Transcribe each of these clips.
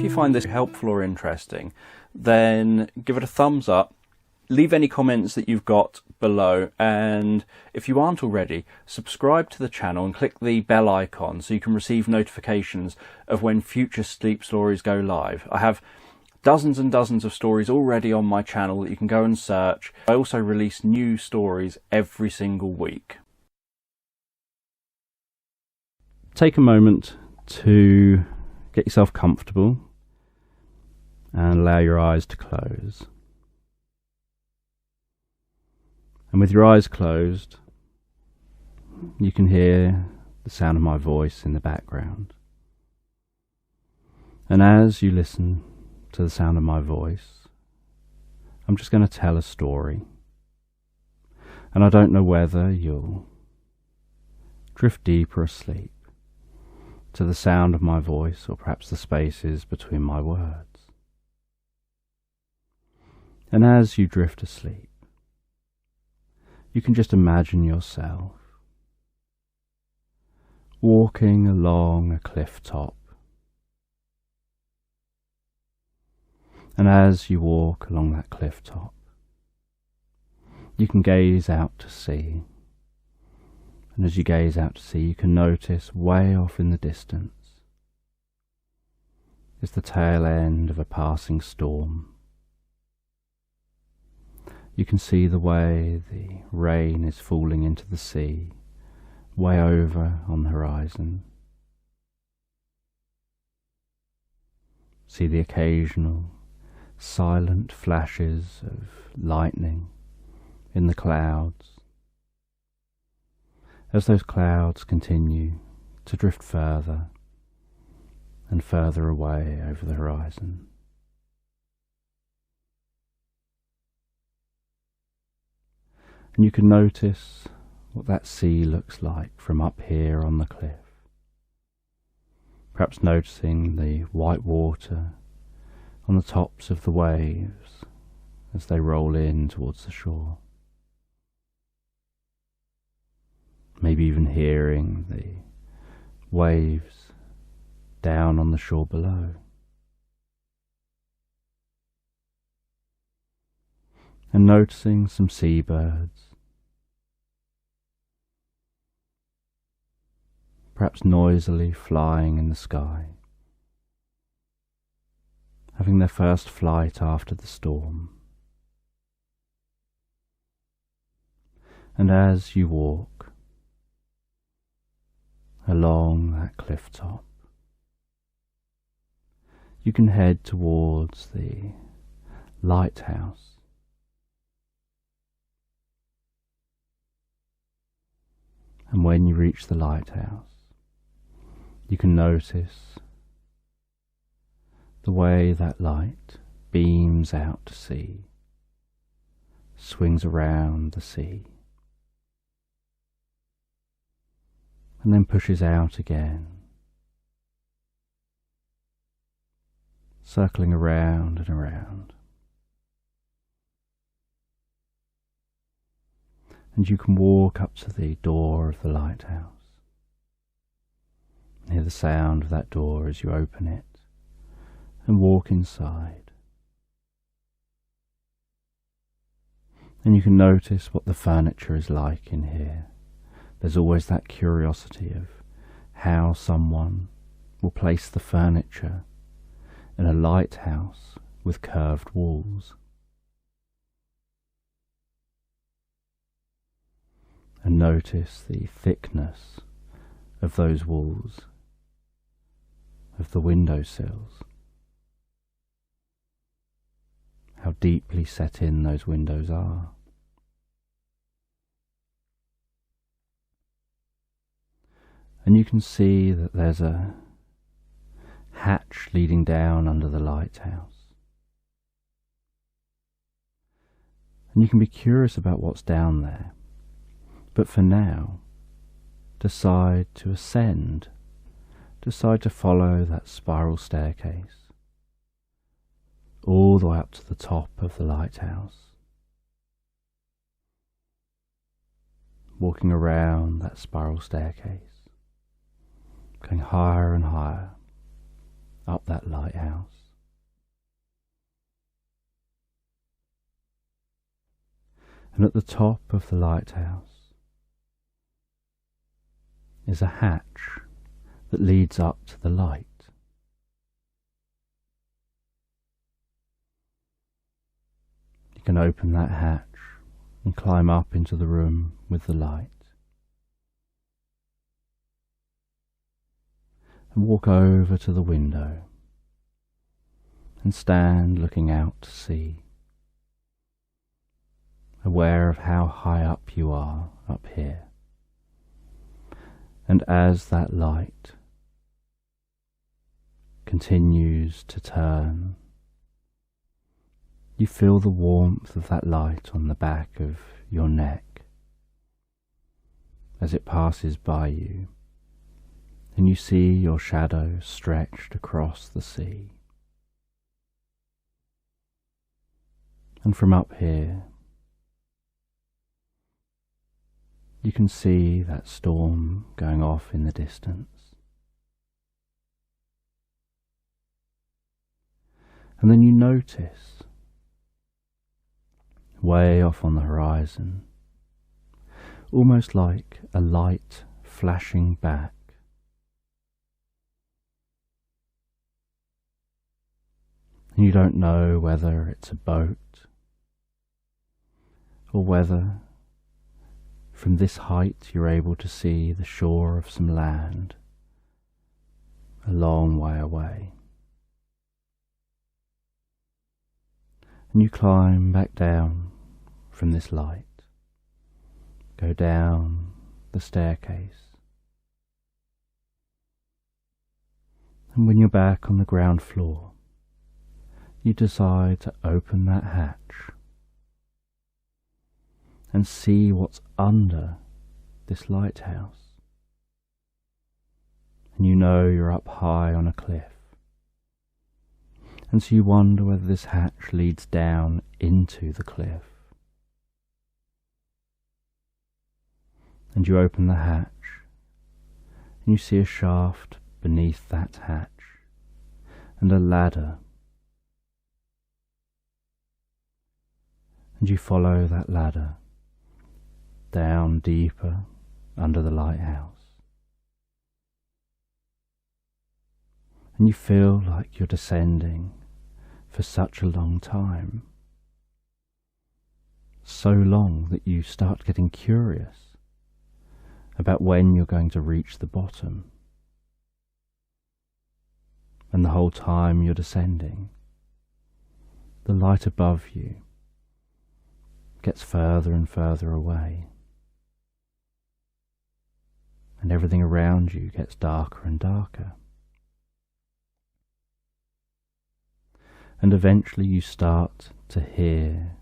you find this helpful or interesting, then give it a thumbs up. Leave any comments that you've got below, and if you aren't already, subscribe to the channel and click the bell icon so you can receive notifications of when future sleep stories go live. I have dozens and dozens of stories already on my channel that you can go and search. I also release new stories every single week. Take a moment to get yourself comfortable and allow your eyes to close. And with your eyes closed, you can hear the sound of my voice in the background. And as you listen to the sound of my voice, I'm just going to tell a story. And I don't know whether you'll drift deeper asleep to the sound of my voice, or perhaps the spaces between my words. And as you drift asleep, you can just imagine yourself walking along a cliff top. And as you walk along that cliff top, you can gaze out to sea. And as you gaze out to sea, you can notice way off in the distance is the tail end of a passing storm. You can see the way the rain is falling into the sea, way over on the horizon. See the occasional silent flashes of lightning in the clouds, as those clouds continue to drift further and further away over the horizon. And you can notice what that sea looks like from up here on the cliff. Perhaps noticing the white water on the tops of the waves as they roll in towards the shore. Maybe even hearing the waves down on the shore below. And noticing some seabirds, perhaps noisily flying in the sky, having their first flight after the storm. And as you walk along that cliff top, you can head towards the lighthouse. And when you reach the lighthouse, you can notice the way that light beams out to sea, swings around the sea, and then pushes out again, circling around and around. And you can walk up to the door of the lighthouse, and hear the sound of that door as you open it, and walk inside. And you can notice what the furniture is like in here. There's always that curiosity of how someone will place the furniture in a lighthouse with curved walls. And notice the thickness of those walls, of the windowsills. How deeply set in those windows are. And you can see that there's a hatch leading down under the lighthouse. And you can be curious about what's down there. But for now, decide to ascend, decide to follow that spiral staircase all the way up to the top of the lighthouse, walking around that spiral staircase, going higher and higher up that lighthouse. And at the top of the lighthouse is a hatch that leads up to the light. You can open that hatch and climb up into the room with the light. And walk over to the window and stand looking out to sea, aware of how high up you are up here. And as that light continues to turn, you feel the warmth of that light on the back of your neck as it passes by you, and you see your shadow stretched across the sea. And from up here, you can see that storm going off in the distance. And then you notice, way off on the horizon, almost like a light flashing back, and you don't know whether it's a boat or whether from this height you're able to see the shore of some land a long way away. And you climb back down from this light, go down the staircase, and when you're back on the ground floor, you decide to open that hatch and see what's under this lighthouse. And you know you're up high on a cliff, and so you wonder whether this hatch leads down into the cliff. And you open the hatch, and you see a shaft beneath that hatch, and a ladder. And you follow that ladder down deeper under the lighthouse. And you feel like you're descending for such a long time. So long that you start getting curious about when you're going to reach the bottom. And the whole time you're descending, the light above you gets further and further away, and everything around you gets darker and darker. And eventually you start to hear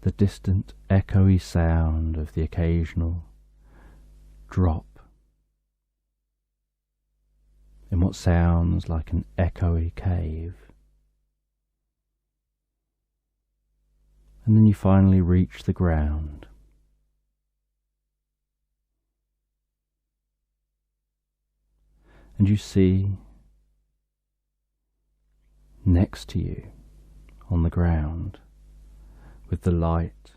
the distant echoey sound of the occasional drop in what sounds like an echoey cave. And then you finally reach the ground. And you see next to you on the ground, with the light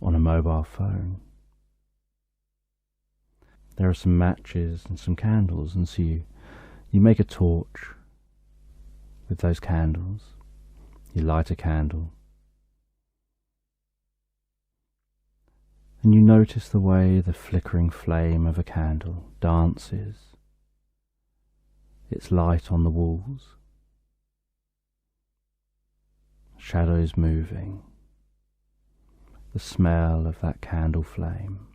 on a mobile phone, there are some matches and some candles, and so you make a torch with those candles. You light a candle, and you notice the way the flickering flame of a candle dances its light on the walls, shadows moving, the smell of that candle flame.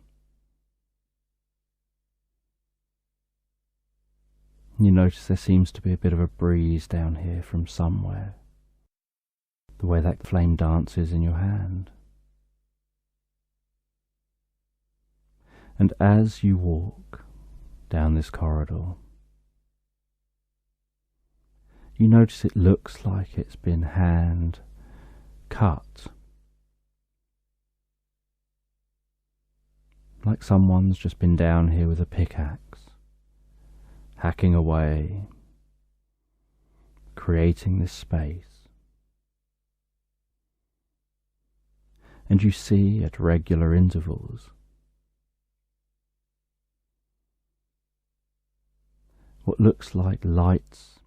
You notice there seems to be a bit of a breeze down here from somewhere, the way that flame dances in your hand. And as you walk down this corridor, you notice it looks like it's been hand cut, like someone's just been down here with a pickaxe, hacking away creating this space. And you see at regular intervals what looks like lights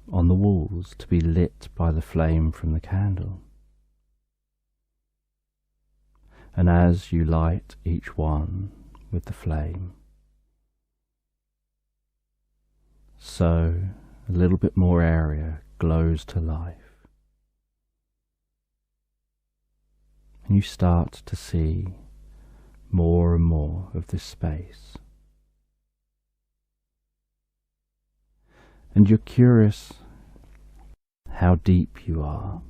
on the walls to be lit by the flame from the candle. And as you light each one with the flame, so a little bit more area glows to life, and you start to see more and more of this space. And you're curious how deep you are,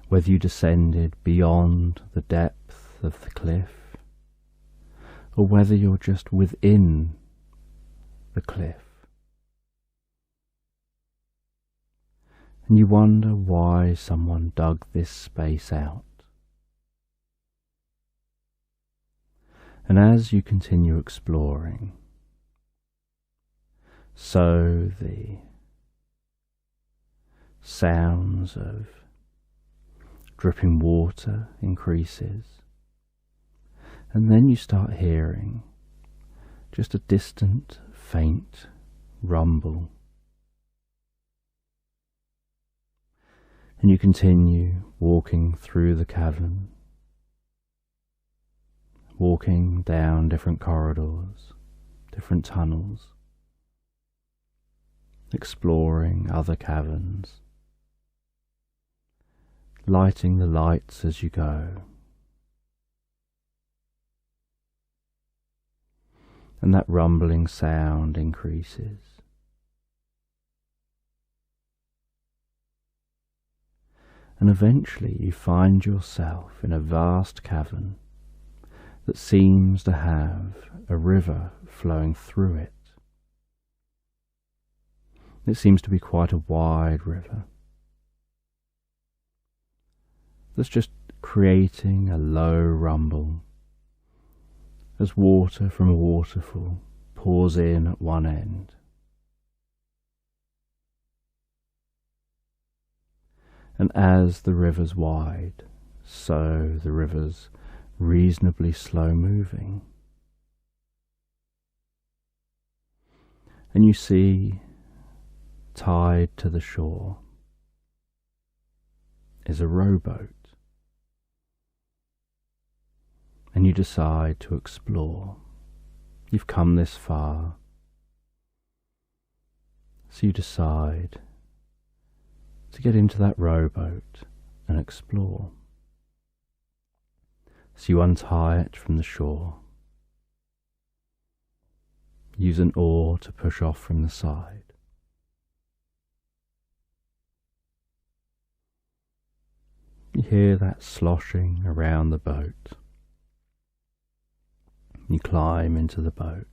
whether you descended beyond the depth of the cliff, or whether you're just within the cliff. And you wonder why someone dug this space out. And as you continue exploring, so the sounds of dripping water increases, and then you start hearing just a distant, faint rumble. And you continue walking through the cavern, walking down different corridors, different tunnels, exploring other caverns, lighting the lights as you go. And that rumbling sound increases. And eventually you find yourself in a vast cavern that seems to have a river flowing through it. It seems to be quite a wide river that's just creating a low rumble as water from a waterfall pours in at one end. And as the river's wide, so the river's reasonably slow moving. And you see, tied to the shore is a rowboat. And you decide to explore. You've come this far, so you decide to get into that rowboat and explore. So you untie it from the shore, use an oar to push off from the side. You hear that sloshing around the boat. You climb into the boat,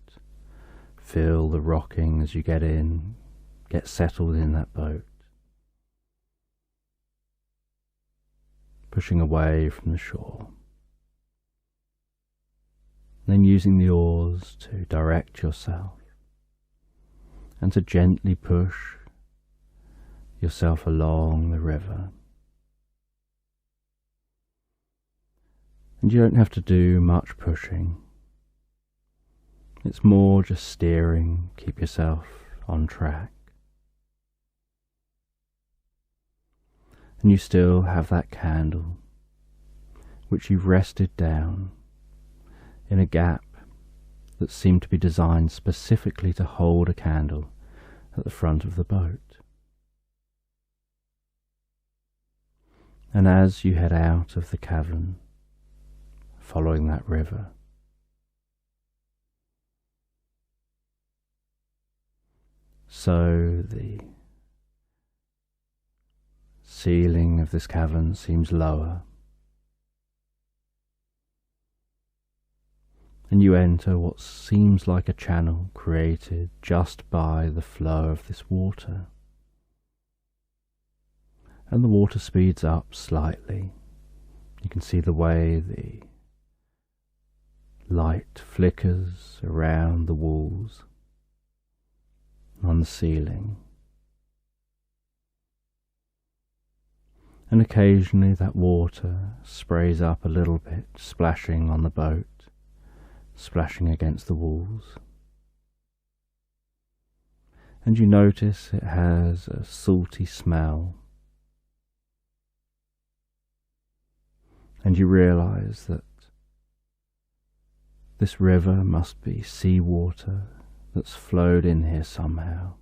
feel the rocking as you get in, get settled in that boat, pushing away from the shore. Then using the oars to direct yourself and to gently push yourself along the river. And you don't have to do much pushing. It's more just steering, keep yourself on track. And you still have that candle, which you've rested down in a gap that seemed to be designed specifically to hold a candle at the front of the boat. And as you head out of the cavern, following that river, so the ceiling of this cavern seems lower, and you enter what seems like a channel created just by the flow of this water. And the water speeds up slightly. You can see the way the light flickers around the walls, on the ceiling, And occasionally that water sprays up a little bit, splashing on the boat, splashing against the walls. And you notice it has a salty smell. And you realize that this river must be seawater that's flowed in here somehow.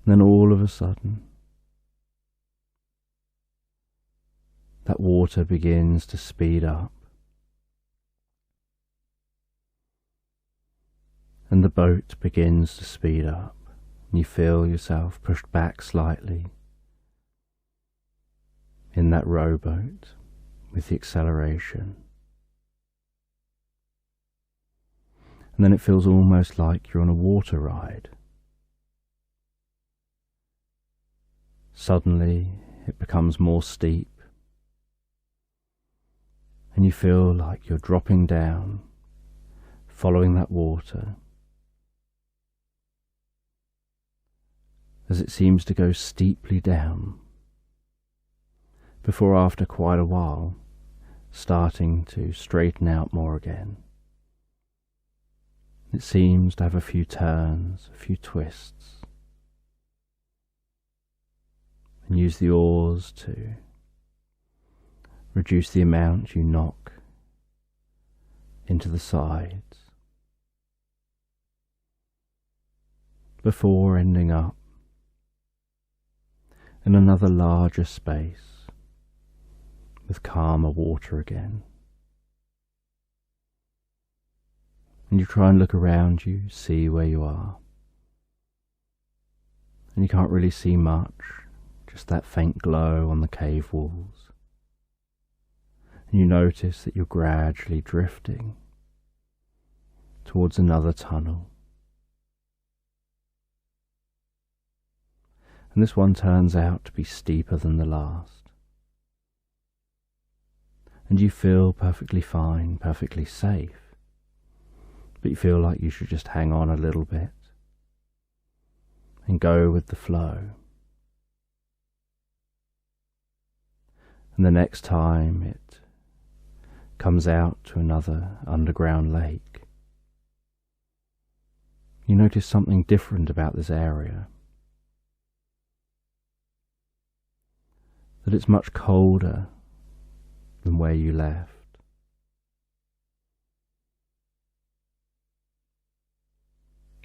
And then all of a sudden, that water begins to speed up. And the boat begins to speed up, and you feel yourself pushed back slightly in that rowboat with the acceleration. And then it feels almost like you're on a water ride. Suddenly it becomes more steep, and you feel like you're dropping down, following that water, as it seems to go steeply down, before after quite a while starting to straighten out more again. It seems to have a few turns, a few twists, and use the oars to reduce the amount you knock into the sides, before ending up in another larger space with calmer water again. And you try and look around you, see where you are, and you can't really see much, just that faint glow on the cave walls. And you notice that you're gradually drifting towards another tunnel. And this one turns out to be steeper than the last. And you feel perfectly fine, perfectly safe, but you feel like you should just hang on a little bit and go with the flow. And the next time it comes out to another underground lake, you notice something different about this area. That it's much colder than where you left.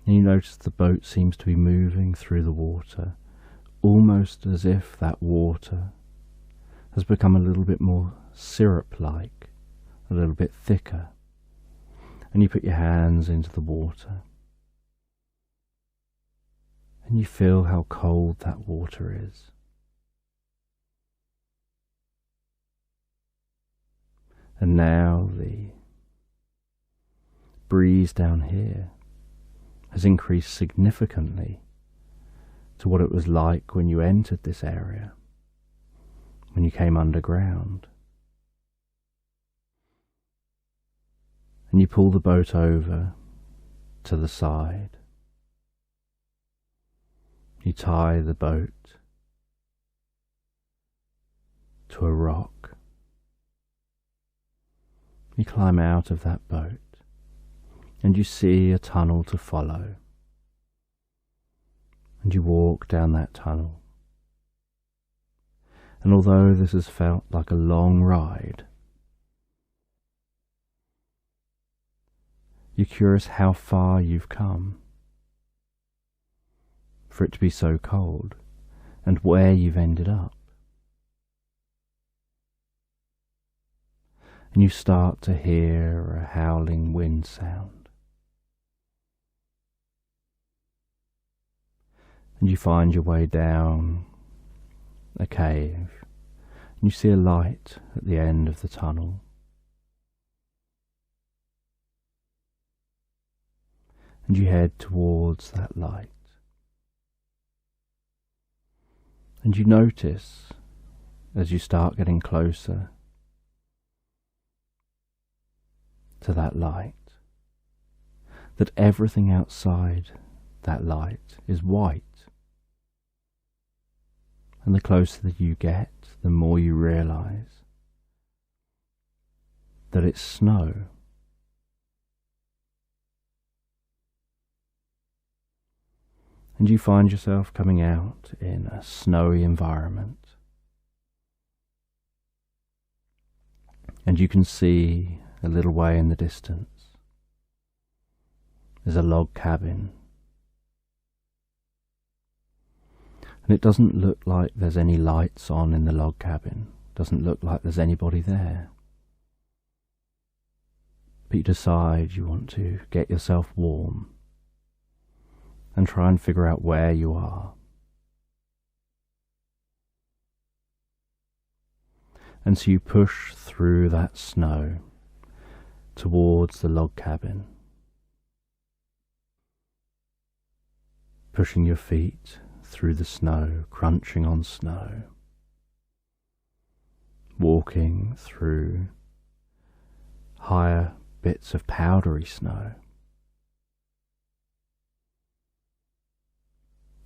And you notice the boat seems to be moving through the water, almost as if that water has become a little bit more syrup-like, a little bit thicker. And you put your hands into the water, and you feel how cold that water is. And now the breeze down here has increased significantly to what it was like when you entered this area, when you came underground. And you pull the boat over to the side. You tie the boat to a rock. You climb out of that boat, and you see a tunnel to follow. And you walk down that tunnel. And although this has felt like a long ride, you're curious how far you've come for it to be so cold, and where you've ended up. And you start to hear a howling wind sound. And you find your way down a cave, and you see a light at the end of the tunnel. And you head towards that light. And you notice, as you start getting closer to that light, that everything outside that light is white. And the closer that you get, the more you realise that it's snow. And you find yourself coming out in a snowy environment. And you can see a little way in the distance. There's a log cabin. And it doesn't look like there's any lights on in the log cabin. Doesn't look like there's anybody there. But you decide you want to get yourself warm and try and figure out where you are. And so you push through that snow towards the log cabin, pushing your feet through the snow, crunching on snow, walking through higher bits of powdery snow,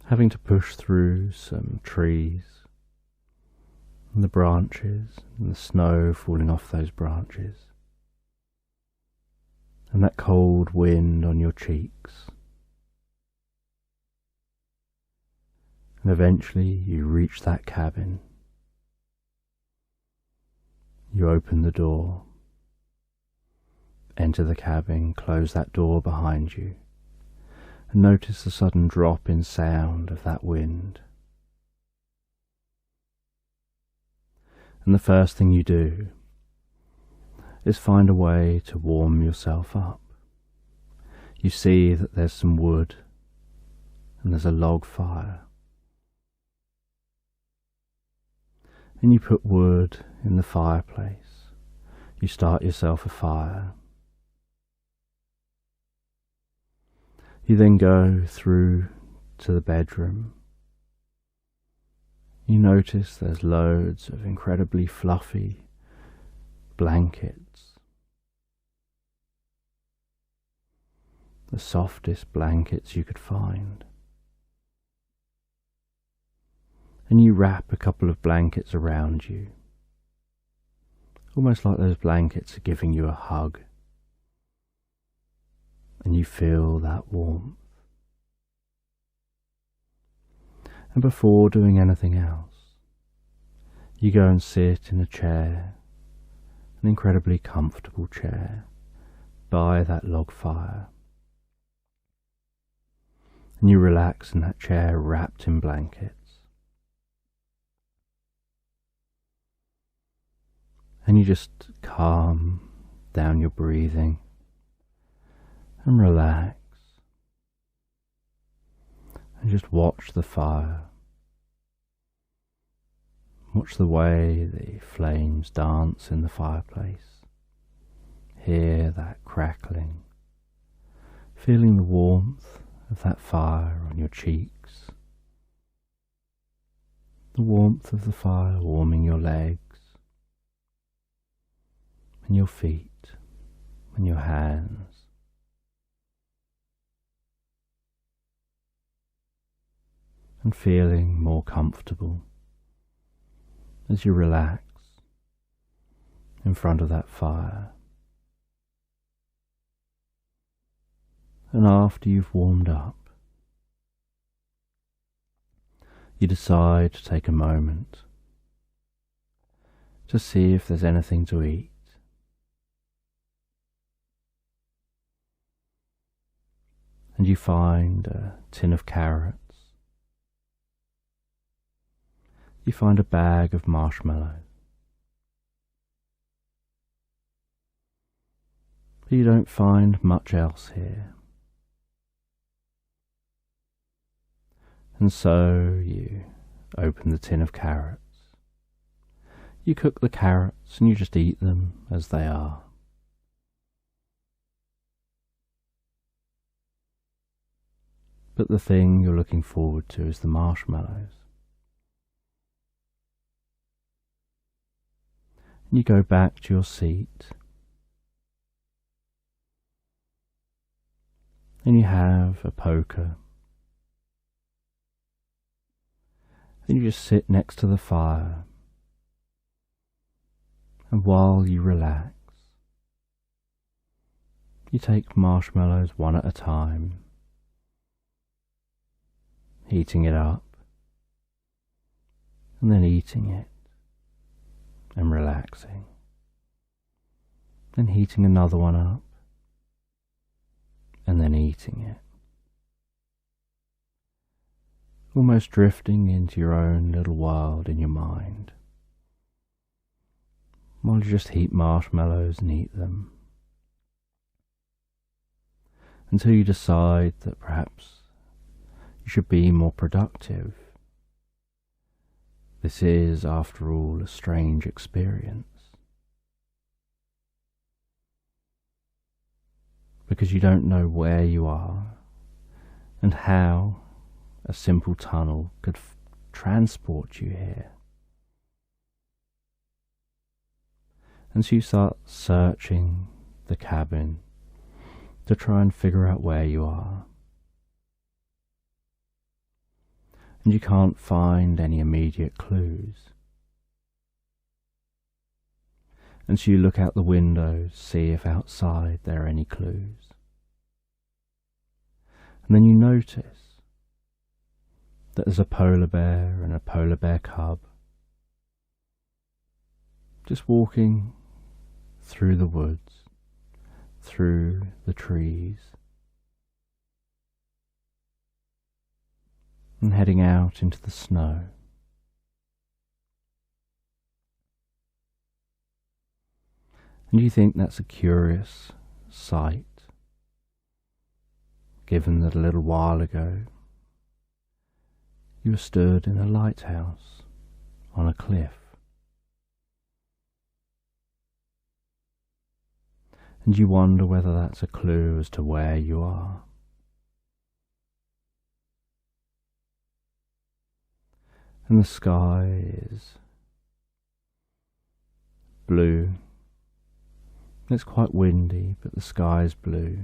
having to push through some trees and the branches and the snow falling off those branches, and that cold wind on your cheeks. And eventually you reach that cabin. You open the door, enter the cabin, close that door behind you, and notice the sudden drop in sound of that wind. And the first thing you do is find a way to warm yourself up. You see that there's some wood and there's a log fire. And you put wood in the fireplace. You start yourself a fire. You then go through to the bedroom. You notice there's loads of incredibly fluffy blankets. The softest blankets you could find. And you wrap a couple of blankets around you, almost like those blankets are giving you a hug. And you feel that warmth. And before doing anything else, you go and sit in a chair, an incredibly comfortable chair, by that log fire. And you relax in that chair wrapped in blankets. And you just calm down your breathing and relax. And just watch the fire. Watch the way the flames dance in the fireplace. Hear that crackling. Feeling the warmth of that fire on your cheeks. The warmth of the fire warming your legs and your feet and your hands. And feeling more comfortable as you relax in front of that fire. And after you've warmed up, you decide to take a moment to see if there's anything to eat. And you find a tin of carrots. You find a bag of marshmallows. But you don't find much else here. And so you open the tin of carrots. You cook the carrots and you just eat them as they are. But the thing you're looking forward to is the marshmallows. You go back to your seat and you have a poker Then you just sit next to the fire, and while you relax, you take marshmallows one at a time, heating it up, and then eating it, and relaxing, then heating another one up, and then eating it. Almost drifting into your own little world in your mind, while you just heat marshmallows and eat them, until you decide that perhaps you should be more productive. This is, after all, a strange experience, because you don't know where you are and how a simple tunnel could transport you here. And so you start searching the cabin to try and figure out where you are. And you can't find any immediate clues. And so you look out the windows, see if outside there are any clues. And then you notice that there's a polar bear and a polar bear cub just walking through the woods, through the trees, and heading out into the snow. And you think that's a curious sight, given that a little while ago you were stood in a lighthouse on a cliff. And you wonder whether that's a clue as to where you are. And the sky is blue. It's quite windy, but the sky is blue.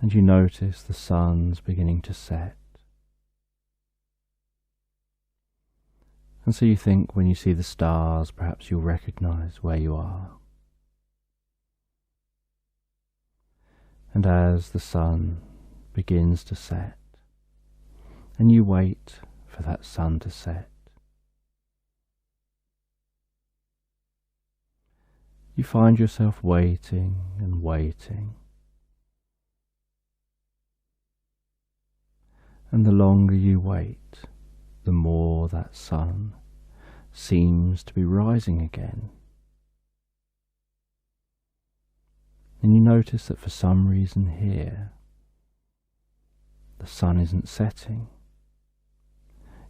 And you notice the sun's beginning to set. And so you think when you see the stars, perhaps you'll recognize where you are. And as the sun begins to set, and you wait for that sun to set, you find yourself waiting and waiting. And the longer you wait, the more that sun seems to be rising again. And you notice that for some reason here, the sun isn't setting.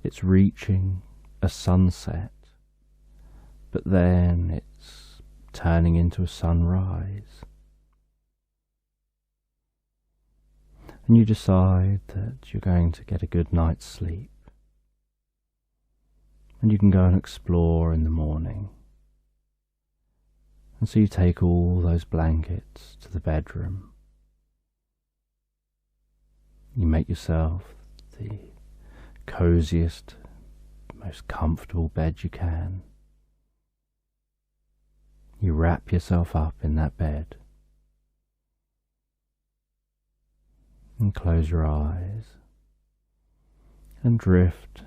It's reaching a sunset, but then it's turning into a sunrise. And you decide that you're going to get a good night's sleep. And you can go and explore in the morning. And so you take all those blankets to the bedroom. You make yourself the coziest, most comfortable bed you can. You wrap yourself up in that bed and close your eyes and drift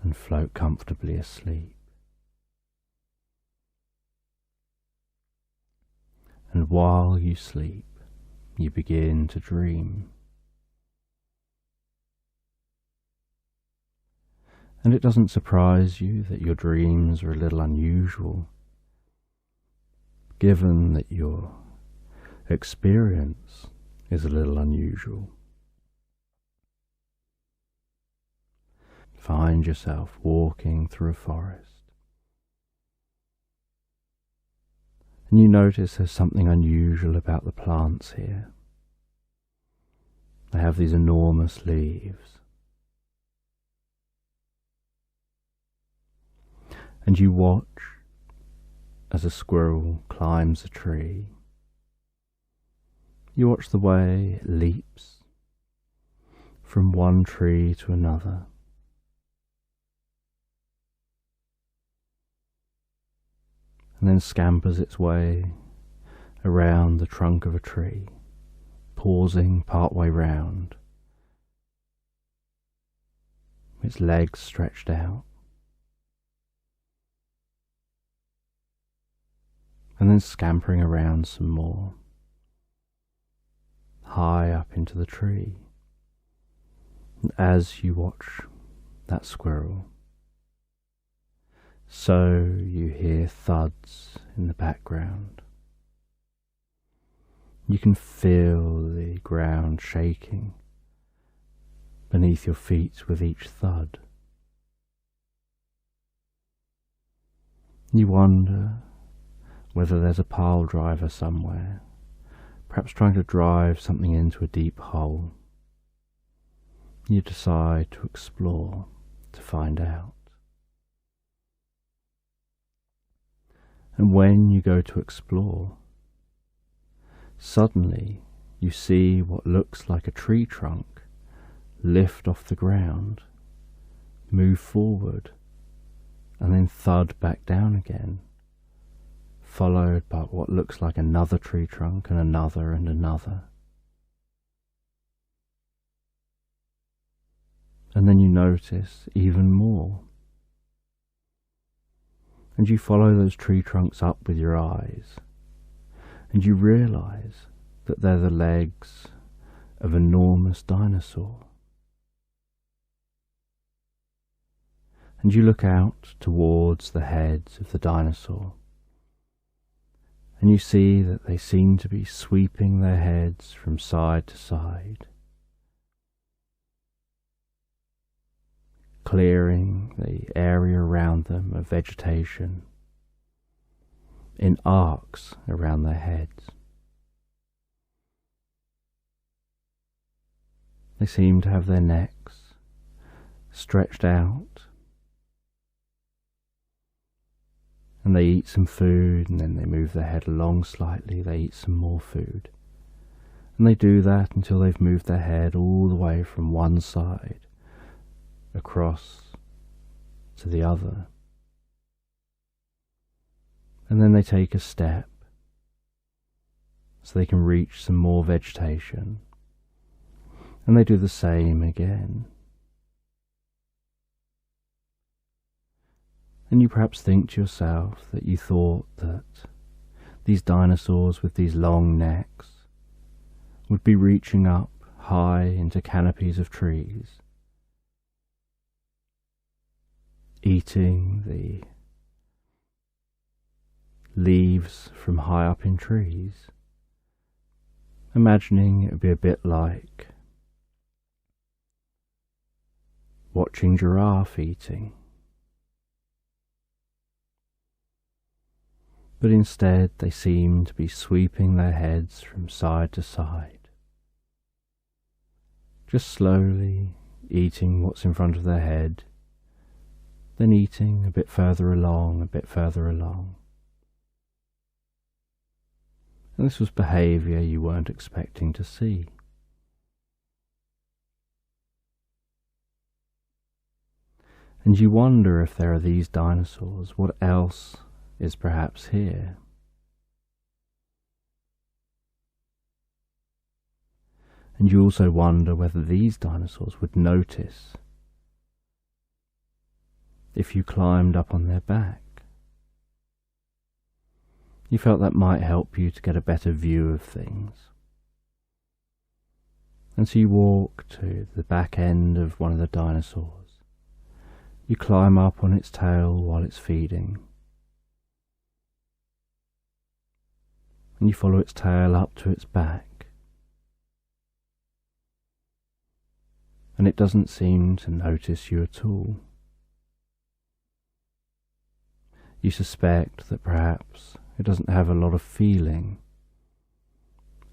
and float comfortably asleep. And while you sleep, you begin to dream. And it doesn't surprise you that your dreams are a little unusual, given that your experience is a little unusual. Find yourself walking through a forest, and you notice there's something unusual about the plants here. They have these enormous leaves. And you watch as a squirrel climbs a tree. You watch the way it leaps from one tree to another. and then scampers its way around the trunk of a tree, pausing partway round, its legs stretched out, and then scampering around some more, high up into the tree. And as you watch that squirrel, so you hear thuds in the background. You can feel the ground shaking beneath your feet with each thud. You wonder whether there's a pile driver somewhere, perhaps trying to drive something into a deep hole. You decide to explore to find out. And when you go to explore, suddenly you see what looks like a tree trunk lift off the ground, move forward, and then thud back down again, followed by what looks like another tree trunk and another and another. And then you notice even more. And you follow those tree trunks up with your eyes, and you realize that they're the legs of an enormous dinosaur. And you look out towards the heads of the dinosaur, and you see that they seem to be sweeping their heads from side to side, clearing the area around them of vegetation in arcs around their heads. They seem to have their necks stretched out, and they eat some food, and then they move their head along slightly, they eat some more food, and they do that until they've moved their head all the way from one side across to the other. And then they take a step so they can reach some more vegetation, and they do the same again. And you perhaps think to yourself that you thought that these dinosaurs with these long necks would be reaching up high into canopies of trees, eating the leaves from high up in trees, imagining it would be a bit like watching giraffe eating. But instead they seem to be sweeping their heads from side to side, just slowly eating what's in front of their head, then eating a bit further along, a bit further along. And this was behaviour you weren't expecting to see. And you wonder if there are these dinosaurs, what else is perhaps here? And you also wonder whether these dinosaurs would notice if you climbed up on their back. You felt that might help you to get a better view of things. And so you walk to the back end of one of the dinosaurs. You climb up on its tail while it's feeding, and you follow its tail up to its back, and it doesn't seem to notice you at all. You suspect that perhaps it doesn't have a lot of feeling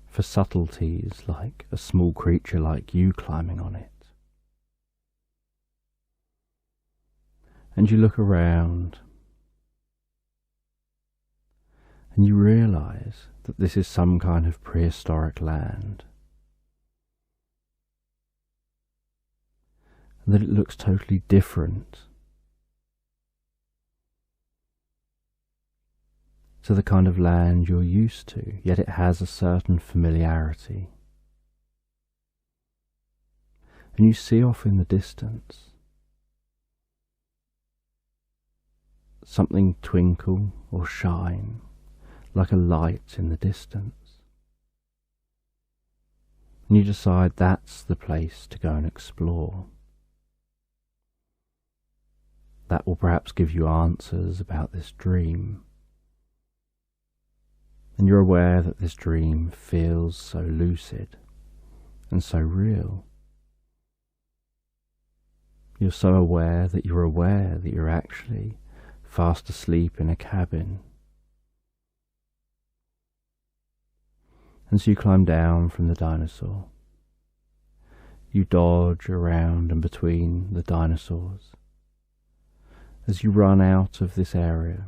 for subtleties like a small creature like you climbing on it. And you look around, and you realize that this is some kind of prehistoric land, and that it looks totally different. to the kind of land you're used to, yet it has a certain familiarity. And you see off in the distance something twinkle or shine like a light in the distance. And you decide that's the place to go and explore. That will perhaps give you answers about this dream. And you're aware that this dream feels so lucid and so real. You're so aware that you're actually fast asleep in a cabin. And so you climb down from the dinosaur. You dodge around and between the dinosaurs as you run out of this area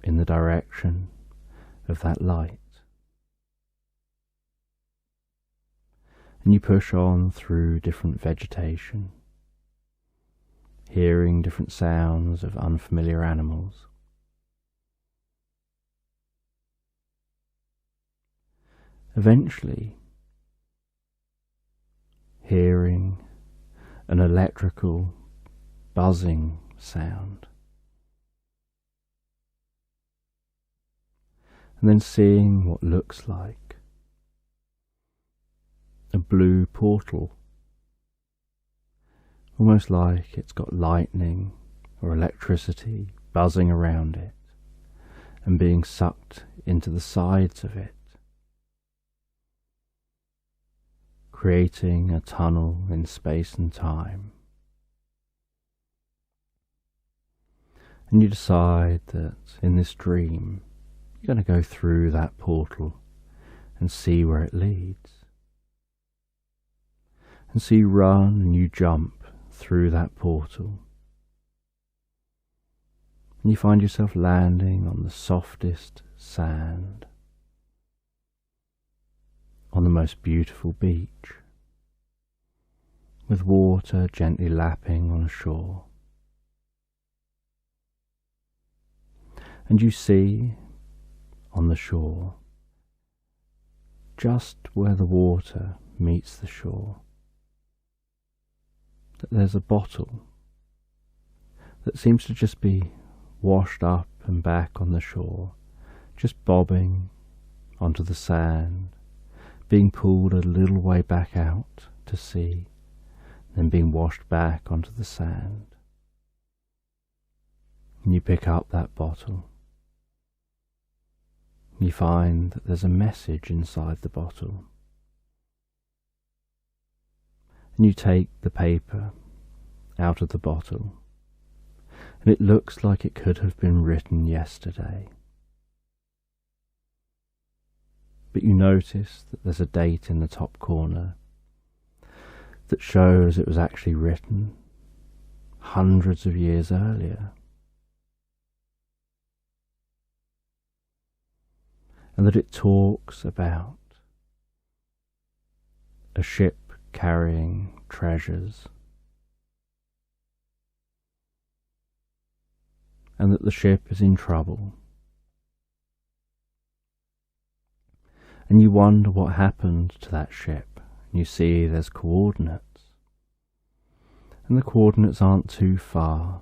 in the direction of that light. And you push on through different vegetation, hearing different sounds of unfamiliar animals. Eventually, hearing an electrical buzzing sound, and then seeing what looks like a blue portal, almost like it's got lightning or electricity buzzing around it and being sucked into the sides of it, creating a tunnel in space and time. And you decide that in this dream you're going to go through that portal and see where it leads. And so you run and you jump through that portal. And you find yourself landing on the softest sand, on the most beautiful beach, with water gently lapping on a shore. And you see on the shore, just where the water meets the shore, that there's a bottle that seems to just be washed up and back on the shore, just bobbing onto the sand, being pulled a little way back out to sea, then being washed back onto the sand. And you pick up that bottle. You find that there's a message inside the bottle. And you take the paper out of the bottle, and it looks like it could have been written yesterday. But you notice that there's a date in the top corner that shows it was actually written hundreds of years earlier. And that it talks about a ship carrying treasures, and that the ship is in trouble. And you wonder what happened to that ship, and you see there's coordinates, and the coordinates aren't too far,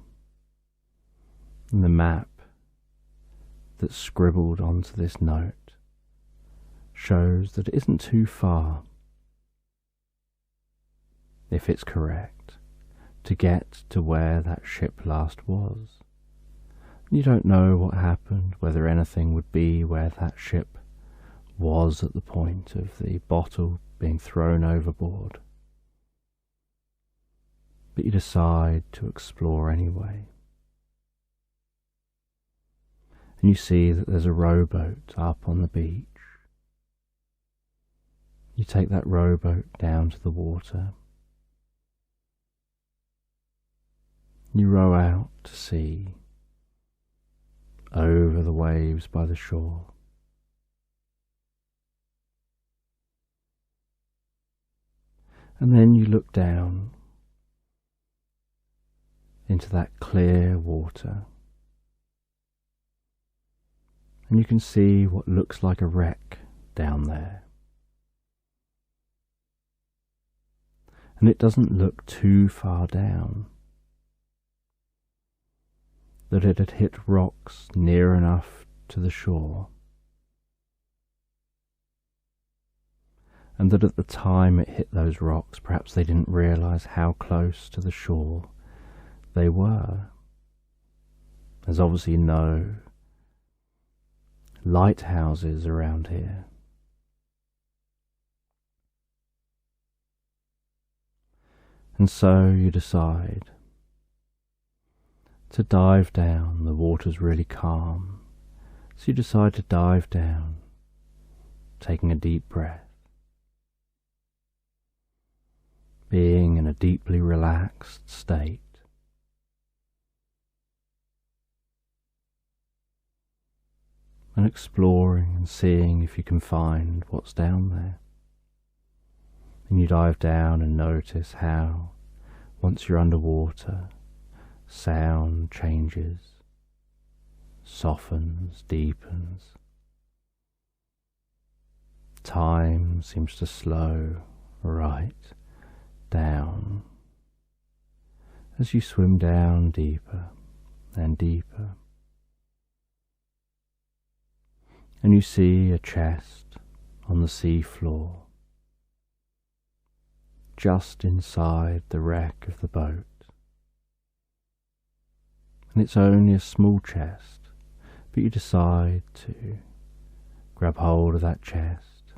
and the map that's scribbled onto this note shows that it isn't too far, if it's correct, to get to where that ship last was. You don't know what happened, whether anything would be where that ship was at the point of the bottle being thrown overboard. But you decide to explore anyway. And you see that there's a rowboat up on the beach. You take that rowboat down to the water. You row out to sea, over the waves by the shore. And then you look down into that clear water, and you can see what looks like a wreck down there. And it doesn't look too far down, that it had hit rocks near enough to the shore, and that at the time it hit those rocks, perhaps they didn't realise how close to the shore they were. There's obviously no lighthouses around here. And so you decide to dive down. The water's really calm, so you decide to dive down, taking a deep breath, being in a deeply relaxed state. And exploring and seeing if you can find what's down there. And you dive down and notice how, once you're underwater, sound changes, softens, deepens. Time seems to slow right down as you swim down deeper and deeper. And you see a chest on the sea floor, just inside the wreck of the boat. And it's only a small chest, but you decide to grab hold of that chest,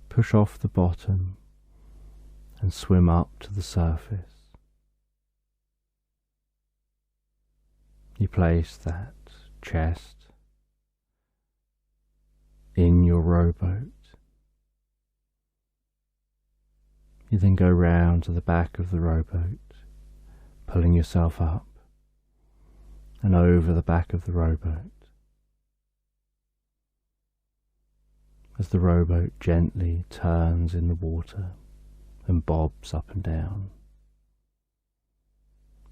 push off the bottom, and swim up to the surface. You place that chest in your rowboat. You then go round to the back of the rowboat, pulling yourself up and over the back of the rowboat. As the rowboat gently turns in the water and bobs up and down,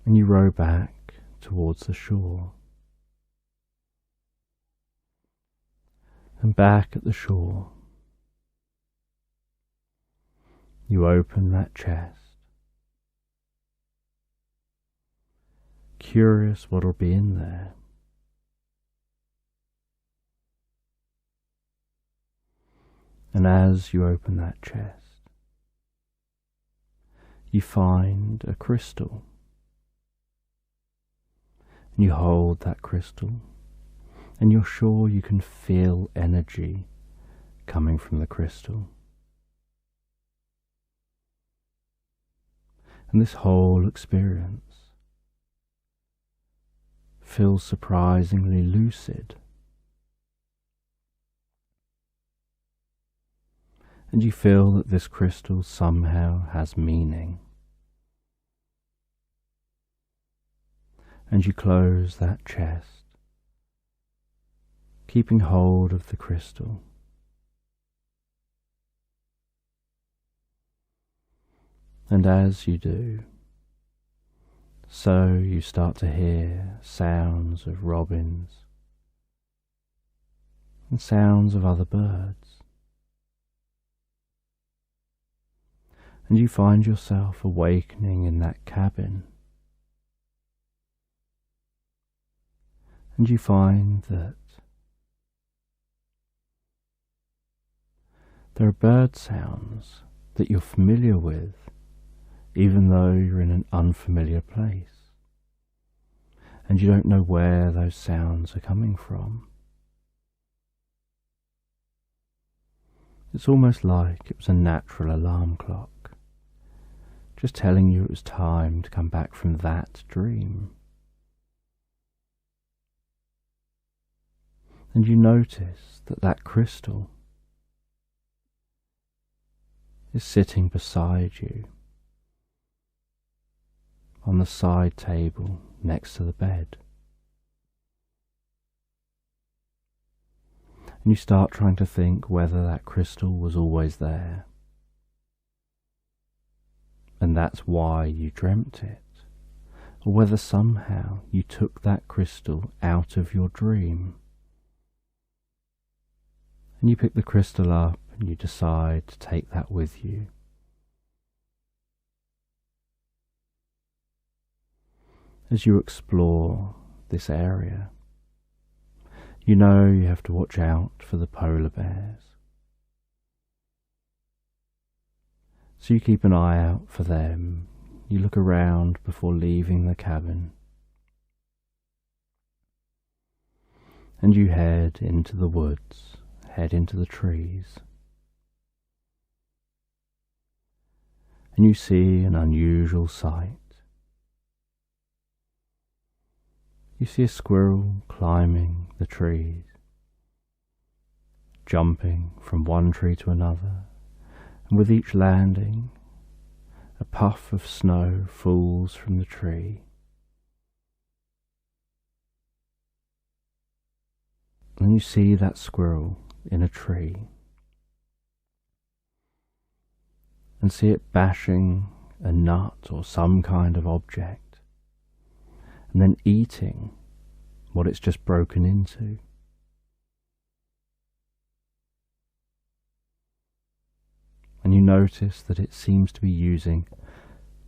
and you row back towards the shore. And back at the shore, you open that chest, curious what'll be in there. And as you open that chest, you find a crystal, and you hold that crystal, and you're sure you can feel energy coming from the crystal. And this whole experience feels surprisingly lucid. And you feel that this crystal somehow has meaning. And you close that chest, keeping hold of the crystal. And as you do, so you start to hear sounds of robins and sounds of other birds. And you find yourself awakening in that cabin. And you find that there are bird sounds that you're familiar with, even though you're in an unfamiliar place, and you don't know where those sounds are coming from. It's almost like it was a natural alarm clock, just telling you it was time to come back from that dream. And you notice that that crystal is sitting beside you on the side table next to the bed. And you start trying to think whether that crystal was always there, and that's why you dreamt it, or whether somehow you took that crystal out of your dream. And you pick the crystal up and you decide to take that with you. As you explore this area, you know you have to watch out for the polar bears. So you keep an eye out for them. You look around before leaving the cabin. And you head into the woods, head into the trees. And you see an unusual sight. You see a squirrel climbing the trees, jumping from one tree to another, and with each landing, a puff of snow falls from the tree. And you see that squirrel in a tree, and see it bashing a nut or some kind of object, and then eating what it's just broken into. And you notice that it seems to be using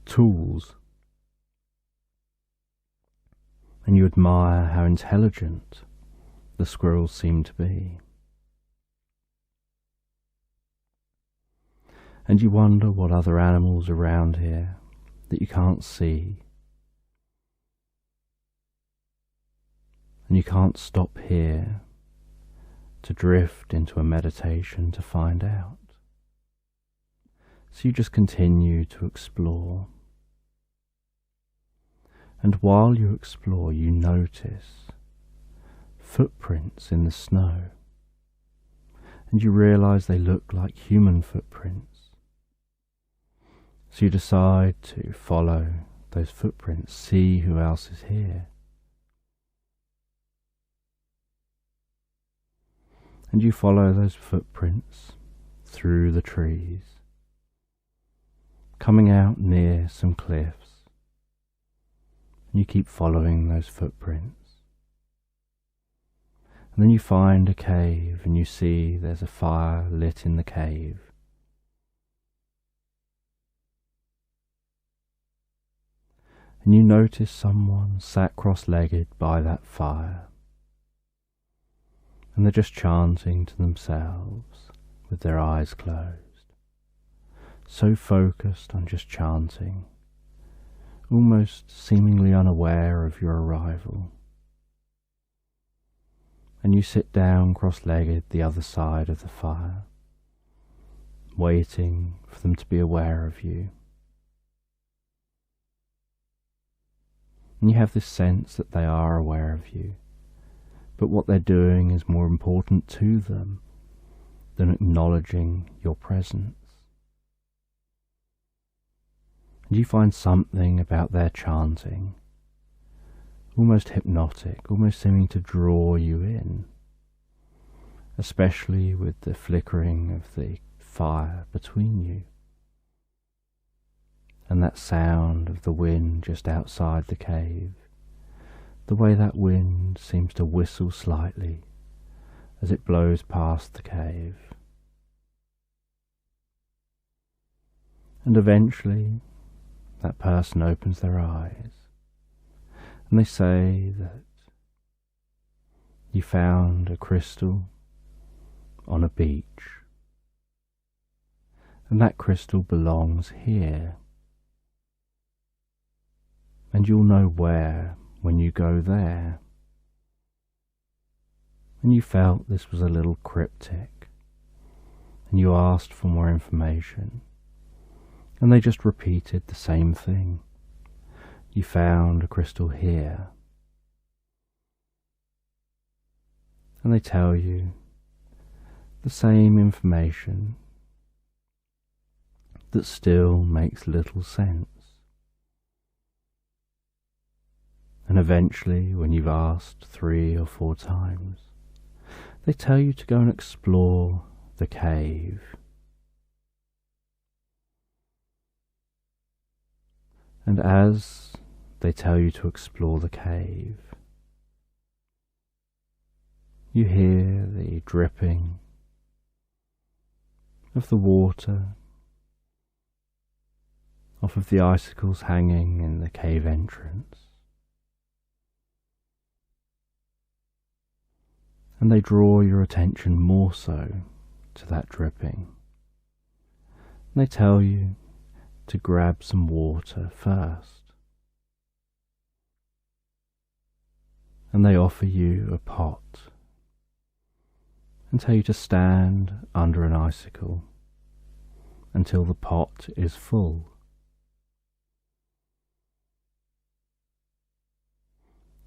tools, and you admire how intelligent the squirrels seem to be. And you wonder what other animals around here that you can't see. And you can't stop here to drift into a meditation to find out. So you just continue to explore. And while you explore, you notice footprints in the snow. And you realize they look like human footprints. So you decide to follow those footprints, see who else is here. And you follow those footprints through the trees, coming out near some cliffs. And you keep following those footprints. And then you find a cave and you see there's a fire lit in the cave. And you notice someone sat cross-legged by that fire. And they're just chanting to themselves with their eyes closed, so focused on just chanting, almost seemingly unaware of your arrival. And you sit down cross-legged the other side of the fire, waiting for them to be aware of you. And you have this sense that they are aware of you, but what they're doing is more important to them than acknowledging your presence. And you find something about their chanting, almost hypnotic, almost seeming to draw you in, especially with the flickering of the fire between you, and that sound of the wind just outside the cave. The way that wind seems to whistle slightly as it blows past the cave. And eventually that person opens their eyes and they say that you found a crystal on a beach, and that crystal belongs here, and you'll know where when you go there. And you felt this was a little cryptic, and you asked for more information, and they just repeated the same thing. You found a crystal here. And they tell you the same information that still makes little sense. And eventually, when you've asked 3 or 4 times, they tell you to go and explore the cave. And as they tell you to explore the cave, you hear the dripping of the water off of the icicles hanging in the cave entrance. And they draw your attention more so to that dripping. And they tell you to grab some water first. And they offer you a pot and tell you to stand under an icicle until the pot is full.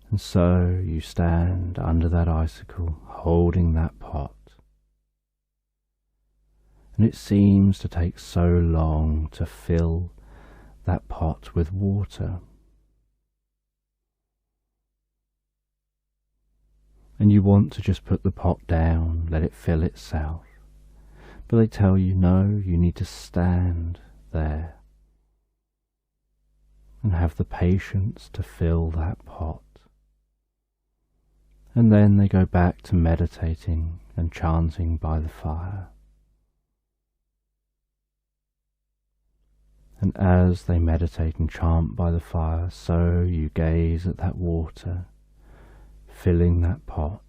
And so you stand under that icicle, holding that pot. And it seems to take so long to fill that pot with water. And you want to just put the pot down, let it fill itself. But they tell you, no, you need to stand there and have the patience to fill that pot. And then they go back to meditating and chanting by the fire. And as they meditate and chant by the fire, so you gaze at that water, filling that pot.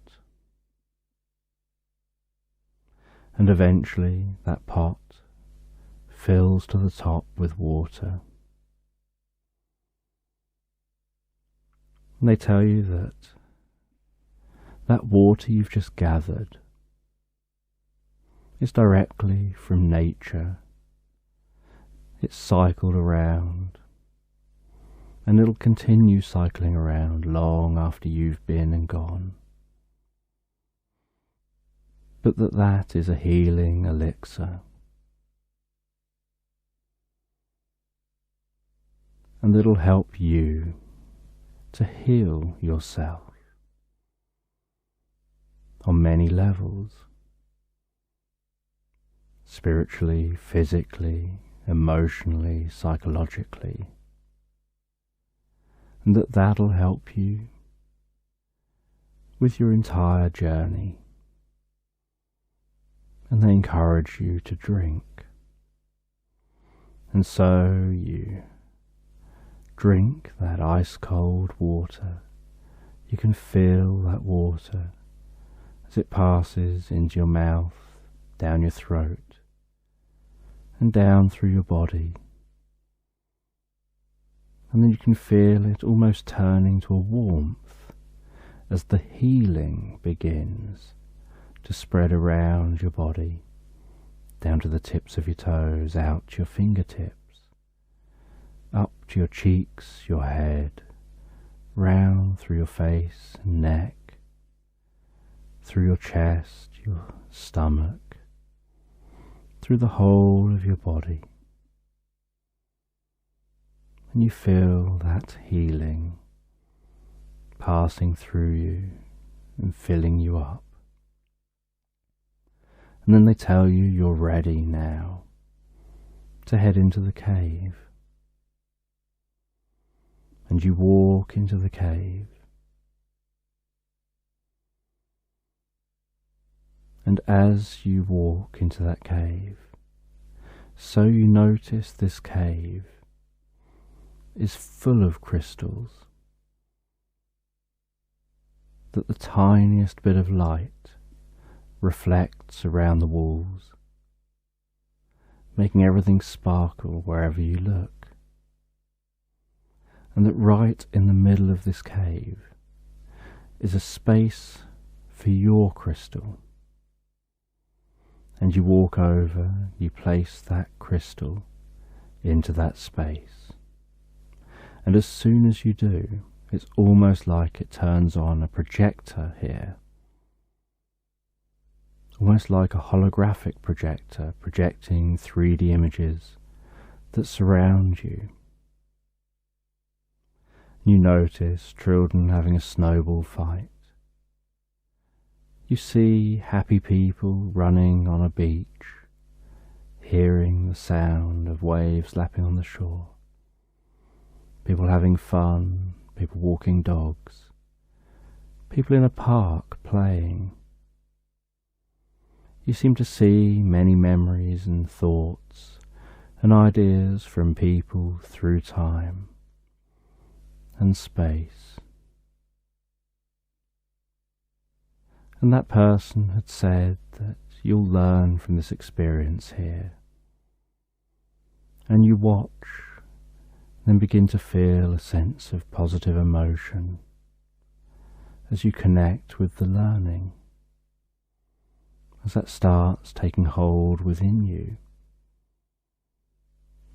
And eventually that pot fills to the top with water. And they tell you that that water you've just gathered is directly from nature. It's cycled around, and it'll continue cycling around long after you've been and gone. But that is a healing elixir, and it'll help you to heal yourself on many levels, spiritually, physically, emotionally, psychologically, and that'll help you with your entire journey. And they encourage you to drink, and so you drink that ice-cold water. You can feel that water as it passes into your mouth, down your throat, and down through your body. And then you can feel it almost turning to a warmth as the healing begins to spread around your body, down to the tips of your toes, out to your fingertips, up to your cheeks, your head, round through your face and neck, through your chest, your stomach, through the whole of your body. And you feel that healing passing through you and filling you up. And then they tell you you're ready now to head into the cave. And you walk into the cave. And as you walk into that cave, so you notice this cave is full of crystals, that the tiniest bit of light reflects around the walls, making everything sparkle wherever you look. And that right in the middle of this cave is a space for your crystal. And you walk over, you place that crystal into that space. And as soon as you do, it's almost like it turns on a projector here. Almost like a holographic projector projecting 3D images that surround you. You notice children having a snowball fight. You see happy people running on a beach, hearing the sound of waves lapping on the shore. People having fun, people walking dogs, people in a park playing. you seem to see many memories and thoughts and ideas from people through time and space. And that person had said that you'll learn from this experience here. And you watch, then begin to feel a sense of positive emotion as you connect with the learning, as that starts taking hold within you,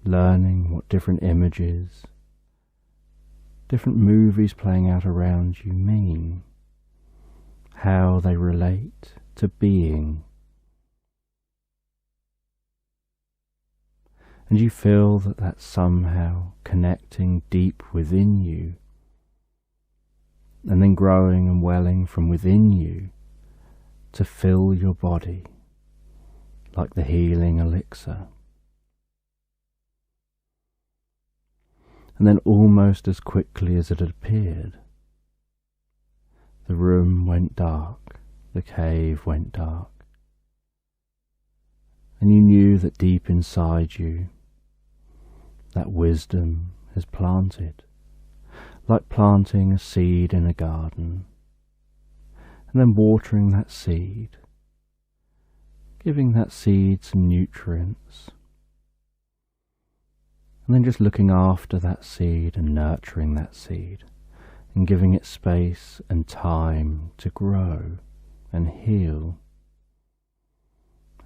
learning what different images, different movies playing out around you mean, how they relate to being. And you feel that that's somehow connecting deep within you, and then growing and welling from within you to fill your body like the healing elixir. And then almost as quickly as it had appeared, the room went dark, the cave went dark, and you knew that deep inside you that wisdom is planted, like planting a seed in a garden, and then watering that seed, giving that seed some nutrients, and then just looking after that seed and nurturing that seed, and giving it space and time to grow and heal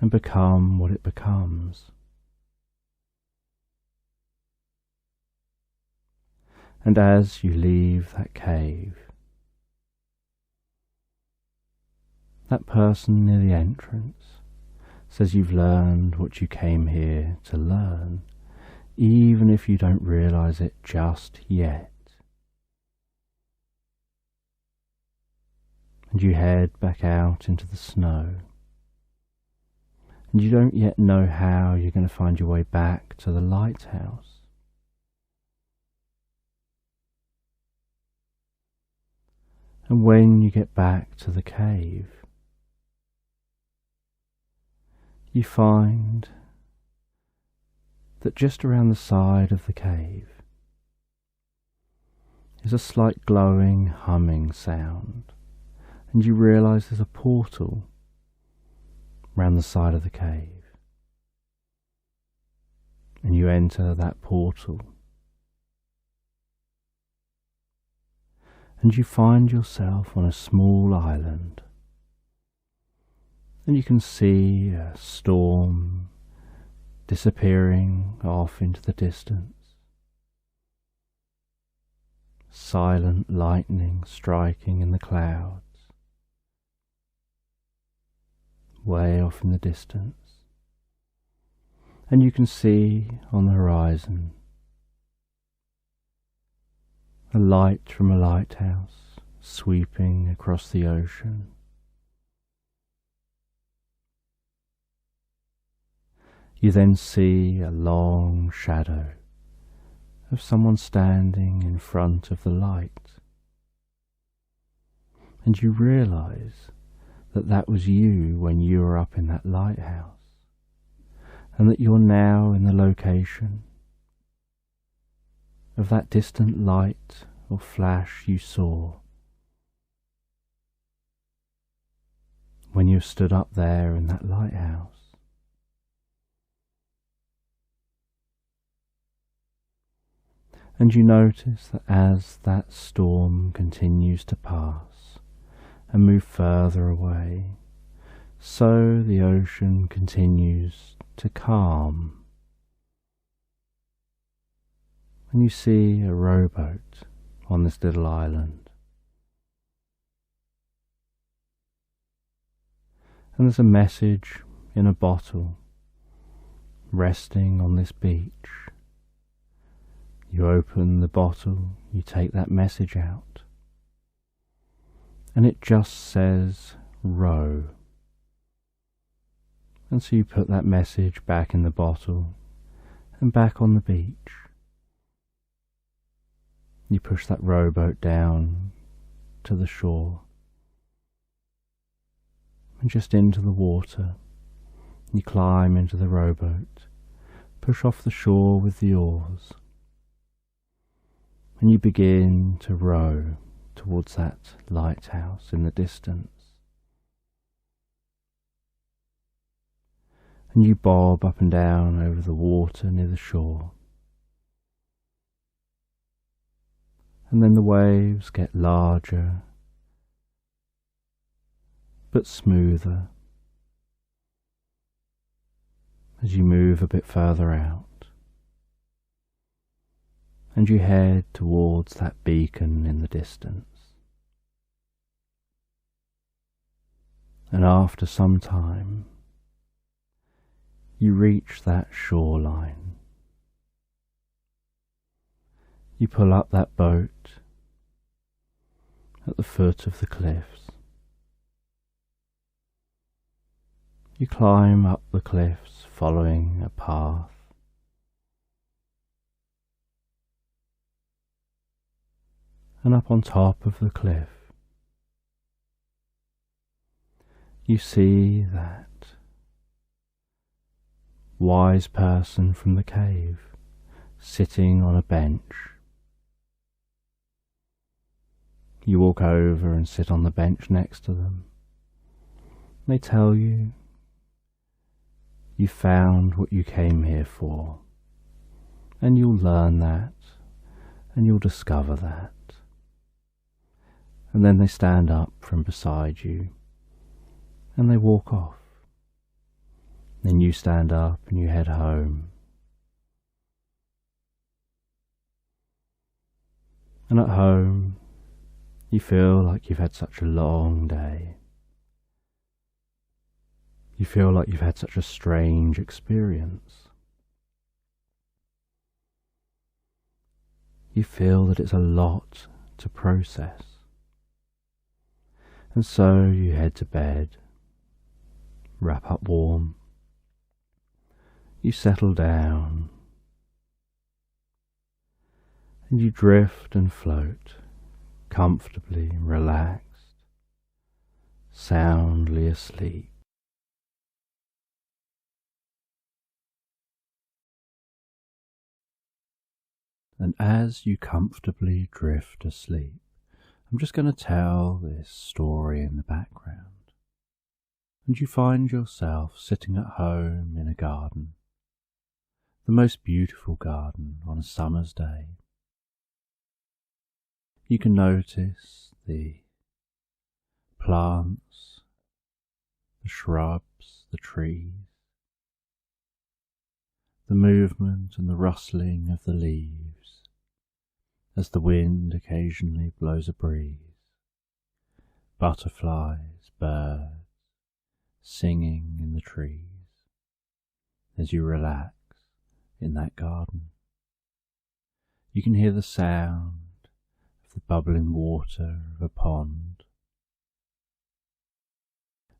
and become what it becomes. And as you leave that cave, that person near the entrance says you've learned what you came here to learn, even if you don't realize it just yet. And you head back out into the snow, and you don't yet know how you're going to find your way back to the lighthouse. And when you get back to the cave, you find that just around the side of the cave is a slight glowing, humming sound, and you realise there's a portal round the side of the cave, and you enter that portal. And you find yourself on a small island, and you can see a storm disappearing off into the distance, silent lightning striking in the clouds, way off in the distance, and you can see on the horizon a light from a lighthouse sweeping across the ocean. You then see a long shadow of someone standing in front of the light, and you realise that that was you when you were up in that lighthouse, and that you're now in the location of that distant light or flash you saw when you stood up there in that lighthouse. And you notice that as that storm continues to pass and move further away, so the ocean continues to calm. And you see a rowboat on this little island. And there's a message in a bottle resting on this beach. You open the bottle, you take that message out, and it just says row. And so you put that message back in the bottle and back on the beach. You push that rowboat down to the shore and just into the water, You climb into the rowboat, push off the shore with the oars, and you begin to row towards that lighthouse in the distance. And you bob up and down over the water near the shore. And then the waves get larger, but smoother as you move a bit further out. And you head towards that beacon in the distance. And after some time, you reach that shoreline. You pull up that boat at the foot of the cliffs. You climb up the cliffs following a path. And up on top of the cliff, you see that wise person from the cave sitting on a bench. You walk over and sit on the bench next to them. They tell you you found what you came here for, and you'll learn that, and you'll discover that. And then they stand up from beside you, and they walk off. Then you stand up and you head home. And at home, you feel like you've had such a long day. You feel like you've had such a strange experience. You feel that it's a lot to process. And so you head to bed, wrap up warm, you settle down, and you drift and float, comfortably relaxed, soundly asleep. And as you comfortably drift asleep, I'm just going to tell this story in the background. And you find yourself sitting at home in a garden, the most beautiful garden on a summer's day. You can notice the plants, the shrubs, the trees, the movement and the rustling of the leaves as the wind occasionally blows a breeze, butterflies, birds, singing in the trees as you relax in that garden. You can hear the sound of the bubbling water of a pond,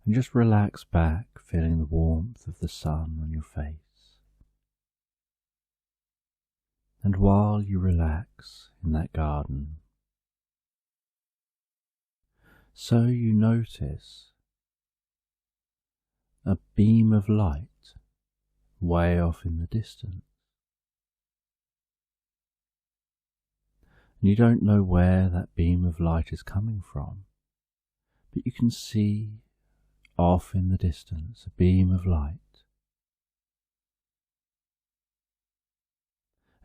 and just relax back, feeling the warmth of the sun on your face. And while you relax in that garden, so you notice a beam of light way off in the distance. And you don't know where that beam of light is coming from, but you can see off in the distance a beam of light.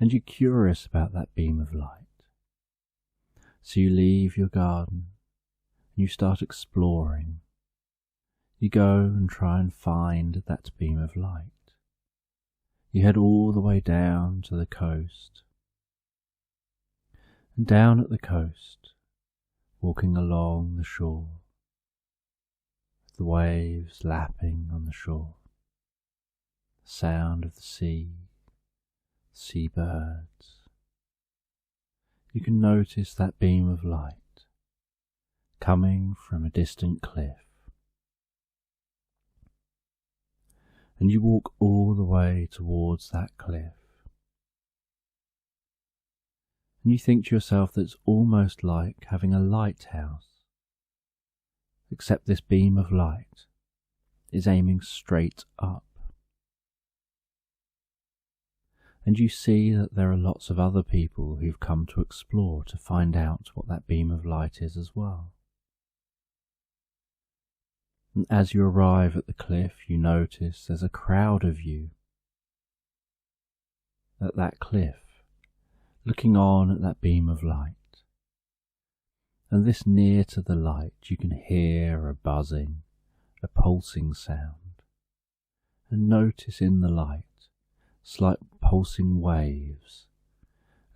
And you're curious about that beam of light. So you leave your garden and you start exploring. You go and try and find that beam of light. You head all the way down to the coast. And down at the coast, walking along the shore, the waves lapping on the shore, the sound of the sea, seabirds. You can notice that beam of light coming from a distant cliff. And you walk all the way towards that cliff. And you think to yourself that it's almost like having a lighthouse, except this beam of light is aiming straight up And you see that there are lots of other people who've come to explore to find out what that beam of light is as well. And as you arrive at the cliff, you notice there's a crowd of you at that cliff, looking on at that beam of light. And this near to the light, you can hear a buzzing, a pulsing sound, and notice in the light slight pulsing waves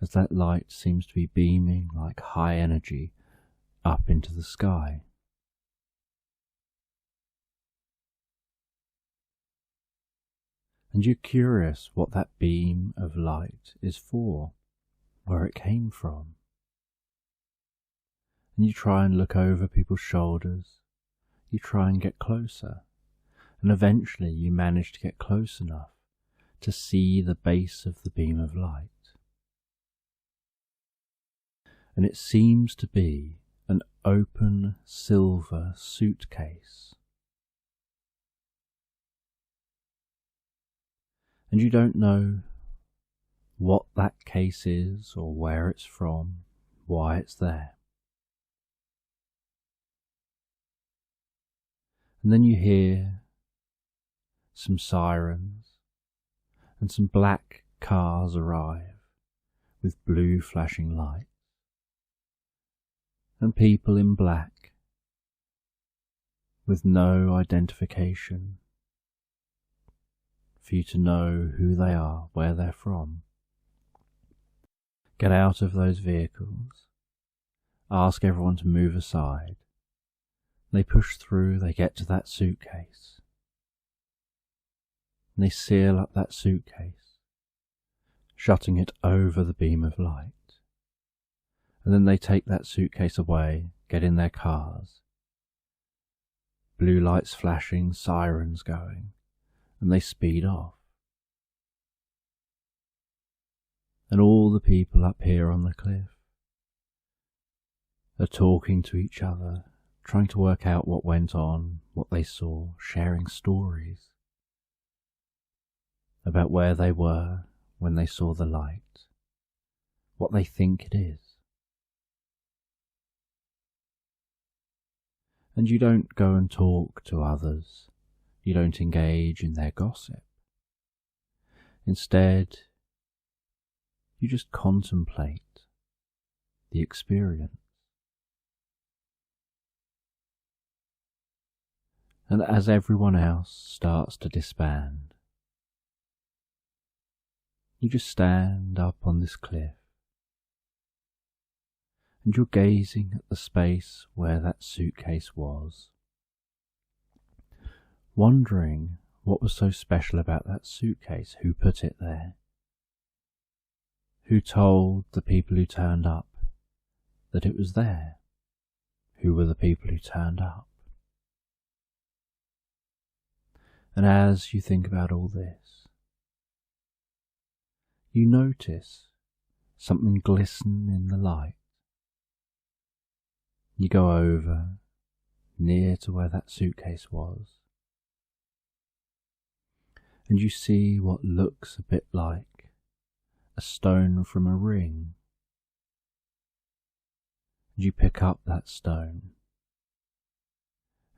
as that light seems to be beaming like high energy up into the sky. And you're curious what that beam of light is for, where it came from. And you try and look over people's shoulders, you try and get closer, and eventually you manage to get close enough to see the base of the beam of light. And it seems to be an open silver suitcase. And you don't know what that case is or where it's from, why it's there. And then you hear some sirens and some black cars arrive with blue flashing lights and people in black with no identification for you to know who they are, where they're from. Get out of those vehicles, ask everyone to move aside. They push through, they get to that suitcase, and they seal up that suitcase, shutting it over the beam of light. And then they take that suitcase away, get in their cars, blue lights flashing, sirens going, and they speed off. And all the people up here on the cliff are talking to each other, trying to work out what went on, what they saw, sharing stories about where they were when they saw the light, what they think it is. And you don't go and talk to others, you don't engage in their gossip. Instead, you just contemplate the experience. And as everyone else starts to disband, you just stand up on this cliff and you're gazing at the space where that suitcase was, wondering what was so special about that suitcase, who put it there, who told the people who turned up that it was there, who were the people who turned up. And as you think about all this, you notice something glisten in the light. You go over, near to where that suitcase was, and you see what looks a bit like a stone from a ring. And you pick up that stone,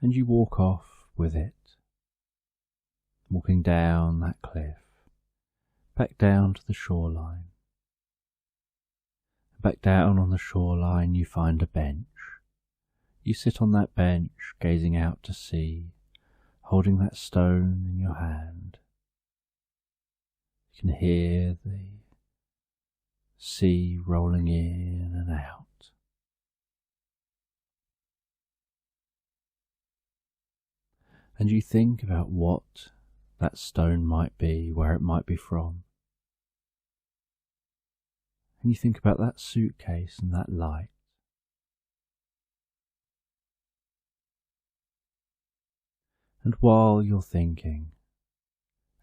and you walk off with it, walking down that cliff, back down to the shoreline. Back down on the shoreline you find a bench. You sit on that bench, gazing out to sea, holding that stone in your hand. You can hear the sea rolling in and out. And you think about what that stone might be, where it might be from. And you think about that suitcase and that light. And while you're thinking,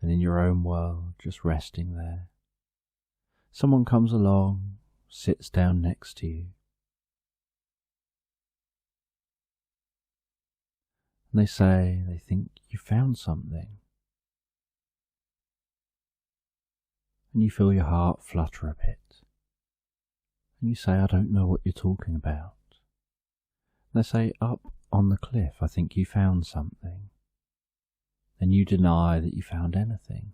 and in your own world, just resting there, someone comes along, sits down next to you, and they say they think you found something. and you feel your heart flutter a bit. And you say, I don't know what you're talking about. They say, up on the cliff, I think you found something. And you deny that you found anything.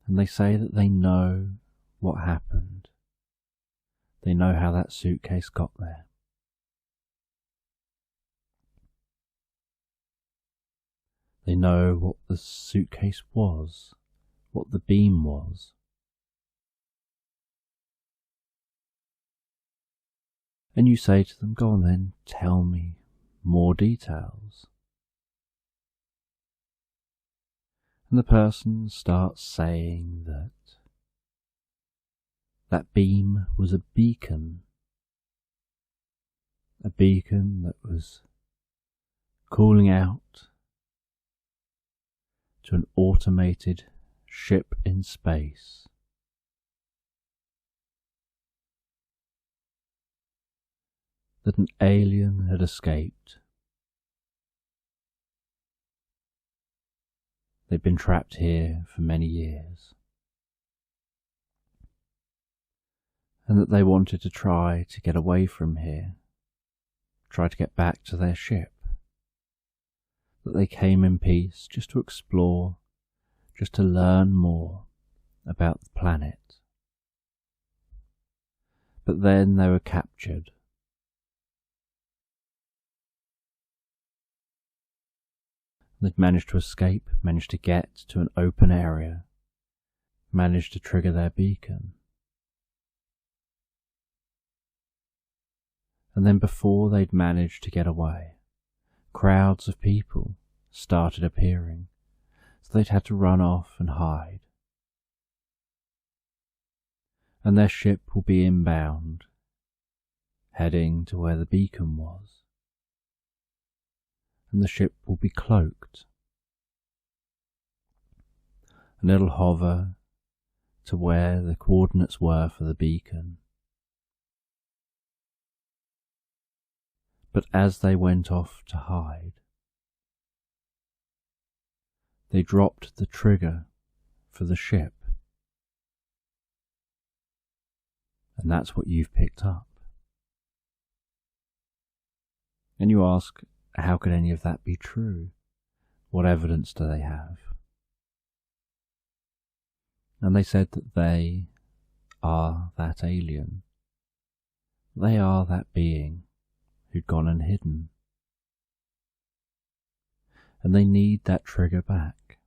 And they say that they know what happened. They know how that suitcase got there. They know what the suitcase was, what the beam was. And you say to them, go on then, tell me more details. And the person starts saying that that beam was a beacon that was calling out to an automated ship in space. That an alien had escaped. They'd been trapped here for many years. And that they wanted to try to get away from here, try to get back to their ship. That they came in peace just to explore, just to learn more about the planet. But then they were captured. They'd managed to escape, managed to get to an open area, managed to trigger their beacon. And then before they'd managed to get away, crowds of people started appearing, so they'd had to run off and hide. And their ship will be inbound, heading to where the beacon was. And the ship will be cloaked. And it'll hover to where the coordinates were for the beacon. But as they went off to hide, they dropped the trigger for the ship. And that's what you've picked up. And you ask, how could any of that be true? What evidence do they have? And they said that they are that alien. They are that being who'd gone and hidden. And they need that trigger back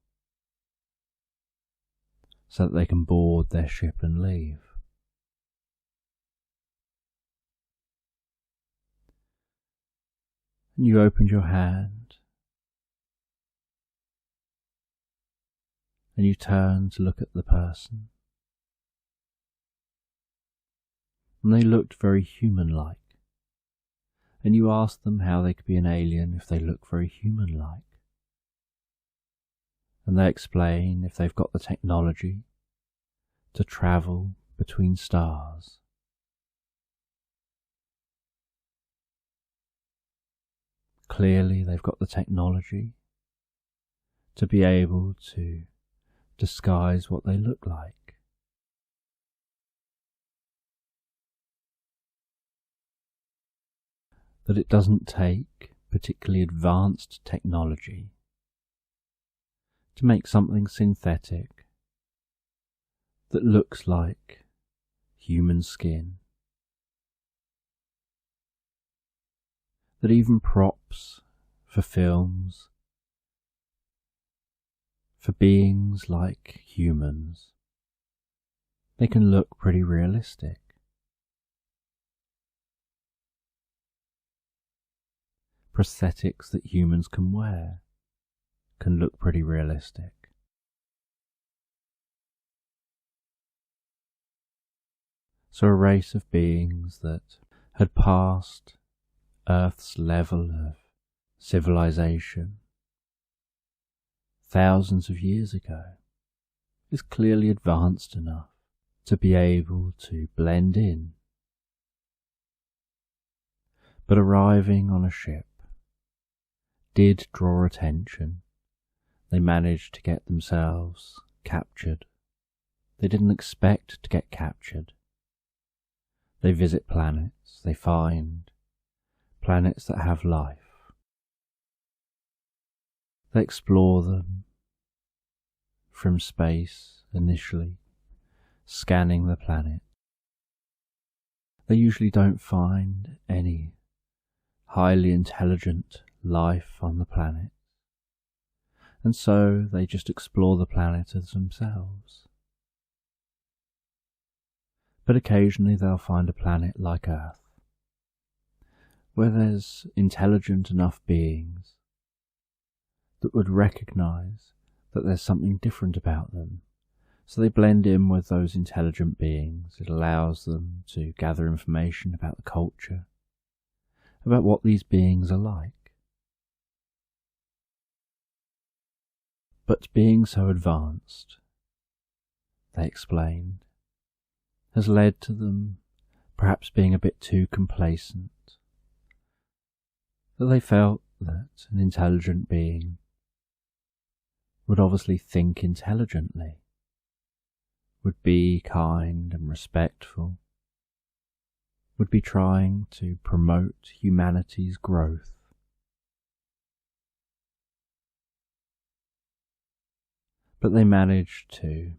so that they can board their ship and leave. And you opened your hand and you turned to look at the person. And they looked very human-like. And you asked them how they could be an alien if they look very human-like. And they explain if they've got the technology to travel between stars. Clearly they've got the technology to be able to disguise what they look like. That it doesn't take particularly advanced technology to make something synthetic that looks like human skin. That even props for films, for beings like humans, they can look pretty realistic. Prosthetics that humans can wear can look pretty realistic. So a race of beings that had passed Earth's level of civilization thousands of years ago is clearly advanced enough to be able to blend in. But arriving on a ship did draw attention. They managed to get themselves captured. They didn't expect to get captured. They visit planets, they find planets that have life. They explore them from space initially, scanning the planet. They usually don't find any highly intelligent life on the planet, and so they just explore the planet as themselves. But occasionally they'll find a planet like Earth, where there's intelligent enough beings that would recognize that there's something different about them. So they blend in with those intelligent beings. It allows them to gather information about the culture, about what these beings are like. But being so advanced, they explained, has led to them perhaps being a bit too complacent, that they felt that an intelligent being would obviously think intelligently, would be kind and respectful, would be trying to promote humanity's growth. But they managed to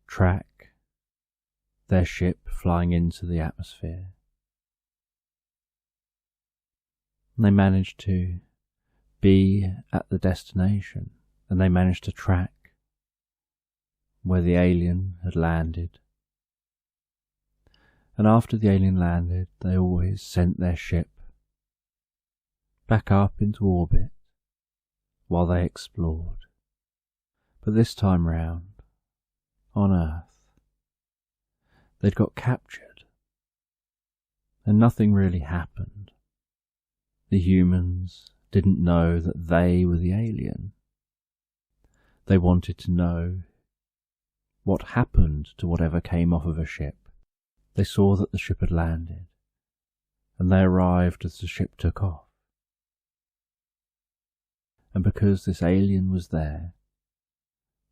track their ship flying into the atmosphere. And they managed to be at the destination, and they managed to track where the alien had landed. And after the alien landed, they always sent their ship back up into orbit while they explored. But this time round, on Earth, they'd got captured, and nothing really happened. The humans didn't know that they were the alien. They wanted to know what happened to whatever came off of a ship. They saw that the ship had landed, and they arrived as the ship took off. And because this alien was there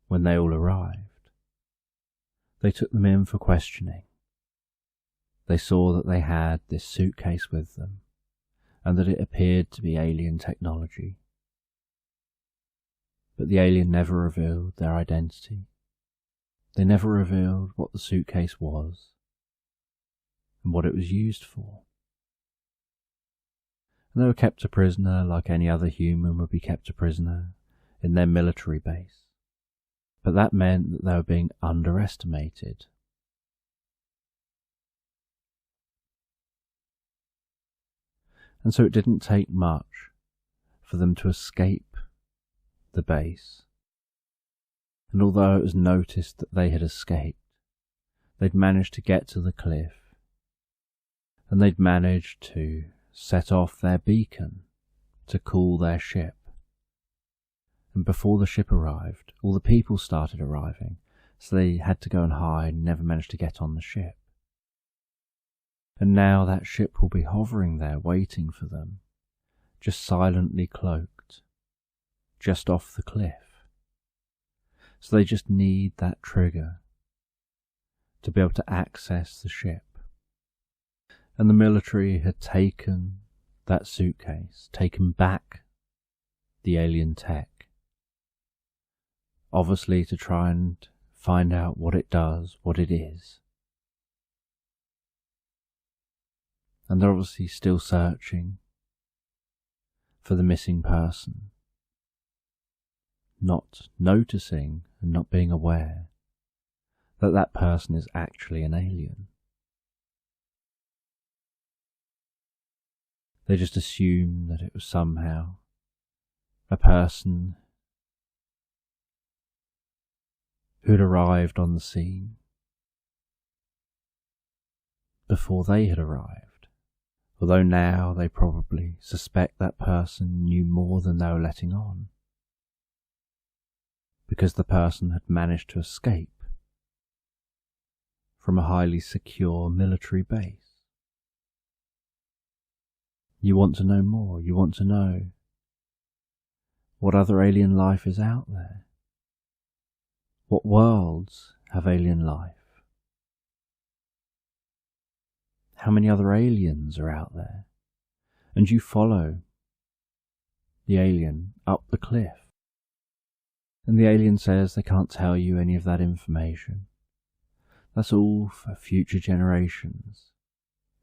when they all arrived, they took them in for questioning. They saw that they had this suitcase with them, and that it appeared to be alien technology. But the alien never revealed their identity. They never revealed what the suitcase was and what it was used for. And they were kept a prisoner like any other human would be kept a prisoner in their military base. But that meant that they were being underestimated. And so it didn't take much for them to escape the base. And although it was noticed that they had escaped, they'd managed to get to the cliff, and they'd managed to set off their beacon to cool their ship. And before the ship arrived, all the people started arriving, so they had to go and hide and never managed to get on the ship. And now that ship will be hovering there waiting for them, just silently cloaked, just off the cliff. So they just need that trigger to be able to access the ship. And the military had taken that suitcase, taken back the alien tech, obviously to try and find out what it does, what it is. And they're obviously still searching for the missing person, not noticing and not being aware that that person is actually an alien. They just assume that it was somehow a person who'd arrived on the scene before they had arrived. Although now they probably suspect that person knew more than they were letting on, because the person had managed to escape from a highly secure military base. You want to know more, you want to know What other alien life is out there? What worlds have alien life? How many other aliens are out there? And you follow the alien up the cliff. And the alien says they can't tell you any of that information. That's all for future generations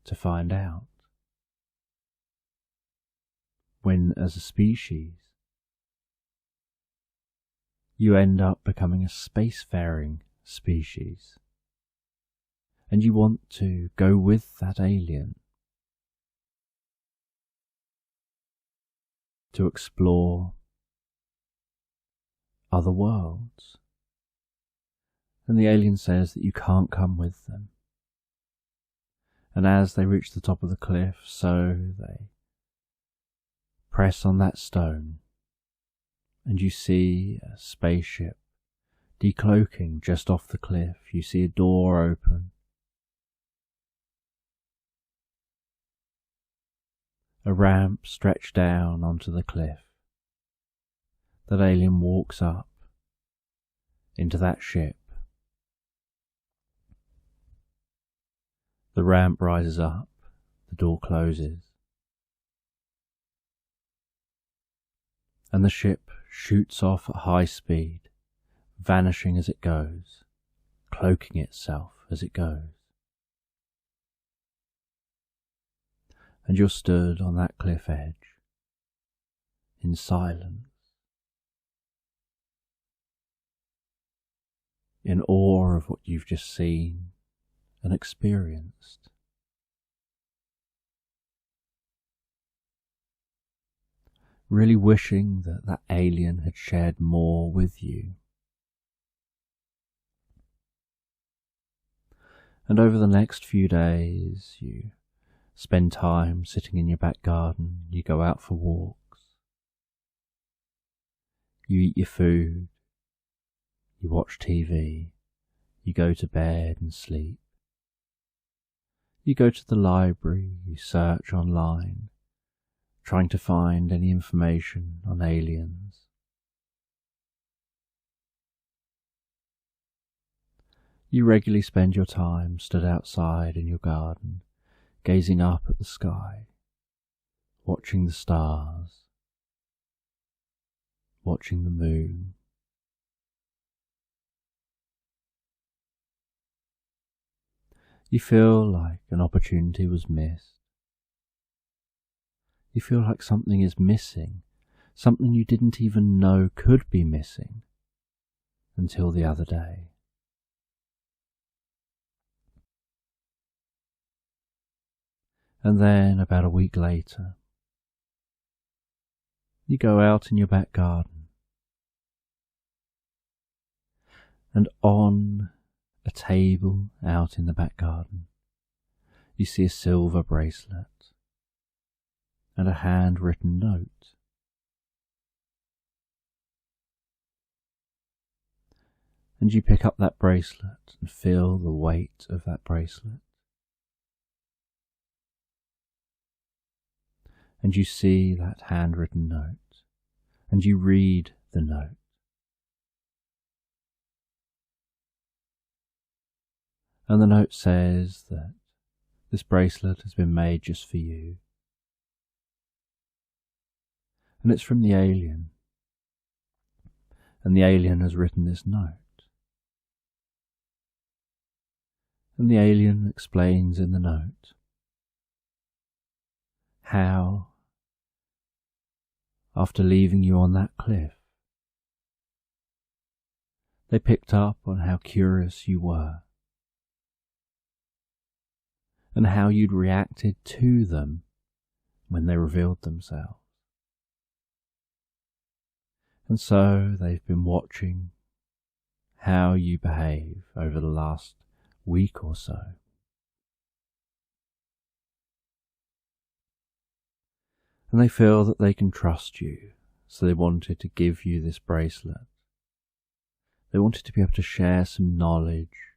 to find out. When, as a species, you end up becoming a spacefaring species, and you want to go with that alien to explore other worlds. And the alien says that you can't come with them. And as they reach the top of the cliff, so they press on that stone, and you see a spaceship decloaking just off the cliff. You see a door open. A ramp stretched down onto the cliff. That alien walks up into that ship. The ramp rises up, the door closes, and the ship shoots off at high speed, vanishing as it goes, cloaking itself as it goes. And you're stood on that cliff edge, in silence, in awe of what you've just seen and experienced. Really wishing that that alien had shared more with you. And over the next few days, you spend time sitting in your back garden, you go out for walks, you eat your food, you watch TV, you go to bed and sleep. You go to the library, you search online, trying to find any information on aliens. You regularly spend your time stood outside in your garden, gazing up at the sky, watching the stars, watching the moon. You feel like an opportunity was missed. You feel like something is missing, something you didn't even know could be missing until the other day. And then, about a week later, you go out in your back garden, and on a table out in the back garden, you see a silver bracelet and a handwritten note. And you pick up that bracelet and feel the weight of that bracelet. And you see that handwritten note, and you read the note. And the note says that this bracelet has been made just for you. And it's from the alien. And the alien has written this note. And the alien explains in the note how, after leaving you on that cliff, they picked up on how curious you were, and how you'd reacted to them when they revealed themselves. And so they've been watching how you behave over the last week or so. And they feel that they can trust you, so they wanted to give you this bracelet. They wanted to be able to share some knowledge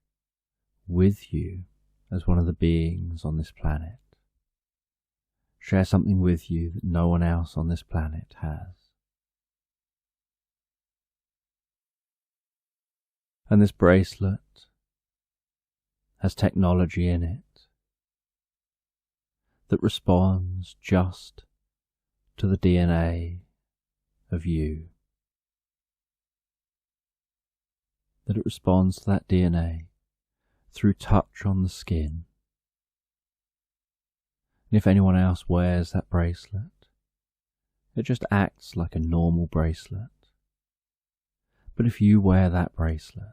with you as one of the beings on this planet. Share something with you that no one else on this planet has. And this bracelet has technology in it that responds just to the DNA of you. That it responds to that DNA through touch on the skin. And if anyone else wears that bracelet, it just acts like a normal bracelet. But if you wear that bracelet,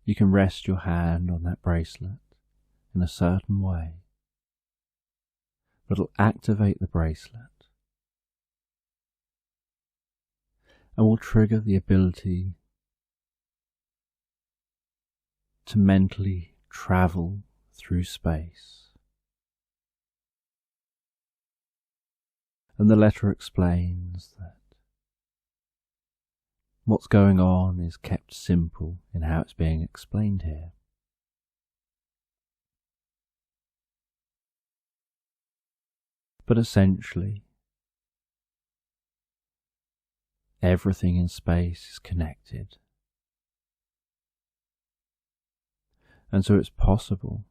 you can rest your hand on that bracelet in a certain way that'll activate the bracelet and will trigger the ability to mentally travel through space. And the letter explains that what's going on is kept simple in how it's being explained here. But essentially, everything in space is connected. And so it's possible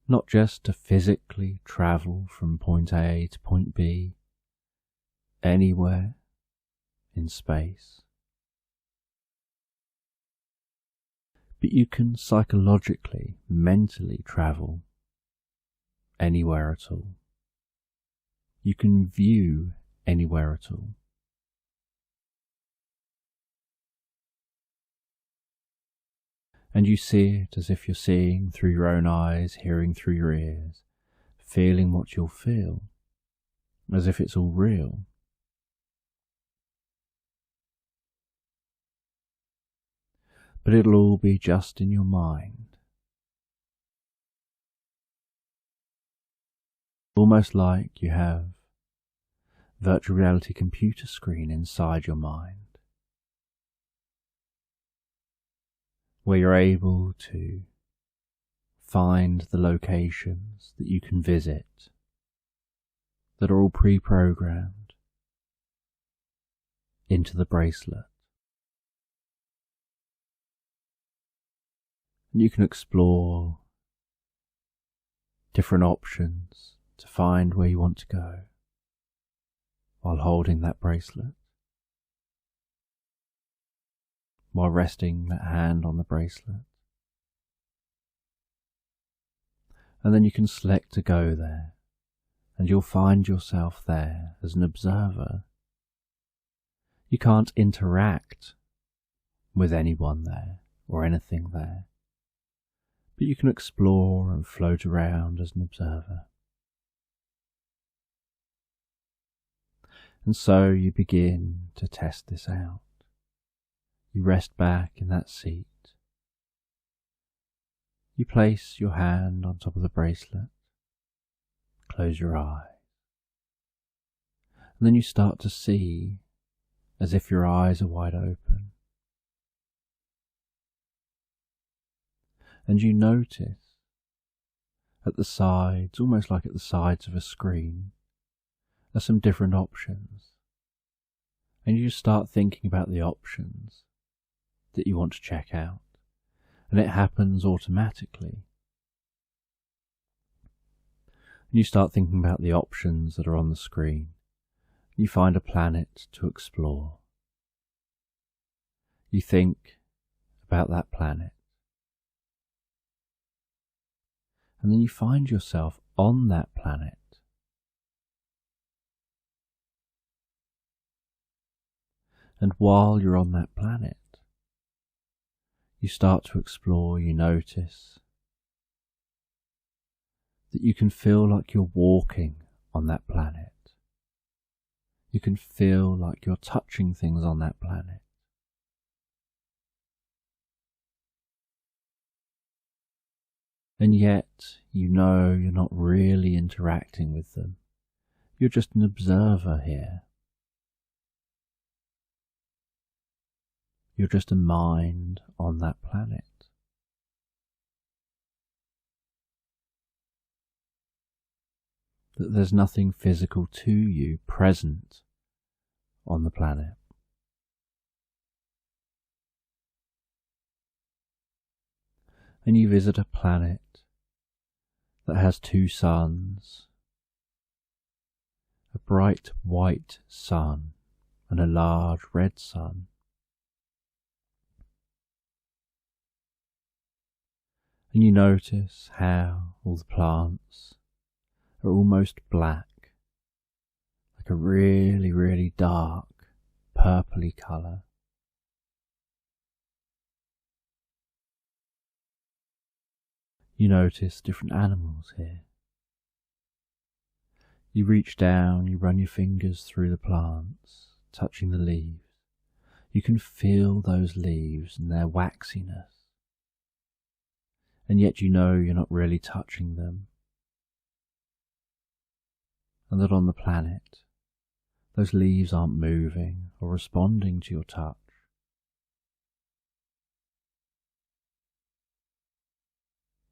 not just to physically travel from point A to point B, anywhere in space, but you can psychologically, mentally travel anywhere at all. You can view anywhere at all. And you see it as if you're seeing through your own eyes, hearing through your ears, feeling what you'll feel, as if it's all real. But it'll all be just in your mind. Almost like you have a virtual reality computer screen inside your mind, where you're able to find the locations that you can visit that are all pre-programmed into the bracelet. And you can explore different options to find where you want to go while holding that bracelet, while resting that hand on the bracelet. And then you can select to go there, and you'll find yourself there as an observer. You can't interact with anyone there or anything there, but you can explore and float around as an observer. And so you begin to test this out. You rest back in that seat. You place your hand on top of the bracelet. Close your eyes. And then you start to see as if your eyes are wide open. And you notice at the sides, almost like at the sides of a screen, are some different options. And you start thinking about the options that you want to check out. And it happens automatically. And you start thinking about the options that are on the screen. You find a planet to explore. You think about that planet. And then you find yourself on that planet. And while you're on that planet, you start to explore, you notice that you can feel like you're walking on that planet. You can feel like you're touching things on that planet. And yet, you know you're not really interacting with them. You're just an observer here. You're just a mind on that planet. That there's nothing physical to you present on the planet. and you visit a planet that has two suns, a bright white sun and a large red sun. And you notice how all the plants are almost black, like a really, really dark purpley colour. You notice different animals here. You reach down, you run your fingers through the plants, touching the leaves. You can feel those leaves and their waxiness. And yet you know you're not really touching them. And that on the planet, those leaves aren't moving or responding to your touch.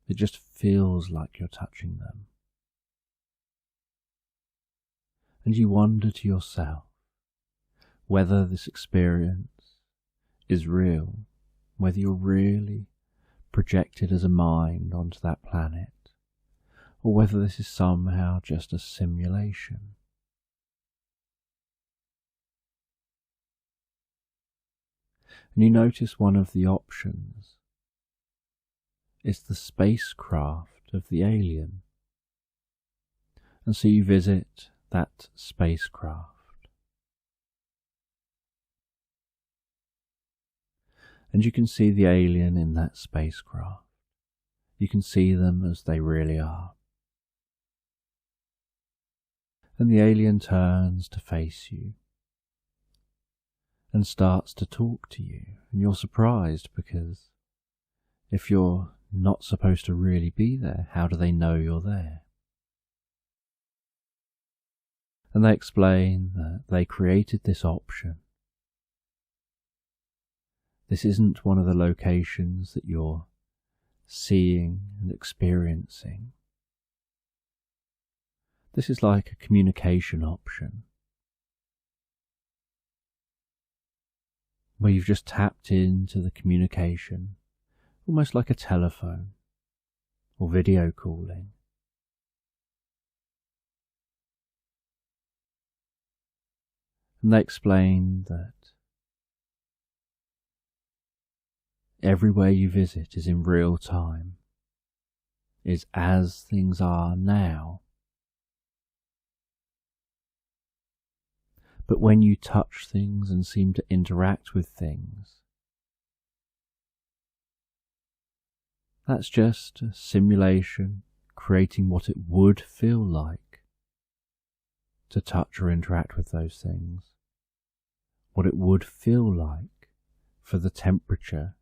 It just feels like you're touching them. And you wonder to yourself whether this experience is real, whether you're really projected as a mind onto that planet, or whether this is somehow just a simulation. And you notice one of the options is the spacecraft of the alien. And so you visit that spacecraft. And you can see the alien in that spacecraft. You can see them as they really are. And the alien turns to face you and starts to talk to you. And you're surprised because if you're not supposed to really be there, how do they know you're there? And they explain that they created this option. This isn't one of the locations that you're seeing and experiencing. This is like a communication option, where you've just tapped into the communication, almost like a telephone or video calling. And they explained that everywhere you visit is in real time, is as things are now. But when you touch things and seem to interact with things, that's just a simulation creating what it would feel like to touch or interact with those things, what it would feel like for the temperature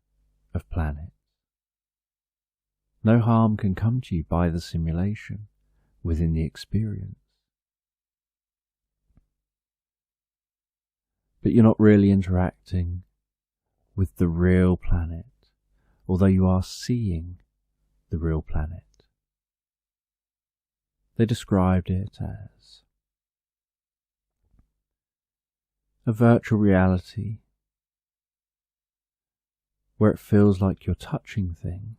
of planets. No harm can come to you by the simulation within the experience. But you're not really interacting with the real planet, although you are seeing the real planet. They described it as a virtual reality where it feels like you're touching things,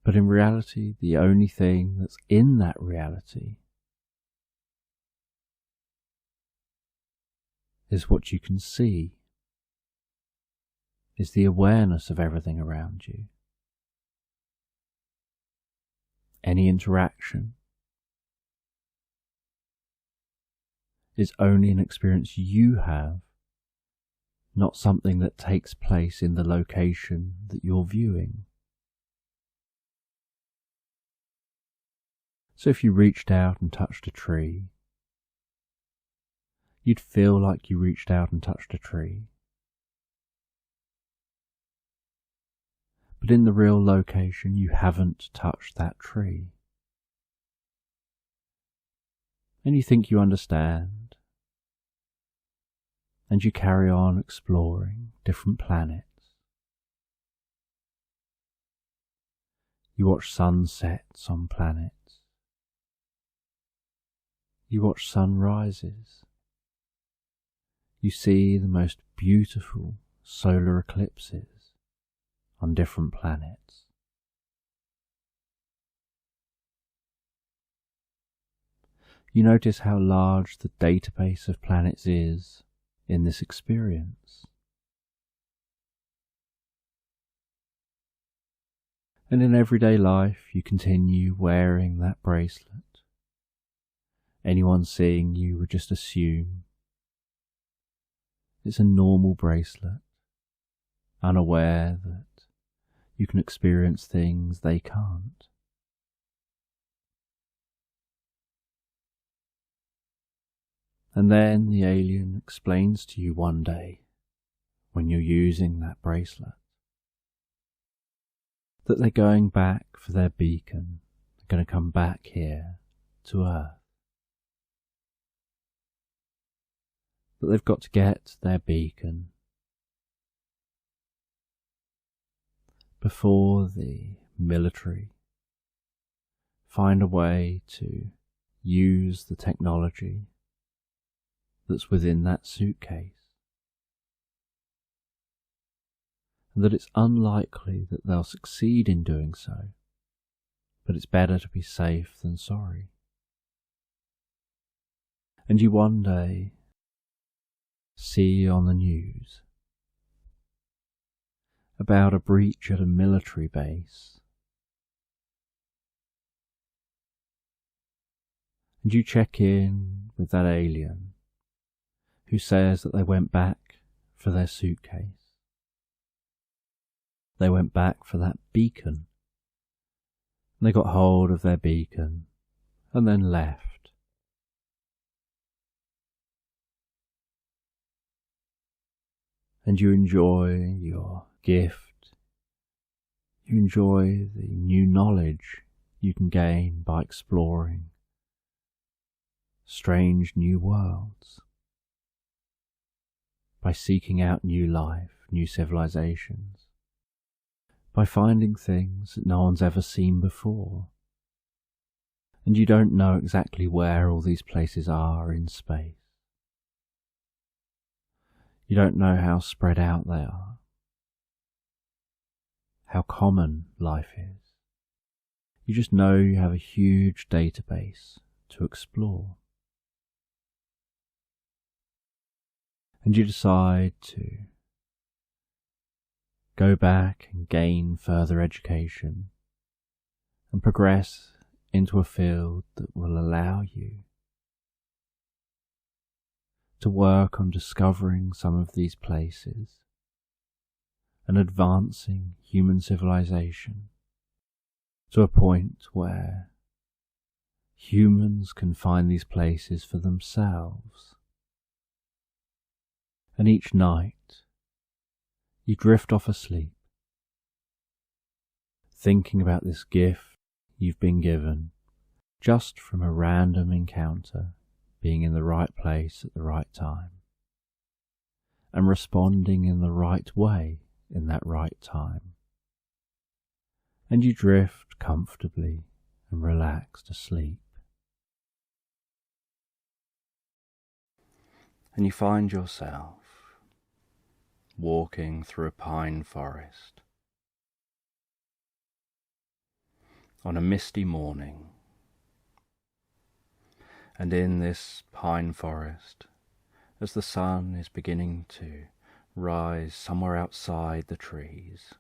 but in reality the only thing that's in that reality is what you can see, is the awareness of everything around you. Any interaction is only an experience you have, not something that takes place in the location that you're viewing. So if you reached out and touched a tree, you'd feel like you reached out and touched a tree. But in the real location, you haven't touched that tree. And you think you understand, and you carry on exploring different planets. You watch sunsets on planets. You watch sunrises. You see the most beautiful solar eclipses on different planets. You notice how large the database of planets is in this experience. And in everyday life, you continue wearing that bracelet. Anyone seeing you would just assume it's a normal bracelet, unaware that you can experience things they can't. And then the alien explains to you one day, when you're using that bracelet, that they're going back for their beacon. They're going to come back here to Earth. That they've got to get their beacon before the military find a way to use the technology that's within that suitcase. And that it's unlikely that they'll succeed in doing so, but it's better to be safe than sorry. And you one day see on the news about a breach at a military base, and you check in with that alien who says that they went back for their suitcase. They went back for that beacon. They got hold of their beacon and then left. And you enjoy your gift. You enjoy the new knowledge you can gain by exploring strange new worlds, by seeking out new life, new civilizations, by finding things that no one's ever seen before. And you don't know exactly where all these places are in space. You don't know how spread out they are, how common life is. You just know you have a huge database to explore. And you decide to go back and gain further education and progress into a field that will allow you to work on discovering some of these places and advancing human civilization to a point where humans can find these places for themselves. And each night you drift off asleep, thinking about this gift you've been given just from a random encounter, being in the right place at the right time, and responding in the right way in that right time. And you drift comfortably and relaxed asleep. And you find yourself walking through a pine forest on a misty morning. And in this pine forest, as the sun is beginning to rise somewhere outside the trees,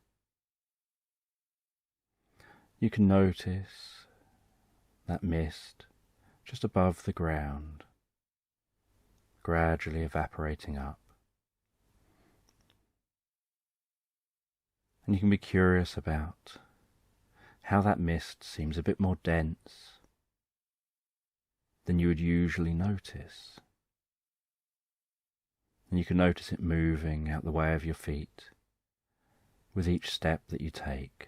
you can notice that mist just above the ground, gradually evaporating up. And you can be curious about how that mist seems a bit more dense than you would usually notice. And you can notice it moving out the way of your feet with each step that you take.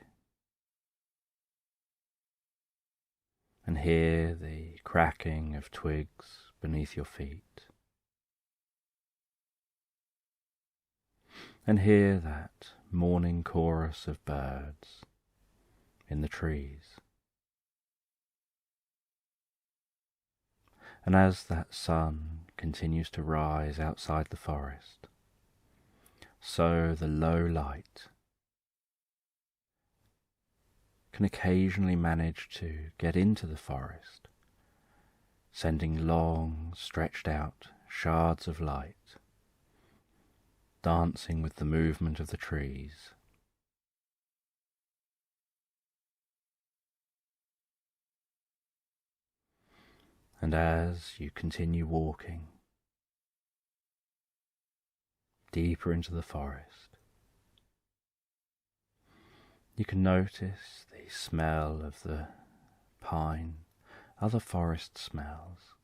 And hear the cracking of twigs beneath your feet. And hear that morning chorus of birds in the trees. And as that sun continues to rise outside the forest, so the low light can occasionally manage to get into the forest, sending long, stretched out shards of light, dancing with the movement of the trees. And as you continue walking deeper into the forest, you can notice the smell of the pine, other forest smells.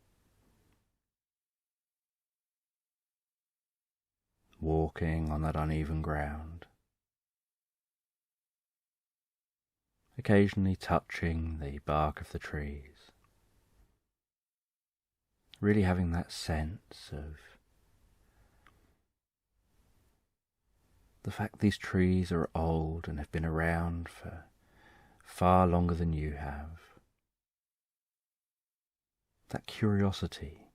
Walking on that uneven ground, occasionally touching the bark of the trees, really having that sense of the fact these trees are old and have been around for far longer than you have. That curiosity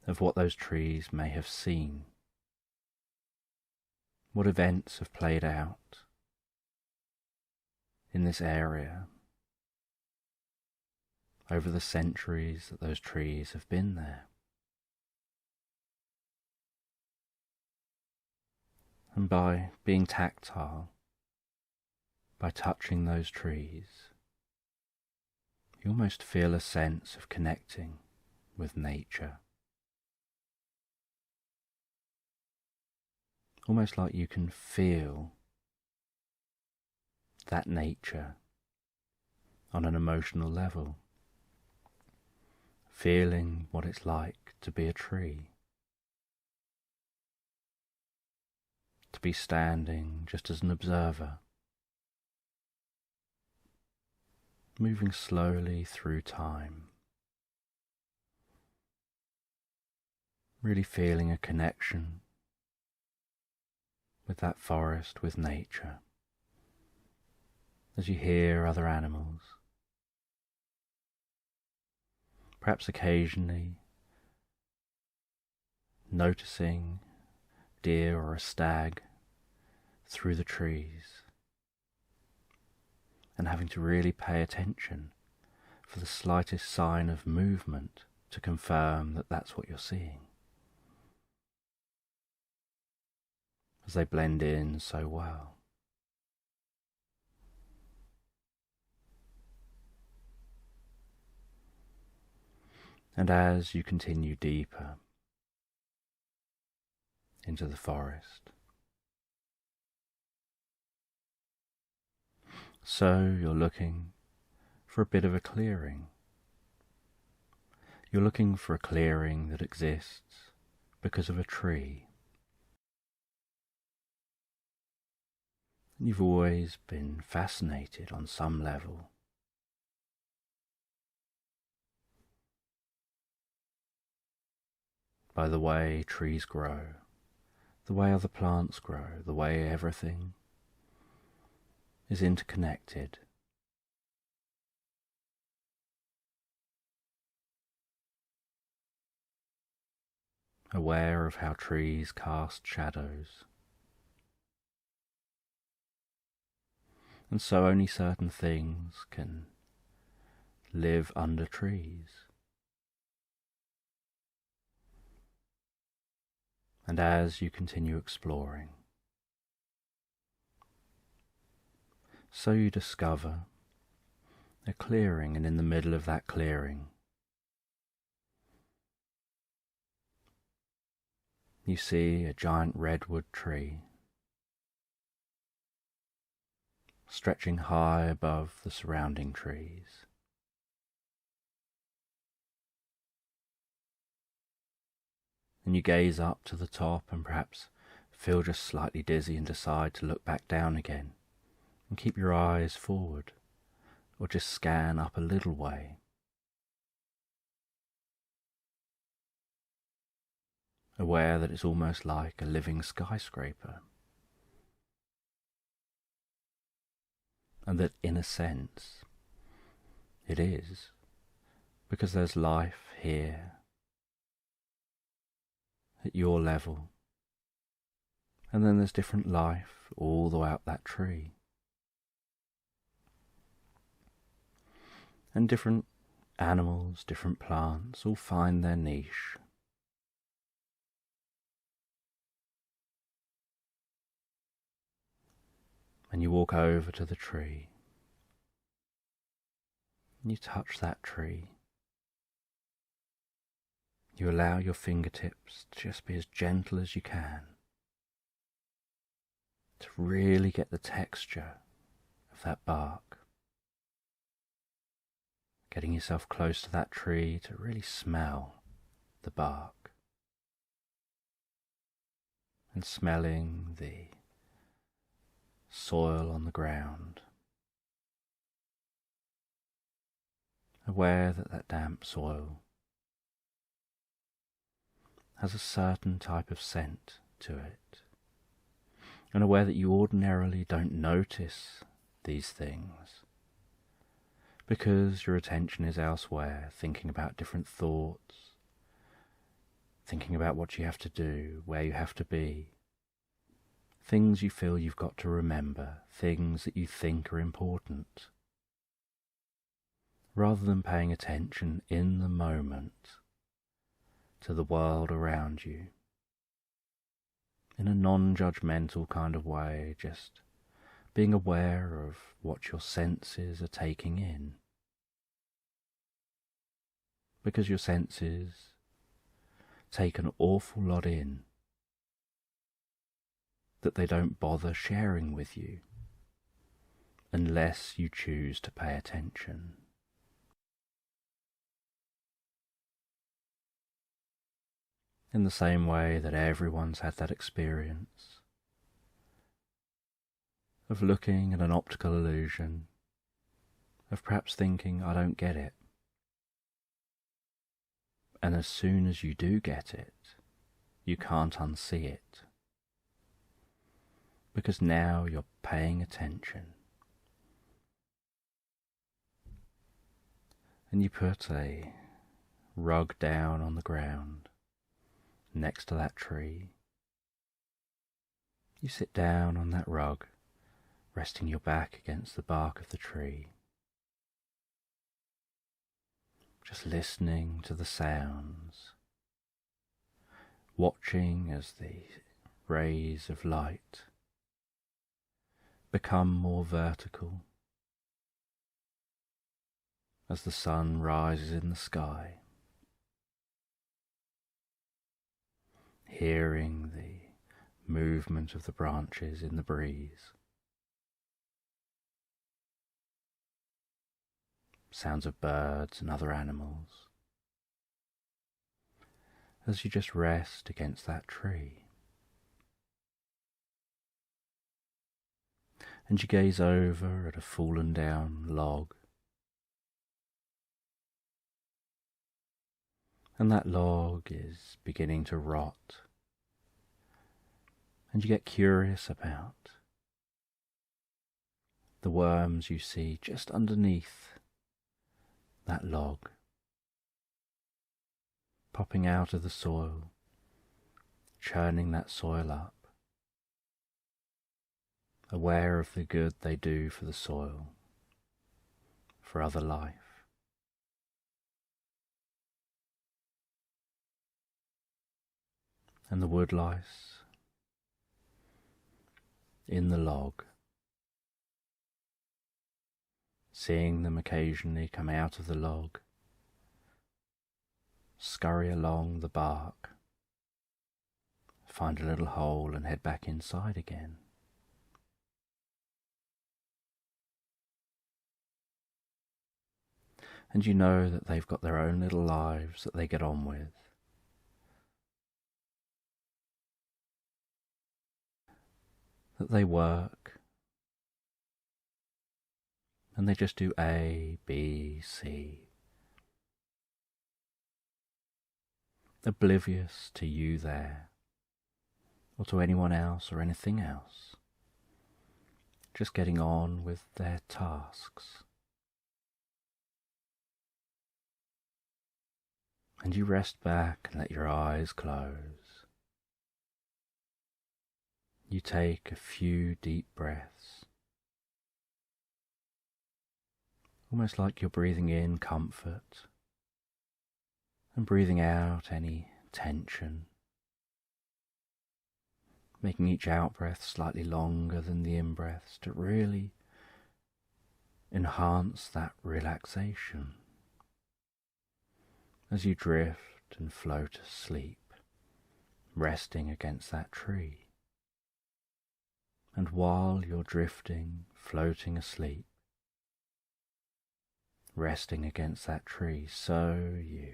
of what those trees may have seen, what events have played out in this area over the centuries that those trees have been there. And by being tactile, by touching those trees, you almost feel a sense of connecting with nature. Almost like you can feel that nature on an emotional level, feeling what it's like to be a tree, to be standing just as an observer, moving slowly through time, really feeling a connection with that forest, with nature, as you hear other animals, perhaps occasionally noticing deer or a stag through the trees, and having to really pay attention for the slightest sign of movement to confirm that that's what you're seeing, as they blend in so well. And as you continue deeper into the forest, so you're looking for a bit of a clearing. You're looking for a clearing that exists because of a tree. You've always been fascinated on some level by the way trees grow, the way other plants grow, the way everything is interconnected. Aware of how trees cast shadows. And so only certain things can live under trees. And as you continue exploring, so you discover a clearing, and in the middle of that clearing, you see a giant redwood tree stretching high above the surrounding trees. And you gaze up to the top and perhaps feel just slightly dizzy and decide to look back down again and keep your eyes forward, or just scan up a little way. Aware that it's almost like a living skyscraper, and that in a sense it is, because there's life here at your level, and then there's different life all the way up that tree. And different animals, different plants all find their niche. And you walk over to the tree. And you touch that tree. You allow your fingertips to just be as gentle as you can, to really get the texture of that bark. Getting yourself close to that tree to really smell the bark. And smelling the soil on the ground. Aware that that damp soil has a certain type of scent to it, and aware that you ordinarily don't notice these things because your attention is elsewhere, thinking about different thoughts, thinking about what you have to do, where you have to be, things you feel you've got to remember, things that you think are important, rather than paying attention in the moment to the world around you, in a non-judgmental kind of way, just being aware of what your senses are taking in. Because your senses take an awful lot in that they don't bother sharing with you unless you choose to pay attention. In the same way that everyone's had that experience of looking at an optical illusion, of perhaps thinking, I don't get it. And as soon as you do get it, you can't unsee it. Because now you're paying attention. And you put a rug down on the ground next to that tree. You sit down on that rug, resting your back against the bark of the tree, just listening to the sounds, watching as the rays of light become more vertical as the sun rises in the sky. Hearing the movement of the branches in the breeze. Sounds of birds and other animals. As you just rest against that tree. And you gaze over at a fallen down log. And that log is beginning to rot. And you get curious about the worms you see just underneath that log, popping out of the soil, churning that soil up, aware of the good they do for the soil, for other life. And the woodlice in the log, seeing them occasionally come out of the log, scurry along the bark, find a little hole and head back inside again. And you know that they've got their own little lives that they get on with. That they work, and they just do A, B, C, oblivious to you there, or to anyone else or anything else, just getting on with their tasks. And you rest back and let your eyes close. You take a few deep breaths, almost like you're breathing in comfort and breathing out any tension, making each out-breath slightly longer than the in-breaths to really enhance that relaxation as you drift and float asleep, resting against that tree. And while you're drifting, floating asleep, resting against that tree, so you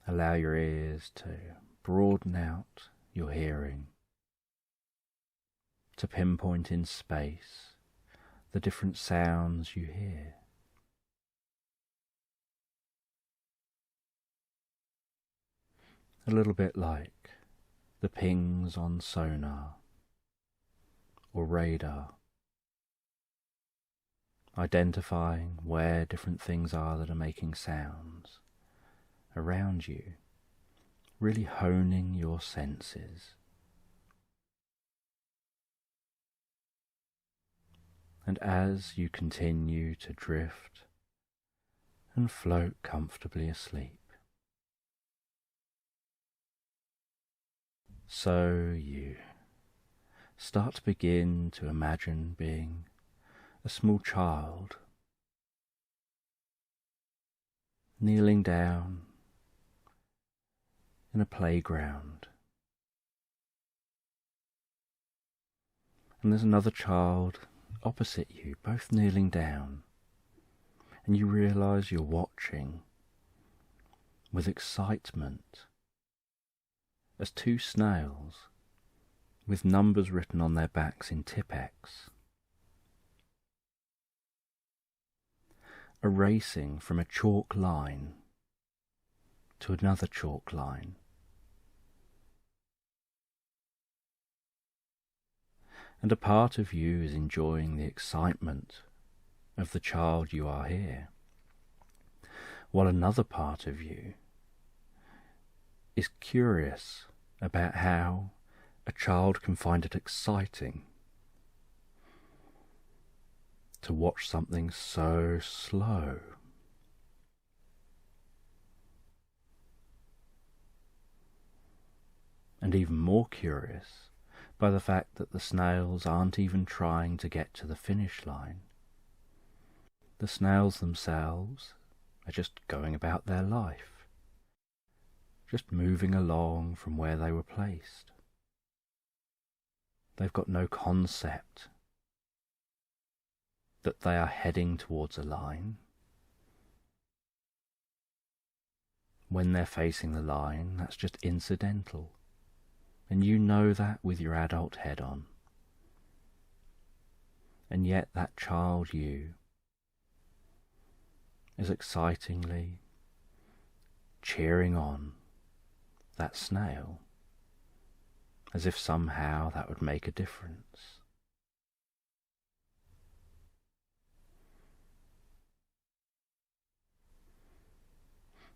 allow your ears to broaden out your hearing, to pinpoint in space the different sounds you hear. A little bit like the pings on sonar or radar, identifying where different things are that are making sounds around you, really honing your senses. And as you continue to drift and float comfortably asleep, so you start to begin to imagine being a small child, kneeling down in a playground. And there's another child opposite you, both kneeling down, and you realise you're watching with excitement as two snails with numbers written on their backs in Tipp-Ex are racing from a chalk line to another chalk line. And a part of you is enjoying the excitement of the child you are here, while another part of you is curious about how a child can find it exciting to watch something so slow. And even more curious by the fact that the snails aren't even trying to get to the finish line. The snails themselves are just going about their life, just moving along from where they were placed. They've got no concept that they are heading towards a line. When they're facing the line, that's just incidental, and you know that with your adult head on. And yet that child you is excitingly cheering on that snail, as if somehow that would make a difference.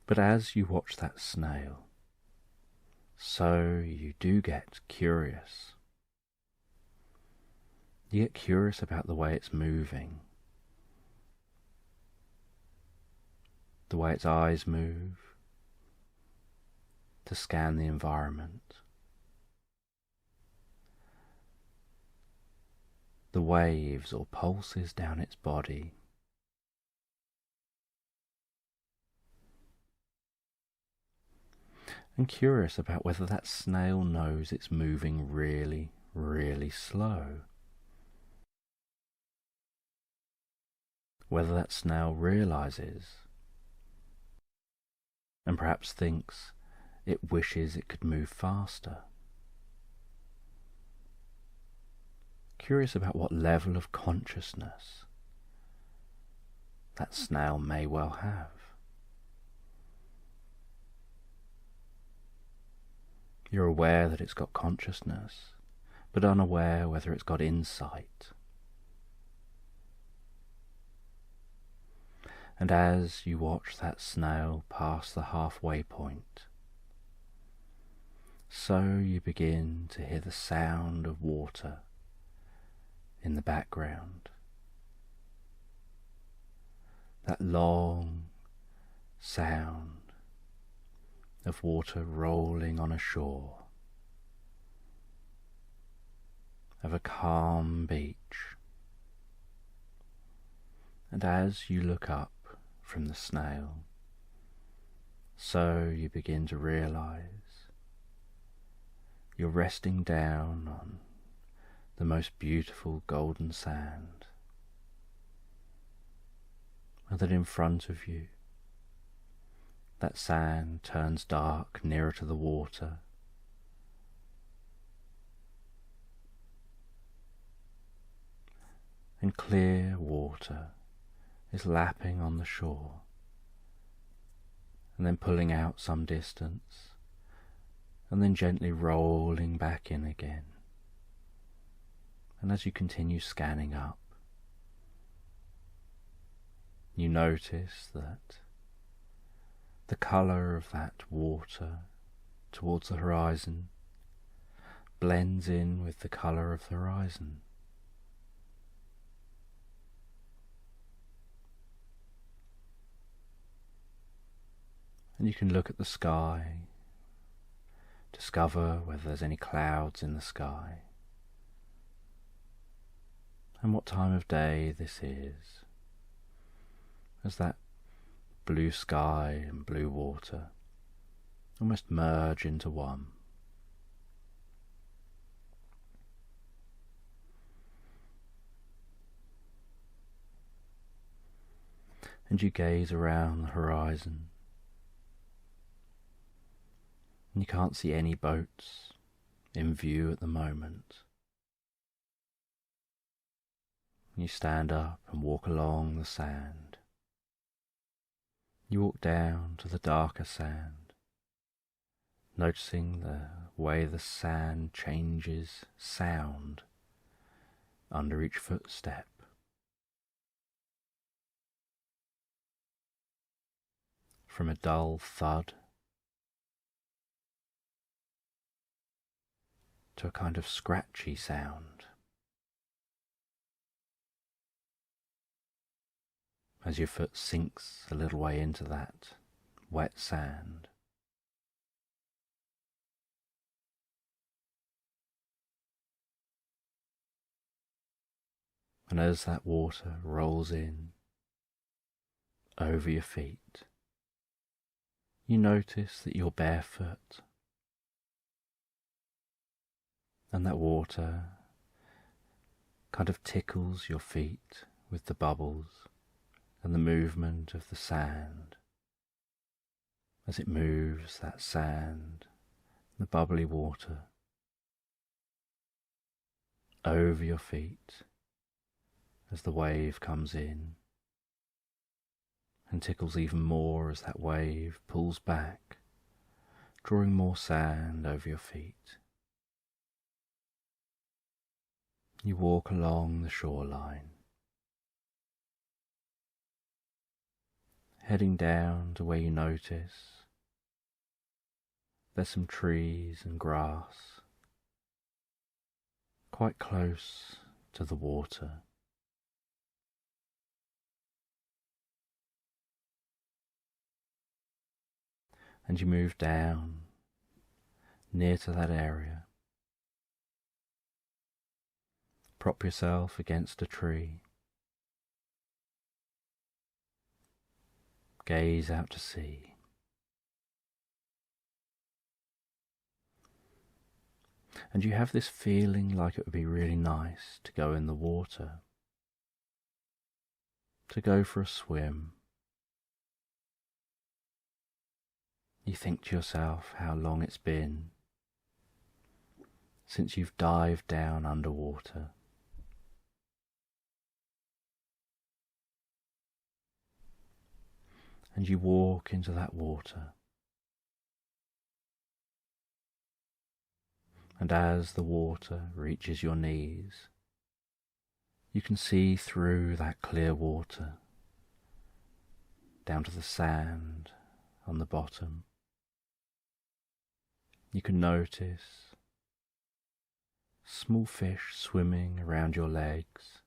But as you watch that snail, so you do get curious. You get curious about the way it's moving, the way its eyes move to scan the environment, the waves or pulses down its body, and curious about whether that snail knows it's moving really, really slow. Whether that snail realizes and perhaps thinks it wishes it could move faster. Curious about what level of consciousness that snail may well have. You're aware that it's got consciousness, but unaware whether it's got insight. And as you watch that snail pass the halfway point, so you begin to hear the sound of water in the background. that long sound of water rolling on a shore, of a calm beach. And as you look up from the snail, so you begin to realize you're resting down on the most beautiful golden sand, and that in front of you that sand turns dark nearer to the water, and clear water is lapping on the shore and then pulling out some distance and then gently rolling back in again. And as you continue scanning up, you notice that the colour of that water towards the horizon blends in with the colour of the horizon. And you can look at the sky, discover whether there's any clouds in the sky, and what time of day this is, as that blue sky and blue water almost merge into one. And you gaze around the horizon, and you can't see any boats in view at the moment. You stand up and walk along the sand. You walk down to the darker sand, noticing the way the sand changes sound under each footstep. From a dull thud to a kind of scratchy sound as your foot sinks a little way into that wet sand. And as that water rolls in over your feet, you notice that you're barefoot, and that water kind of tickles your feet with the bubbles and the movement of the sand as it moves that sand, the bubbly water, over your feet as the wave comes in and tickles even more as that wave pulls back, drawing more sand over your feet. You walk along the shoreline, heading down to where you notice there's some trees and grass quite close to the water. And you move down near to that area. Prop yourself against a tree. Gaze out to sea. And you have this feeling like it would be really nice to go in the water, to go for a swim. You think to yourself how long it's been since you've dived down underwater. And you walk into that water. And as the water reaches your knees, you can see through that clear water down to the sand on the bottom. You can notice small fish swimming around your legs,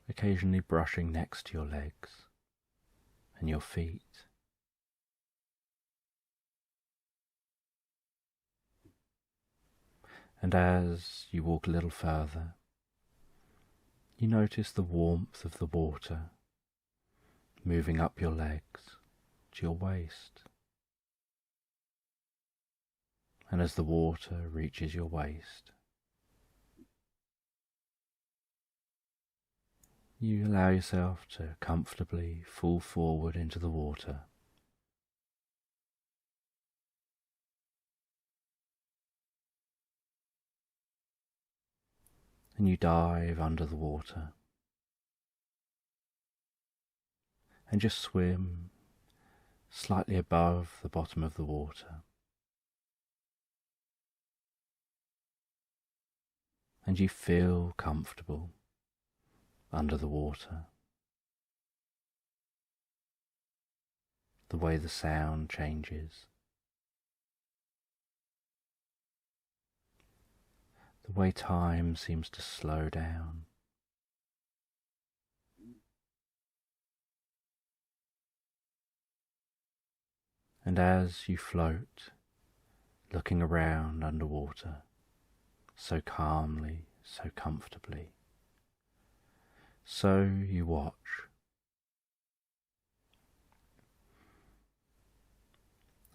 occasionally brushing next to your legs and your feet. And as you walk a little further, you notice the warmth of the water moving up your legs to your waist. And as the water reaches your waist, you allow yourself to comfortably fall forward into the water. And you dive under the water and just swim slightly above the bottom of the water. And you feel comfortable under the water. The way the sound changes. The way time seems to slow down. And as you float, looking around underwater, so calmly, so comfortably, so you watch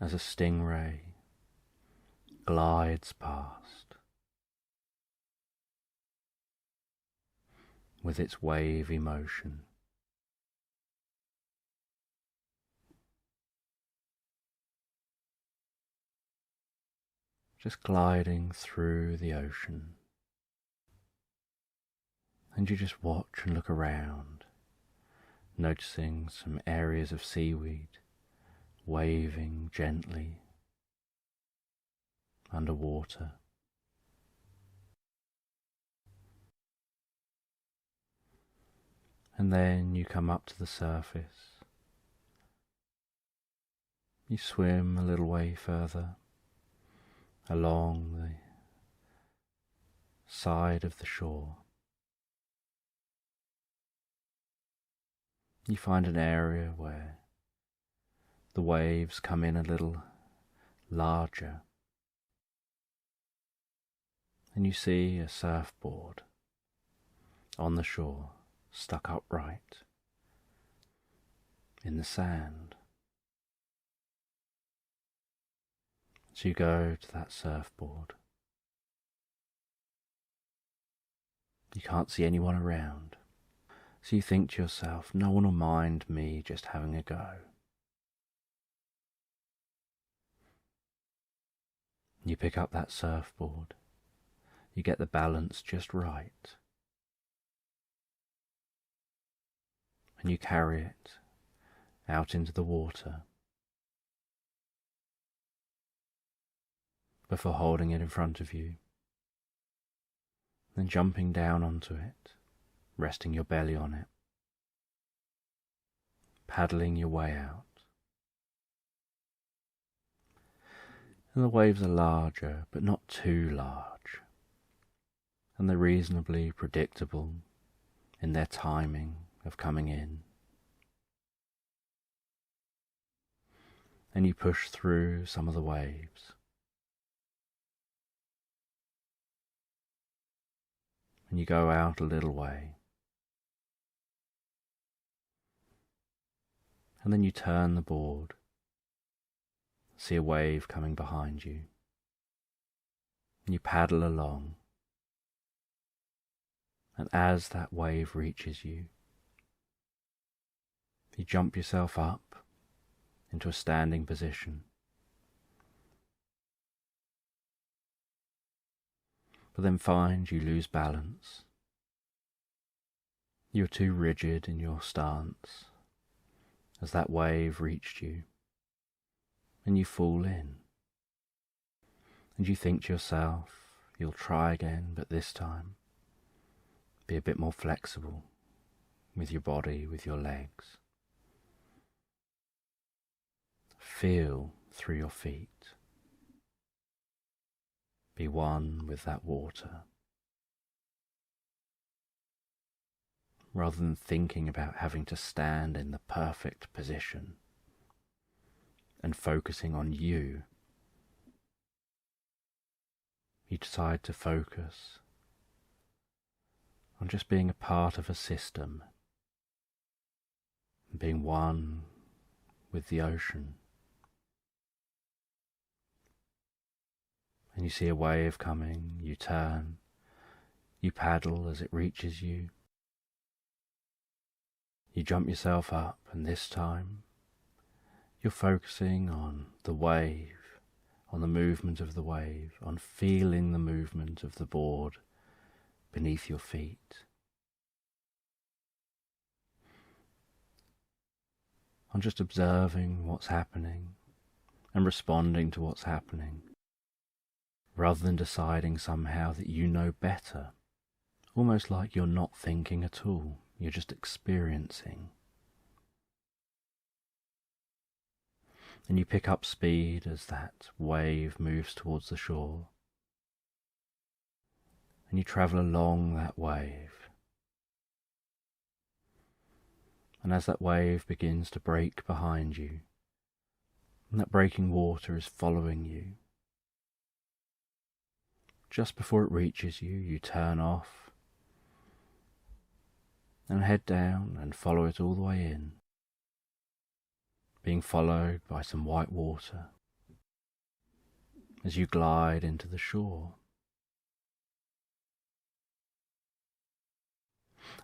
as a stingray glides past with its wavy motion. Just gliding through the ocean. And you just watch and look around, noticing some areas of seaweed waving gently underwater. And then you come up to the surface. You swim a little way further along the side of the shore. You find an area where the waves come in a little larger, and you see a surfboard on the shore, stuck upright in the sand. So you go to that surfboard. You can't see anyone around, so you think to yourself, no one will mind me just having a go. You pick up that surfboard. You get the balance just right. And you carry it out into the water before holding it in front of you, then jumping down onto it, resting your belly on it, paddling your way out. And the waves are larger, but not too large, and they're reasonably predictable in their timing of coming in. And you push through some of the waves. And you go out a little way. And then you turn the board, see a wave coming behind you, and you paddle along. And as that wave reaches you, you jump yourself up into a standing position. But then find you lose balance. You're too rigid in your stance as that wave reached you, and you fall in. And you think to yourself, you'll try again, but this time be a bit more flexible with your body, with your legs. Feel through your feet. Be one with that water. rather than thinking about having to stand in the perfect position, and focusing on you. You decide to focus on just being a part of a system, and being one with the ocean. And you see a wave coming, you turn, you paddle as it reaches you. You jump yourself up, and this time you're focusing on the wave, on the movement of the wave, on feeling the movement of the board beneath your feet, on just observing what's happening and responding to what's happening, rather than deciding somehow that you know better, almost like you're not thinking at all, you're just experiencing. And you pick up speed as that wave moves towards the shore, and you travel along that wave. And as that wave begins to break behind you, and that breaking water is following you, just before it reaches you, you turn off and head down and follow it all the way in, being followed by some white water as you glide into the shore.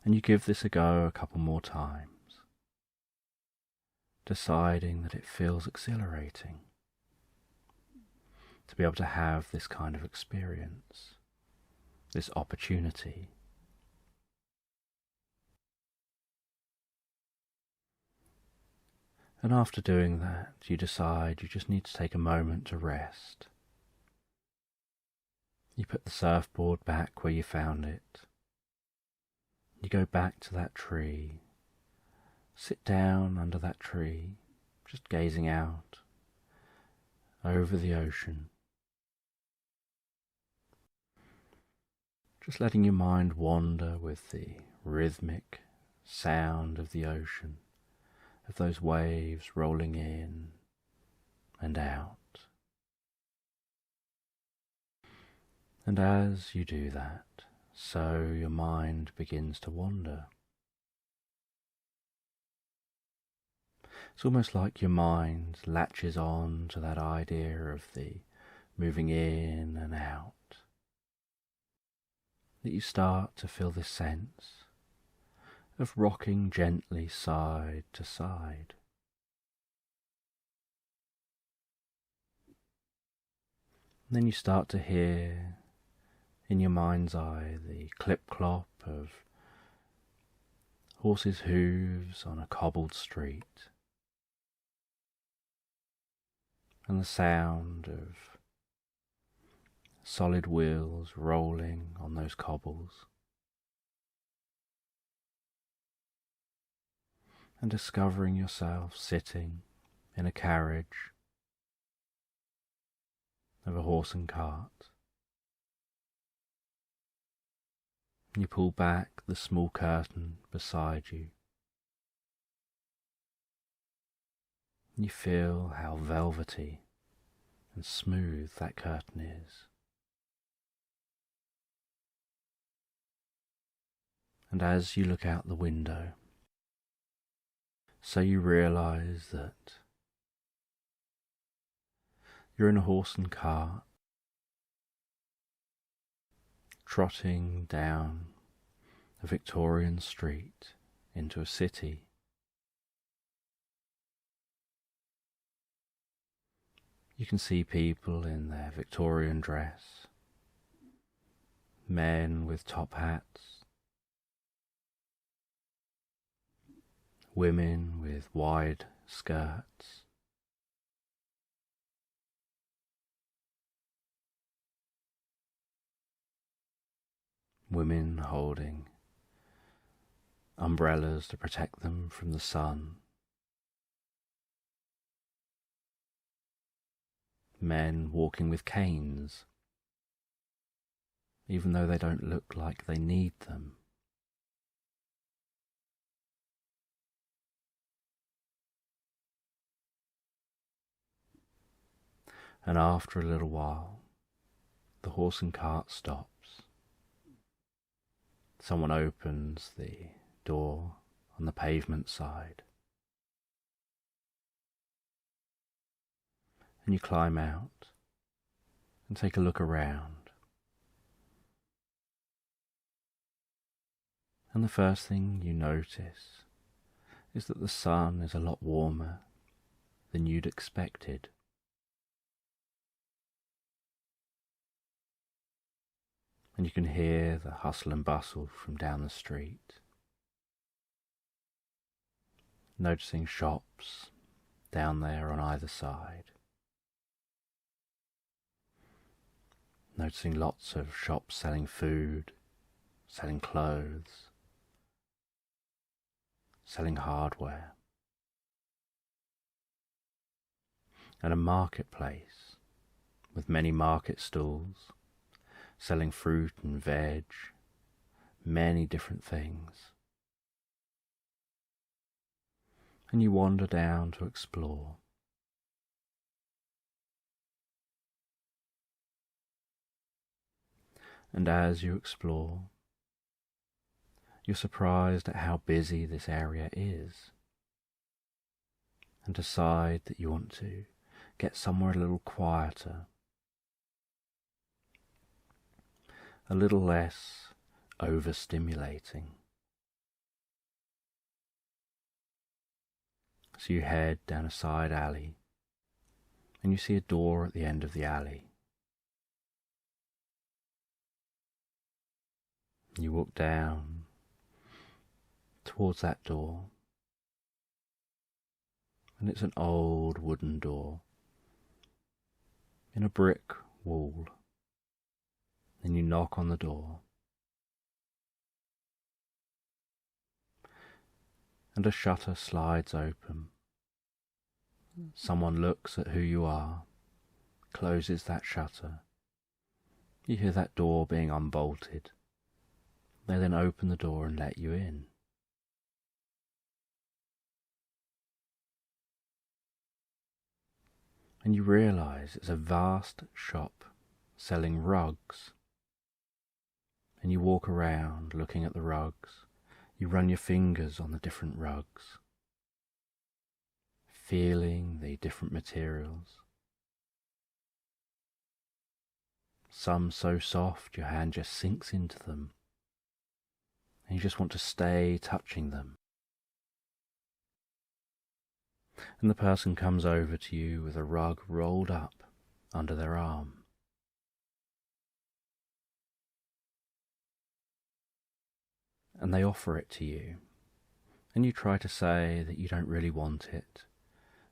And you give this a go a couple more times, deciding that it feels exhilarating to be able to have this kind of experience, this opportunity. And after doing that, you decide you just need to take a moment to rest. You put the surfboard back where you found it. You go back to that tree, sit down under that tree, just gazing out over the ocean, just letting your mind wander with the rhythmic sound of the ocean, of those waves rolling in and out. And as you do that, so your mind begins to wander. It's almost like your mind latches on to that idea of the moving in and out, that you start to feel this sense of rocking gently side to side. And then you start to hear in your mind's eye the clip-clop of horses' hooves on a cobbled street, and the sound of solid wheels rolling on those cobbles, and discovering yourself sitting in a carriage of a horse and cart. You pull back the small curtain beside you. You feel how velvety and smooth that curtain is. And as you look out the window, so you realize that you're in a horse and cart, trotting down a Victorian street into a city. You can see people in their Victorian dress, men with top hats, women with wide skirts, women holding umbrellas to protect them from the sun, men walking with canes, even though they don't look like they need them. And after a little while, the horse and cart stops. Someone opens the door on the pavement side. And you climb out and take a look around. And the first thing you notice is that the sun is a lot warmer than you'd expected. And you can hear the hustle and bustle from down the street. Noticing shops down there on either side. Noticing lots of shops selling food, selling clothes, selling hardware. And a marketplace with many market stalls, selling fruit and veg, many different things. And you wander down to explore. And as you explore, you're surprised at how busy this area is, and decide that you want to get somewhere a little quieter, a little less overstimulating. So you head down a side alley, and you see a door at the end of the alley. You walk down towards that door, and it's an old wooden door in a brick wall. Then you knock on the door, and a shutter slides open. Someone looks at who you are, closes that shutter. You hear that door being unbolted. They then open the door and let you in. And you realise it's a vast shop selling rugs. And you walk around looking at the rugs. You run your fingers on the different rugs, feeling the different materials. Some so soft your hand just sinks into them, and you just want to stay touching them. And the person comes over to you with a rug rolled up under their arm. And they offer it to you, and you try to say that you don't really want it.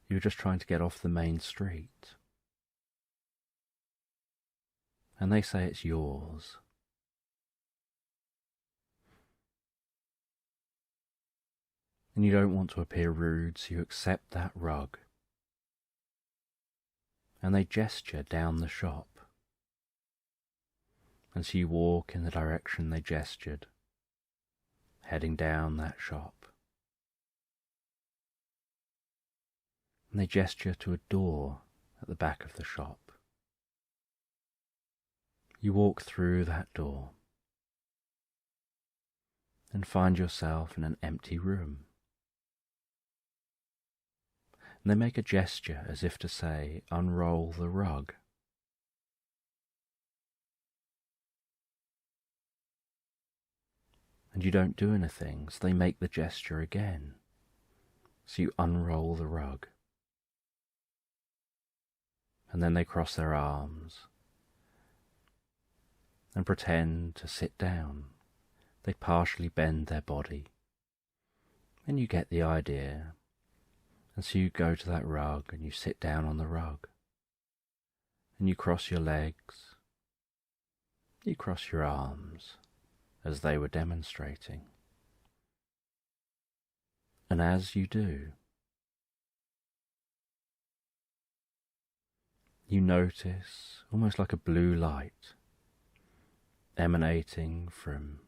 You're just trying to get off the main street. And they say it's yours. And you don't want to appear rude, so you accept that rug. And they gesture down the shop. And so you walk in the direction they gestured, heading down that shop. And they gesture to a door at the back of the shop. You walk through that door and find yourself in an empty room. And they make a gesture as if to say, unroll the rug. And you don't do anything, so they make the gesture again. So you unroll the rug. And then they cross their arms and pretend to sit down. They partially bend their body. And you get the idea. And so you go to that rug and you sit down on the rug. And you cross your legs. You cross your arms, as they were demonstrating. And as you do, you notice almost like a blue light emanating from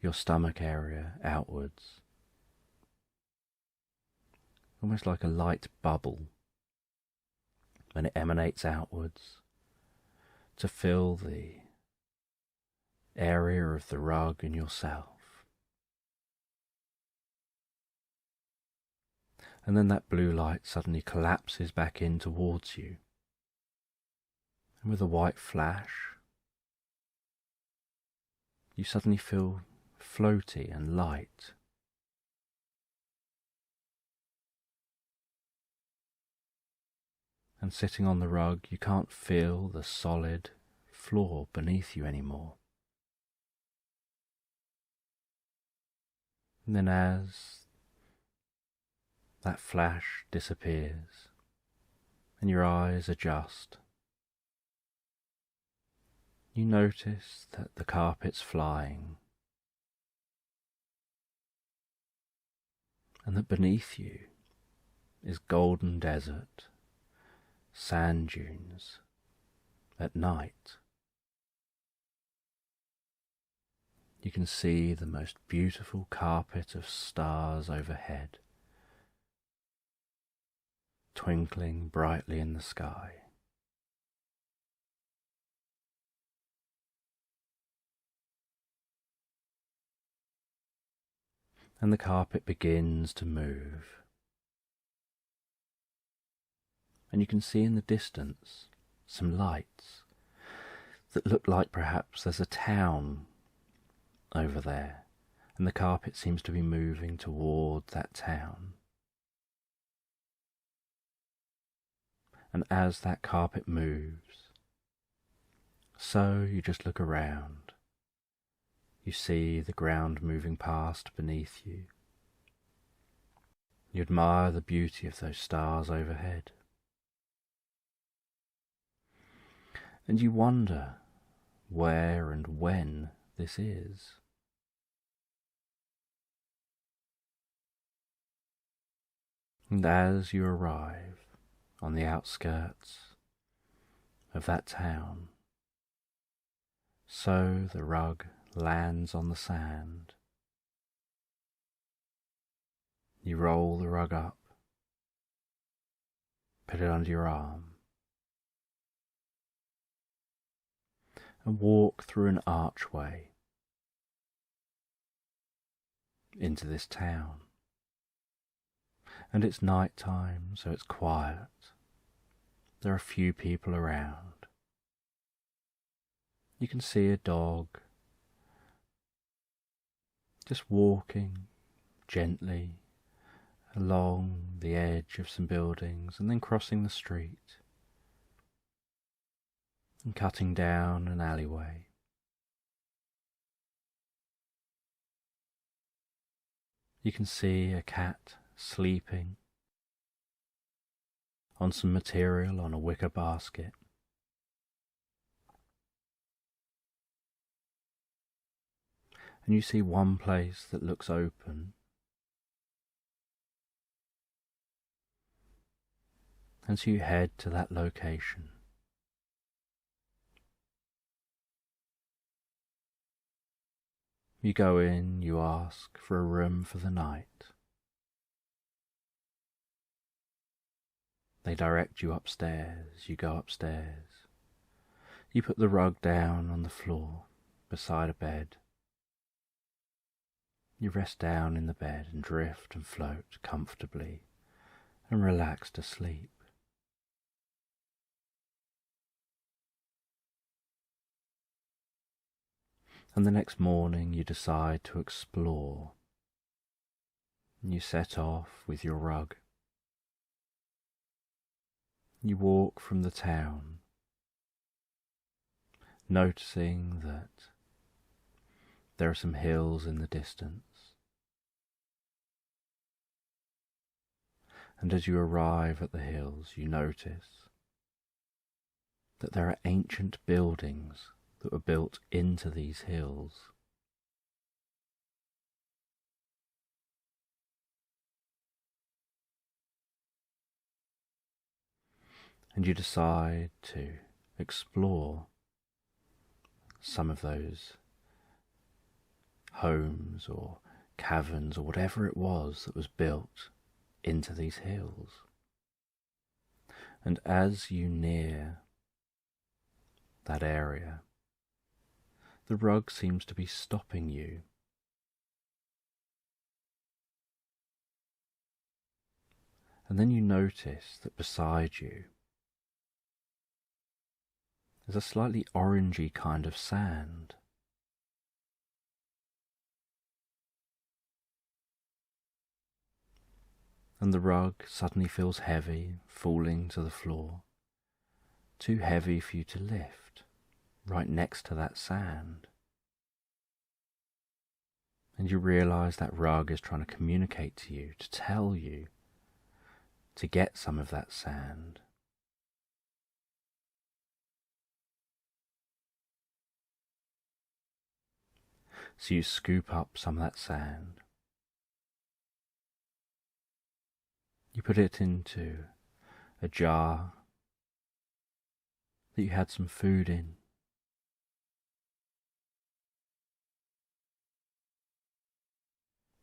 your stomach area outwards, almost like a light bubble, and it emanates outwards to fill the area of the rug and yourself. And then that blue light suddenly collapses back in towards you, and with a white flash you suddenly feel floaty and light. And sitting on the rug, you can't feel the solid floor beneath you anymore. And then as that flash disappears and your eyes adjust, you notice that the carpet's flying and that beneath you is golden desert, sand dunes at night. You can see the most beautiful carpet of stars overhead, twinkling brightly in the sky. And the carpet begins to move. And you can see in the distance some lights that look like perhaps there's a town over there, and the carpet seems to be moving toward that town. And as that carpet moves, so you just look around. You see the ground moving past beneath you. You admire the beauty of those stars overhead. And you wonder where and when this is. And as you arrive on the outskirts of that town, so the rug lands on the sand. You roll the rug up, put it under your arm, and walk through an archway into this town. And it's night time, so it's quiet. There are few people around. You can see a dog just walking gently along the edge of some buildings and then crossing the street and cutting down an alleyway. You can see a cat sleeping on some material on a wicker basket. And you see one place that looks open, and so you head to that location. You go in, you ask for a room for the night. They direct you upstairs. You go upstairs. You put the rug down on the floor beside a bed. You rest down in the bed and drift and float comfortably and relax to sleep. And the next morning you decide to explore. And you set off with your rug. You walk from the town, noticing that there are some hills in the distance. And as you arrive at the hills, you notice that there are ancient buildings that were built into these hills. And you decide to explore some of those homes or caverns or whatever it was that was built into these hills. And as you near that area, the rug seems to be stopping you. And then you notice that beside you is a slightly orangey kind of sand. And the rug suddenly feels heavy, falling to the floor, too heavy for you to lift, right next to that sand. And you realise that rug is trying to communicate to you, to tell you to get some of that sand. So you scoop up some of that sand. You put it into a jar that you had some food in.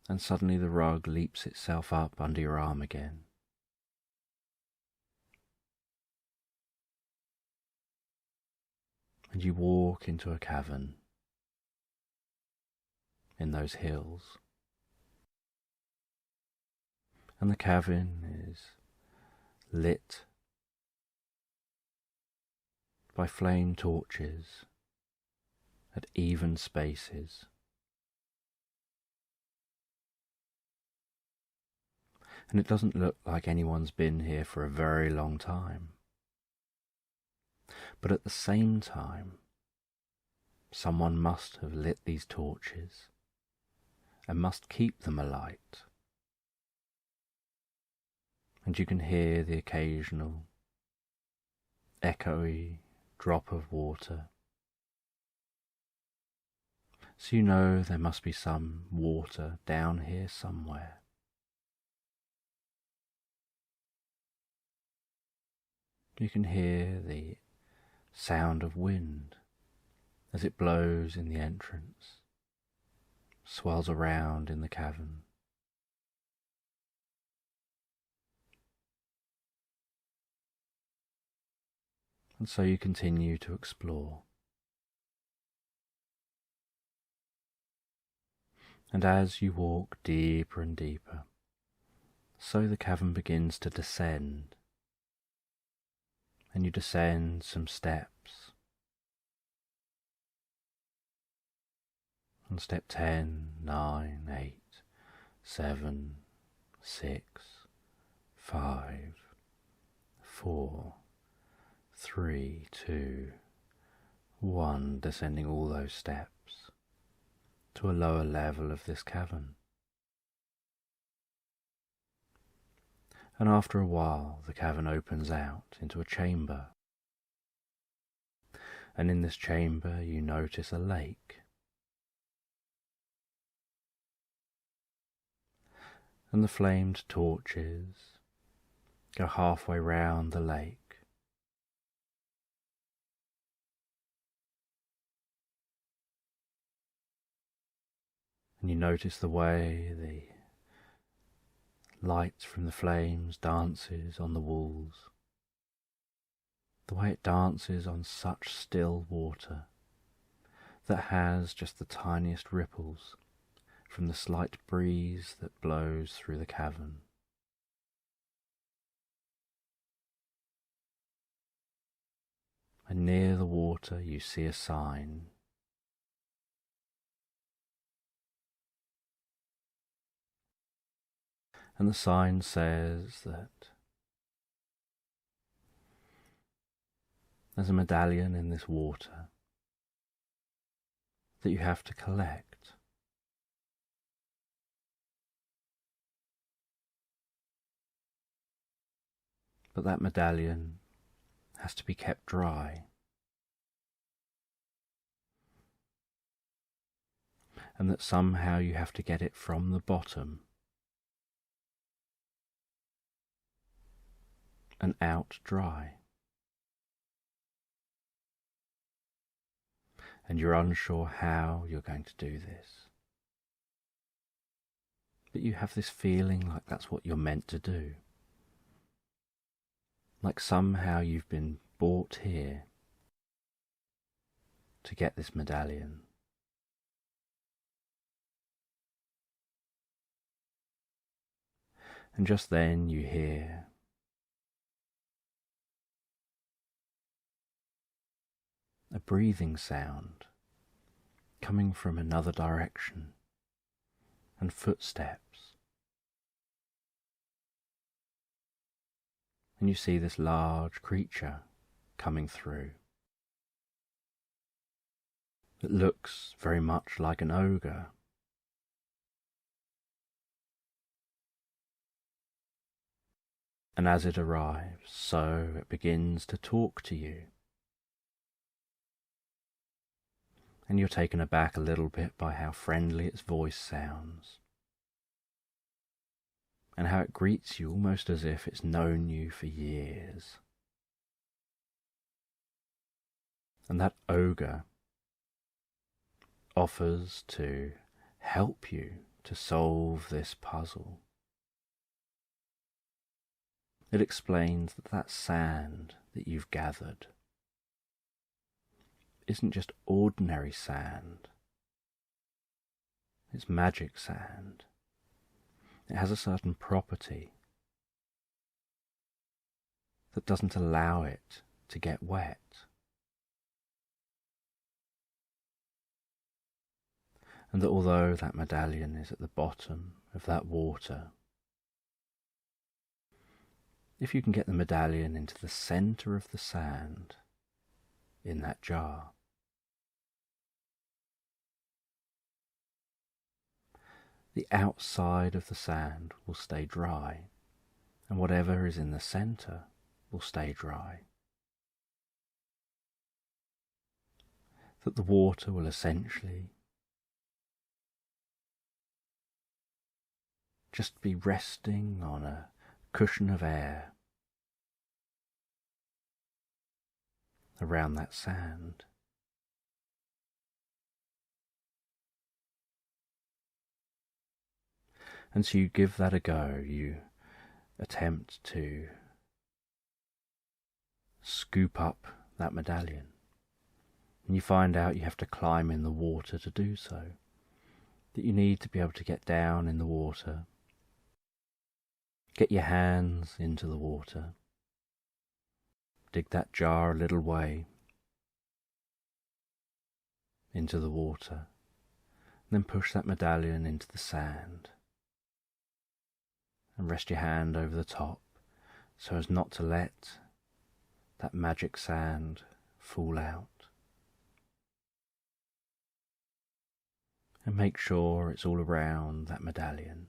And suddenly the rug leaps itself up under your arm again. And you walk into a cavern in those hills. And the cavern is lit by flame torches at even spaces. And it doesn't look like anyone's been here for a very long time. But at the same time, someone must have lit these torches and must keep them alight. And you can hear the occasional echoey drop of water. So you know there must be some water down here somewhere. You can hear the sound of wind as it blows in the entrance, swirls around in the cavern. And so you continue to explore. And as you walk deeper and deeper, so the cavern begins to descend. And you descend some steps. On step 10, 9, 8, 7, 6, 5, 4, 3, 2, 1, descending all those steps to a lower level of this cavern. And after a while the cavern opens out into a chamber. And in this chamber you notice a lake. And the flamed torches go halfway round the lake. And you notice the way the light from the flames dances on the walls, the way it dances on such still water that has just the tiniest ripples from the slight breeze that blows through the cavern. And near the water you see a sign. And the sign says that there's a medallion in this water that you have to collect. But that medallion has to be kept dry. And that somehow you have to get it from the bottom and out dry. And you're unsure how you're going to do this. But you have this feeling like that's what you're meant to do. like somehow you've been brought here to get this medallion. And just then you hear a breathing sound coming from another direction, and footsteps. And you see this large creature coming through that looks very much like an ogre. And as it arrives, so it begins to talk to you. And you're taken aback a little bit by how friendly its voice sounds, and how it greets you almost as if it's known you for years. And that ogre offers to help you to solve this puzzle. It explains that that sand that you've gathered isn't just ordinary sand. It's magic sand. It has a certain property that doesn't allow it to get wet. And that although that medallion is at the bottom of that water, if you can get the medallion into the centre of the sand in that jar, the outside of the sand will stay dry, and whatever is in the centre will stay dry. That the water will essentially just be resting on a cushion of air around that sand. And so you give that a go. You attempt to scoop up that medallion, and you find out you have to climb in the water to do so, that you need to be able to get down in the water, get your hands into the water, dig that jar a little way into the water, and then push that medallion into the sand, and rest your hand over the top so as not to let that magic sand fall out. And make sure it's all around that medallion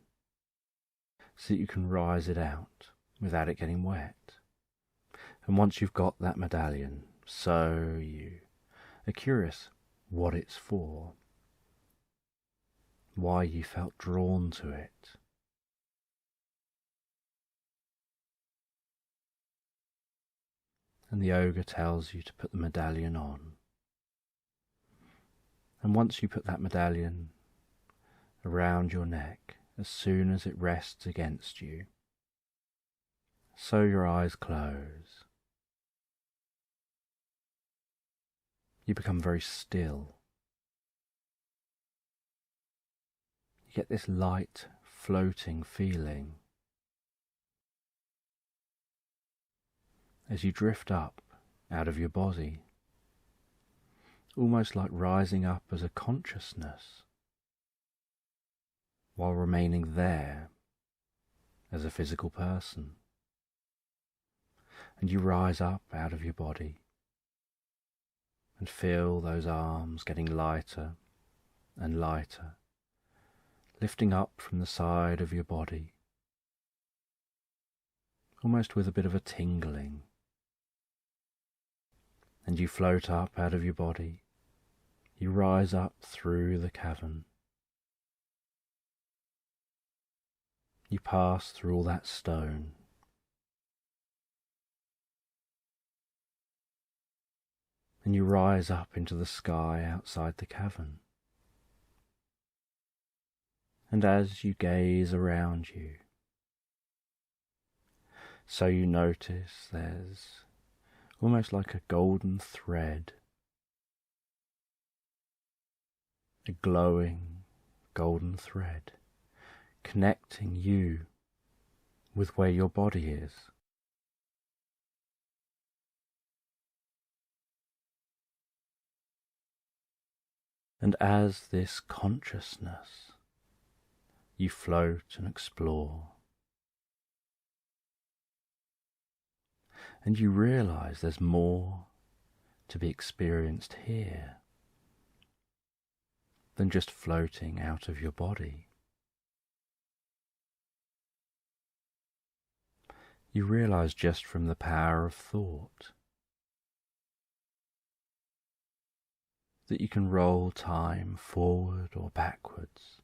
so that you can rise it out without it getting wet. And once you've got that medallion, so you are curious what it's for, why you felt drawn to it. And the ogre tells you to put the medallion on. And once you put that medallion around your neck, as soon as it rests against you, so your eyes close, you become very still. You get this light, floating feeling as you drift up out of your body, almost like rising up as a consciousness, while remaining there as a physical person. And you rise up out of your body and feel those arms getting lighter and lighter, lifting up from the side of your body, almost with a bit of a tingling. And you float up out of your body, you rise up through the cavern. You pass through all that stone. And you rise up into the sky outside the cavern. And as you gaze around you, So you notice there's almost like a golden thread, a glowing golden thread, connecting you with where your body is. And as this consciousness, you float and explore, and you realize there's more to be experienced here than just floating out of your body. You realize just from the power of thought that you can roll time forward or backwards.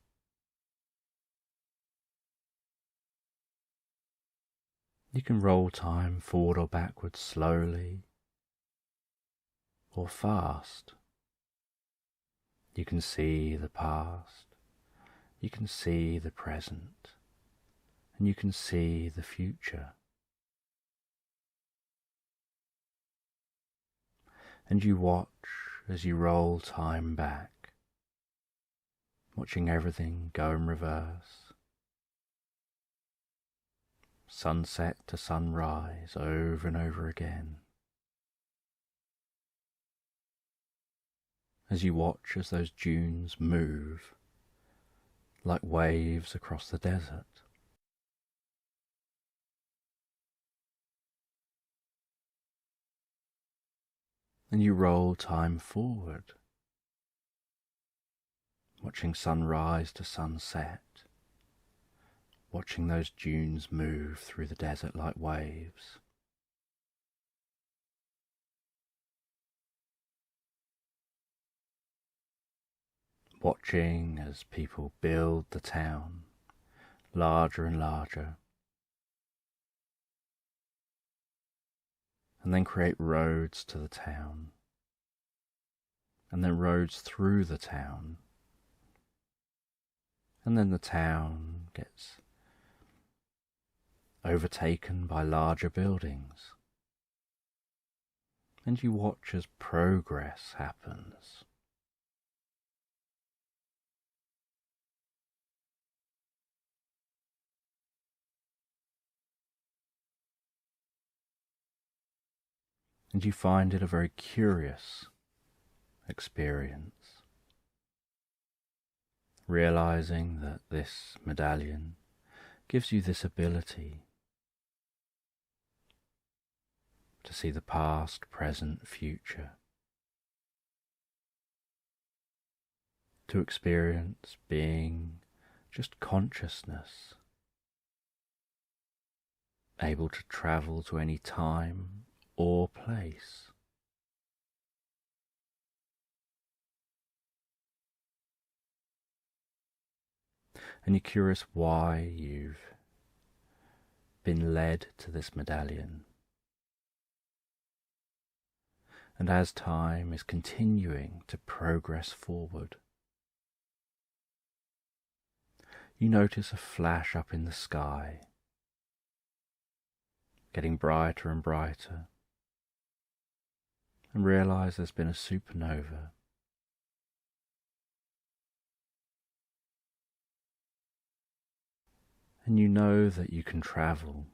You can roll time forward or backwards slowly or fast. You can see the past, you can see the present, and you can see the future. And you watch as you roll time back, watching everything go in reverse, sunset to sunrise over and over again. As you watch as those dunes move like waves across the desert. And you roll time forward, watching sunrise to sunset, watching those dunes move through the desert like waves. Watching as people build the town larger and larger, and then create roads to the town, and then roads through the town, and then the town gets overtaken by larger buildings, and you watch as progress happens. And you find it a very curious experience, realizing that this medallion gives you this ability to see the past, present, future, to experience being just consciousness, able to travel to any time or place. And you're curious why you've been led to this medallion. And as time is continuing to progress forward, you notice a flash up in the sky, getting brighter and brighter, and realize there's been a supernova. And you know that you can travel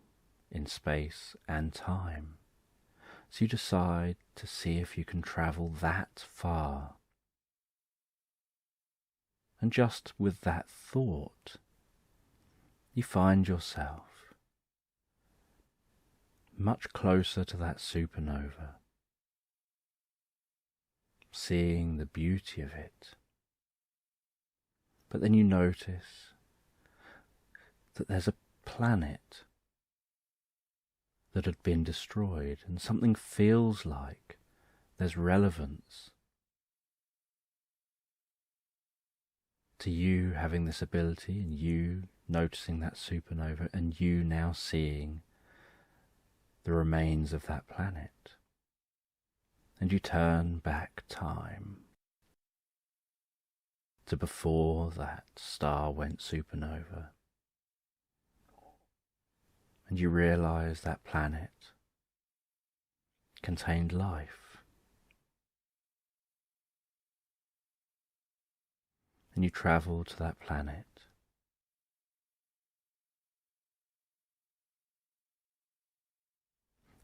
in space and time, so you decide to see if you can travel that far. And just with that thought, you find yourself much closer to that supernova, seeing the beauty of it. But then you notice that there's a planet that had been destroyed, and something feels like there's relevance to you having this ability, and you noticing that supernova, and you now seeing the remains of that planet. And you turn back time to before that star went supernova. and you realise that planet contained life. And you travel to that planet.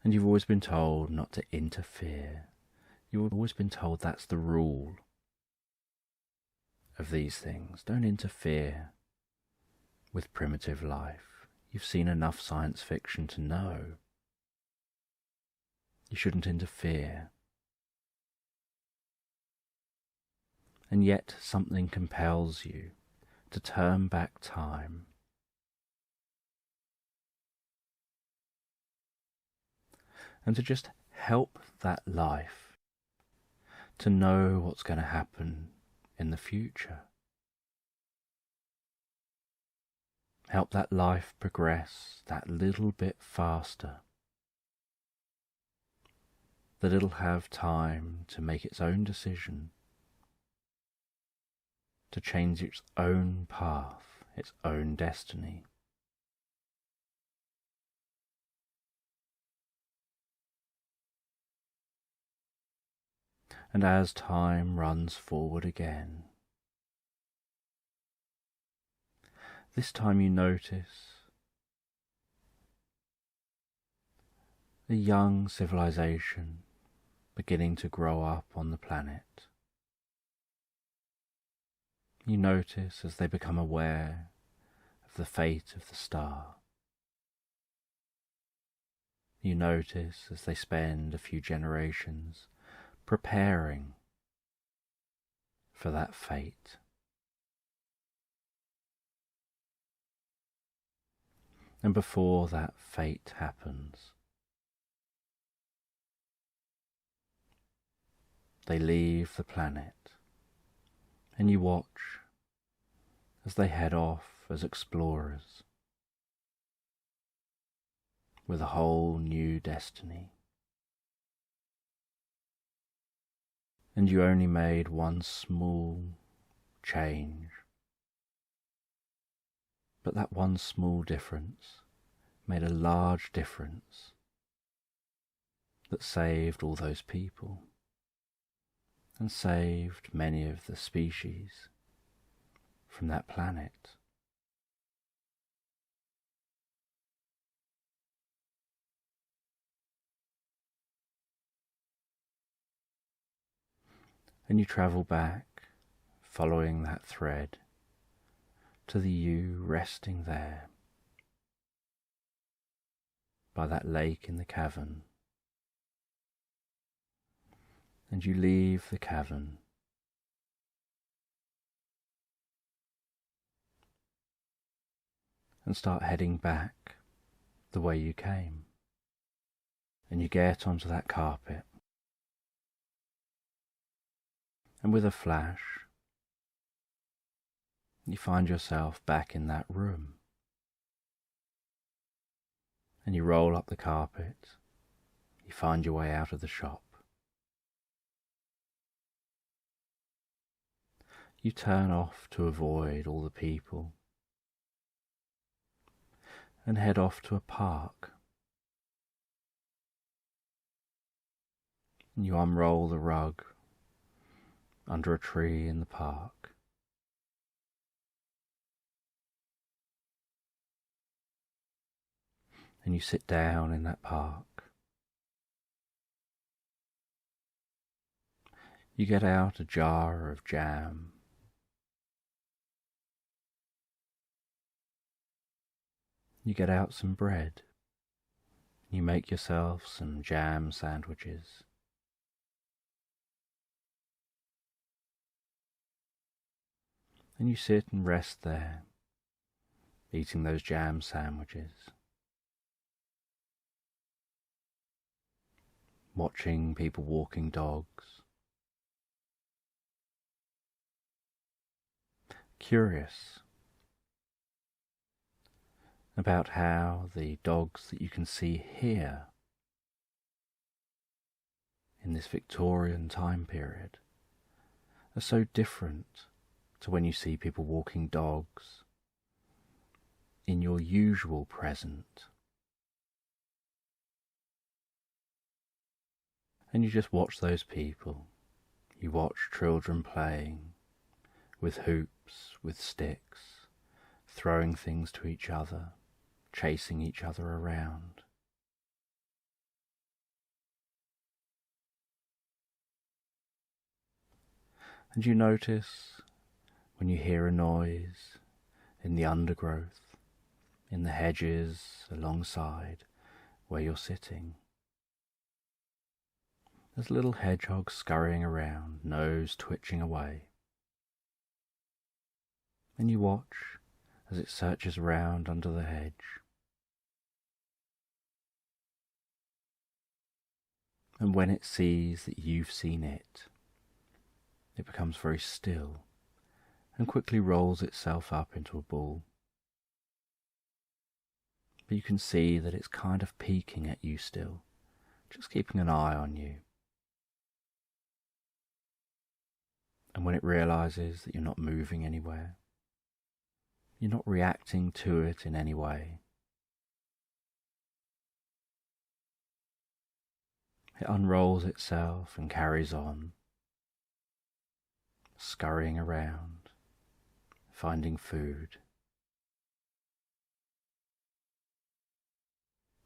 And you've always been told not to interfere. You've always been told that's the rule of these things. Don't interfere with primitive life. You've seen enough science fiction to know you shouldn't interfere. And yet something compels you to turn back time and to just help that life to know what's going to happen in the future. Help that life progress that little bit faster, that it'll have time to make its own decision, to change its own path, its own destiny. And as time runs forward again, this time you notice a young civilization beginning to grow up on the planet. You notice as they become aware of the fate of the star. You notice as they spend a few generations preparing for that fate. And before that fate happens, they leave the planet, and you watch as they head off as explorers with a whole new destiny. And you only made one small change, but that one small difference made a large difference that saved all those people and saved many of the species from that planet. And you travel back, following that thread, to the you resting there by that lake in the cavern. And you leave the cavern and start heading back the way you came. And you get onto that carpet, and with a flash you find yourself back in that room. And you roll up the carpet, you find your way out of the shop. You turn off to avoid all the people and head off to a park. And you unroll the rug under a tree in the park. And you sit down in that park. You get out a jar of jam. You get out some bread. You make yourself some jam sandwiches. And you sit and rest there, eating those jam sandwiches, watching people walking dogs, curious about how the dogs that you can see here in this Victorian time period are so different to when you see people walking dogs in your usual present And you just watch those people. You watch children playing with hoops, with sticks, throwing things to each other, chasing each other around. And you notice when you hear a noise in the undergrowth, in the hedges alongside where you're sitting. There's a little hedgehog scurrying around, nose twitching away. And you watch as it searches around under the hedge. And when it sees that you've seen it, it becomes very still and quickly rolls itself up into a ball. But you can see that it's kind of peeking at you still, just keeping an eye on you. And when it realizes that you're not moving anywhere, you're not reacting to it in any way, it unrolls itself and carries on, scurrying around, finding food,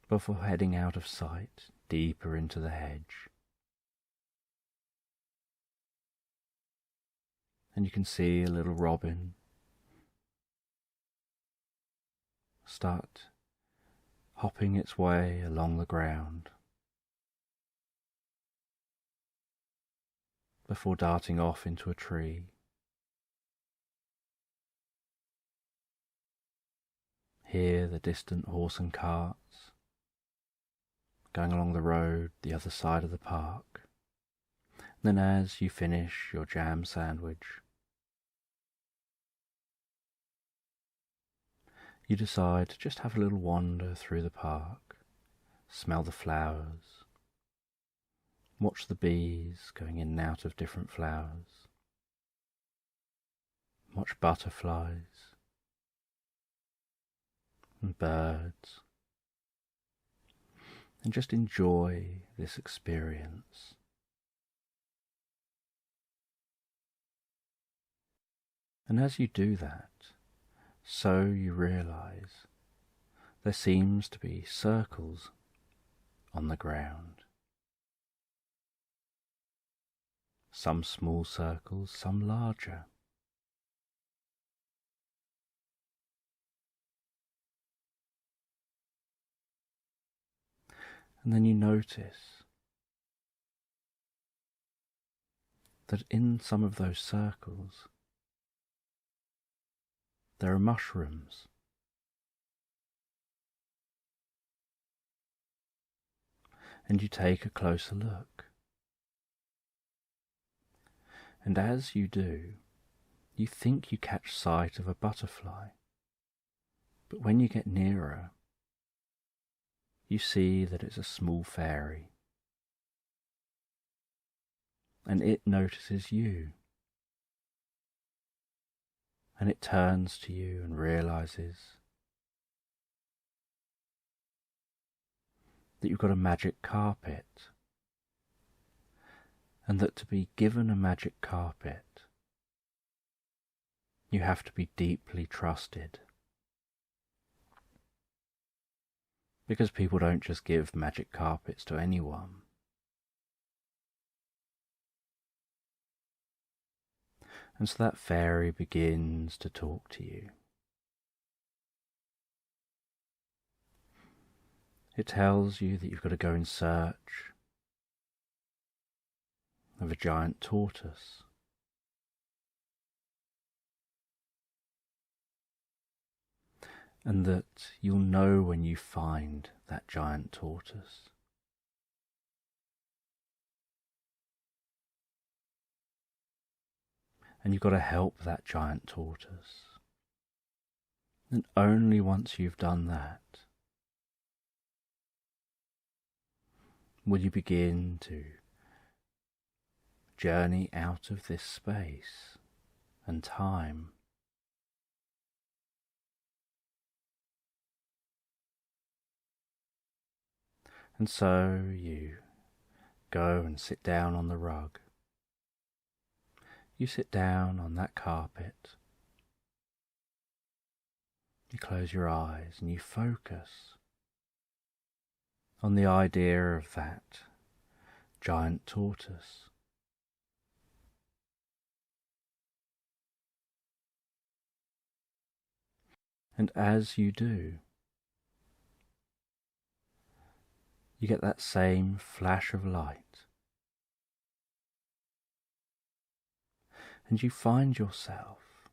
before heading out of sight deeper into the hedge. And you can see a little robin start hopping its way along the ground before darting off into a tree. Hear the distant horse and carts going along the road the other side of the park. Then as you finish your jam sandwich, you decide to just have a little wander through the park, smell the flowers, watch the bees going in and out of different flowers, watch butterflies and birds, and just enjoy this experience. And as you do that, so you realize there seems to be circles on the ground. Some small circles, some larger. And then you notice that in some of those circles there are mushrooms. And you take a closer look. And as you do, you think you catch sight of a butterfly. But when you get nearer, you see that it's a small fairy. And it notices you. And it turns to you and realizes that you've got a magic carpet, and that to be given a magic carpet, you have to be deeply trusted. Because people don't just give magic carpets to anyone. And so that fairy begins to talk to you. It tells you that you've got to go in search of a giant tortoise. And that you'll know when you find that giant tortoise. And you've got to help that giant tortoise. And only once you've done that will you begin to journey out of this space and time. And so you go and sit down on the rug. You sit down on that carpet. You close your eyes and you focus on the idea of that giant tortoise. And as you do, you get that same flash of light, and you find yourself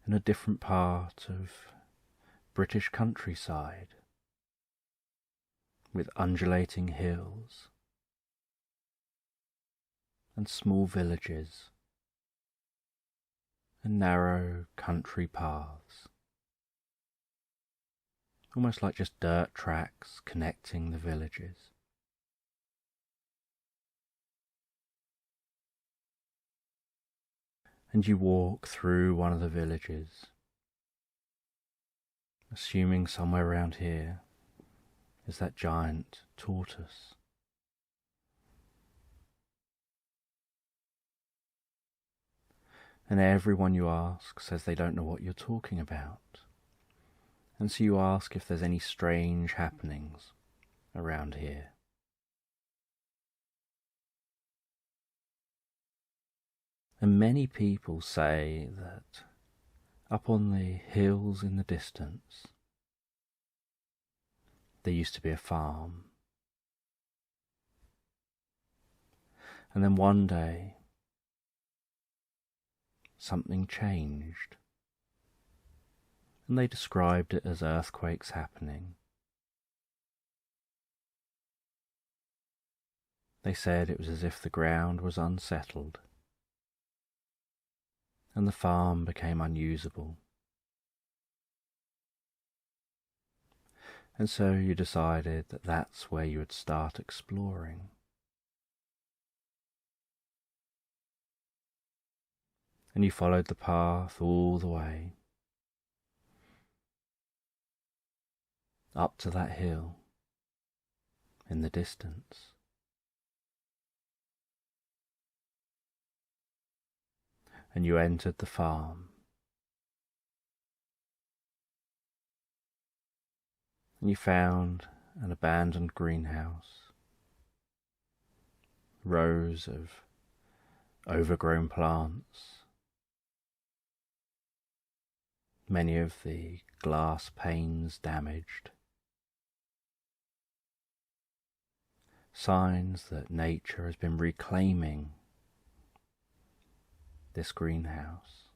in a different part of British countryside with undulating hills and small villages and narrow country paths, almost like just dirt tracks connecting the villages. And you walk through one of the villages, assuming somewhere around here is that giant tortoise. And everyone you ask says they don't know what you're talking about. And so you ask if there's any strange happenings around here. And many people say that up on the hills in the distance, there used to be a farm. And then one day, something changed. And they described it as earthquakes happening. They said it was as if the ground was unsettled, and the farm became unusable. And so you decided that that's where you would start exploring. And you followed the path all the way up to that hill in the distance. And you entered the farm. And you found an abandoned greenhouse, rows of overgrown plants, many of the glass panes damaged, signs that nature has been reclaiming this greenhouse.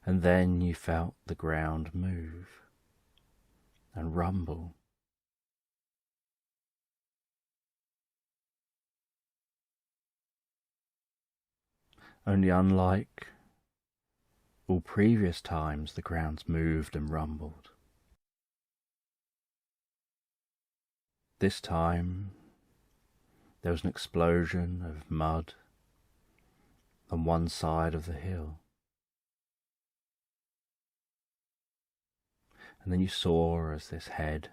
And then you felt the ground move and rumble. Only unlike all previous times the ground's moved and rumbled, this time there was an explosion of mud on one side of the hill. And then you saw as this head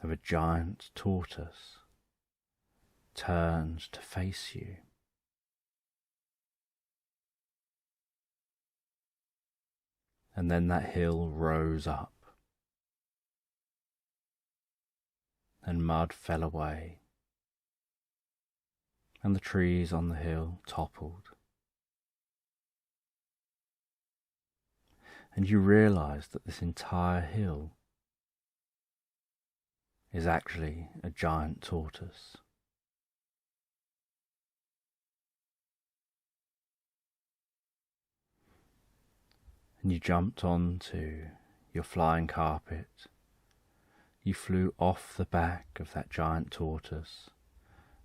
of a giant tortoise turned to face you. And then that hill rose up, and mud fell away, and the trees on the hill toppled. And you realised that this entire hill is actually a giant tortoise. And you jumped onto your flying carpet. You flew off the back of that giant tortoise,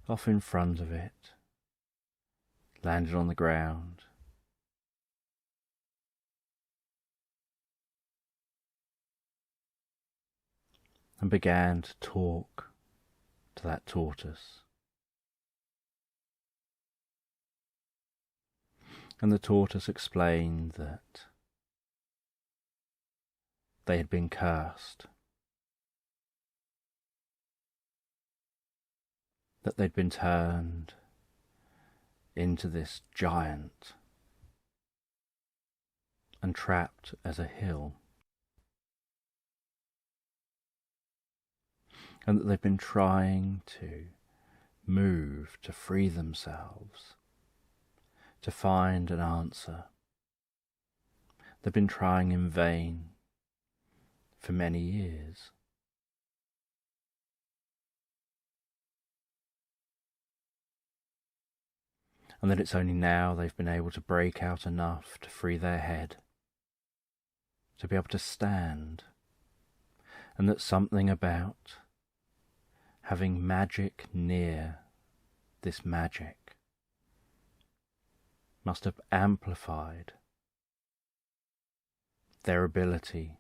off in front of it, landed on the ground, and began to talk to that tortoise. And the tortoise explained that they had been cursed, that they'd been turned into this giant and trapped as a hill, and that they've been trying to move to free themselves, to find an answer. They've been trying in vain for many years. And that it's only now they've been able to break out enough to free their head, to be able to stand, and that something about having magic near this magic must have amplified their ability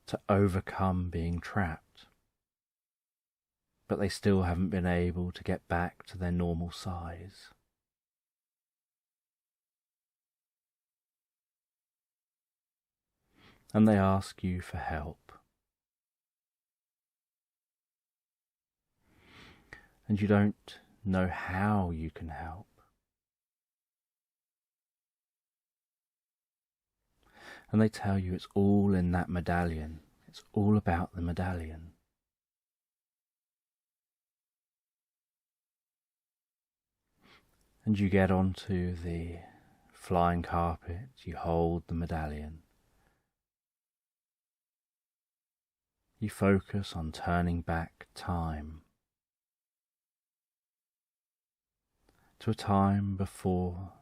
to overcome being trapped, but they still haven't been able to get back to their normal size. And they ask you for help. And you don't know how you can help. And they tell you it's all in that medallion. It's all about the medallion. And you get onto the flying carpet, you hold the medallion. You focus on turning back time to a time before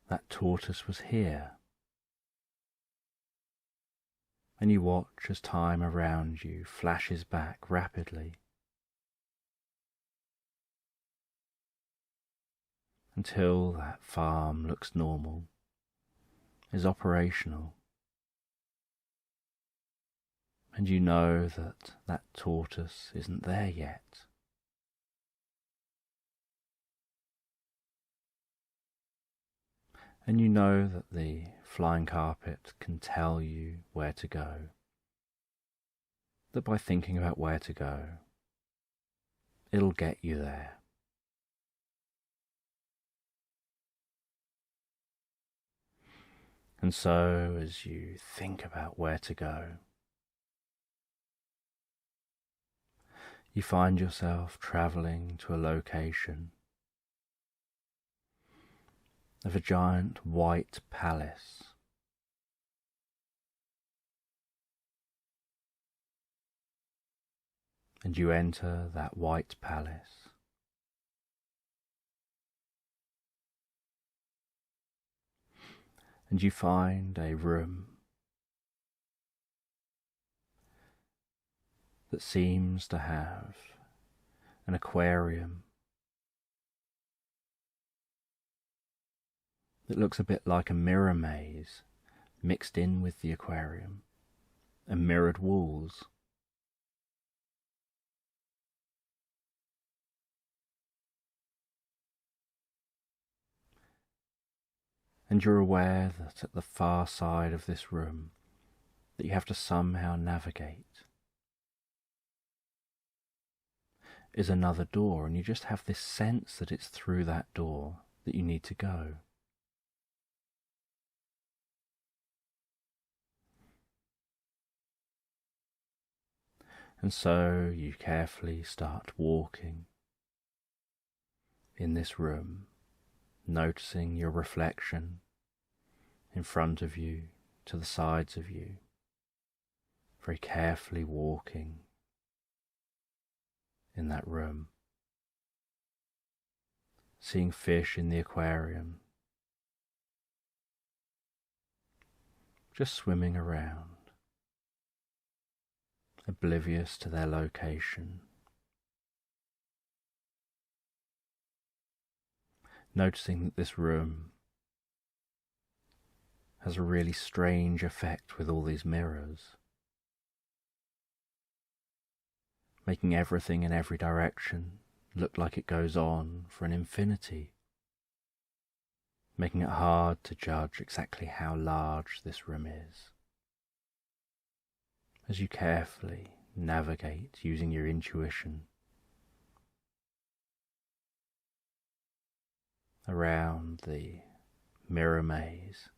that tortoise was here. And you watch as time around you flashes back rapidly until that farm looks normal, is operational, and you know that that tortoise isn't there yet. And you know that the flying carpet can tell you where to go. That by thinking about where to go, it'll get you there. And so, as you think about where to go, you find yourself travelling to a location of a giant white palace. And you enter that white palace. And you find a room that seems to have an aquarium that looks a bit like a mirror maze mixed in with the aquarium, and mirrored walls. And you're aware that at the far side of this room that you have to somehow navigate is another door, and you just have this sense that it's through that door that you need to go. And so you carefully start walking in this room, noticing your reflection in front of you, to the sides of you, very carefully walking in that room, seeing fish in the aquarium, just swimming around, oblivious to their location, noticing that this room has a really strange effect with all these mirrors, making everything in every direction look like it goes on for an infinity, making it hard to judge exactly how large this room is. As you carefully navigate using your intuition around the mirror maze,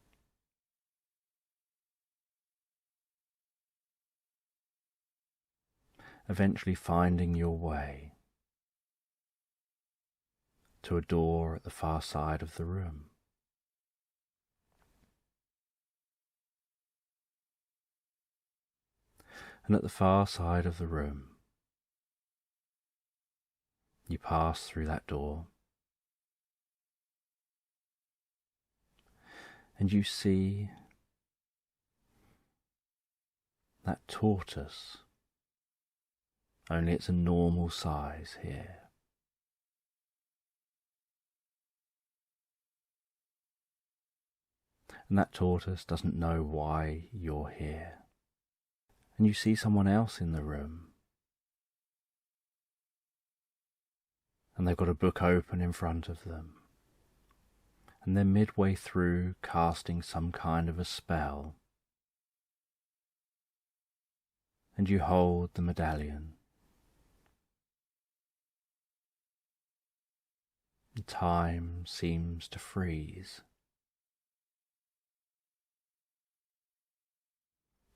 eventually finding your way to a door at the far side of the room. And at the far side of the room, you pass through that door and you see that tortoise, only it's a normal size here. And that tortoise doesn't know why you're here. And you see someone else in the room, and they've got a book open in front of them, and they're midway through casting some kind of a spell, and you hold the medallion. The time seems to freeze,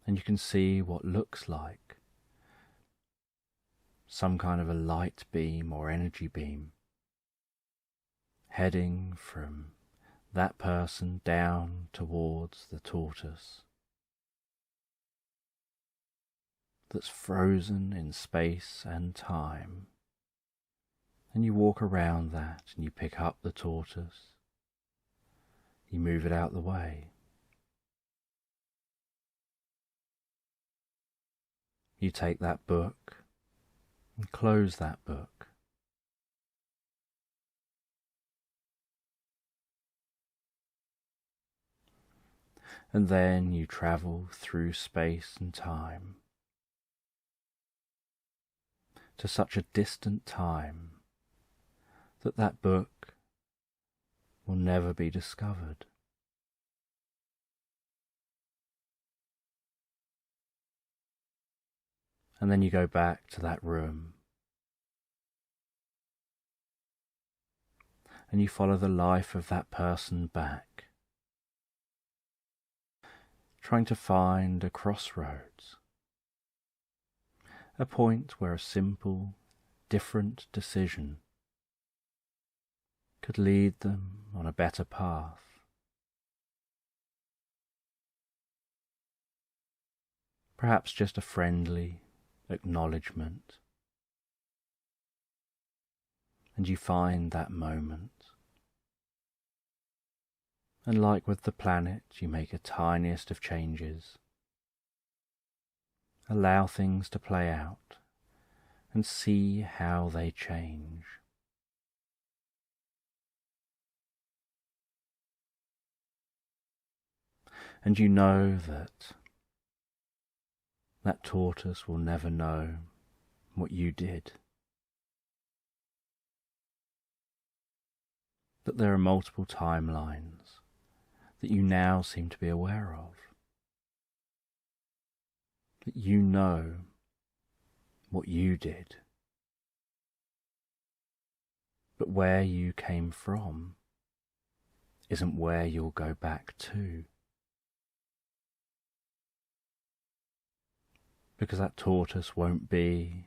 and you can see what looks like some kind of a light beam or energy beam heading from that person down towards the tortoise that's frozen in space and time. And you walk around that and you pick up the tortoise, you move it out the way. You take that book and close that book. And then you travel through space and time to such a distant time that that book will never be discovered. And then you go back to that room and you follow the life of that person back, trying to find a crossroads, a point where a simple, different decision could lead them on a better path. Perhaps just a friendly acknowledgement, and you find that moment, and like with the planet, you make a tiniest of changes, allow things to play out and see how they change. And you know that tortoise will never know what you did. That there are multiple timelines that you now seem to be aware of. That you know what you did. But where you came from isn't where you'll go back to. Because that tortoise won't be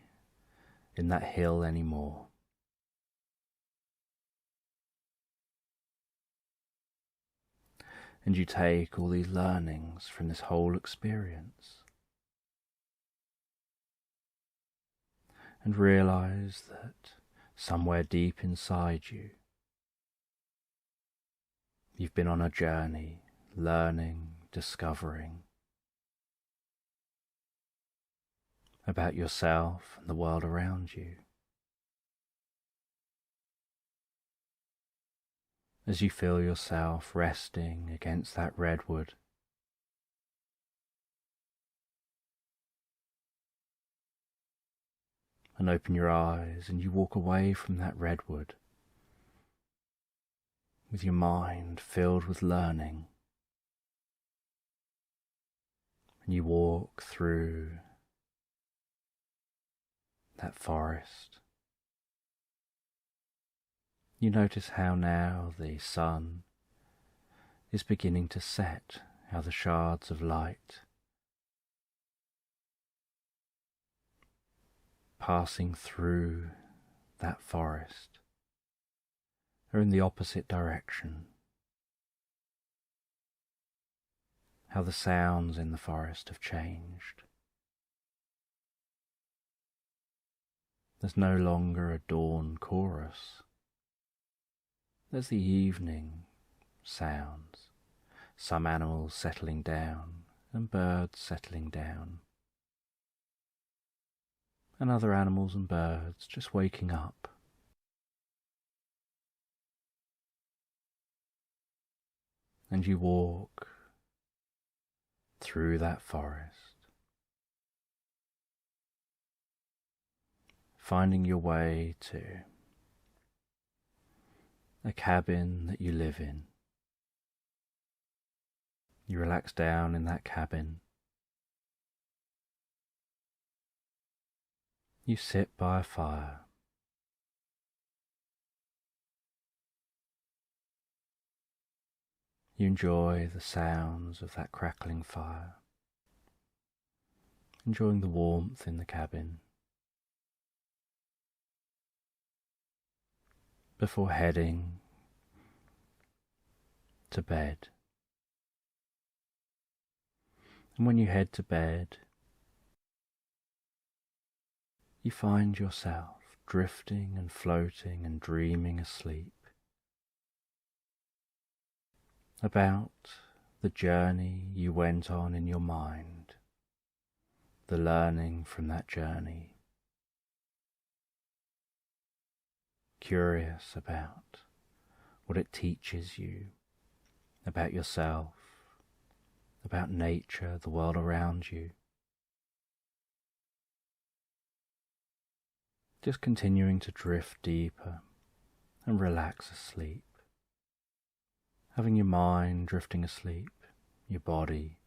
in that hill anymore. And you take all these learnings from this whole experience and realize that somewhere deep inside you, you've been on a journey, learning, discovering about yourself and the world around you. As you feel yourself resting against that redwood, and open your eyes and you walk away from that redwood with your mind filled with learning. And you walk through that forest. You notice how now the sun is beginning to set, how the shards of light passing through that forest are in the opposite direction. How the sounds in the forest have changed. There's no longer a dawn chorus. There's the evening sounds, some animals settling down and birds settling down, and other animals and birds just waking up. And you walk through that forest, finding your way to a cabin that you live in. You relax down in that cabin. You sit by a fire. You enjoy the sounds of that crackling fire, enjoying the warmth in the cabin, before heading to bed. And when you head to bed, you find yourself drifting and floating and dreaming asleep about the journey you went on in your mind, the learning from that journey, curious about what it teaches you about yourself, about nature, the world around you. Just continuing to drift deeper and relax asleep. Having your mind drifting asleep, your body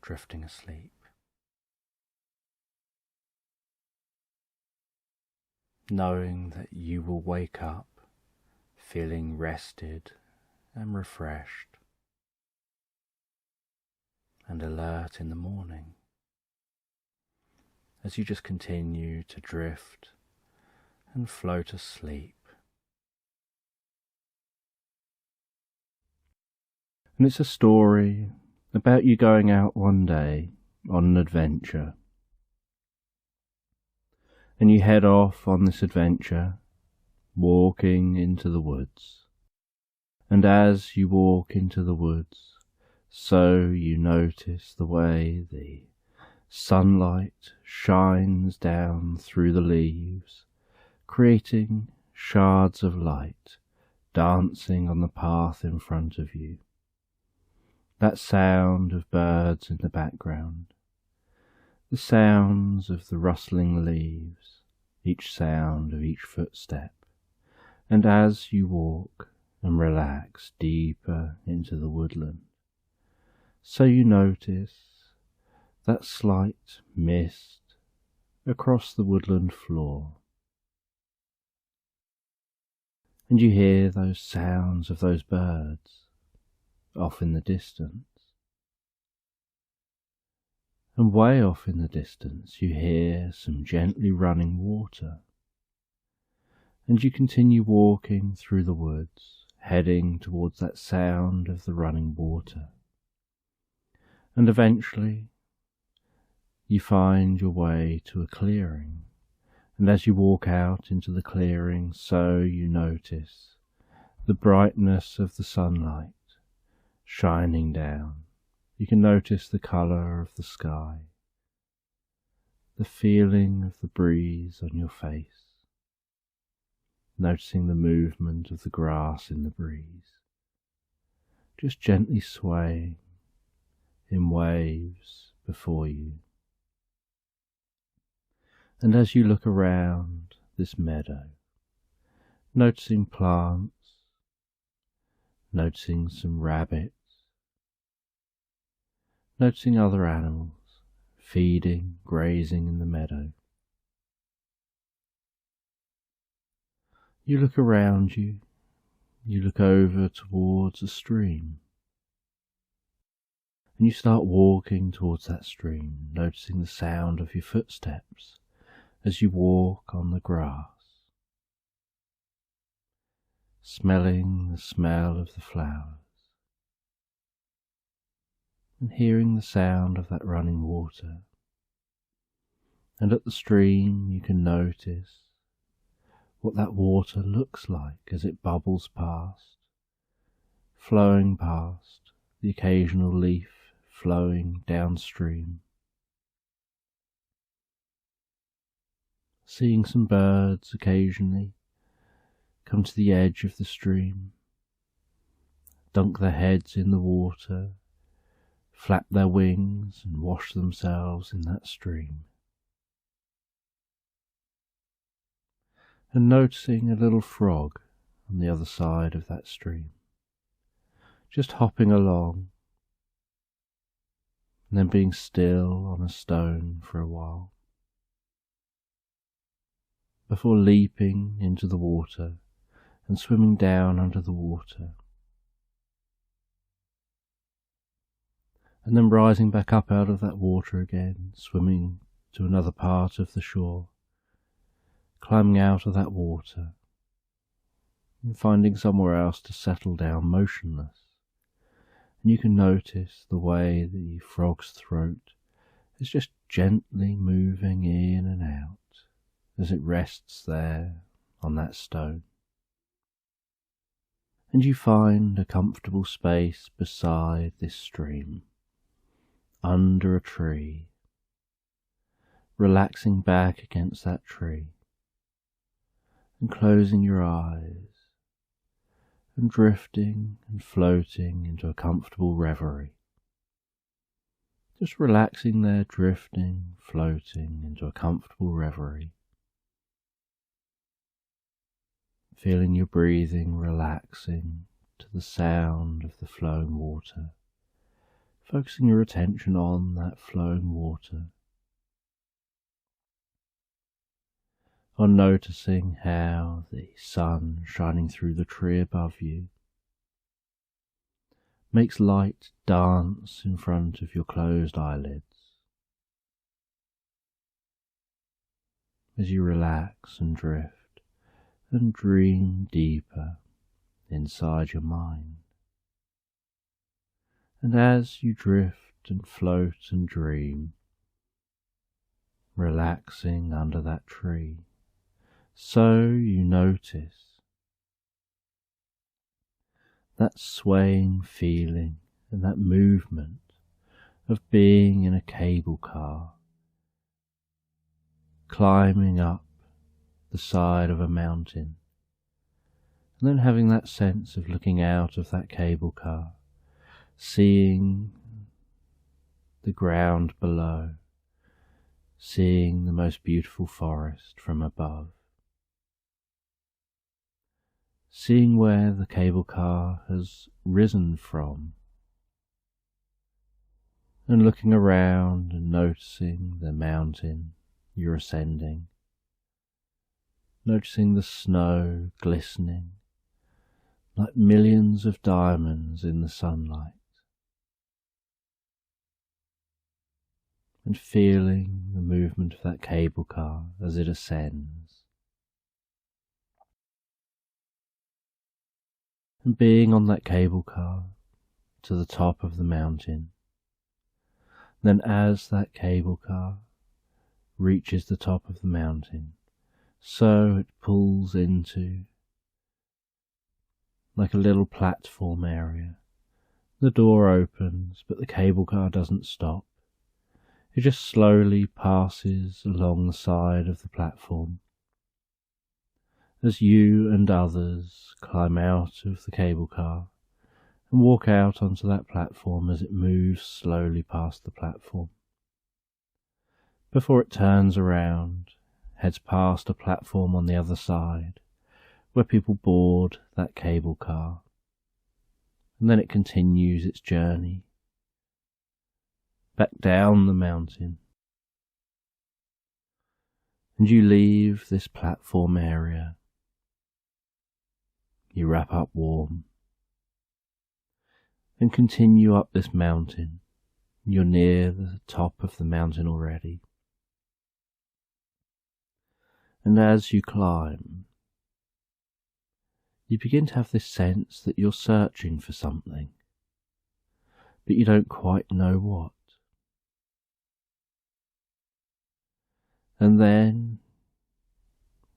drifting asleep. Knowing that you will wake up feeling rested and refreshed and alert in the morning as you just continue to drift and float asleep. And it's a story about you going out one day on an adventure. And you head off on this adventure, walking into the woods. And as you walk into the woods, so you notice the way the sunlight shines down through the leaves, creating shards of light dancing on the path in front of you. That sound of birds in the background, the sounds of the rustling leaves, each sound of each footstep, and as you walk and relax deeper into the woodland, so you notice that slight mist across the woodland floor, and you hear those sounds of those birds off in the distance. And way off in the distance you hear some gently running water. And you continue walking through the woods, heading towards that sound of the running water. And eventually you find your way to a clearing. And as you walk out into the clearing, so you notice the brightness of the sunlight shining down. You can notice the colour of the sky, the feeling of the breeze on your face, noticing the movement of the grass in the breeze, just gently swaying in waves before you. And as you look around this meadow, noticing plants, noticing some rabbits, noticing other animals feeding, grazing in the meadow. You look around you, you look over towards a stream, and you start walking towards that stream, noticing the sound of your footsteps as you walk on the grass, smelling the smell of the flowers, and hearing the sound of that running water. And at the stream you can notice what that water looks like as it bubbles past, flowing past, the occasional leaf flowing downstream. Seeing some birds occasionally come to the edge of the stream, dunk their heads in the water, flap their wings and wash themselves in that stream. And noticing a little frog on the other side of that stream, just hopping along, and then being still on a stone for a while, before leaping into the water and swimming down under the water, and then rising back up out of that water again, swimming to another part of the shore, climbing out of that water and finding somewhere else to settle down motionless. And you can notice the way the frog's throat is just gently moving in and out as it rests there on that stone. And you find a comfortable space beside this stream, under a tree, relaxing back against that tree, and closing your eyes, and drifting and floating into a comfortable reverie. Just relaxing there, drifting, floating into a comfortable reverie. Feeling your breathing relaxing to the sound of the flowing water, focusing your attention on that flowing water, on noticing how the sun shining through the tree above you makes light dance in front of your closed eyelids as you relax and drift and dream deeper inside your mind. And as you drift and float and dream, relaxing under that tree, so you notice that swaying feeling and that movement of being in a cable car, climbing up the side of a mountain, and then having that sense of looking out of that cable car, seeing the ground below, seeing the most beautiful forest from above, seeing where the cable car has risen from, and looking around and noticing the mountain you're ascending, noticing the snow glistening like millions of diamonds in the sunlight, and feeling the movement of that cable car as it ascends, and being on that cable car to the top of the mountain. Then as that cable car reaches the top of the mountain, so it pulls into like a little platform area. The door opens, but the cable car doesn't stop. It just slowly passes along the side of the platform as you and others climb out of the cable car and walk out onto that platform as it moves slowly past the platform, before it turns around, heads past a platform on the other side where people board that cable car, and then it continues its journey back down the mountain. And you leave this platform area. You wrap up warm and continue up this mountain. You're near the top of the mountain already. And as you climb, you begin to have this sense that you're searching for something, but you don't quite know what. And then,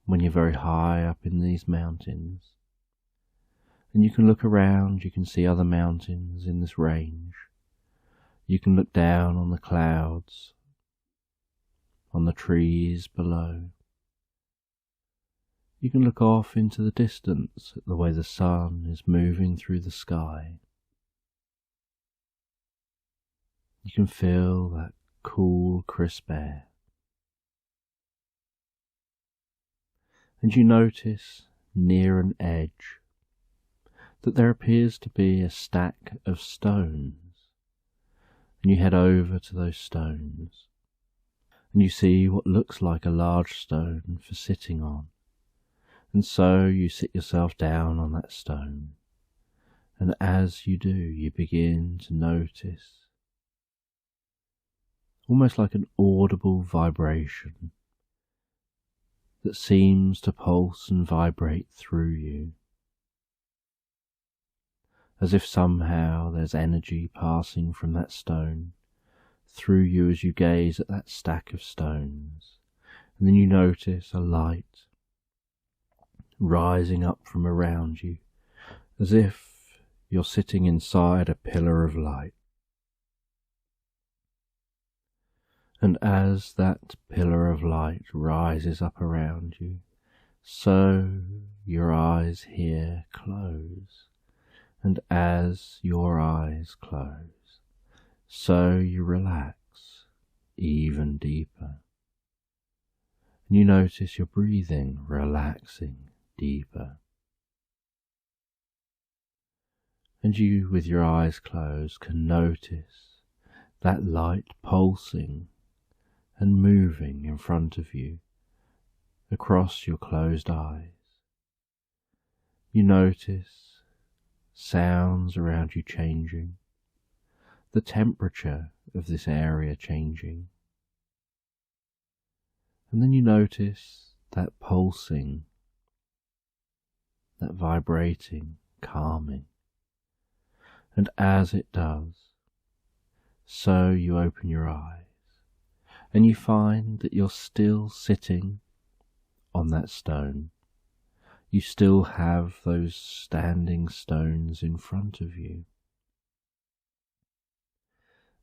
when you're very high up in these mountains, and you can look around, you can see other mountains in this range. You can look down on the clouds, on the trees below. You can look off into the distance at the way the sun is moving through the sky. You can feel that cool, crisp air. And you notice near an edge that there appears to be a stack of stones. And you head over to those stones, and you see what looks like a large stone for sitting on. And so you sit yourself down on that stone, and as you do, you begin to notice, almost like an audible vibration that seems to pulse and vibrate through you, as if somehow there's energy passing from that stone through you as you gaze at that stack of stones. And then you notice a light rising up from around you, as if you're sitting inside a pillar of light. And as that pillar of light rises up around you, so your eyes here close. And as your eyes close, so you relax even deeper. And you notice your breathing relaxing deeper. And you, with your eyes closed, can notice that light pulsing and moving in front of you across your closed eyes. You notice sounds around you changing, the temperature of this area changing. And then you notice that pulsing, that vibrating, calming. And as it does, so you open your eyes, and you find that you're still sitting on that stone. You still have those standing stones in front of you.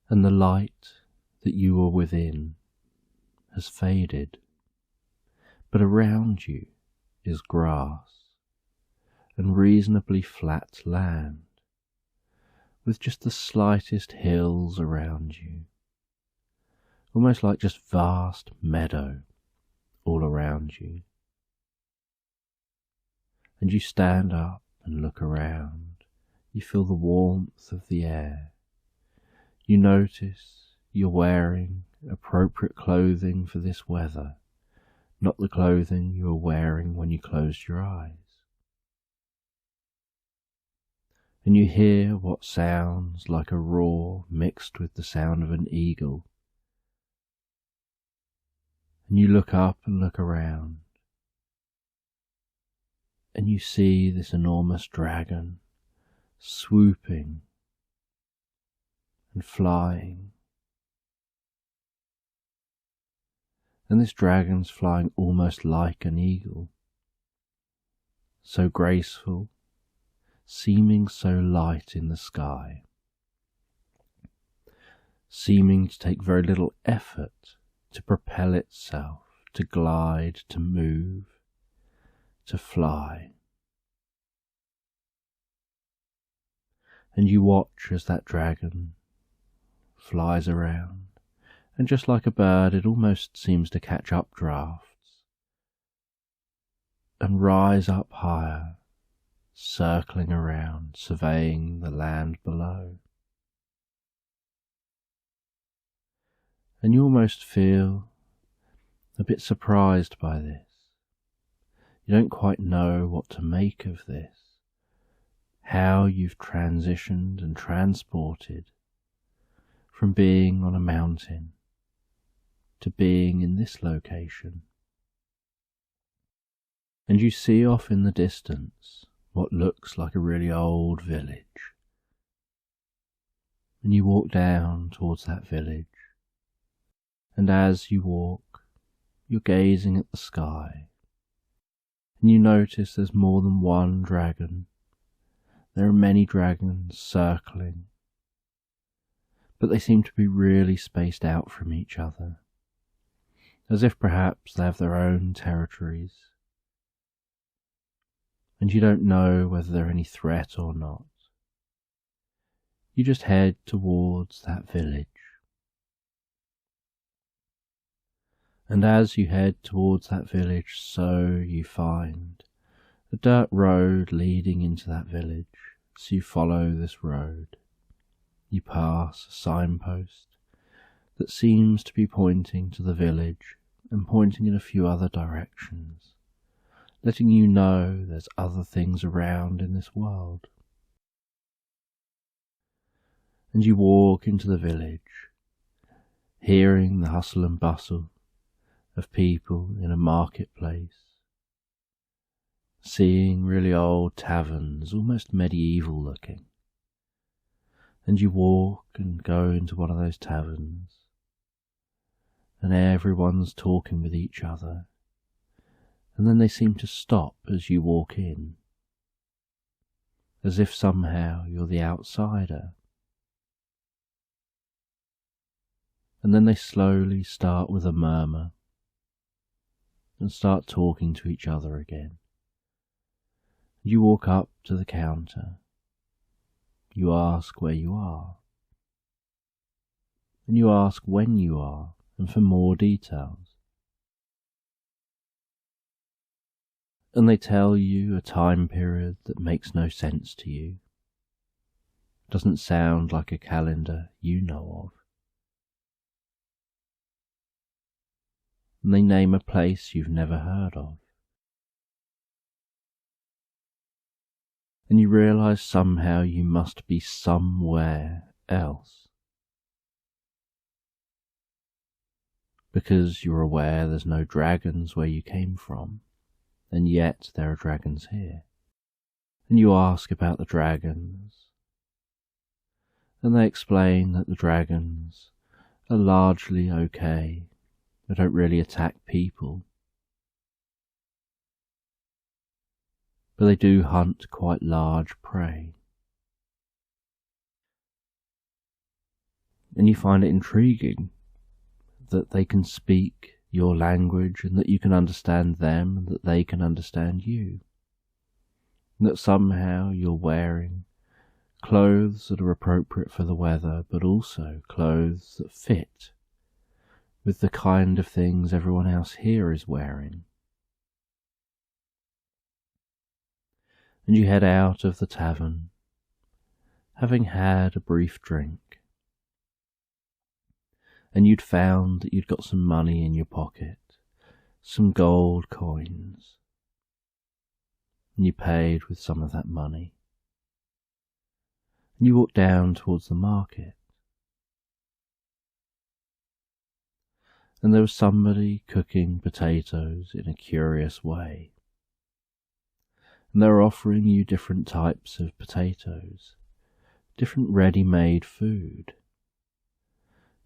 And the light that you were within has faded, but around you is grass and reasonably flat land, with just the slightest hills around you, almost like just vast meadow all around you. And you stand up and look around. You feel the warmth of the air. You notice you're wearing appropriate clothing for this weather, not the clothing you were wearing when you closed your eyes. And you hear what sounds like a roar mixed with the sound of an eagle. And you look up and look around. And you see this enormous dragon swooping and flying. And this dragon's flying almost like an eagle, so graceful, seeming so light in the sky, seeming to take very little effort to propel itself, to glide, to move, to fly. And you watch as that dragon flies around, and just like a bird it almost seems to catch updrafts and rise up higher circling around, surveying the land below. And you almost feel a bit surprised by this. You don't quite know what to make of this, how you've transitioned and transported from being on a mountain to being in this location. And you see off in the distance what looks like a really old village. And you walk down towards that village, and as you walk, you're gazing at the sky, and you notice there's more than one dragon. There are many dragons circling, but they seem to be really spaced out from each other, as if perhaps they have their own territories, and you don't know whether they're any threat or not. You just head towards that village. And as you head towards that village, so you find a dirt road leading into that village. So you follow this road. You pass a signpost that seems to be pointing to the village and pointing in a few other directions, letting you know there's other things around in this world. And you walk into the village, hearing the hustle and bustle of people in a marketplace, seeing really old taverns, almost medieval looking. And you walk and go into one of those taverns, and everyone's talking with each other, and then they seem to stop as you walk in, as if somehow you're the outsider. And then they slowly start with a murmur and start talking to each other again. You walk up to the counter. You ask where you are. And you ask when you are, and for more details. And they tell you a time period that makes no sense to you. Doesn't sound like a calendar you know of. And they name a place you've never heard of. And you realise somehow you must be somewhere else. Because you're aware there's no dragons where you came from, and yet there are dragons here. And you ask about the dragons, and they explain that the dragons are largely okay. They don't really attack people, but they do hunt quite large prey. And you find it intriguing that they can speak your language and that you can understand them and that they can understand you. And that somehow you're wearing clothes that are appropriate for the weather, but also clothes that fit with the kind of things everyone else here is wearing. And you head out of the tavern, having had a brief drink. And you'd found that you'd got some money in your pocket, some gold coins. And you paid with some of that money. And you walked down towards the market. And there was somebody cooking potatoes in a curious way. And they were offering you different types of potatoes, different ready-made food.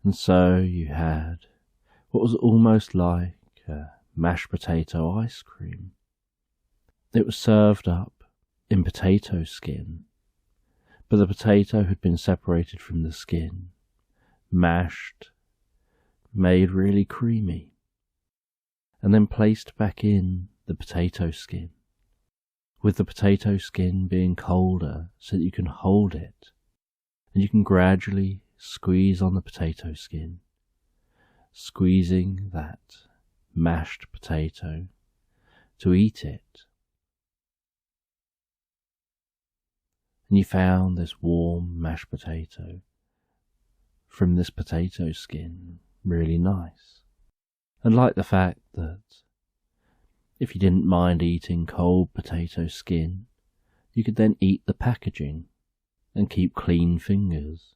And so you had what was almost like a mashed potato ice cream. It was served up in potato skin, but the potato had been separated from the skin, mashed, made really creamy, and then placed back in the potato skin, with the potato skin being colder so that you can hold it, and you can gradually squeeze on the potato skin, squeezing that mashed potato to eat it. and you found this warm mashed potato from this potato skin really nice, and liked the fact that if you didn't mind eating cold potato skin, you could then eat the packaging and keep clean fingers.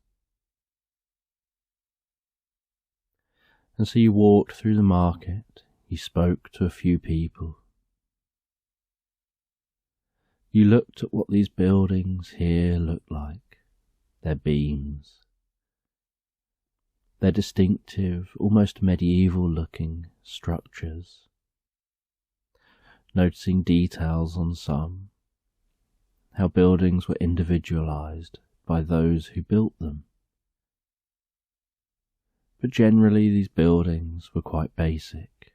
And so you walked through the market, you spoke to a few people. You looked at what these buildings here look like, their beams, their distinctive, almost medieval-looking structures, noticing details on some, how buildings were individualized by those who built them. But generally these buildings were quite basic.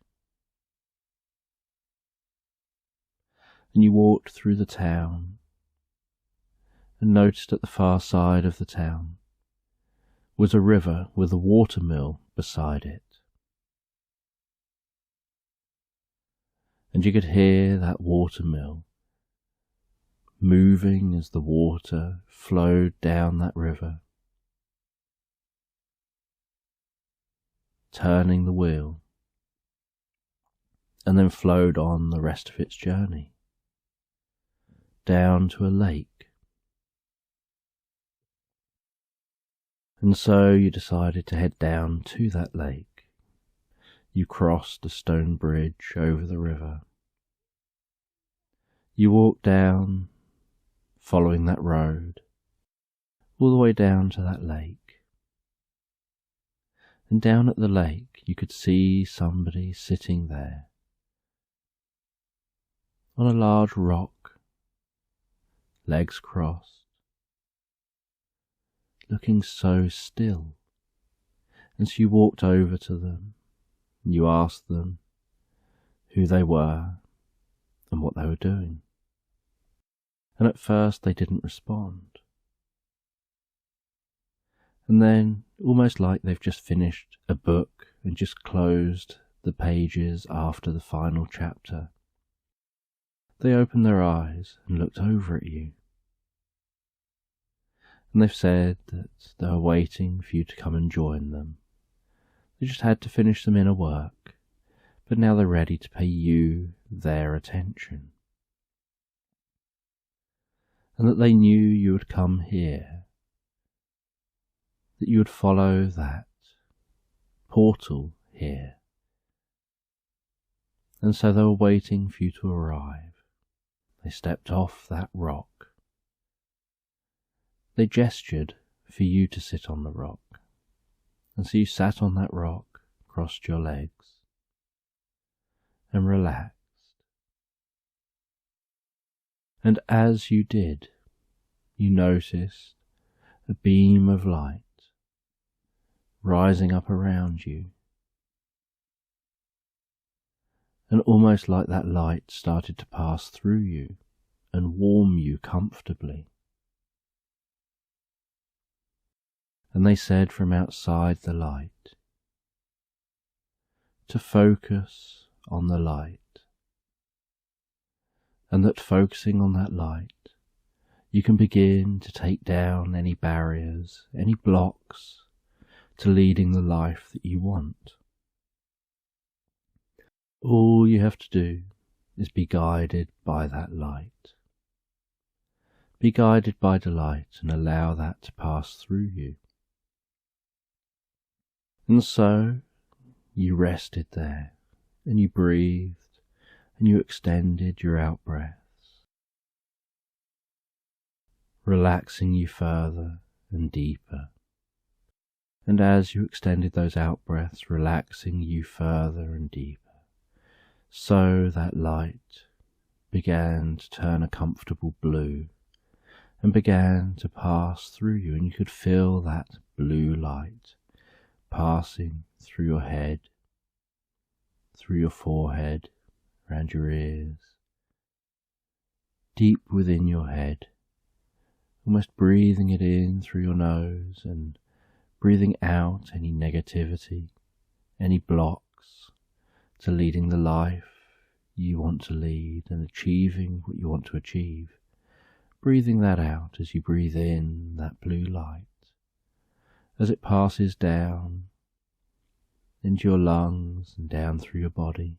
And you walked through the town and noticed at the far side of the town was a river with a watermill beside it. And you could hear that watermill moving as the water flowed down that river, turning the wheel, and then flowed on the rest of its journey, down to a lake. And so you decided to head down to that lake. You crossed a stone bridge over the river. You walked down, following that road, all the way down to that lake. And down at the lake you could see somebody sitting there on a large rock, legs crossed, looking so still. And so you walked over to them and you asked them who they were and what they were doing. And at first they didn't respond. And then, almost like they've just finished a book and just closed the pages after the final chapter, they opened their eyes and looked over at you. And they've said that they were waiting for you to come and join them. They just had to finish some inner work, but now they're ready to pay you their attention. And that they knew you would come here, that you would follow that portal here. And so they were waiting for you to arrive. They stepped off that rock. They gestured for you to sit on the rock. And so you sat on that rock, crossed your legs, and relaxed. And as you did, you noticed a beam of light rising up around you. And almost like that light started to pass through you and warm you comfortably. And they said from outside the light to focus on the light, and that focusing on that light, you can begin to take down any barriers, any blocks to leading the life that you want. All you have to do is be guided by that light. Be guided by the light and allow that to pass through you. And so you rested there, and you breathed, and you extended your out-breaths, relaxing you further and deeper. And as you extended those out-breaths, relaxing you further and deeper, so that light began to turn a comfortable blue and began to pass through you, and you could feel that blue light passing through your head, through your forehead, around your ears, deep within your head, almost breathing it in through your nose and breathing out any negativity, any blocks to leading the life you want to lead and achieving what you want to achieve, breathing that out as you breathe in that blue light, as it passes down into your lungs and down through your body,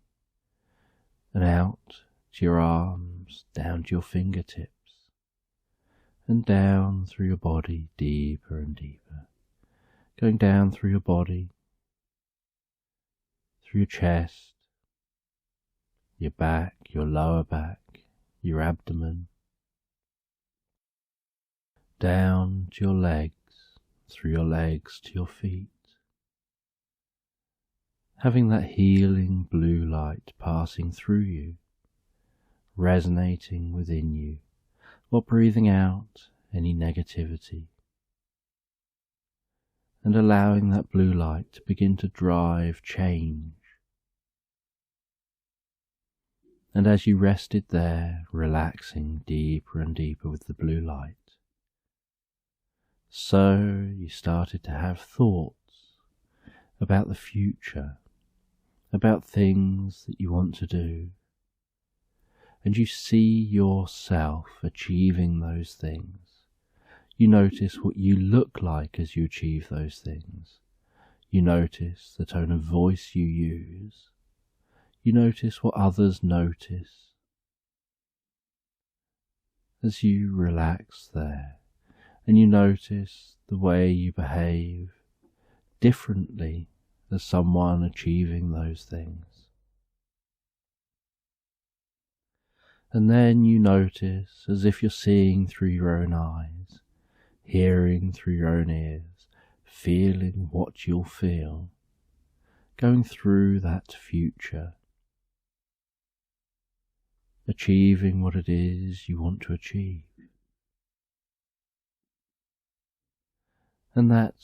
and out to your arms, down to your fingertips, and down through your body deeper and deeper, going down through your body, through your chest, your back, your lower back, your abdomen, down to your legs, through your legs to your feet, having that healing blue light passing through you, resonating within you, while breathing out any negativity, and allowing that blue light to begin to drive change. And as you rested there, relaxing deeper and deeper with the blue light, so you started to have thoughts about the future, about things that you want to do, and you see yourself achieving those things. You notice what you look like as you achieve those things. You notice the tone of voice you use. You notice what others notice. As you relax there, and you notice the way you behave differently as someone achieving those things. And then you notice, as if you're seeing through your own eyes, hearing through your own ears, feeling what you'll feel, going through that future, achieving what it is you want to achieve. And that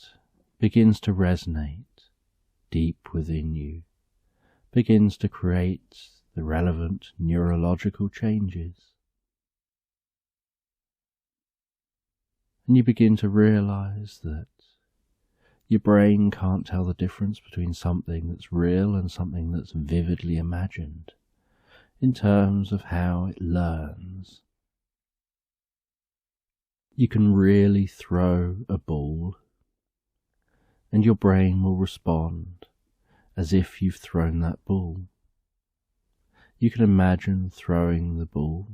begins to resonate deep within you, begins to create the relevant neurological changes. And you begin to realize that your brain can't tell the difference between something that's real and something that's vividly imagined, in terms of how it learns. You can really throw a ball, and your brain will respond as if you've thrown that ball. You can imagine throwing the ball,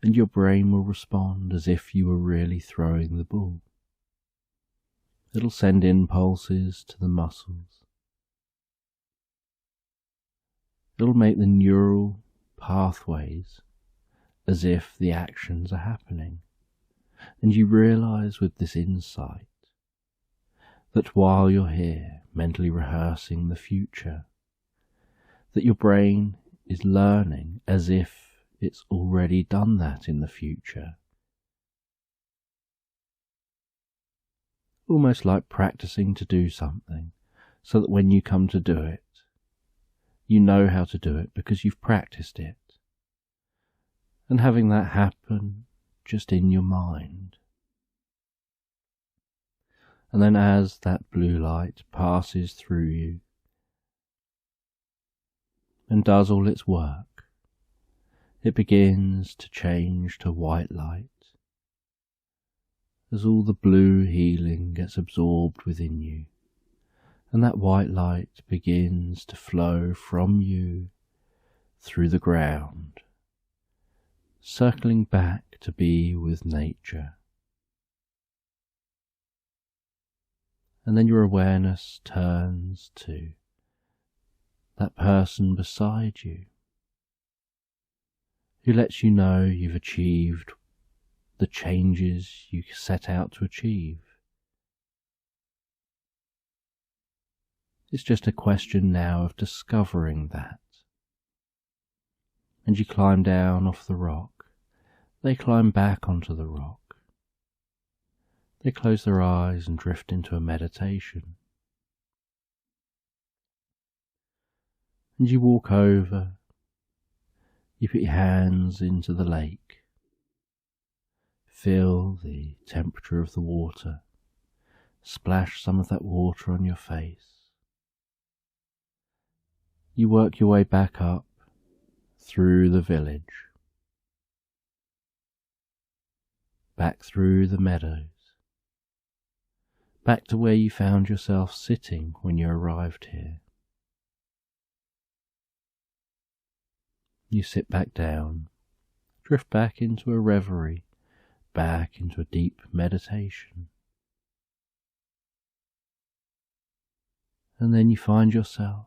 and your brain will respond as if you were really throwing the ball. It'll send impulses to the muscles. It'll make the neural pathways as if the actions are happening. And you realize with this insight that while you're here mentally rehearsing the future, that your brain is learning as if it's already done that in the future. Almost like practicing to do something, so that when you come to do it, you know how to do it because you've practiced it. And having that happen just in your mind. And then as that blue light passes through you and does all its work, it begins to change to white light as all the blue healing gets absorbed within you, and that white light begins to flow from you through the ground, circling back to be with nature. And then your awareness turns to that person beside you, who lets you know you've achieved the changes you set out to achieve. It's just a question now of discovering that. And you climb down off the rock. They climb back onto the rock. They close their eyes and drift into a meditation. And you walk over. You put your hands into the lake. Feel the temperature of the water. Splash some of that water on your face. You work your way back up through the village. back through the meadows, back to where you found yourself sitting when you arrived here. You sit back down, drift back into a reverie, back into a deep meditation. And then you find yourself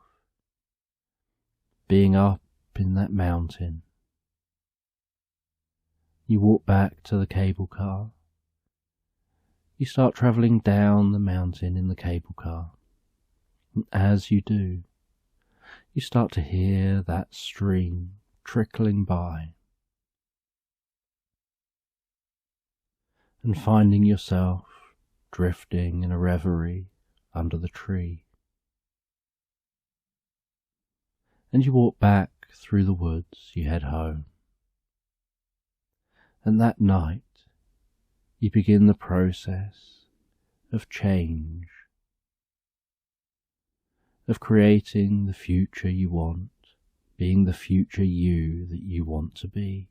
being up in that mountain. You walk back to the cable car. You start travelling down the mountain in the cable car. And as you do, you start to hear that stream trickling by. And finding yourself drifting in a reverie under the tree. And you walk back through the woods, you head home. And that night, you begin the process of change, of creating the future you want, being the future you that you want to be.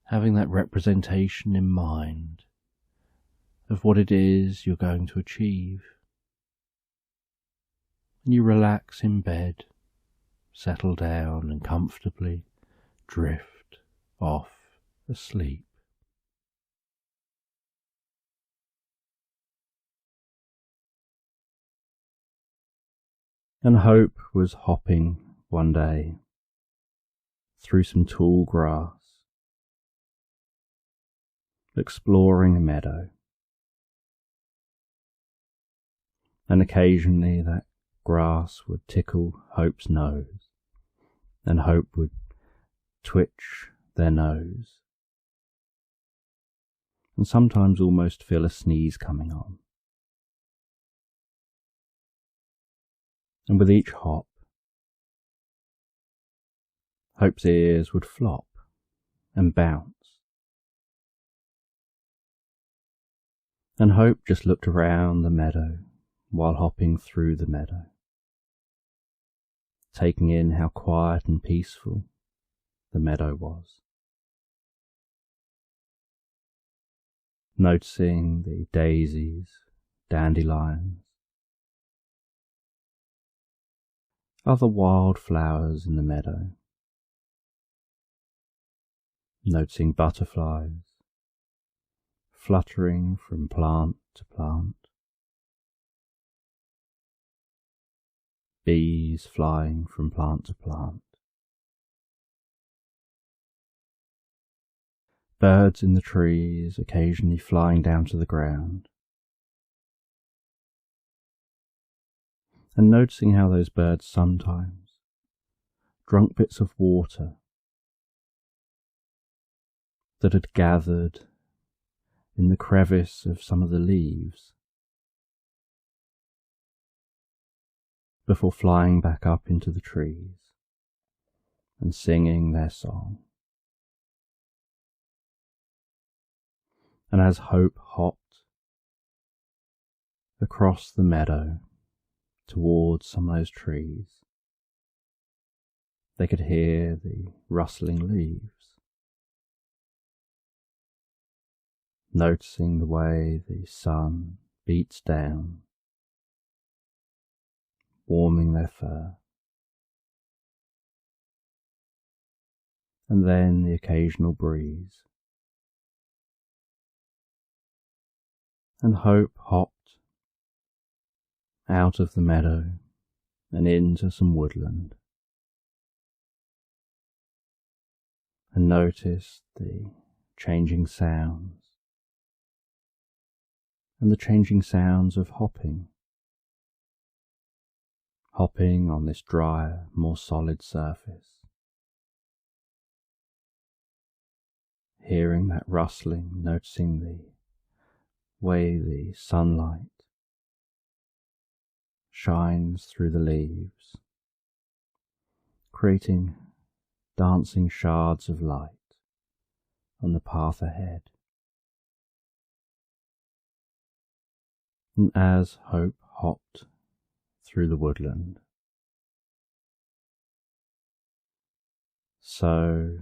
Having that representation in mind of what it is you're going to achieve. And you relax in bed, settle down and comfortably drift off asleep. And Hope was hopping one day through some tall grass, exploring a meadow. And occasionally that grass would tickle Hope's nose, and Hope would twitch their nose, and sometimes almost feel a sneeze coming on. And with each hop, Hope's ears would flop and bounce. And Hope just looked around the meadow while hopping through the meadow, taking in how quiet and peaceful the meadow was. Noticing the daisies, dandelions, other wild flowers in the meadow, noticing butterflies fluttering from plant to plant, bees flying from plant to plant, birds in the trees occasionally flying down to the ground, and noticing how those birds sometimes drunk bits of water that had gathered in the crevice of some of the leaves before flying back up into the trees and singing their song. And as Hope hopped across the meadow towards some of those trees, they could hear the rustling leaves, noticing the way the sun beats down, warming their fur, and then the occasional breeze. And Hope hopped out of the meadow and into some woodland, and noticed the changing sounds, and the changing sounds of hopping on this drier, more solid surface, hearing that rustling, noticing the way the sunlight shines through the leaves, creating dancing shards of light on the path ahead. And as Hope hopped through the woodland, so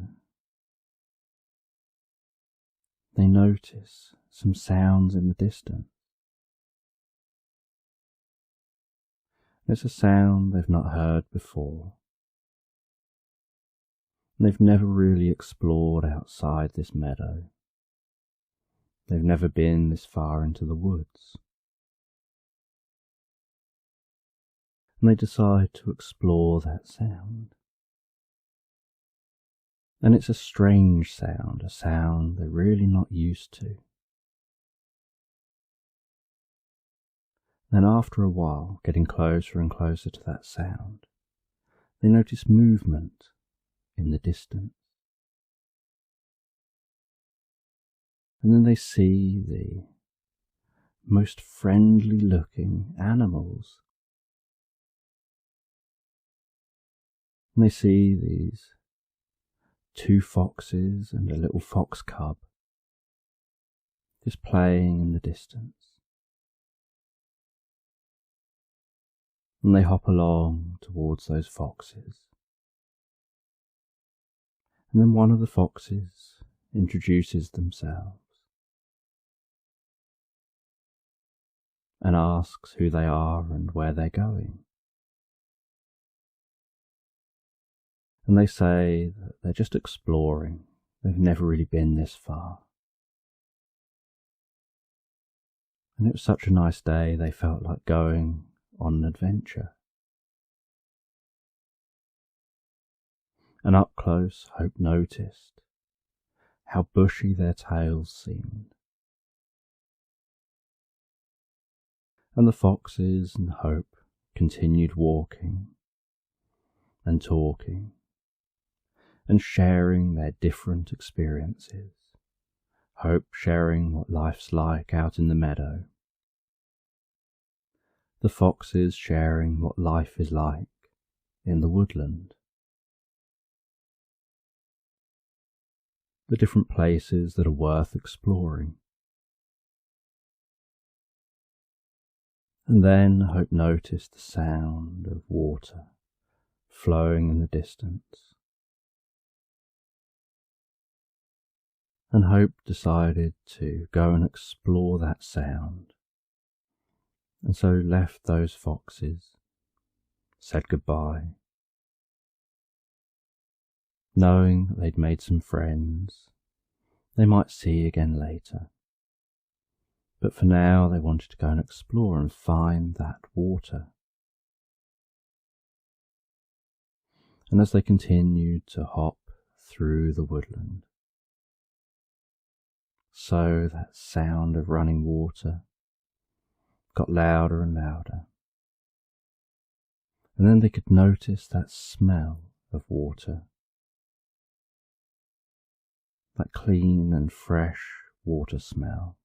they notice some sounds in the distance. It's a sound they've not heard before. They've never really explored outside this meadow. They've never been this far into the woods. And they decide to explore that sound. And it's a strange sound, a sound they're really not used to. Then after a while, getting closer and closer to that sound, they notice movement in the distance. And then they see the most friendly looking animals. And they see these 2 foxes and a little fox cub just playing in the distance. And they hop along towards those foxes. And then one of the foxes introduces themselves and asks who they are and where they're going. And they say that they're just exploring. They've never really been this far. And it was such a nice day they felt like going on an adventure. And up close, Hope noticed how bushy their tails seemed. And the foxes and Hope continued walking and talking and sharing their different experiences. Hope sharing what life's like out in the meadow. The foxes sharing what life is like in the woodland. The different places that are worth exploring. And then Hope noticed the sound of water flowing in the distance. And Hope decided to go and explore that sound. And so left those foxes, said goodbye, knowing that they'd made some friends they might see again later. But for now they wanted to go and explore and find that water. And as they continued to hop through the woodland, so that sound of running water got louder and louder. And then they could notice that smell of water, that clean and fresh water smell.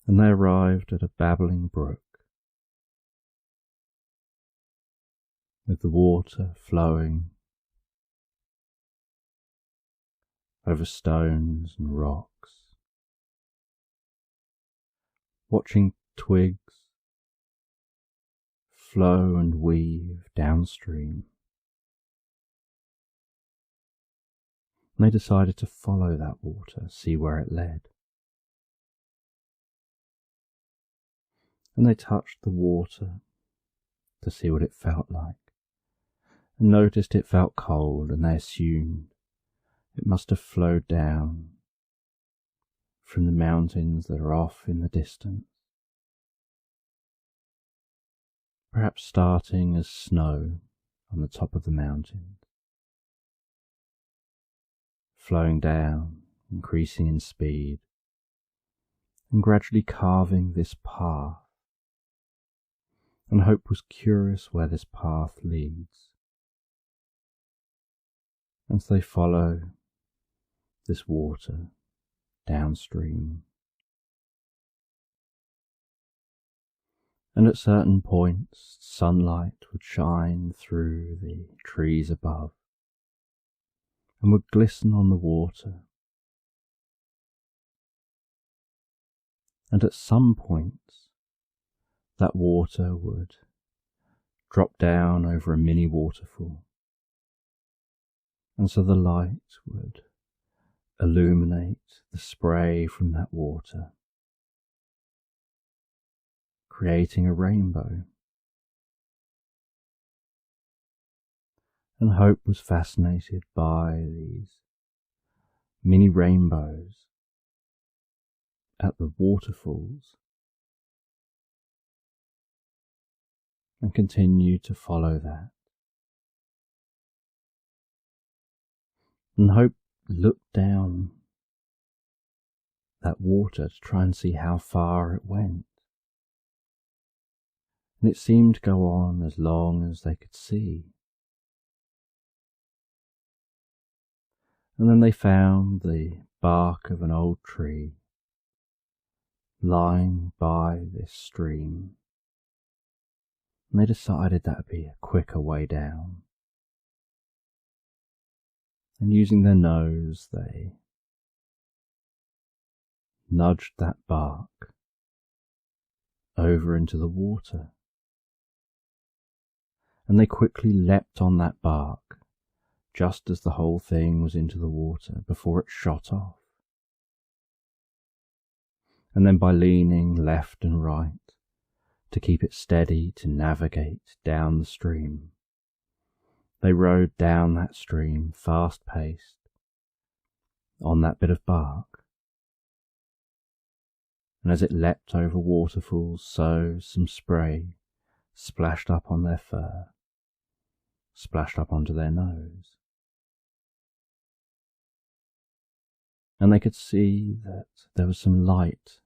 And they arrived at a babbling brook, with the water flowing over stones and rocks, watching twigs flow and weave downstream. And they decided to follow that water, see where it led. And they touched the water to see what it felt like, and noticed it felt cold, and they assumed it must have flowed down from the mountains that are off in the distance, perhaps starting as snow on the top of the mountain, flowing down, increasing in speed, and gradually carving this path. And Hope was curious where this path leads. As they follow this water downstream, and at certain points sunlight would shine through the trees above and would glisten on the water, and at some points that water would drop down over a mini waterfall, and so the light would illuminate the spray from that water, creating a rainbow. And Hope was fascinated by these mini rainbows at the waterfalls and continued to follow that. And Hope looked down that water to try and see how far it went. And it seemed to go on as long as they could see. And then they found the bark of an old tree lying by this stream. And they decided that would be a quicker way down. And using their nose, they nudged that bark over into the water. And they quickly leapt on that bark just as the whole thing was into the water before it shot off. And then by leaning left and right to keep it steady to navigate down the stream, they rode down that stream fast-paced on that bit of bark. And as it leapt over waterfalls, so some spray splashed up on their fur, splashed up onto their nose. And they could see that there was some light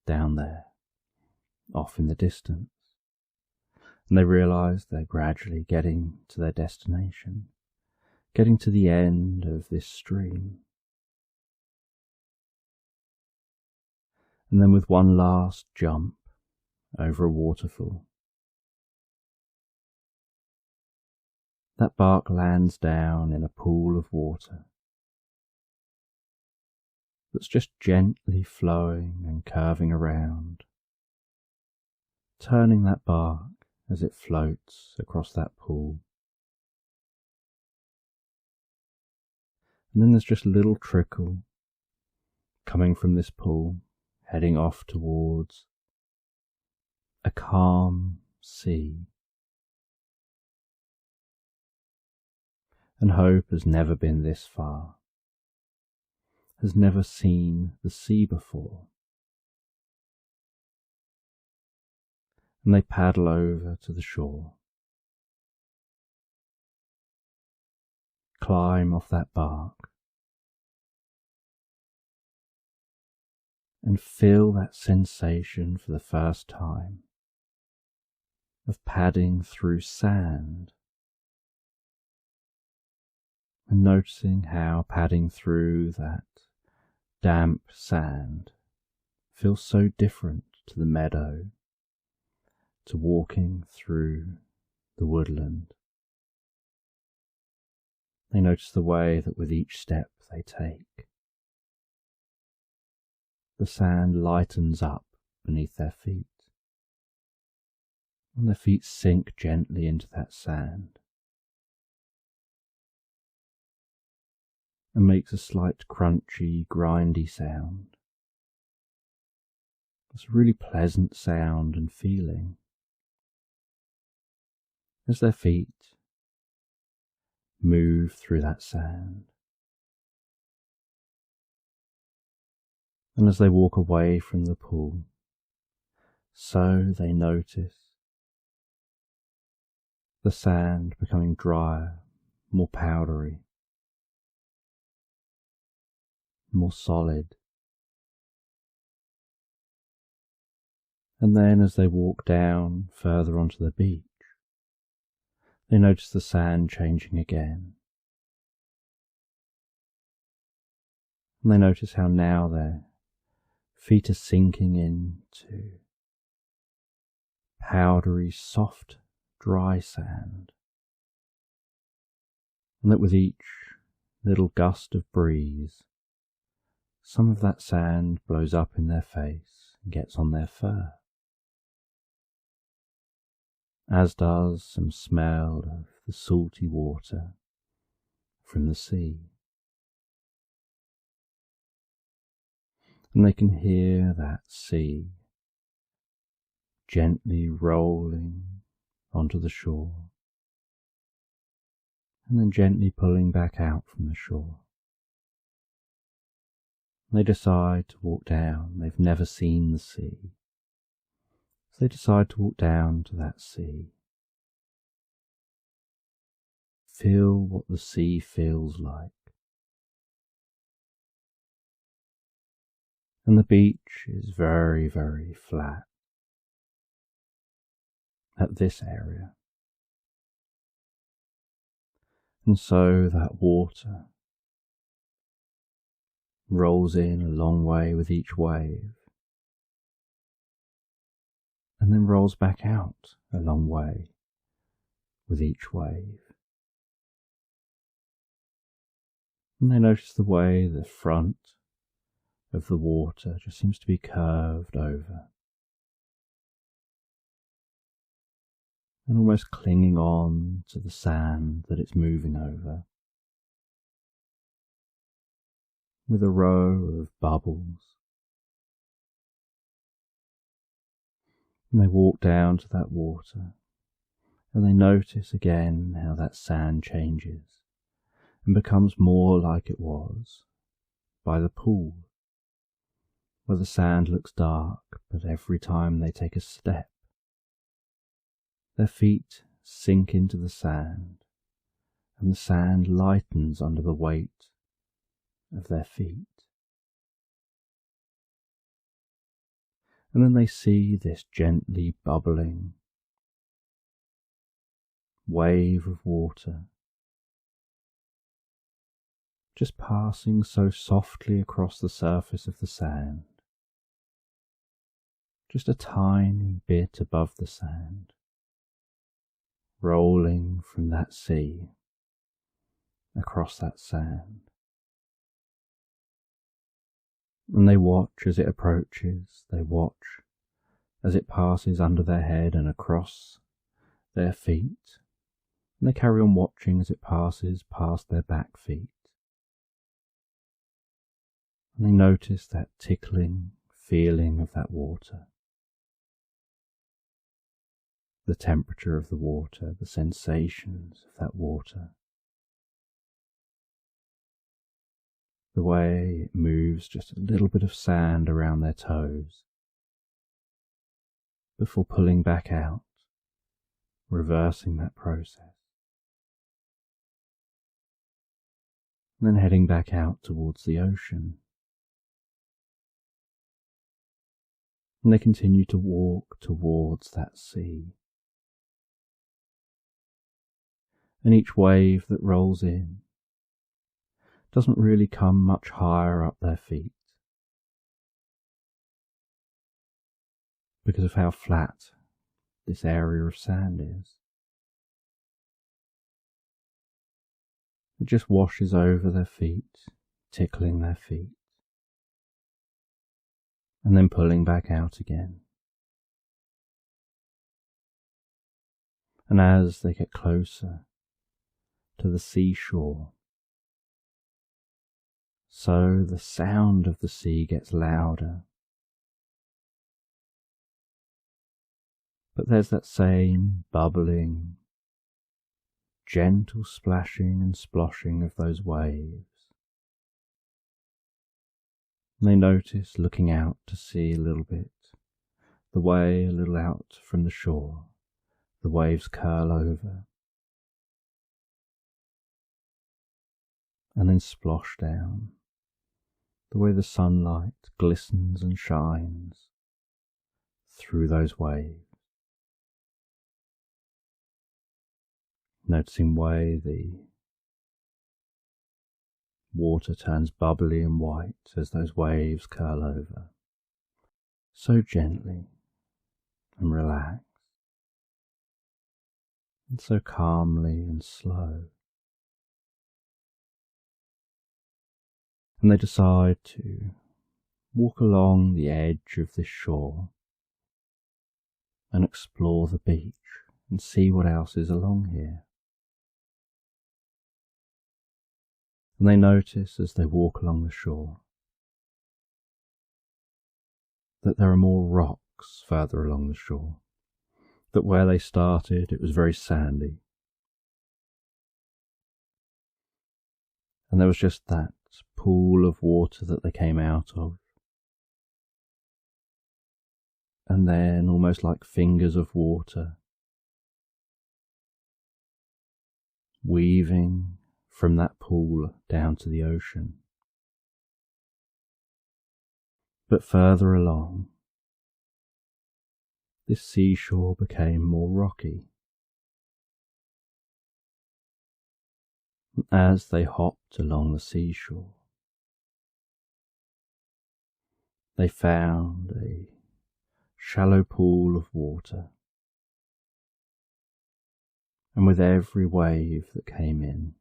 down there, off in the distance. And they realised they're gradually getting to their destination, getting to the end of this stream. And then with one last jump over a waterfall, that bark lands down in a pool of water that's just gently flowing and curving around, turning that bark as it floats across that pool. And then there's just a little trickle coming from this pool, heading off towards a calm sea. And Hope has never been this far, has never seen the sea before. And they paddle over to the shore, climb off that bark, and feel that sensation for the first time of padding through sand, and noticing how padding through that damp sand feels so different to the meadow, to walking through the woodland. They notice the way that with each step they take, the sand lightens up beneath their feet, and their feet sink gently into that sand and makes a slight crunchy, grindy sound. It's a really pleasant sound and feeling as their feet move through that sand. And as they walk away from the pool, so they notice the sand becoming drier, more powdery, more solid. And then as they walk down further onto the beach, they notice the sand changing again. And they notice how now their feet are sinking into powdery, soft, dry sand. And that with each little gust of breeze, some of that sand blows up in their face and gets on their fur, as does some smell of the salty water from the sea. And they can hear that sea gently rolling onto the shore, and then gently pulling back out from the shore. They decide to walk down. They've never seen the sea, so they decide to walk down to that sea. Feel what the sea feels like. And the beach is very, very flat at this area. And so that water rolls in a long way with each wave, and then rolls back out a long way with each wave. And they notice the way the front of the water just seems to be curved over and almost clinging on to the sand that it's moving over, with a row of bubbles. And they walk down to that water, and they notice again how that sand changes and becomes more like it was by the pool, where the sand looks dark, but every time they take a step, their feet sink into the sand, and the sand lightens under the weight of their feet. And then they see this gently bubbling wave of water just passing so softly across the surface of the sand, just a tiny bit above the sand, rolling from that sea across that sand. And they watch as it approaches, they watch as it passes under their head and across their feet, and they carry on watching as it passes past their back feet. And they notice that tickling feeling of that water, the temperature of the water, the sensations of that water, the way it moves just a little bit of sand around their toes before pulling back out, reversing that process, and then heading back out towards the ocean. And they continue to walk towards that sea. And each wave that rolls in doesn't really come much higher up their feet because of how flat this area of sand is. It just washes over their feet, tickling their feet, and then pulling back out again. And as they get closer to the seashore, so the sound of the sea gets louder. But there's that same bubbling, gentle splashing and sploshing of those waves. And they notice, looking out to sea a little bit, the way a little out from the shore, the waves curl over and then splosh down, the way the sunlight glistens and shines through those waves. Noticing way the water turns bubbly and white as those waves curl over, so gently and relaxed, and so calmly and slow. And they decide to walk along the edge of this shore and explore the beach and see what else is along here. And they notice as they walk along the shore that there are more rocks further along the shore, that where they started it was very sandy, and there was just that pool of water that they came out of, and then almost like fingers of water weaving from that pool down to the ocean. But further along, this seashore became more rocky. As they hopped along the seashore, they found a shallow pool of water, and with every wave that came in,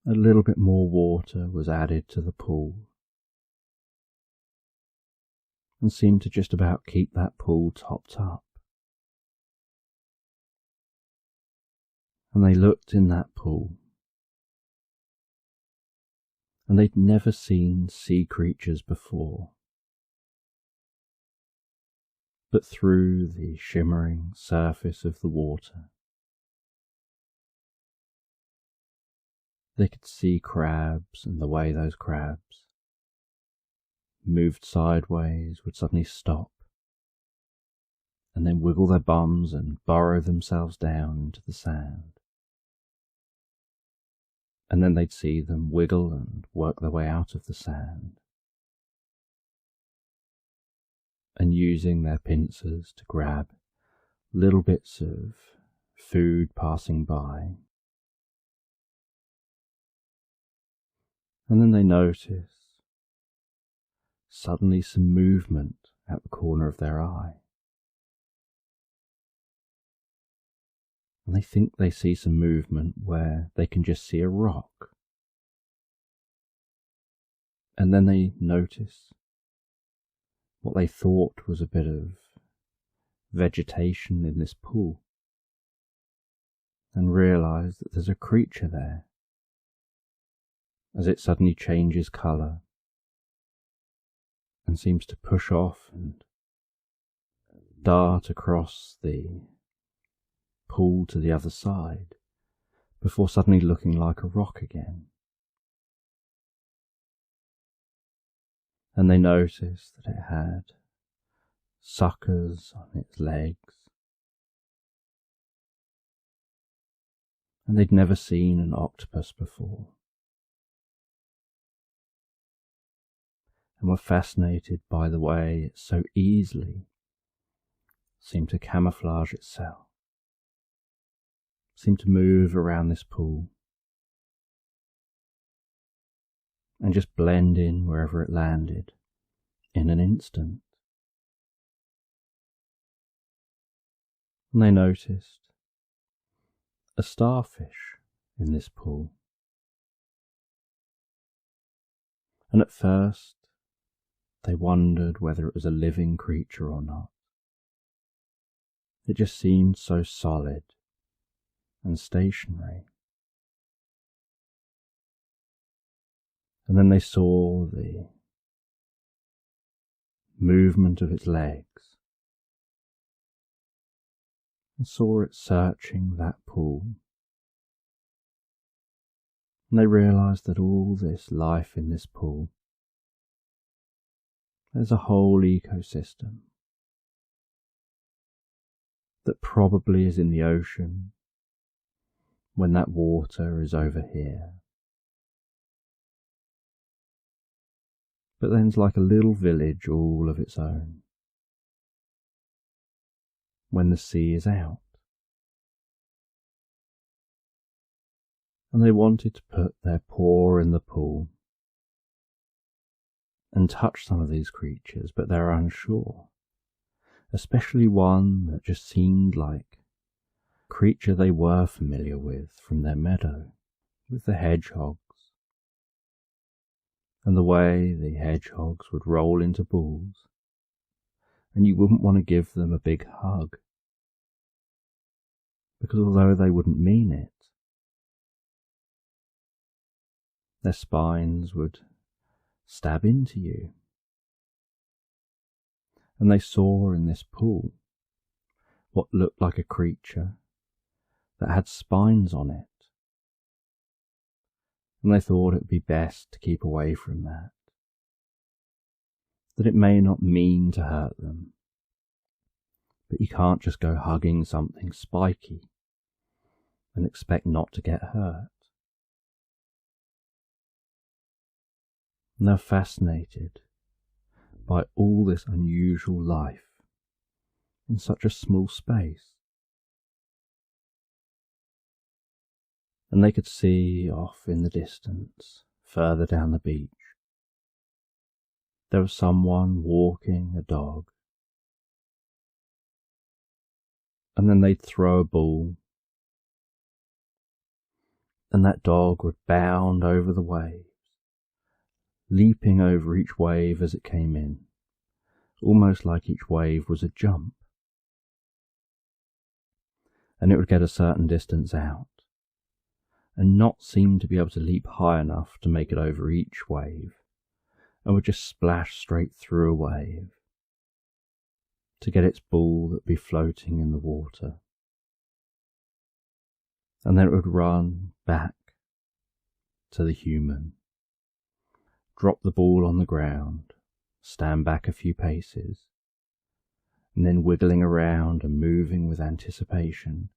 a little bit more water was added to the pool, and seemed to just about keep that pool topped up. And they looked in that pool, and they'd never seen sea creatures before. But through the shimmering surface of the water, they could see crabs, and the way those crabs moved sideways would suddenly stop, and then wiggle their bums and burrow themselves down into the sand. And then they'd see them wiggle and work their way out of the sand, and using their pincers to grab little bits of food passing by. And then they notice suddenly some movement at the corner of their eye. And they think they see some movement where they can just see a rock. And then they notice what they thought was a bit of vegetation in this pool, and realize that there's a creature there, as it suddenly changes colour and seems to push off and dart across the pool to the other side, before suddenly looking like a rock again. And they noticed that it had suckers on its legs, and they'd never seen an octopus before, and were fascinated by the way it so easily seemed to camouflage itself, seemed to move around this pool and just blend in wherever it landed in an instant. And they noticed a starfish in this pool, and at first they wondered whether it was a living creature or not. It just seemed so solid and stationary. And then they saw the movement of its legs, and saw it searching that pool. And they realized that all this life in this pool, there's a whole ecosystem that probably is in the ocean when that water is over here. But then it's like a little village all of its own when the sea is out. And they wanted to put their paw in the pool and touch some of these creatures, but they're unsure, especially one that just seemed like a creature they were familiar with from their meadow, with the hedgehogs, and the way the hedgehogs would roll into balls, and you wouldn't want to give them a big hug, because although they wouldn't mean it, their spines would stab into you. And they saw in this pool what looked like a creature that had spines on it. And they thought it would be best to keep away from that it may not mean to hurt them, but you can't just go hugging something spiky and expect not to get hurt. And they're fascinated by all this unusual life in such a small space. And they could see off in the distance, further down the beach, there was someone walking a dog. And then they'd throw a ball, and that dog would bound over the waves, leaping over each wave as it came in, almost like each wave was a jump. And it would get a certain distance out, and not seem to be able to leap high enough to make it over each wave, and would just splash straight through a wave to get its ball that would be floating in the water. And then it would run back to the human, drop the ball on the ground, stand back a few paces, and then wiggling around and moving with anticipation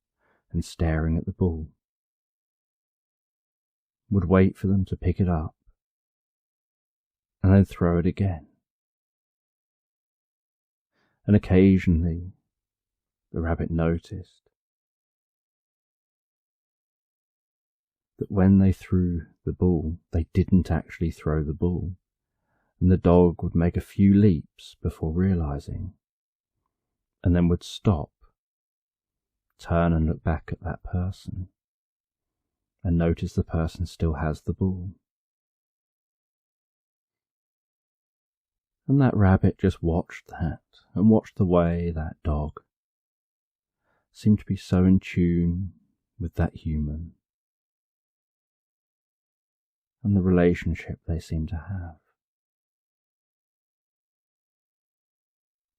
and staring at the ball, would wait for them to pick it up and then throw it again. And occasionally the rabbit noticed that when they threw the ball, they didn't actually throw the ball, and the dog would make a few leaps before realizing, and then would stop, turn and look back at that person, and notice the person still has the ball. And that rabbit just watched that, and watched the way that dog seemed to be so in tune with that human, and the relationship they seemed to have,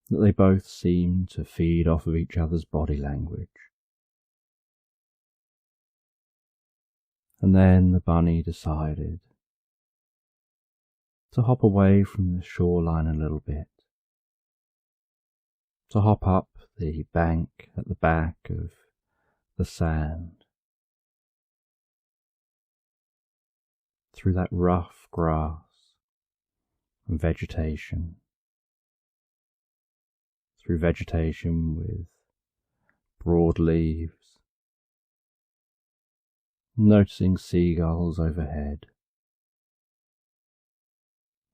that they both seemed to feed off of each other's body language. And then the bunny decided to hop away from the shoreline a little bit, to hop up the bank at the back of the sand, through that rough grass and vegetation, through vegetation with broad leaves, noticing seagulls overhead,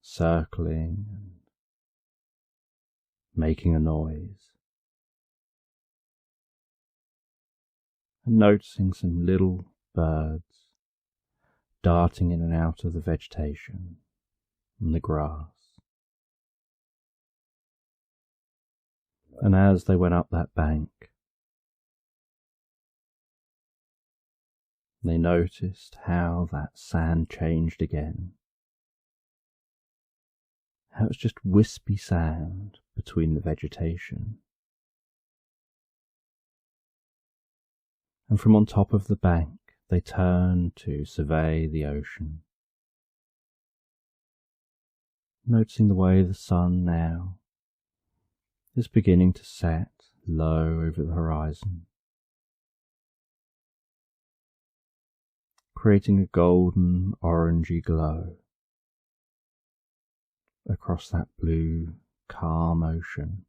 circling and making a noise, and noticing some little birds darting in and out of the vegetation and the grass. And as they went up that bank, they noticed how that sand changed again, how it was just wispy sand between the vegetation. And from on top of the bank they turned to survey the ocean, noticing the way the sun now is beginning to set low over the horizon, creating a golden orangey glow across that blue, calm ocean.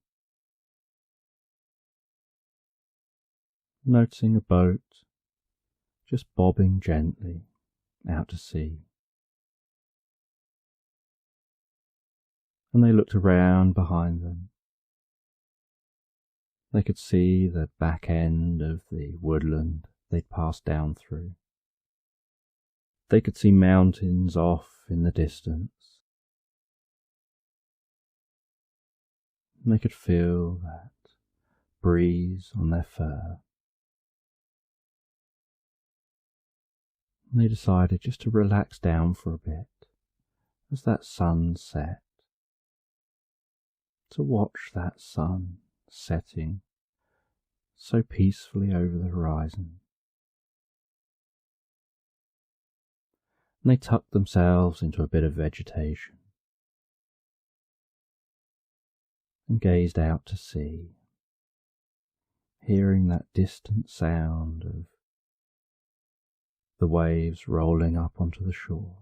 Noticing a boat just bobbing gently out to sea. And they looked around behind them. They could see the back end of the woodland they'd passed down through. They could see mountains off in the distance. And they could feel that breeze on their fur. And they decided just to relax down for a bit as that sun set, to watch that sun setting so peacefully over the horizon. And they tucked themselves into a bit of vegetation and gazed out to sea, hearing that distant sound of the waves rolling up onto the shore.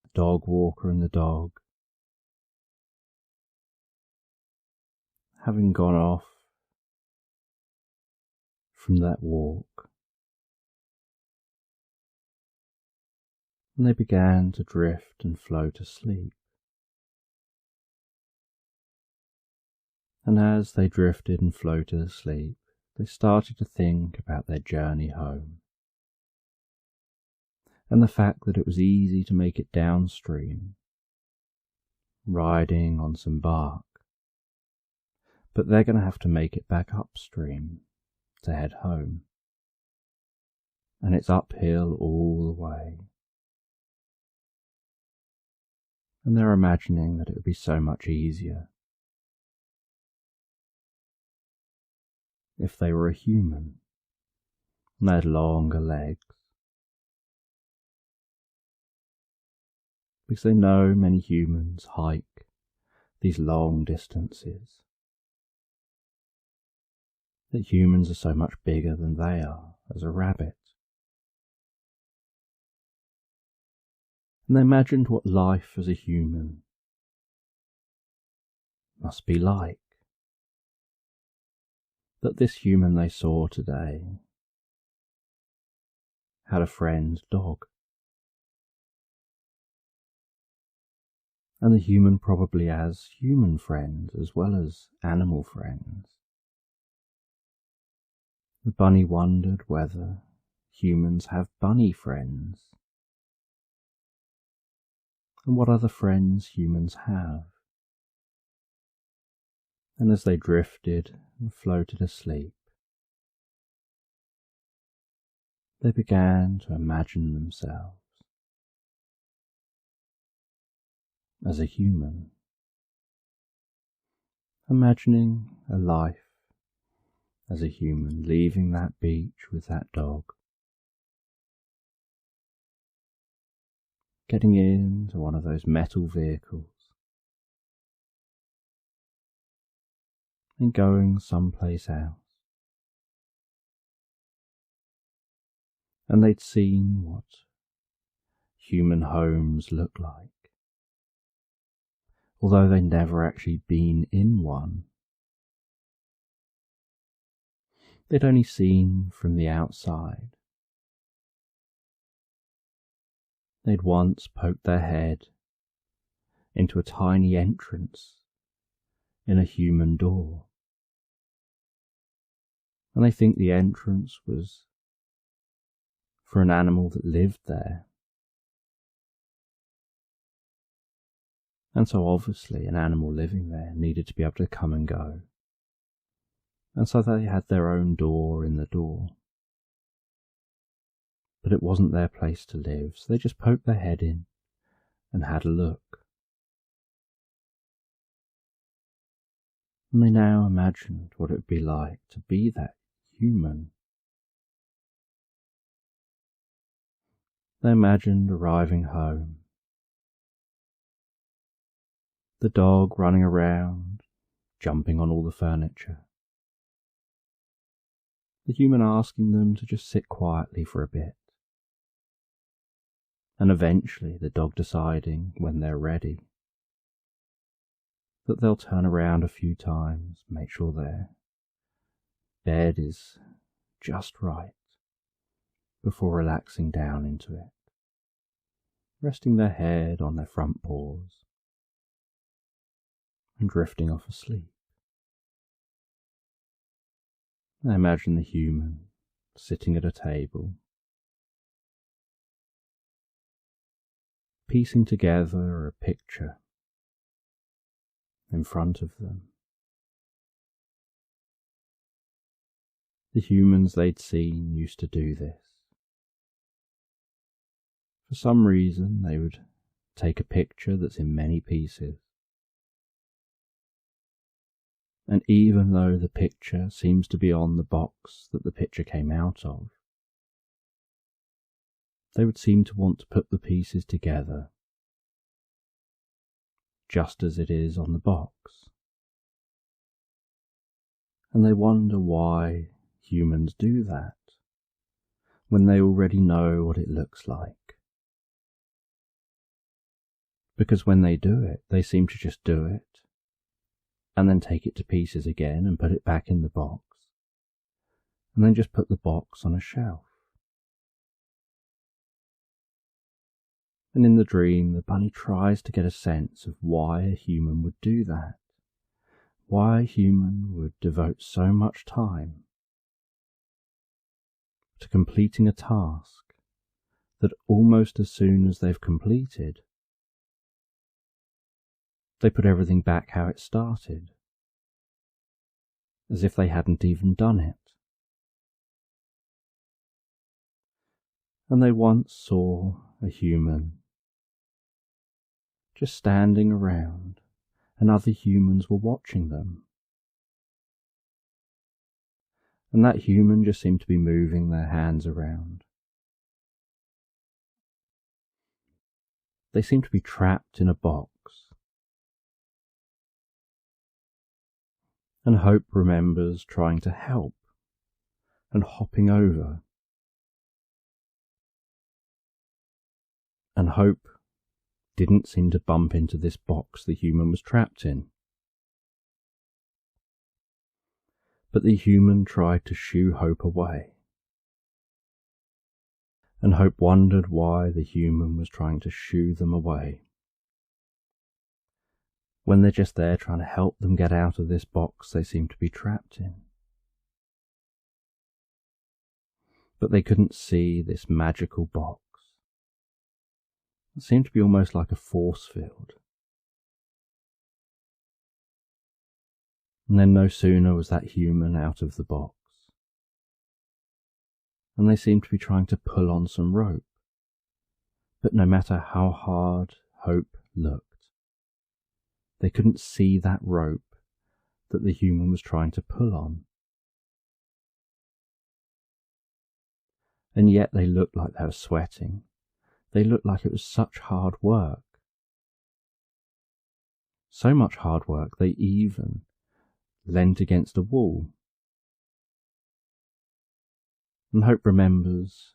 The dog walker and the dog, having gone off from that walk, and they began to drift and float asleep. And as they drifted and floated asleep, they started to think about their journey home, and the fact that it was easy to make it downstream, riding on some bark, but they're going to have to make it back upstream to head home, and it's uphill all the way. And they're imagining that it would be so much easier if they were a human and they had longer legs, because they know many humans hike these long distances, that humans are so much bigger than they are as a rabbit. And they imagined what life as a human must be like. That this human they saw today had a friend dog, and the human probably has human friends as well as animal friends. The bunny wondered whether humans have bunny friends, and what other friends humans have. And as they drifted and floated asleep, they began to imagine themselves as a human, imagining a life as a human, leaving that beach with that dog, getting into one of those metal vehicles, and going someplace else. And they'd seen what human homes look like, although they'd never actually been in one. They'd only seen from the outside. They'd once poked their head into a tiny entrance in a human door, and they think the entrance was for an animal that lived there. And so obviously an animal living there needed to be able to come and go. And so they had their own door in the door. But it wasn't their place to live, so they just poked their head in and had a look. And they now imagined what it would be like to be that human. They imagined arriving home, the dog running around, jumping on all the furniture, the human asking them to just sit quietly for a bit, and eventually the dog deciding when they're ready that they'll turn around a few times, make sure their bed is just right before relaxing down into it, resting their head on their front paws and drifting off asleep. I imagine the human sitting at a table, piecing together a picture in front of them. The humans they'd seen used to do this For some reason, they would take a picture that's in many pieces. And even though the picture seems to be on the box that the picture came out of, they would seem to want to put the pieces together, just as it is on the box. And they wonder why humans do that, when they already know what it looks like. Because when they do it, they seem to just do it, and then take it to pieces again and put it back in the box, and then just put the box on a shelf. And in the dream, the bunny tries to get a sense of why a human would do that, why a human would devote so much time to completing a task that almost as soon as they've completed, they put everything back how it started, as if they hadn't even done it. And they once saw a human just standing around, and other humans were watching them. And that human just seemed to be moving their hands around. They seemed to be trapped in a box. And Hope remembers trying to help and hopping over. And Hope didn't seem to bump into this box the human was trapped in. But the human tried to shoo Hope away. And Hope wondered why the human was trying to shoo them away, when they're just there trying to help them get out of this box they seem to be trapped in. But they couldn't see this magical box. It seemed to be almost like a force field. And then no sooner was that human out of the box, and they seemed to be trying to pull on some rope. But no matter how hard Hope looked, they couldn't see that rope that the human was trying to pull on. And yet they looked like they were sweating. They looked like it was such hard work. So much hard work they even leant against a wall. And Hope remembers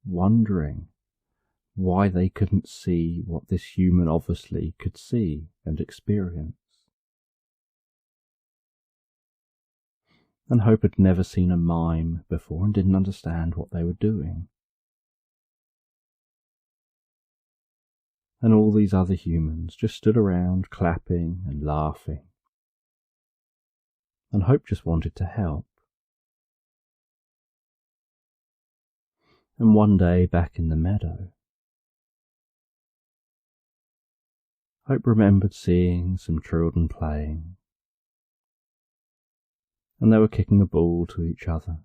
wondering why they couldn't see what this human obviously could see and experience. And Hope had never seen a mime before and didn't understand what they were doing. And all these other humans just stood around clapping and laughing. And Hope just wanted to help. And one day back in the meadow, Hope remembered seeing some children playing. And they were kicking a ball to each other.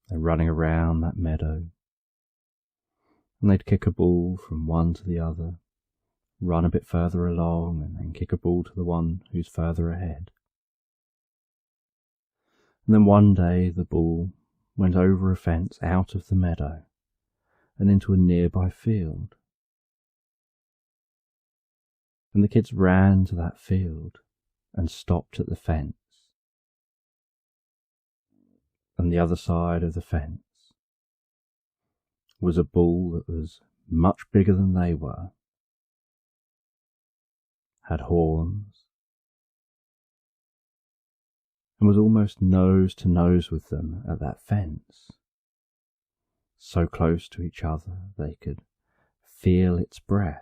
They're running around that meadow. And they'd kick a ball from one to the other, run a bit further along, and then kick a ball to the one who's further ahead. And then one day the ball went over a fence out of the meadow and into a nearby field. And the kids ran to that field and stopped at the fence. On the other side of the fence was a bull that was much bigger than they were, had horns, and was almost nose to nose with them at that fence, so close to each other they could feel its breath.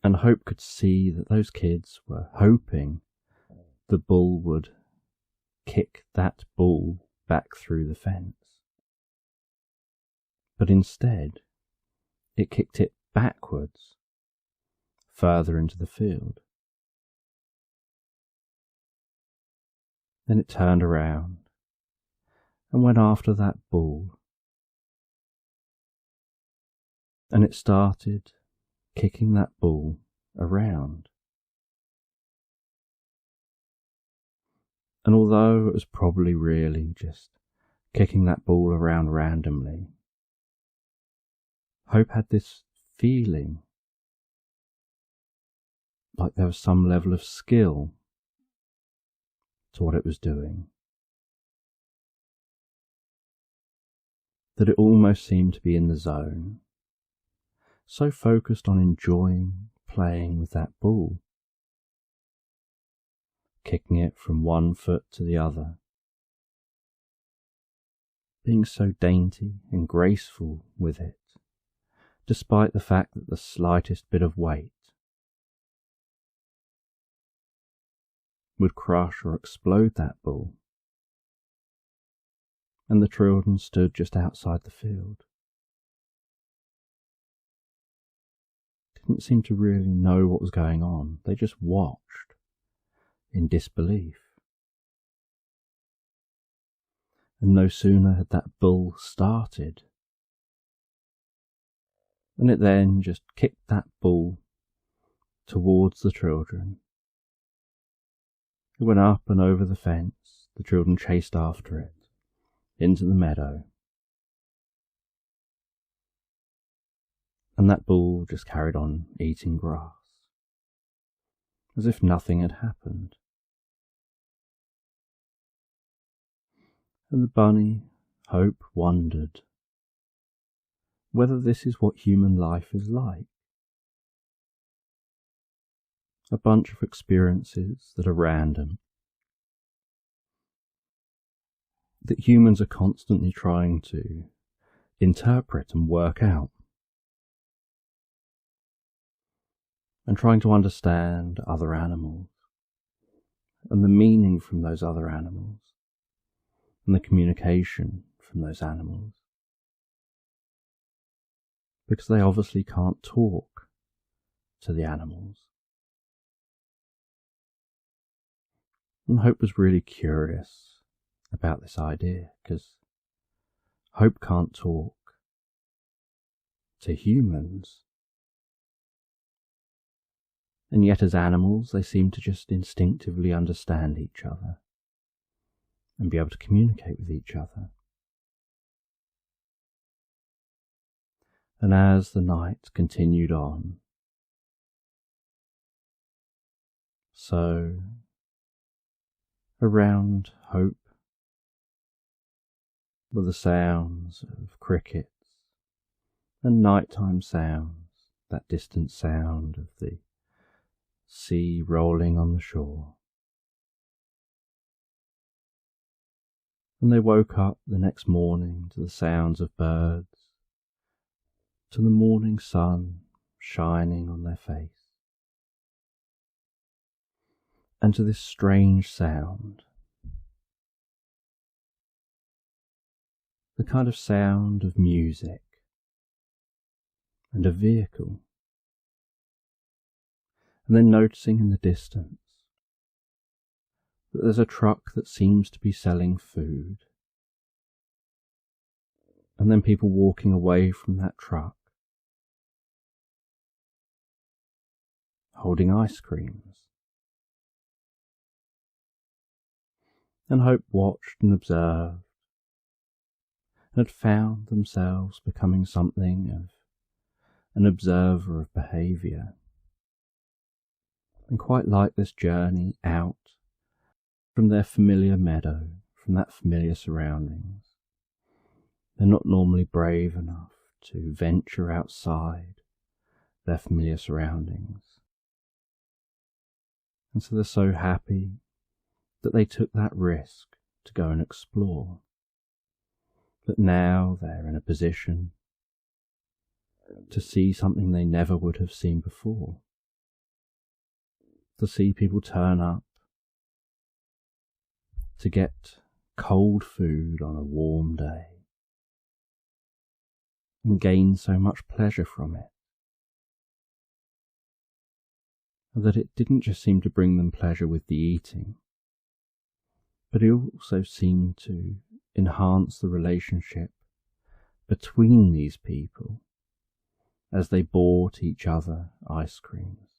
And Hope could see that those kids were hoping the bull would kick that bull back through the fence. But instead, it kicked it backwards, further into the field. Then it turned around and went after that bull And it started kicking that ball around. And although it was probably really just kicking that ball around randomly, Hope had this feeling like there was some level of skill to what it was doing. That it almost seemed to be in the zone, so focused on enjoying playing with that ball, kicking it from one foot to the other, being so dainty and graceful with it, despite the fact that the slightest bit of weight would crush or explode that ball. And the children stood just outside the field. Didn't seem to really know what was going on. They just watched in disbelief. And no sooner had that bull started, and it then just kicked that ball towards the children. It went up and over the fence. The children chased after it into the meadow. And that bull just carried on eating grass, as if nothing had happened. And the bunny, Hope, wondered whether this is what human life is like. A bunch of experiences that are random, that humans are constantly trying to interpret and work out, and trying to understand other animals, and the meaning from those other animals, and the communication from those animals. Because they obviously can't talk to the animals. And Hope was really curious about this idea, because Hope can't talk to humans. And yet as animals they seem to just instinctively understand each other and be able to communicate with each other. And as the night continued on, so around Hope were the sounds of crickets and nighttime sounds, that distant sound of the sea rolling on the shore. And they woke up the next morning to the sounds of birds, to the morning sun shining on their face, and to this strange sound, the kind of sound of music and a vehicle. And then noticing in the distance that there's a truck that seems to be selling food, and then people walking away from that truck holding ice creams. And Hope watched and observed, and had found themselves becoming something of an observer of behaviour, and quite like this journey out from their familiar meadow, from that familiar surroundings. They're not normally brave enough to venture outside their familiar surroundings. And so they're so happy that they took that risk to go and explore. That now they're in a position to see something they never would have seen before. To see people turn up to get cold food on a warm day and gain so much pleasure from it, that it didn't just seem to bring them pleasure with the eating, but it also seemed to enhance the relationship between these people as they bought each other ice creams,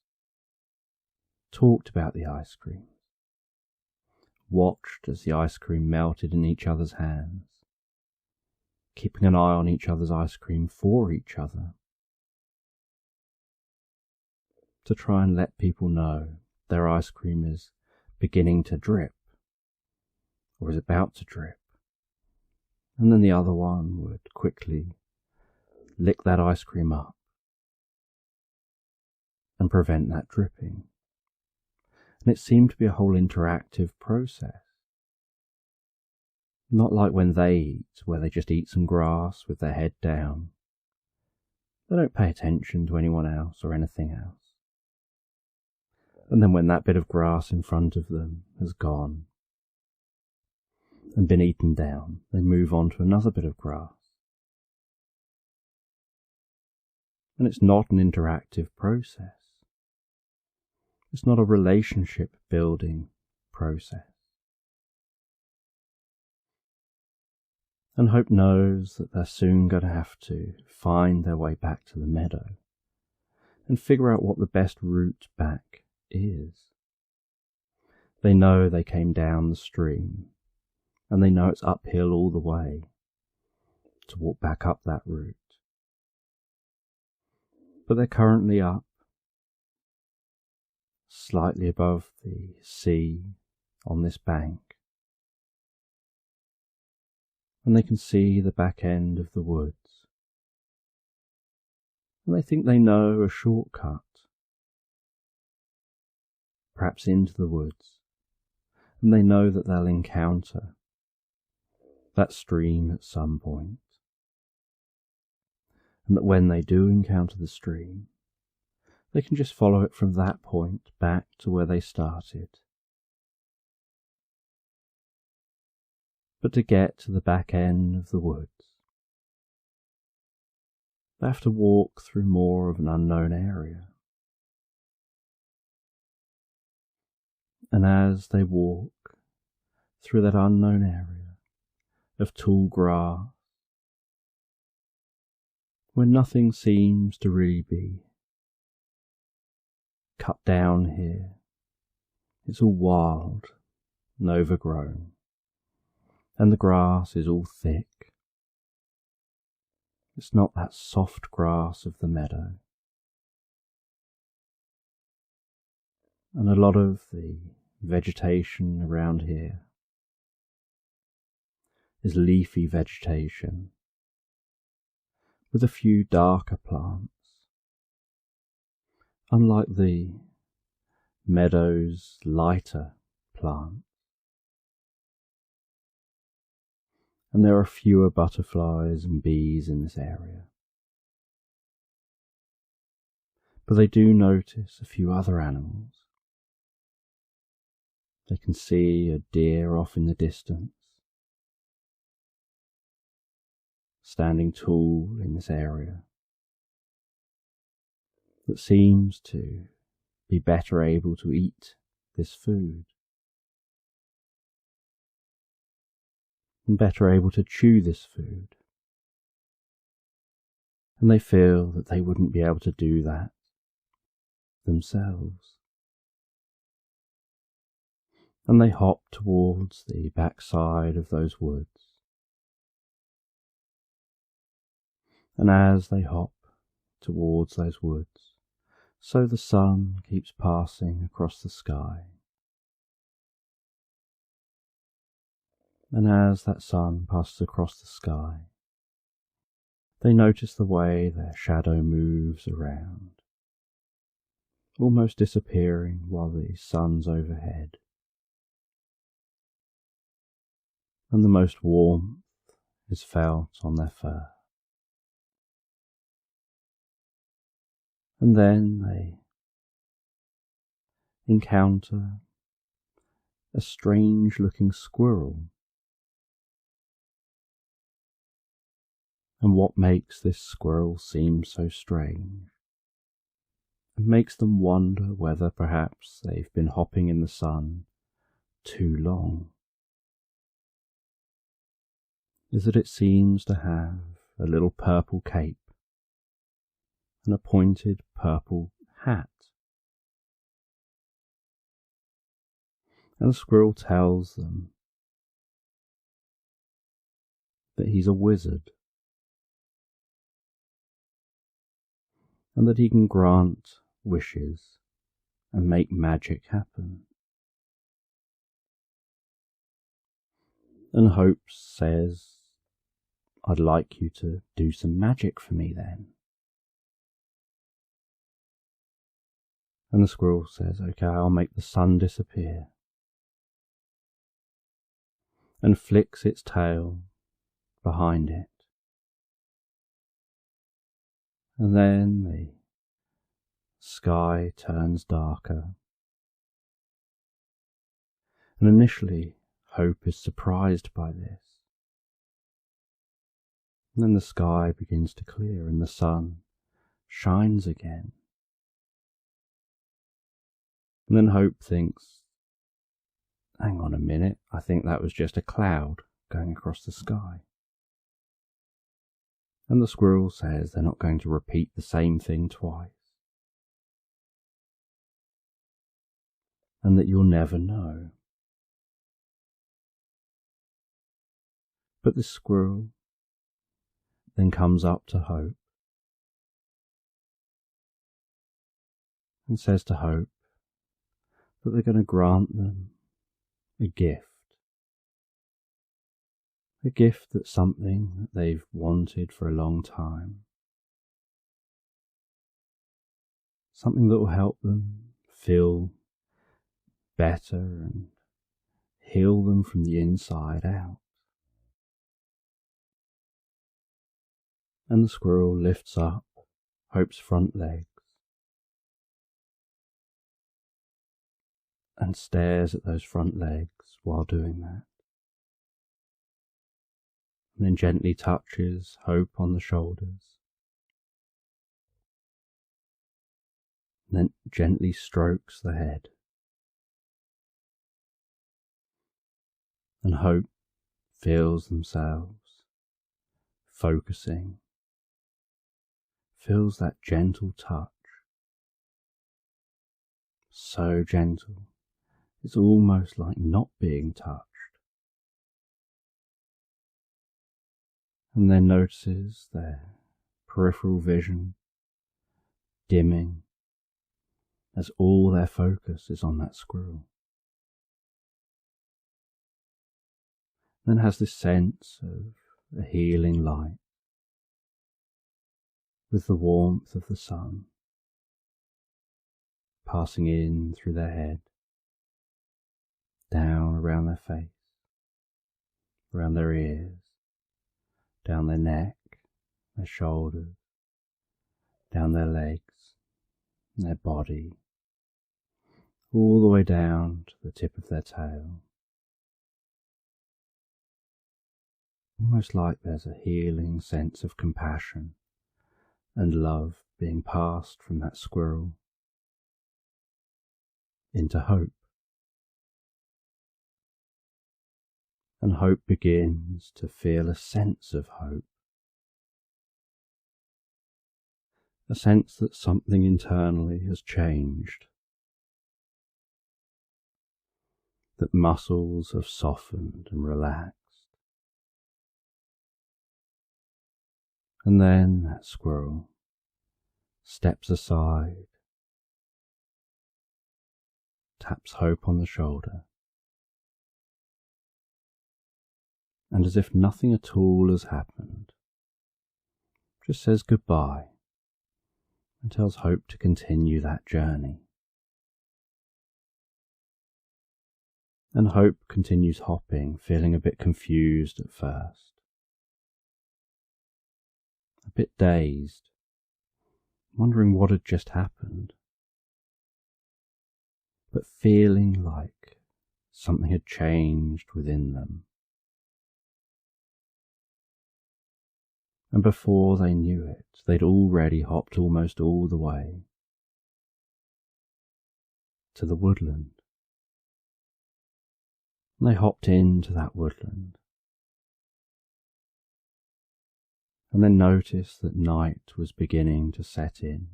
talked about the ice creams, watched as the ice cream melted in each other's hands, keeping an eye on each other's ice cream for each other, to try and let people know their ice cream is beginning to drip, or is about to drip, and then the other one would quickly lick that ice cream up and prevent that dripping. And it seemed to be a whole interactive process. Not like when they eat, where they just eat some grass with their head down. They don't pay attention to anyone else or anything else. And then when that bit of grass in front of them has gone and been eaten down, they move on to another bit of grass. And it's not an interactive process. It's not a relationship building process. And Hope knows that they're soon going to have to find their way back to the meadow and figure out what the best route back is. They know they came down the stream, and they know it's uphill all the way to walk back up that route. But they're currently up, slightly above the sea on this bank, and they can see the back end of the woods, and they think they know a shortcut, perhaps into the woods, and they know that they'll encounter that stream at some point, and that when they do encounter the stream, they can just follow it from that point back to where they started. But to get to the back end of the woods, they have to walk through more of an unknown area. And as they walk through that unknown area of tall grass, where nothing seems to really be cut down here, it's all wild and overgrown, and the grass is all thick. It's not that soft grass of the meadow. And a lot of the vegetation around here is leafy vegetation with a few darker plants, unlike the meadow's lighter plants. And there are fewer butterflies and bees in this area. But they do notice a few other animals. They can see a deer off in the distance, standing tall in this area, that seems to be better able to eat this food, and better able to chew this food. And they feel that they wouldn't be able to do that themselves. And they hop towards the backside of those woods. And as they hop towards those woods, so the sun keeps passing across the sky. And as that sun passes across the sky, they notice the way their shadow moves around, almost disappearing while the sun's overhead. And the most warmth is felt on their fur. And then they encounter a strange-looking squirrel. And what makes this squirrel seem so strange, and makes them wonder whether perhaps they've been hopping in the sun too long, is that it seems to have a little purple cape and a pointed purple hat. And the squirrel tells them that he's a wizard and that he can grant wishes and make magic happen. And Hope says, "I'd like you to do some magic for me then." And the squirrel says, "Okay, I'll make the sun disappear," and flicks its tail behind it. And then the sky turns darker. And initially, Hope is surprised by this. And then the sky begins to clear and the sun shines again. And then Hope thinks, hang on a minute, I think that was just a cloud going across the sky. And the squirrel says they're not going to repeat the same thing twice. And that you'll never know. But the squirrel then comes up to Hope and says to Hope that they're going to grant them a gift. A gift that's something that they've wanted for a long time. Something that will help them feel better and heal them from the inside out. And the squirrel lifts up Hope's front legs and stares at those front legs while doing that. And then gently touches Hope on the shoulders. And then gently strokes the head. And Hope feels themselves focusing, feels that gentle touch. So gentle, it's almost like not being touched. And then notices their peripheral vision dimming as all their focus is on that squirrel. Then has this sense of a healing light with the warmth of the sun passing in through their head, down around their face, around their ears, down their neck, their shoulders, down their legs, their body, all the way down to the tip of their tail. Almost like there's a healing sense of compassion and love being passed from that squirrel into Hope. And Hope begins to feel a sense of hope. A sense that something internally has changed. That muscles have softened and relaxed. And then that squirrel steps aside, taps Hope on the shoulder, and as if nothing at all has happened, just says goodbye and tells Hope to continue that journey. And Hope continues hopping, feeling a bit confused at first, a bit dazed, wondering what had just happened, but feeling like something had changed within them. And before they knew it, they'd already hopped almost all the way to the woodland. And they hopped into that woodland. and then noticed that night was beginning to set in.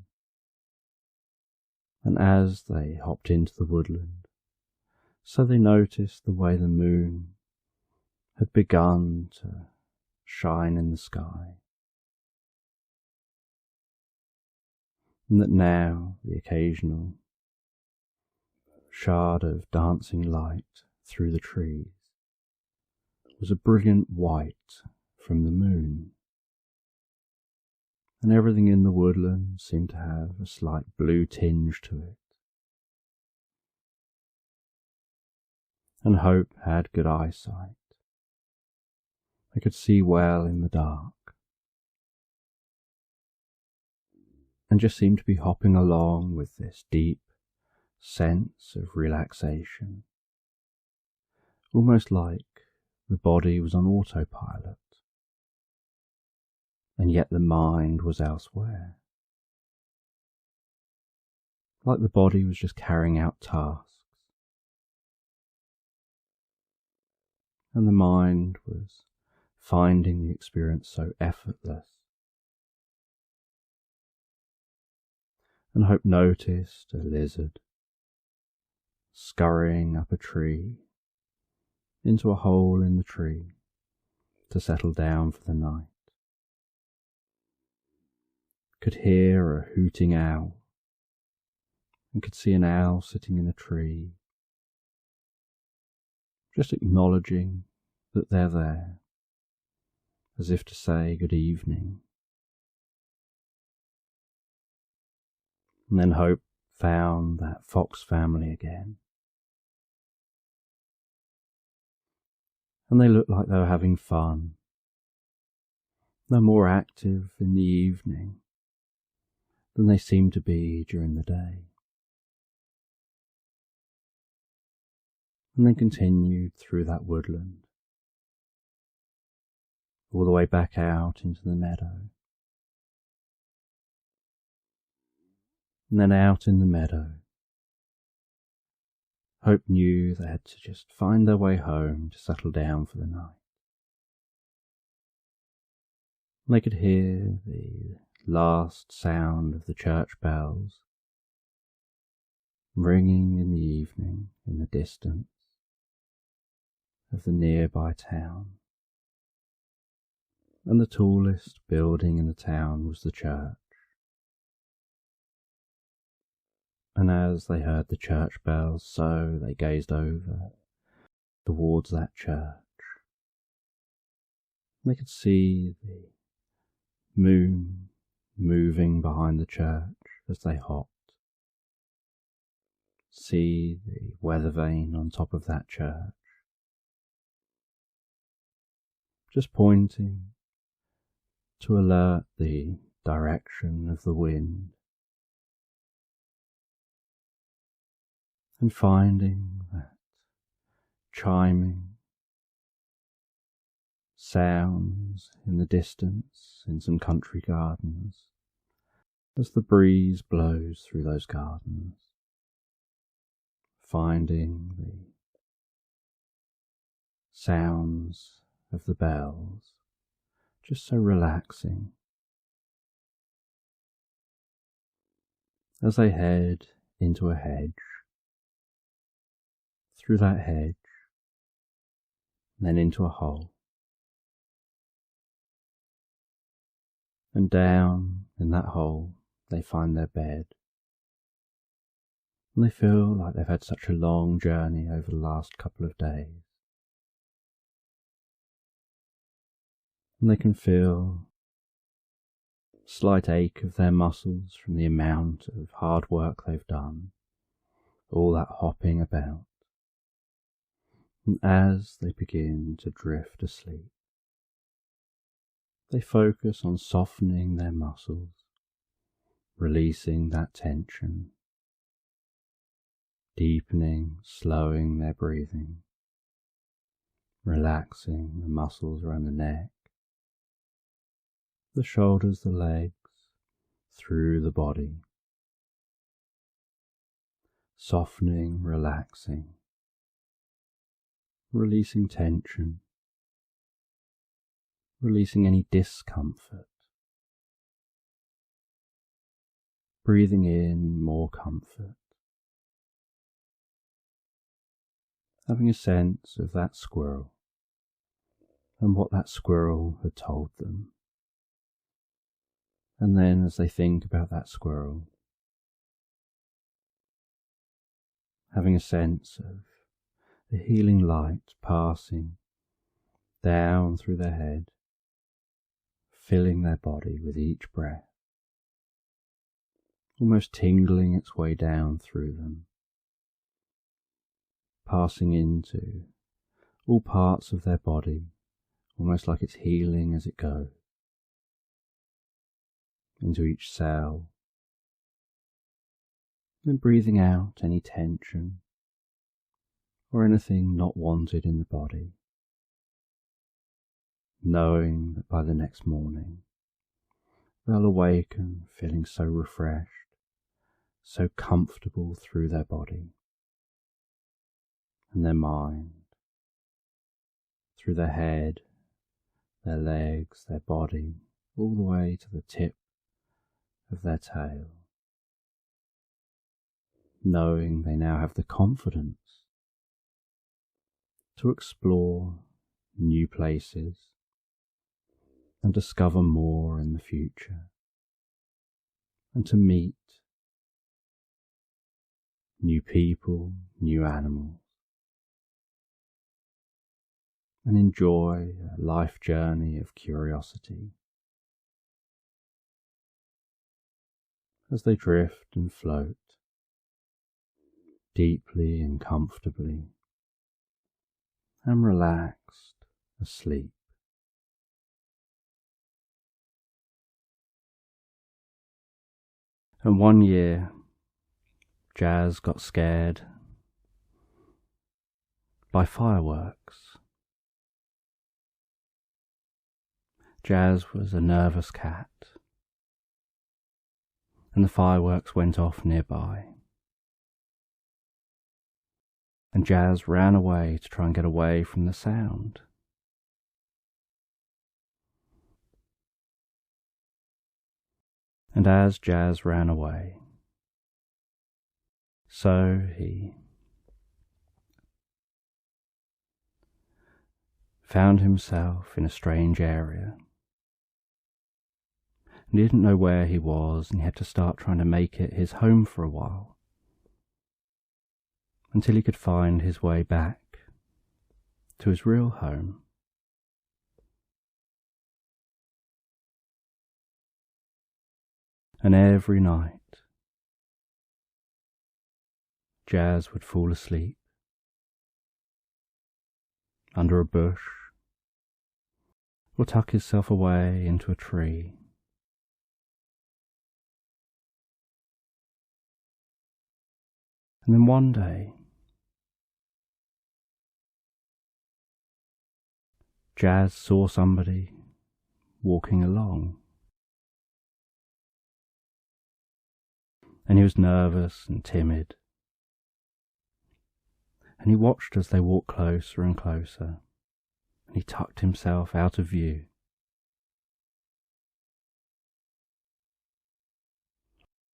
And as they hopped into the woodland, so they noticed the way the moon had begun to shine in the sky, and that now the occasional shard of dancing light through the trees was a brilliant white from the moon, and everything in the woodland seemed to have a slight blue tinge to it. And Hope had good eyesight. They could see well in the dark, and just seemed to be hopping along with this deep sense of relaxation, almost like the body was on autopilot, and yet the mind was elsewhere, like the body was just carrying out tasks, and the mind was finding the experience so effortless. And Hope noticed a lizard scurrying up a tree into a hole in the tree to settle down for the night. Could hear a hooting owl, and could see an owl sitting in a tree, just acknowledging that they're there, as if to say good evening. And then Hope found that fox family again, and they looked like they were having fun. They're more active in the evening than they seemed to be during the day. And then continued through that woodland, all the way back out into the meadow. And then out in the meadow, Hope knew they had to just find their way home to settle down for the night. And they could hear the last sound of the church bells ringing in the evening in the distance of the nearby town. And the tallest building in the town was the church. And as they heard the church bells, so they gazed over towards that church. They could see the moon moving behind the church as they hopped. See the weather vane on top of that church, just pointing to alert the direction of the wind, and finding that chiming sounds in the distance in some country gardens as the breeze blows through those gardens, finding the sounds of the bells just so relaxing as they head into a hedge, through that hedge, then into a hole, and down in that hole they find their bed, and they feel like they've had such a long journey over the last couple of days, and they can feel a slight ache of their muscles from the amount of hard work they've done, all that hopping about. And as they begin to drift asleep, they focus on softening their muscles, releasing that tension, deepening, slowing their breathing, relaxing the muscles around the neck, the shoulders, the legs, through the body, softening, relaxing, releasing tension, releasing any discomfort. Breathing in more comfort. Having a sense of that squirrel and what that squirrel had told them. And then as they think about that squirrel, having a sense of the healing light passing down through their head, filling their body with each breath, almost tingling its way down through them, passing into all parts of their body, almost like it's healing as it goes, into each cell, and breathing out any tension or anything not wanted in the body, knowing that by the next morning they'll awaken feeling so refreshed, so comfortable through their body and their mind, through their head, their legs, their body, all the way to the tip of their tail, knowing they now have the confidence to explore new places and discover more in the future, and to meet new people, new animals, and enjoy a life journey of curiosity as they drift and float deeply and comfortably and relaxed asleep. And one year, Jazz got scared by fireworks. Jazz was a nervous cat, and the fireworks went off nearby. And Jazz ran away to try and get away from the sound. And as Jazz ran away, so he found himself in a strange area. And he didn't know where he was, and he had to start trying to make it his home for a while, until he could find his way back to his real home. And every night, Jazz would fall asleep under a bush, or tuck himself away into a tree. And then one day, Jazz saw somebody walking along, and he was nervous and timid, and he watched as they walked closer and closer, and he tucked himself out of view.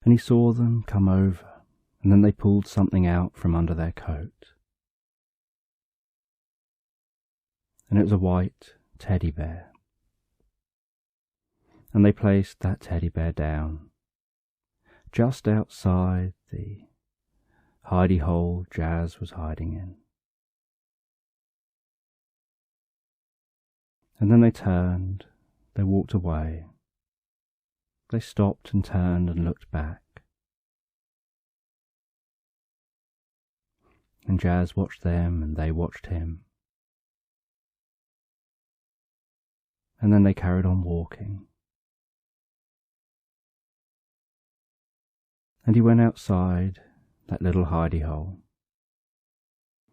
And he saw them come over, and then they pulled something out from under their coat. And it was a white teddy bear. And they placed that teddy bear down just outside the hidey hole Jazz was hiding in. And then they turned, they walked away. They stopped and turned and looked back. And Jazz watched them and they watched him. And then they carried on walking. And he went outside that little hidey hole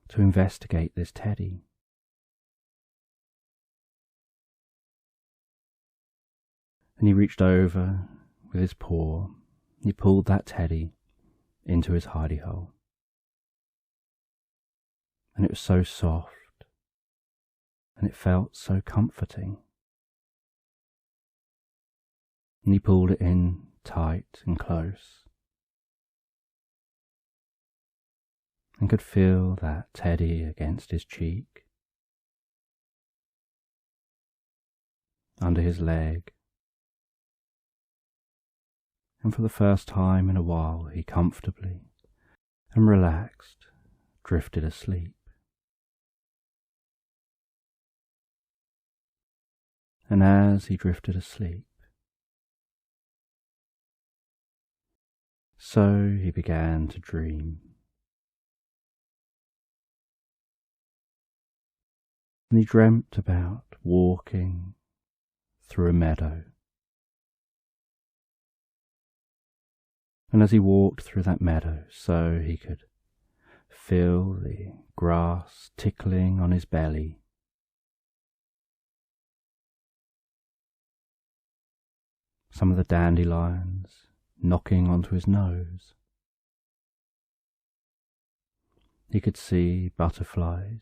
to investigate this teddy. And he reached over with his paw, he pulled that teddy into his hidey hole. And it was so soft, and it felt so comforting. and he pulled it in tight and close, and could feel that teddy against his cheek, under his leg, and for the first time in a while he comfortably and relaxed drifted asleep. And as he drifted asleep, so he began to dream. And he dreamt about walking through a meadow. And as he walked through that meadow, so he could feel the grass tickling on his belly, some of the dandelions knocking onto his nose. He could see butterflies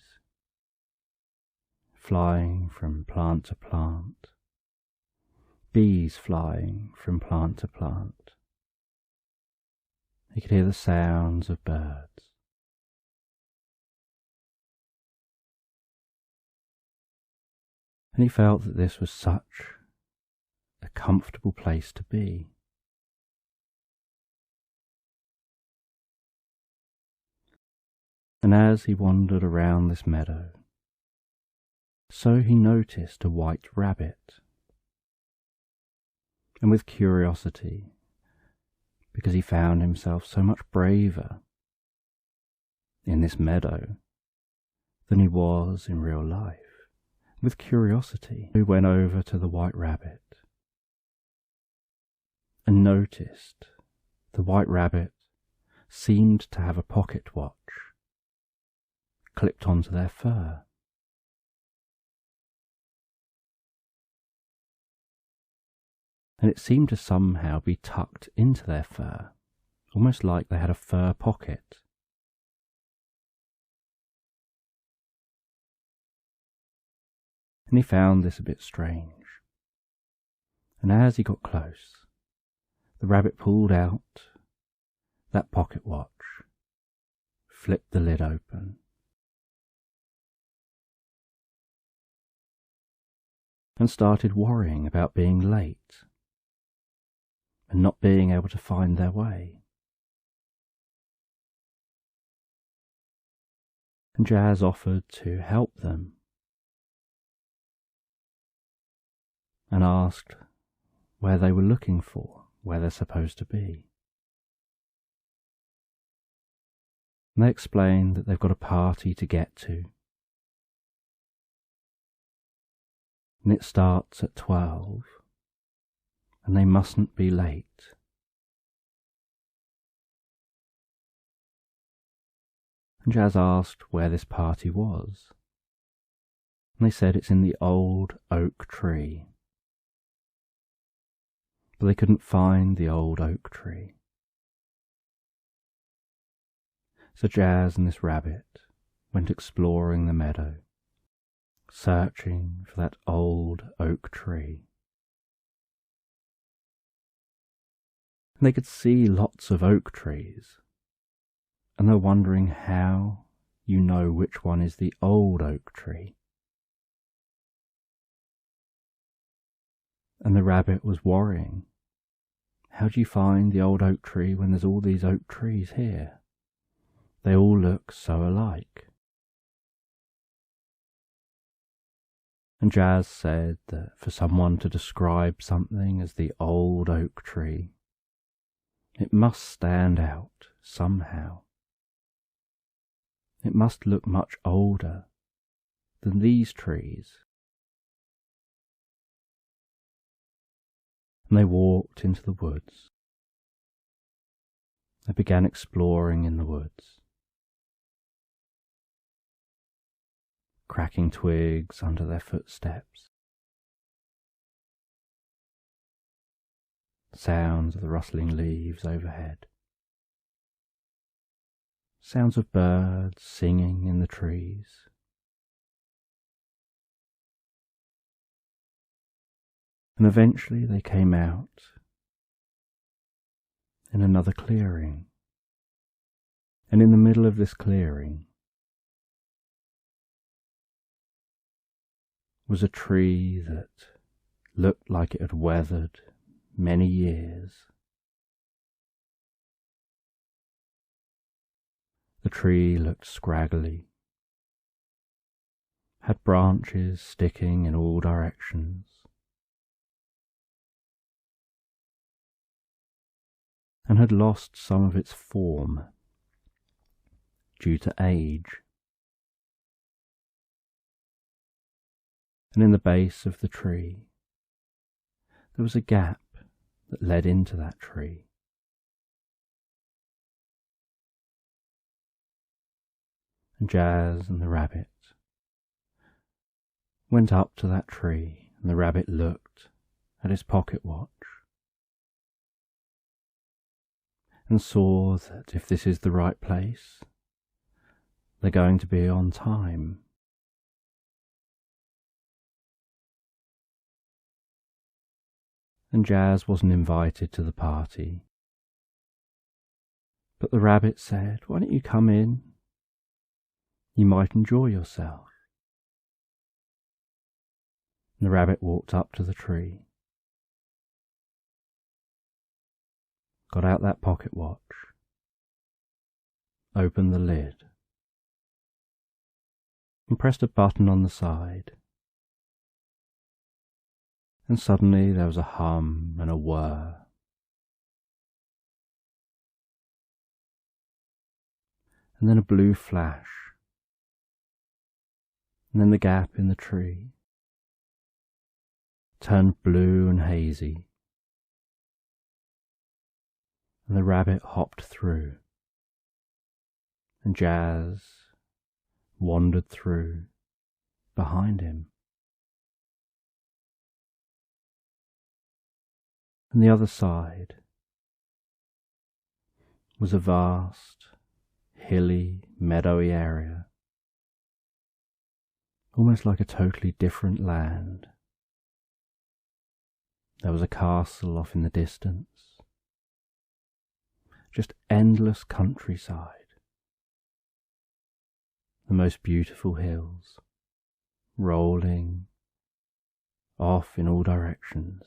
flying from plant to plant, bees flying from plant to plant. He could hear the sounds of birds. And he felt that this was such a comfortable place to be. And as he wandered around this meadow, so he noticed a white rabbit. And with curiosity, because he found himself so much braver in this meadow than he was in real life, with curiosity, he went over to the white rabbit and noticed the white rabbit seemed to have a pocket watch clipped onto their fur. And it seemed to somehow be tucked into their fur, almost like they had a fur pocket. And he found this a bit strange. And as he got close, the rabbit pulled out that pocket watch, flipped the lid open, and started worrying about being late and not being able to find their way. And Jazz offered to help them and asked where they were looking for, where they're supposed to be. And they explained that they've got a party to get to, and it starts at 12, and they mustn't be late. And Jazz asked where this party was, and they said it's in the old oak tree. But they couldn't find the old oak tree. So Jazz and this rabbit went exploring the meadow, searching for that old oak tree. And they could see lots of oak trees, and they're wondering how you know which one is the old oak tree. And the rabbit was worrying. How do you find the old oak tree when there's all these oak trees here? They all look so alike. And Jazz said that for someone to describe something as the old oak tree, it must stand out somehow. It must look much older than these trees. And they walked into the woods. They began exploring in the woods, cracking twigs under their footsteps, sounds of the rustling leaves overhead, sounds of birds singing in the trees. And eventually they came out in another clearing. And in the middle of this clearing was a tree that looked like it had weathered many years. The tree looked scraggly, had branches sticking in all directions, and had lost some of its form due to age. And in the base of the tree there was a gap that led into that tree. And Jazz and the rabbit went up to that tree, and the rabbit looked at his pocket watch and saw that if this is the right place, they're going to be on time. And Jazz wasn't invited to the party, but the rabbit said, "Why don't you come in? You might enjoy yourself." And the rabbit walked up to the tree, got out that pocket watch, opened the lid, and pressed a button on the side. And suddenly there was a hum and a whir. And then a blue flash. And then the gap in the tree turned blue and hazy. And the rabbit hopped through. And Jazz wandered through behind him. And the other side was a vast, hilly, meadowy area, almost like a totally different land. There was a castle off in the distance, just endless countryside, the most beautiful hills, rolling off in all directions.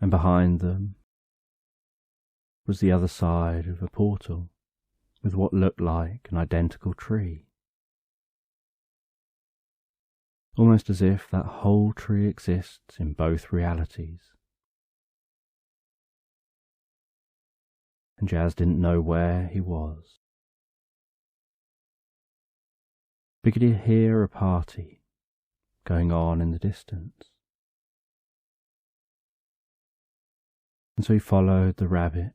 And behind them was the other side of a portal with what looked like an identical tree. Almost as if that whole tree exists in both realities. And Jazz didn't know where he was. But could he hear a party going on in the distance? And so he followed the rabbit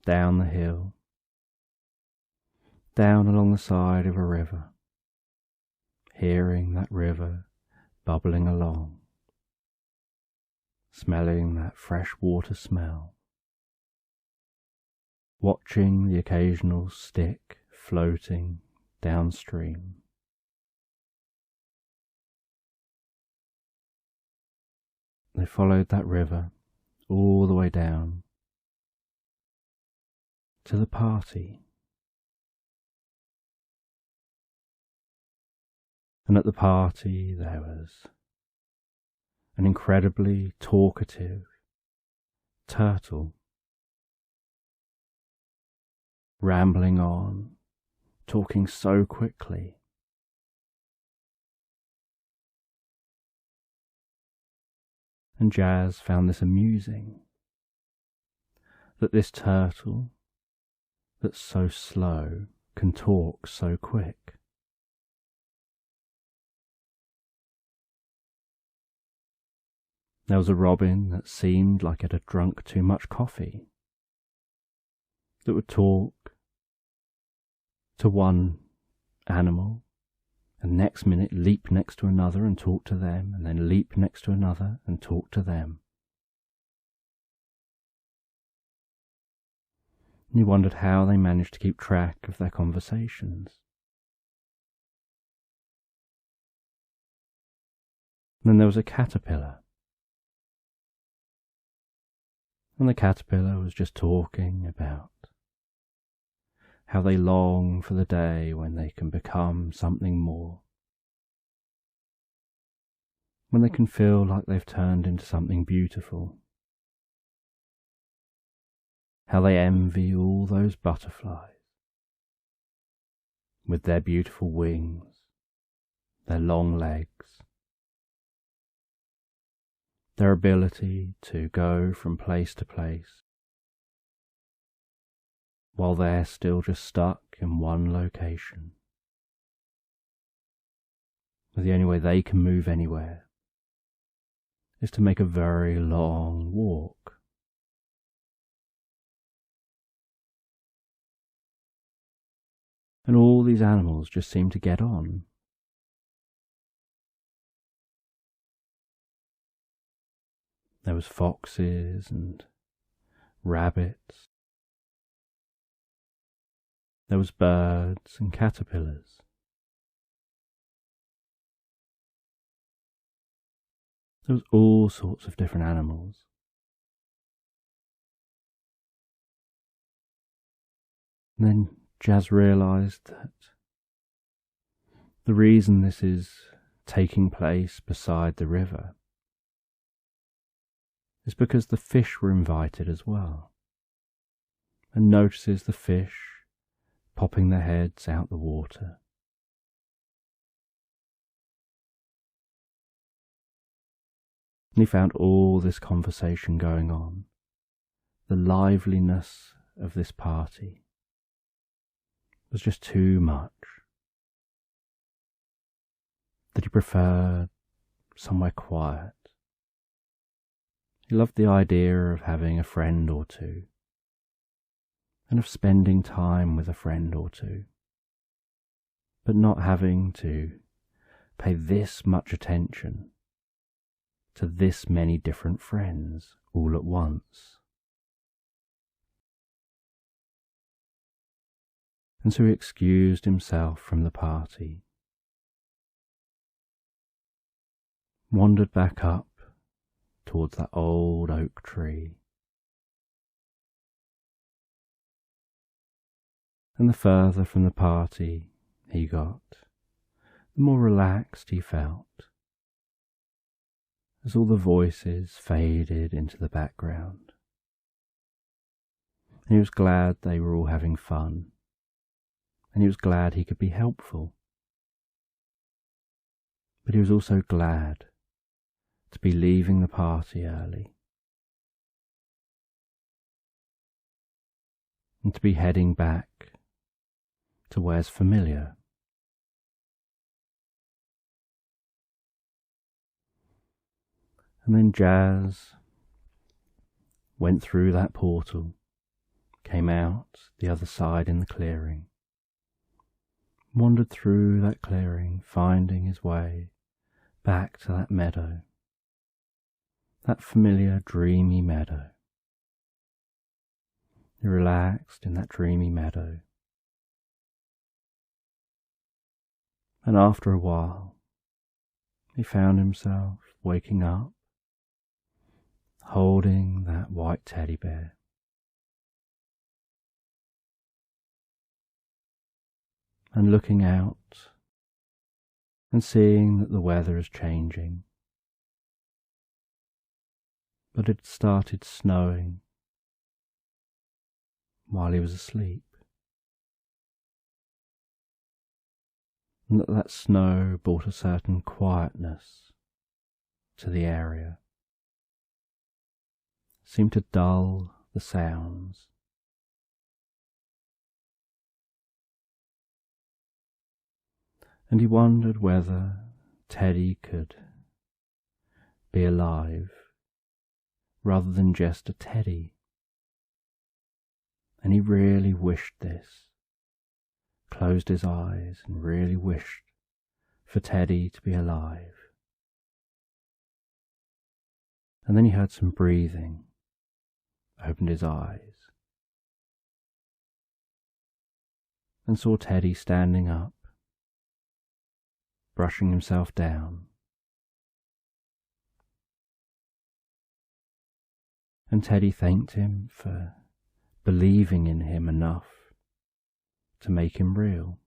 down the hill, down along the side of a river, hearing that river bubbling along, smelling that fresh water smell, watching the occasional stick floating downstream. They followed that river all the way down to the party. And at the party there was an incredibly talkative turtle, rambling on, talking so quickly. And Jazz found this amusing, that this turtle that's so slow can talk so quick. There was a robin that seemed like it had drunk too much coffee, that would talk to one animal, and next minute leap next to another and talk to them, and then leap next to another and talk to them. And he wondered how they managed to keep track of their conversations. And then there was a caterpillar. And the caterpillar was just talking about how they long for the day when they can become something more. When they can feel like they've turned into something beautiful. How they envy all those butterflies with their beautiful wings, their long legs, their ability to go from place to place while they're still just stuck in one location. But the only way they can move anywhere is to make a very long walk. And all these animals just seem to get on. There was foxes and rabbits. There was birds and caterpillars. There was all sorts of different animals. And then Jazz realised that the reason this is taking place beside the river is because the fish were invited as well, and notices the fish popping their heads out the water. And he found all this conversation going on, the liveliness of this party was just too much, that he preferred somewhere quiet. He loved the idea of having a friend or two, and of spending time with a friend or two, but not having to pay this much attention to this many different friends all at once. And so he excused himself from the party, wandered back up towards that old oak tree. And the further from the party he got, the more relaxed he felt, as all the voices faded into the background. And he was glad they were all having fun, and he was glad he could be helpful. But he was also glad to be leaving the party early, and to be heading back to where's familiar. And then Jazz went through that portal, came out the other side in the clearing, wandered through that clearing, finding his way back to that meadow, that familiar dreamy meadow. He relaxed in that dreamy meadow, and after a while he found himself waking up, holding that white teddy bear. And looking out and seeing that the weather is changing, but it started snowing while he was asleep, and that snow brought a certain quietness to the area, seemed to dull the sounds. And he wondered whether Teddy could be alive rather than just a teddy. And he really wished this, closed his eyes and really wished for Teddy to be alive. And then he heard some breathing, opened his eyes, and saw Teddy standing up, brushing himself down, And Teddy thanked him for believing in him enough to make him real.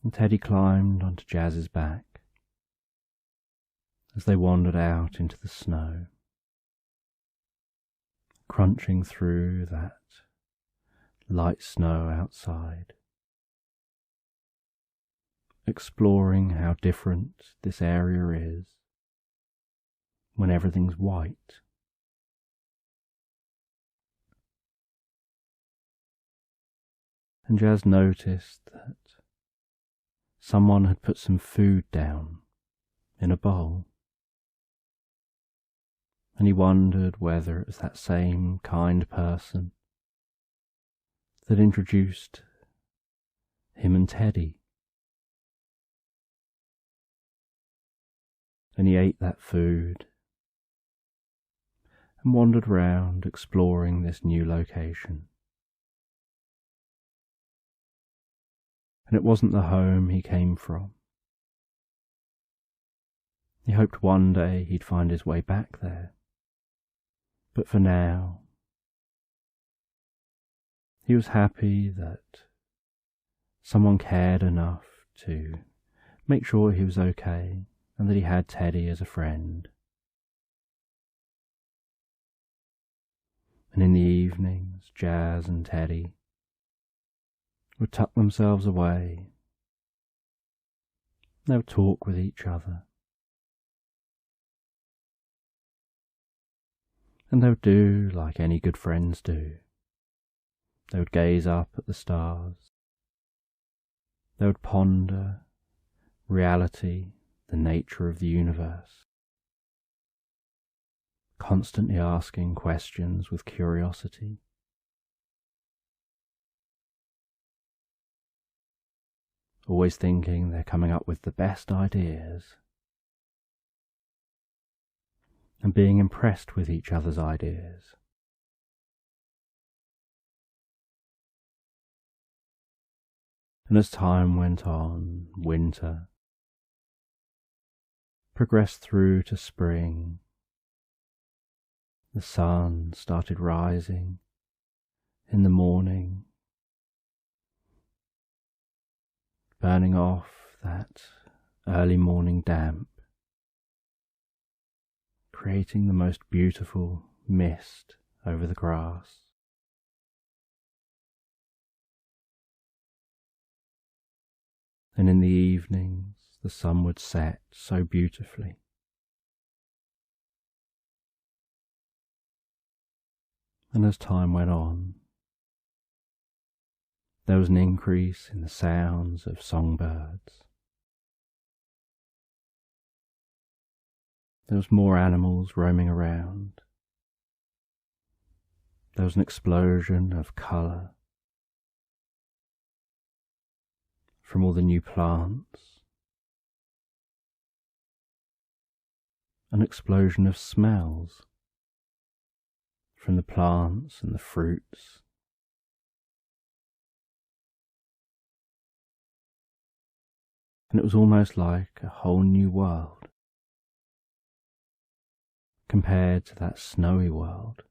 And Teddy climbed onto Jazz's back as they wandered out into the snow, crunching through that light snow outside, exploring how different this area is when everything's white. And Jazz noticed that someone had put some food down in a bowl, and he wondered whether it was that same kind person that introduced him and Teddy. And he ate that food and wandered round exploring this new location. And it wasn't the home he came from. He hoped one day he'd find his way back there. But for now, he was happy that someone cared enough to make sure he was okay and that he had Teddy as a friend. And in the evenings, Jazz and Teddy would tuck themselves away. They would talk with each other. And they would do like any good friends do. They would gaze up at the stars. They would ponder reality, the nature of the universe, constantly asking questions with curiosity. Always thinking they're coming up with the best ideas, and being impressed with each other's ideas. And as time went on, winter progressed through to spring. The sun started rising in the morning, burning off that early morning damp, creating the most beautiful mist over the grass. And in the evenings, the sun would set so beautifully. And as time went on, there was an increase in the sounds of songbirds. There was more animals roaming around. There was an explosion of colour from all the new plants. An explosion of smells from the plants and the fruits. And it was almost like a whole new world compared to that snowy world.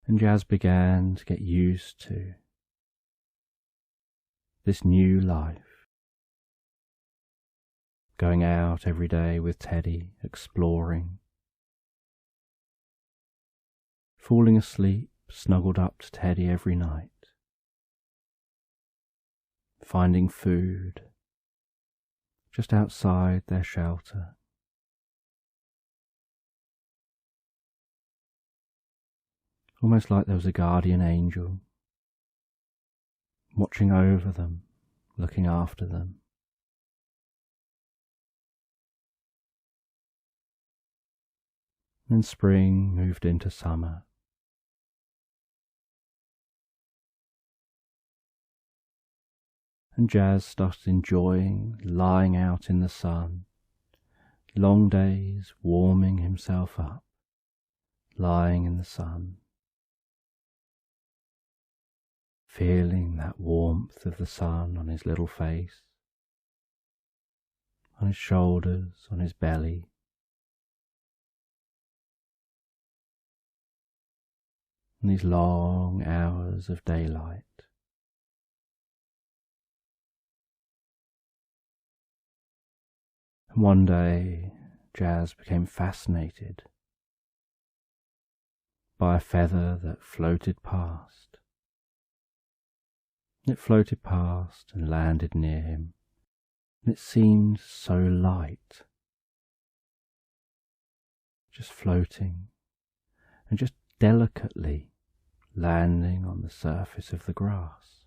And Jazz began to get used to this new life, going out every day with Teddy, exploring, falling asleep snuggled up to Teddy every night, finding food just outside their shelter. Almost like there was a guardian angel watching over them, looking after them. Then spring moved into summer. And Jazz started enjoying lying out in the sun, long days warming himself up, lying in the sun, feeling that warmth of the sun on his little face, on his shoulders, on his belly. And these long hours of daylight. And one day, Jazz became fascinated by a feather that floated past. It floated past and landed near him, and it seemed so light, just floating and just delicately landing on the surface of the grass.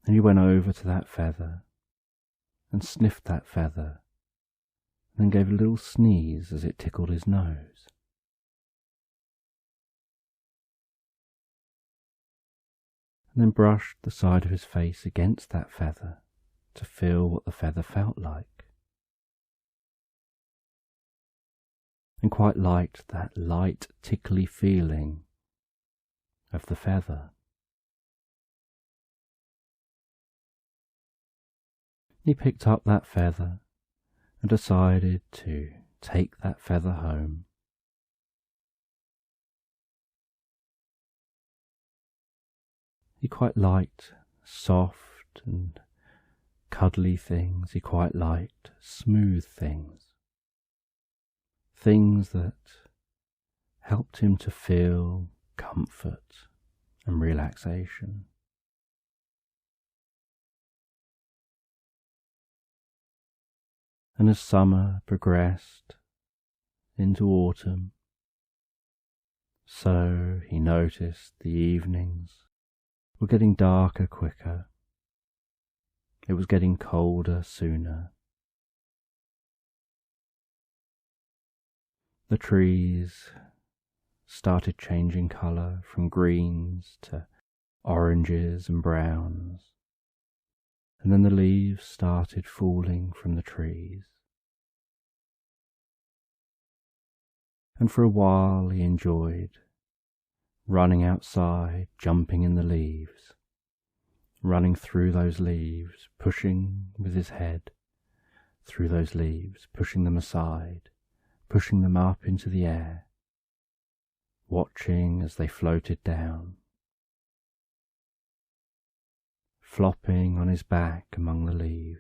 And he went over to that feather and sniffed that feather, and then gave a little sneeze as it tickled his nose. And then brushed the side of his face against that feather to feel what the feather felt like. And quite liked that light, tickly feeling of the feather. He picked up that feather and decided to take that feather home. He quite liked soft and cuddly things. He quite liked smooth things. Things that helped him to feel comfort and relaxation. And as summer progressed into autumn, so he noticed the evenings were getting darker quicker. It was getting colder sooner. The trees started changing colour from greens to oranges and browns, and then the leaves started falling from the trees. And for a while he enjoyed running outside, jumping in the leaves, running through those leaves, pushing with his head through those leaves, pushing them aside, pushing them up into the air, watching as they floated down, flopping on his back among the leaves.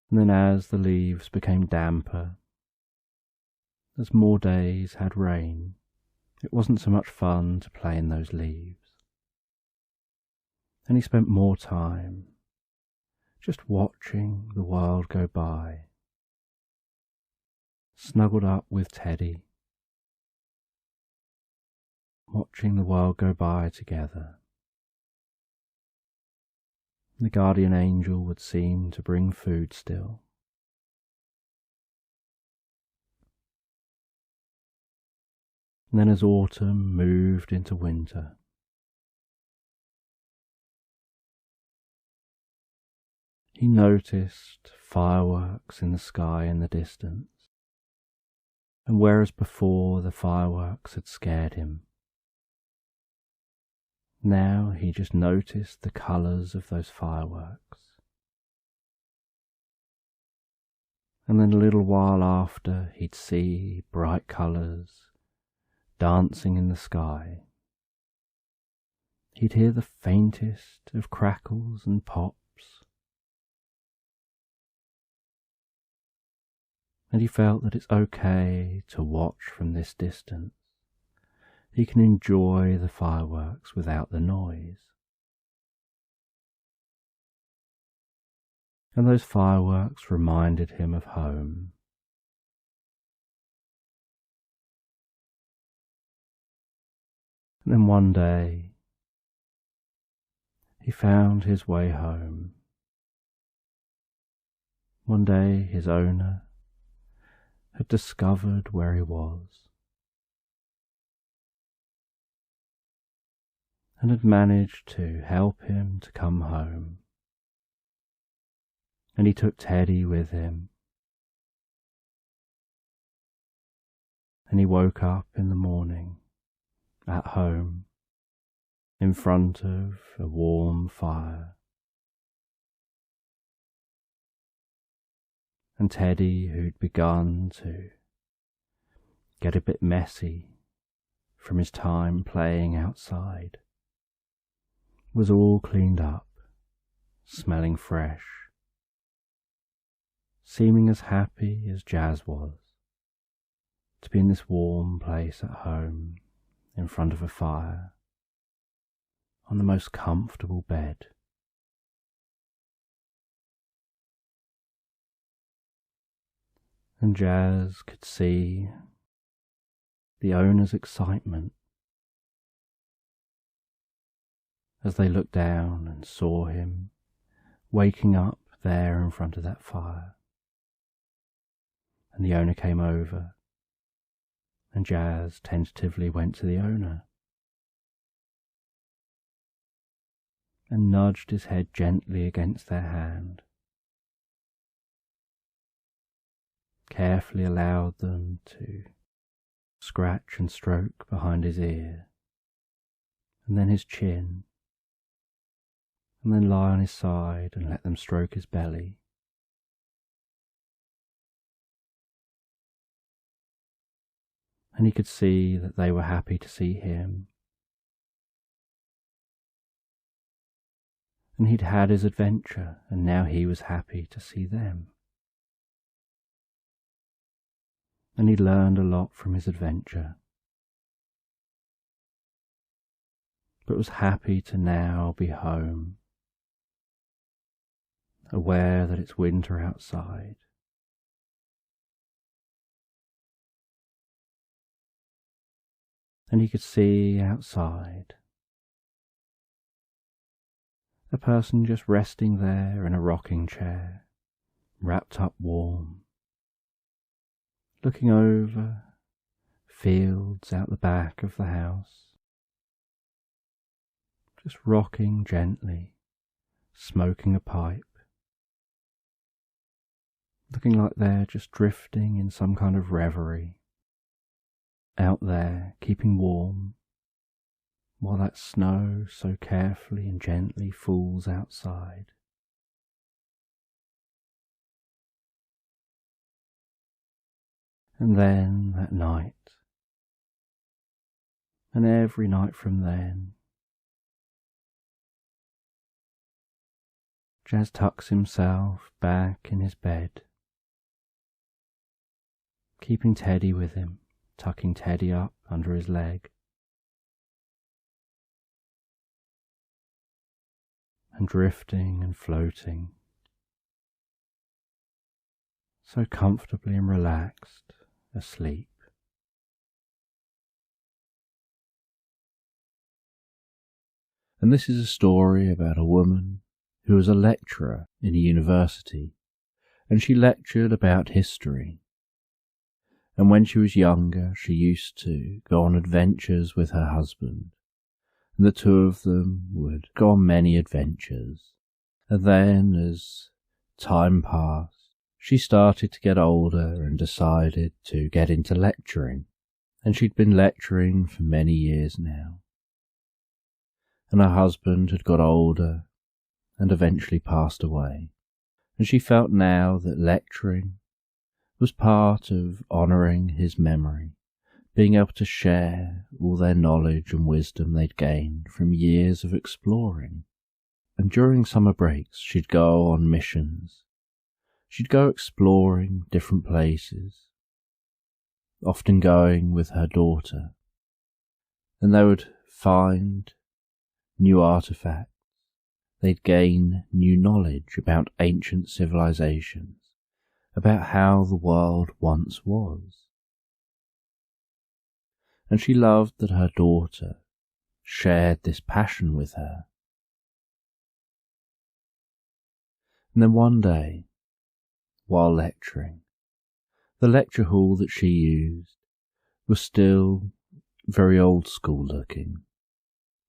And then as the leaves became damper, as more days had rain, it wasn't so much fun to play in those leaves. And he spent more time just watching the world go by, snuggled up with Teddy, watching the world go by together. The guardian angel would seem to bring food still. And then as autumn moved into winter, he noticed fireworks in the sky in the distance, and whereas before the fireworks had scared him, now he just noticed the colours of those fireworks. And then a little while after, he'd see bright colours dancing in the sky. He'd hear the faintest of crackles and pops, and he felt that it's okay to watch from this distance. He can enjoy the fireworks without the noise. And those fireworks reminded him of home. And then one day, he found his way home. One day his owner had discovered where he was and had managed to help him to come home. And he took Teddy with him. And he woke up in the morning, at home, in front of a warm fire. And Teddy, who'd begun to get a bit messy from his time playing outside, was all cleaned up, smelling fresh, seeming as happy as Jazz was to be in this warm place at home in front of a fire on the most comfortable bed. And Jazz could see the owner's excitement as they looked down and saw him waking up there in front of that fire. And the owner came over, and Jazz tentatively went to the owner and nudged his head gently against their hand, carefully allowed them to scratch and stroke behind his ear, and then his chin, and then lie on his side and let them stroke his belly. And he could see that they were happy to see him. And he'd had his adventure, and now he was happy to see them. And he'd learned a lot from his adventure, but was happy to now be home, aware that it's winter outside. And he could see outside a person just resting there in a rocking chair, wrapped up warm, looking over fields out the back of the house, just rocking gently, smoking a pipe, looking like they're just drifting in some kind of reverie, out there keeping warm, while that snow so carefully and gently falls outside. And then that night, and every night from then, Jazz tucks himself back in his bed, keeping Teddy with him, tucking Teddy up under his leg, and drifting and floating, so comfortably and relaxed, asleep. And this is a story about a woman who was a lecturer in a university, and she lectured about history. And when she was younger, she used to go on adventures with her husband, and the two of them would go on many adventures. And then, as time passed, she started to get older and decided to get into lecturing, and she'd been lecturing for many years now. And her husband had got older and eventually passed away, and she felt now that lecturing was part of honouring his memory, being able to share all their knowledge and wisdom they'd gained from years of exploring. And during summer breaks she'd go on missions. She'd go exploring different places, often going with her daughter, and they would find new artefacts. They'd gain new knowledge about ancient civilizations, about how the world once was. And she loved that her daughter shared this passion with her. And then one day, while lecturing, the lecture hall that she used was still very old school looking.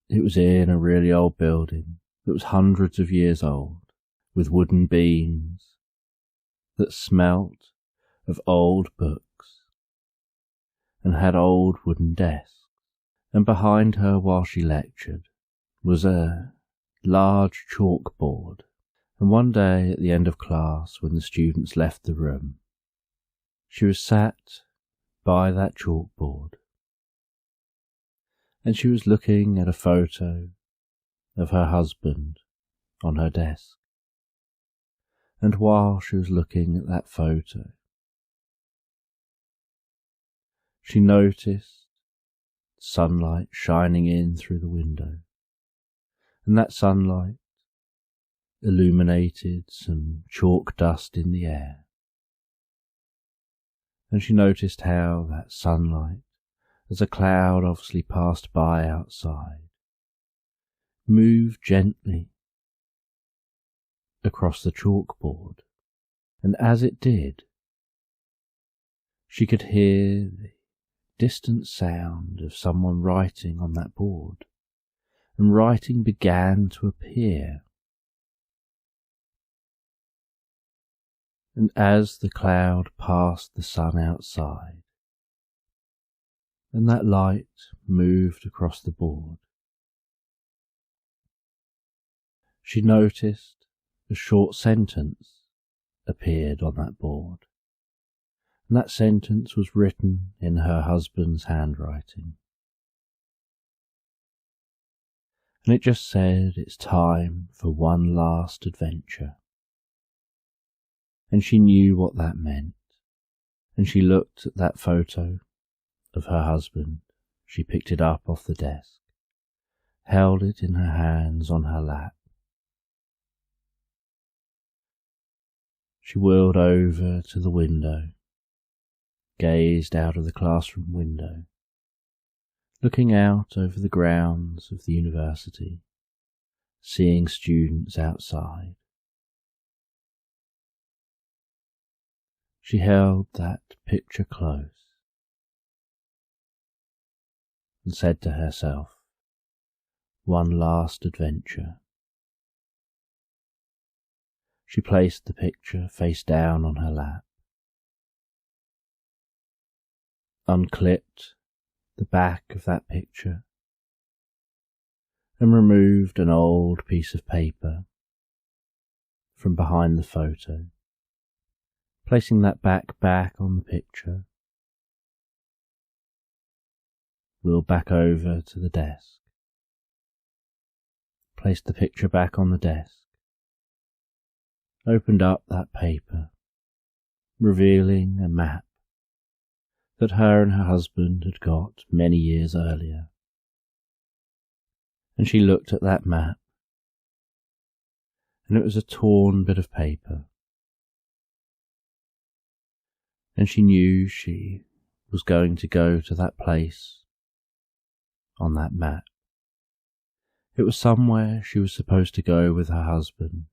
It was in a really old building that was hundreds of years old, with wooden beams that smelt of old books. and had old wooden desks, and behind her while she lectured was a large chalkboard. And one day at the end of class, when the students left the room, she was sat by that chalkboard, and she was looking at a photo of her husband on her desk. And while she was looking at that photo, she noticed sunlight shining in through the window, and that sunlight illuminated some chalk dust in the air. And she noticed how that sunlight, as a cloud obviously passed by outside, moved gently across the chalkboard, and as it did, she could hear the distant sound of someone writing on that board, and writing began to appear. And as the cloud passed the sun outside, and that light moved across the board, she noticed a short sentence appeared on that board, and that sentence was written in her husband's handwriting. And it just said, "It's time for one last adventure." And she knew what that meant, and she looked at that photo of her husband. She picked it up off the desk, held it in her hands on her lap. She whirled over to the window, gazed out of the classroom window, looking out over the grounds of the university, seeing students outside. She held that picture close and said to herself, "One last adventure." She placed the picture face down on her lap, unclipped the back of that picture, and removed an old piece of paper from behind the photo, placing that back on the picture, wheeled back over to the desk, placed the picture back on the desk, opened up that paper, revealing a map that her and her husband had got many years earlier. And she looked at that map, and it was a torn bit of paper, and she knew she was going to go to that place on that map. It was somewhere she was supposed to go with her husband,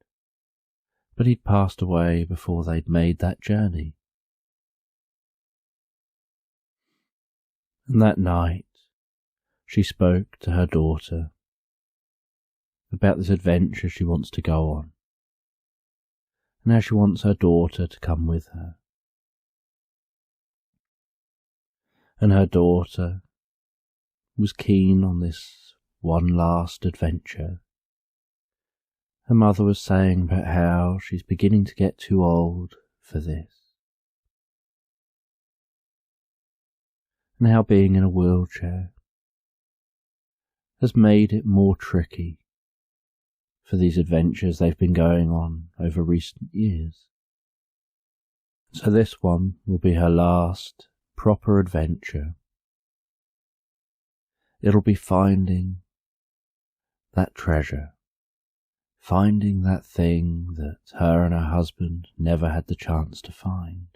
but he'd passed away before they'd made that journey. And that night she spoke to her daughter about this adventure she wants to go on, and how she wants her daughter to come with her. And her daughter was keen on this one last adventure. Her mother was saying about how she's beginning to get too old for this, and how being in a wheelchair has made it more tricky for these adventures they've been going on over recent years. So this one will be her last proper adventure. It'll be finding that treasure, finding that thing that her and her husband never had the chance to find.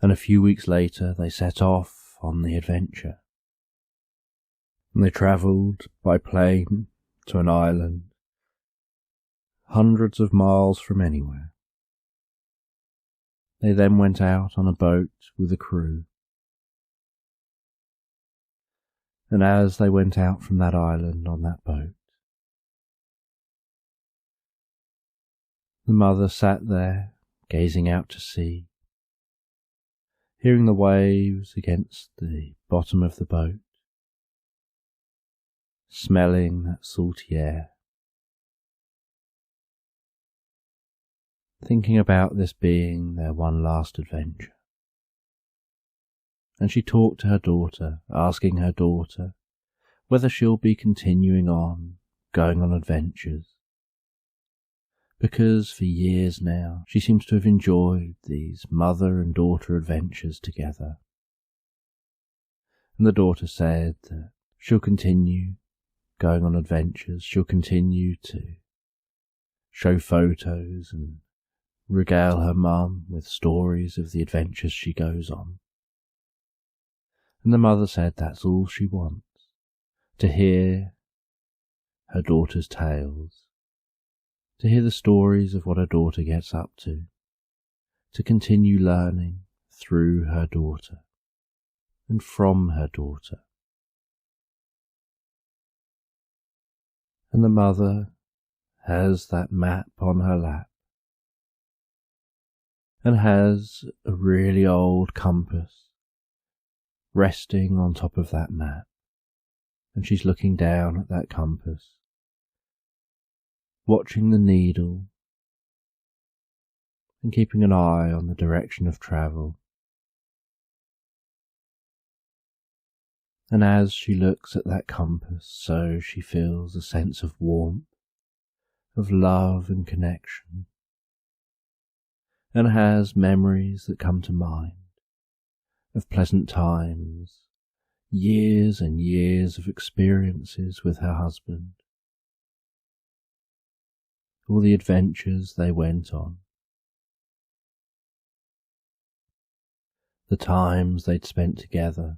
And a few weeks later they set off on the adventure. And they travelled by plane to an island hundreds of miles from anywhere. They then went out on a boat with a crew. And as they went out from that island on that boat, the mother sat there gazing out to sea, hearing the waves against the bottom of the boat, smelling that salty air, thinking about this being their one last adventure. And she talked to her daughter, asking her daughter whether she'll be continuing on, going on adventures, because for years now she seems to have enjoyed these mother and daughter adventures together. And the daughter said that she'll continue going on adventures, she'll continue to show photos and regale her mum with stories of the adventures she goes on. And the mother said that's all she wants, to hear her daughter's tales, to hear the stories of what her daughter gets up to continue learning through her daughter and from her daughter. And the mother has that map on her lap and has a really old compass resting on top of that map, and she's looking down at that compass, watching the needle and keeping an eye on the direction of travel. And as she looks at that compass, so she feels a sense of warmth, of love and connection, and has memories that come to mind of pleasant times, years and years of experiences with her husband, all the adventures they went on, the times they'd spent together,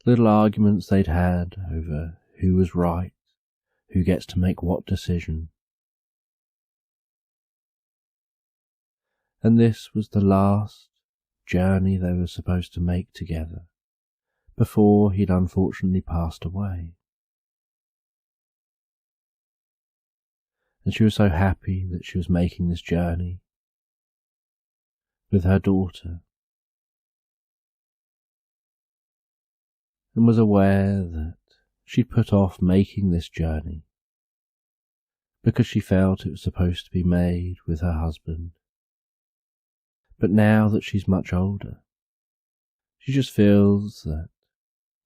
little arguments they'd had over who was right, who gets to make what decision. And this was the last journey they were supposed to make together, before he'd unfortunately passed away. And she was so happy that she was making this journey with her daughter, and was aware that she'd put off making this journey because she felt it was supposed to be made with her husband. But now that she's much older, she just feels that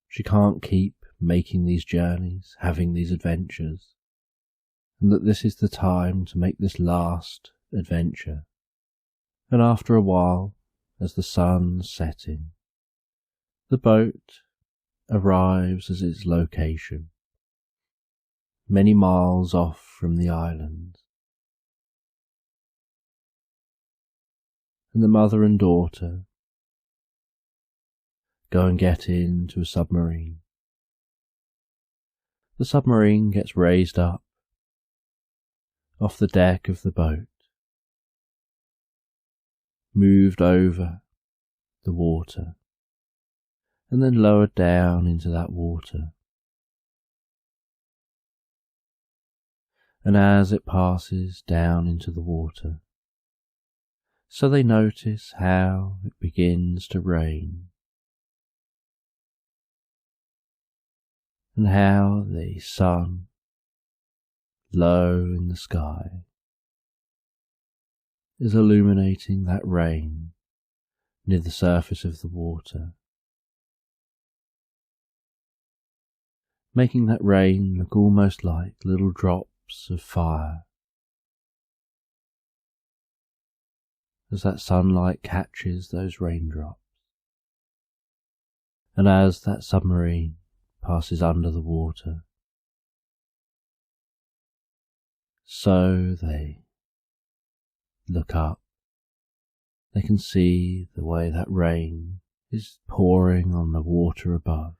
she can't keep making these journeys, having these adventures, and that this is the time to make this last adventure. And after a while, as the sun's setting, the boat arrives at its location, many miles off from the island. And the mother and daughter go and get into a submarine. The submarine gets raised up off the deck of the boat, moved over the water, and then lowered down into that water. And as it passes down into the water, so they notice how it begins to rain, and how the sun, low in the sky, is illuminating that rain near the surface of the water, making that rain look almost like little drops of fire, as that sunlight catches those raindrops. And as that submarine passes under the water, so they look up. They can see the way that rain is pouring on the water above,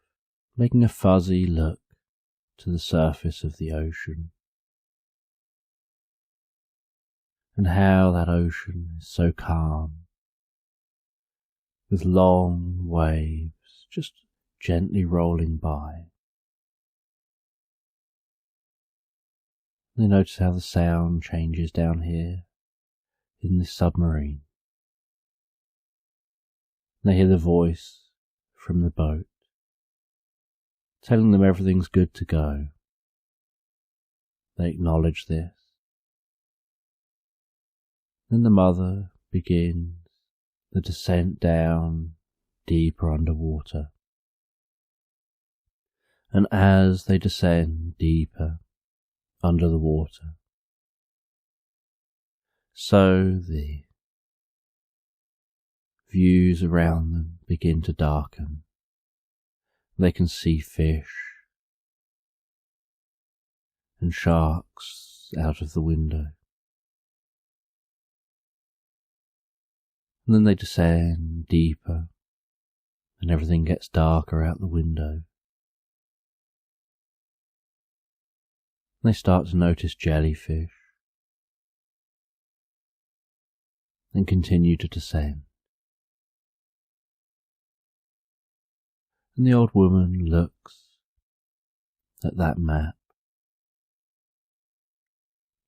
making a fuzzy look to the surface of the ocean, and how that ocean is so calm, with long waves just gently rolling by. They notice how the sound changes down here in this submarine, They hear the voice from the boat, telling them everything's good to go. They acknowledge this. Then the mother begins the descent down deeper underwater. And as they descend deeper under the water, so the views around them begin to darken. They can see fish and sharks out of the window. And then they descend deeper, and everything gets darker out the window. They start to notice jellyfish, and continue to descend. And the old woman looks at that map,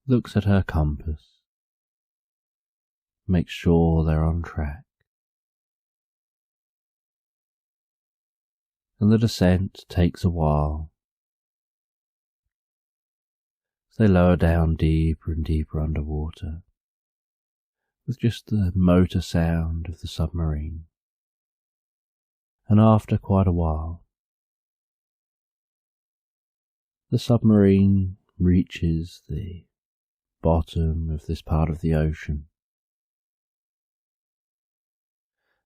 looks at her compass, makes sure they're on track. And the descent takes a while. They lower down deeper and deeper underwater, with just the motor sound of the submarine. And after quite a while, the submarine reaches the bottom of this part of the ocean.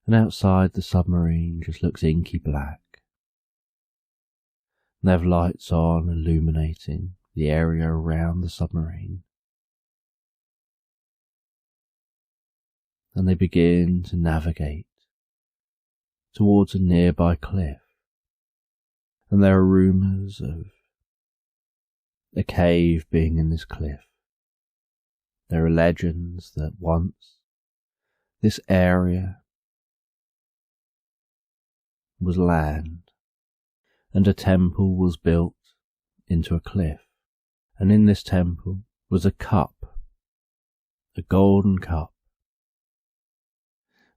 And outside the submarine just looks inky black. They have lights on illuminating the area around the submarine. And they begin to navigate towards a nearby cliff. And there are rumours of a cave being in this cliff. There are legends that once this area was land, and a temple was built into a cliff, and in this temple was a cup, a golden cup,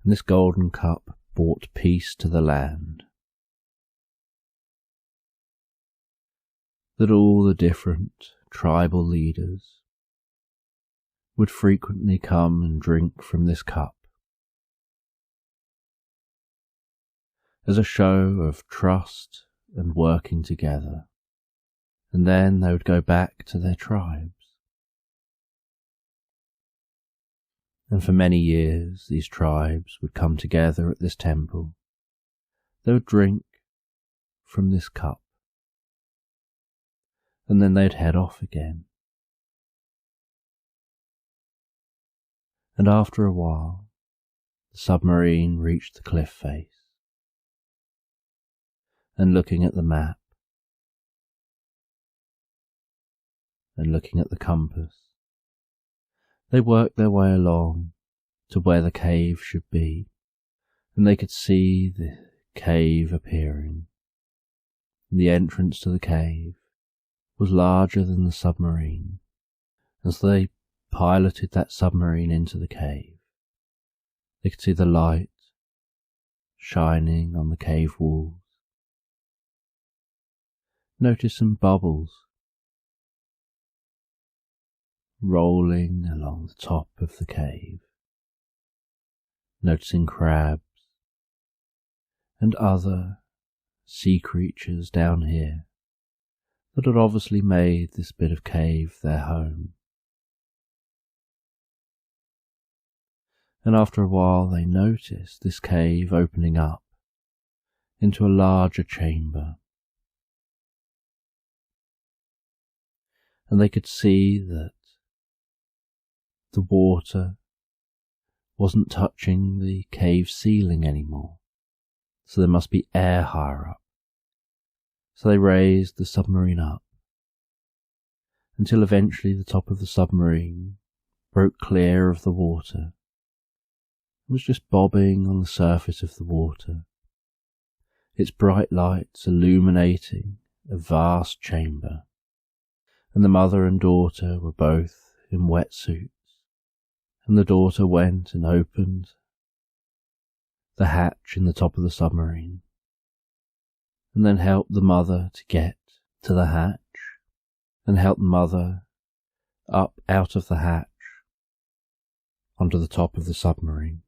and this golden cup brought peace to the land, that all the different tribal leaders would frequently come and drink from this cup, as a show of trust and working together, and then they would go back to their tribes. And for many years these tribes would come together at this temple. They would drink from this cup, and then they'd head off again. And after a while, the submarine reached the cliff face. And looking at the map, and looking at the compass, they worked their way along to where the cave should be, and they could see the cave appearing. The entrance to the cave was larger than the submarine. As they piloted that submarine into the cave, they could see the light shining on the cave walls. Notice some bubbles rolling along the top of the cave, noticing crabs and other sea creatures down here that had obviously made this bit of cave their home. And after a while they noticed this cave opening up into a larger chamber. And they could see that the water wasn't touching the cave ceiling anymore, so there must be air higher up. So they raised the submarine up, until eventually the top of the submarine broke clear of the water. It was just bobbing on the surface of the water, its bright lights illuminating a vast chamber. And the mother and daughter were both in wetsuits, and the daughter went and opened the hatch in the top of the submarine, and then helped the mother to get to the hatch, and helped the mother up out of the hatch onto the top of the submarine.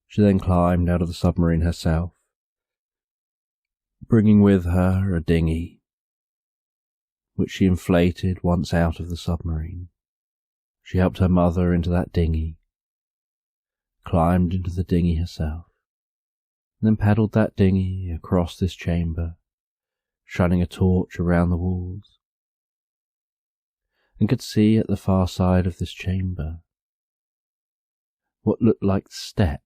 She then climbed out of the submarine herself, bringing with her a dinghy, which she inflated once out of the submarine. She helped her mother into that dinghy, climbed into the dinghy herself, and then paddled that dinghy across this chamber, shining a torch around the walls, and could see at the far side of this chamber what looked like steps,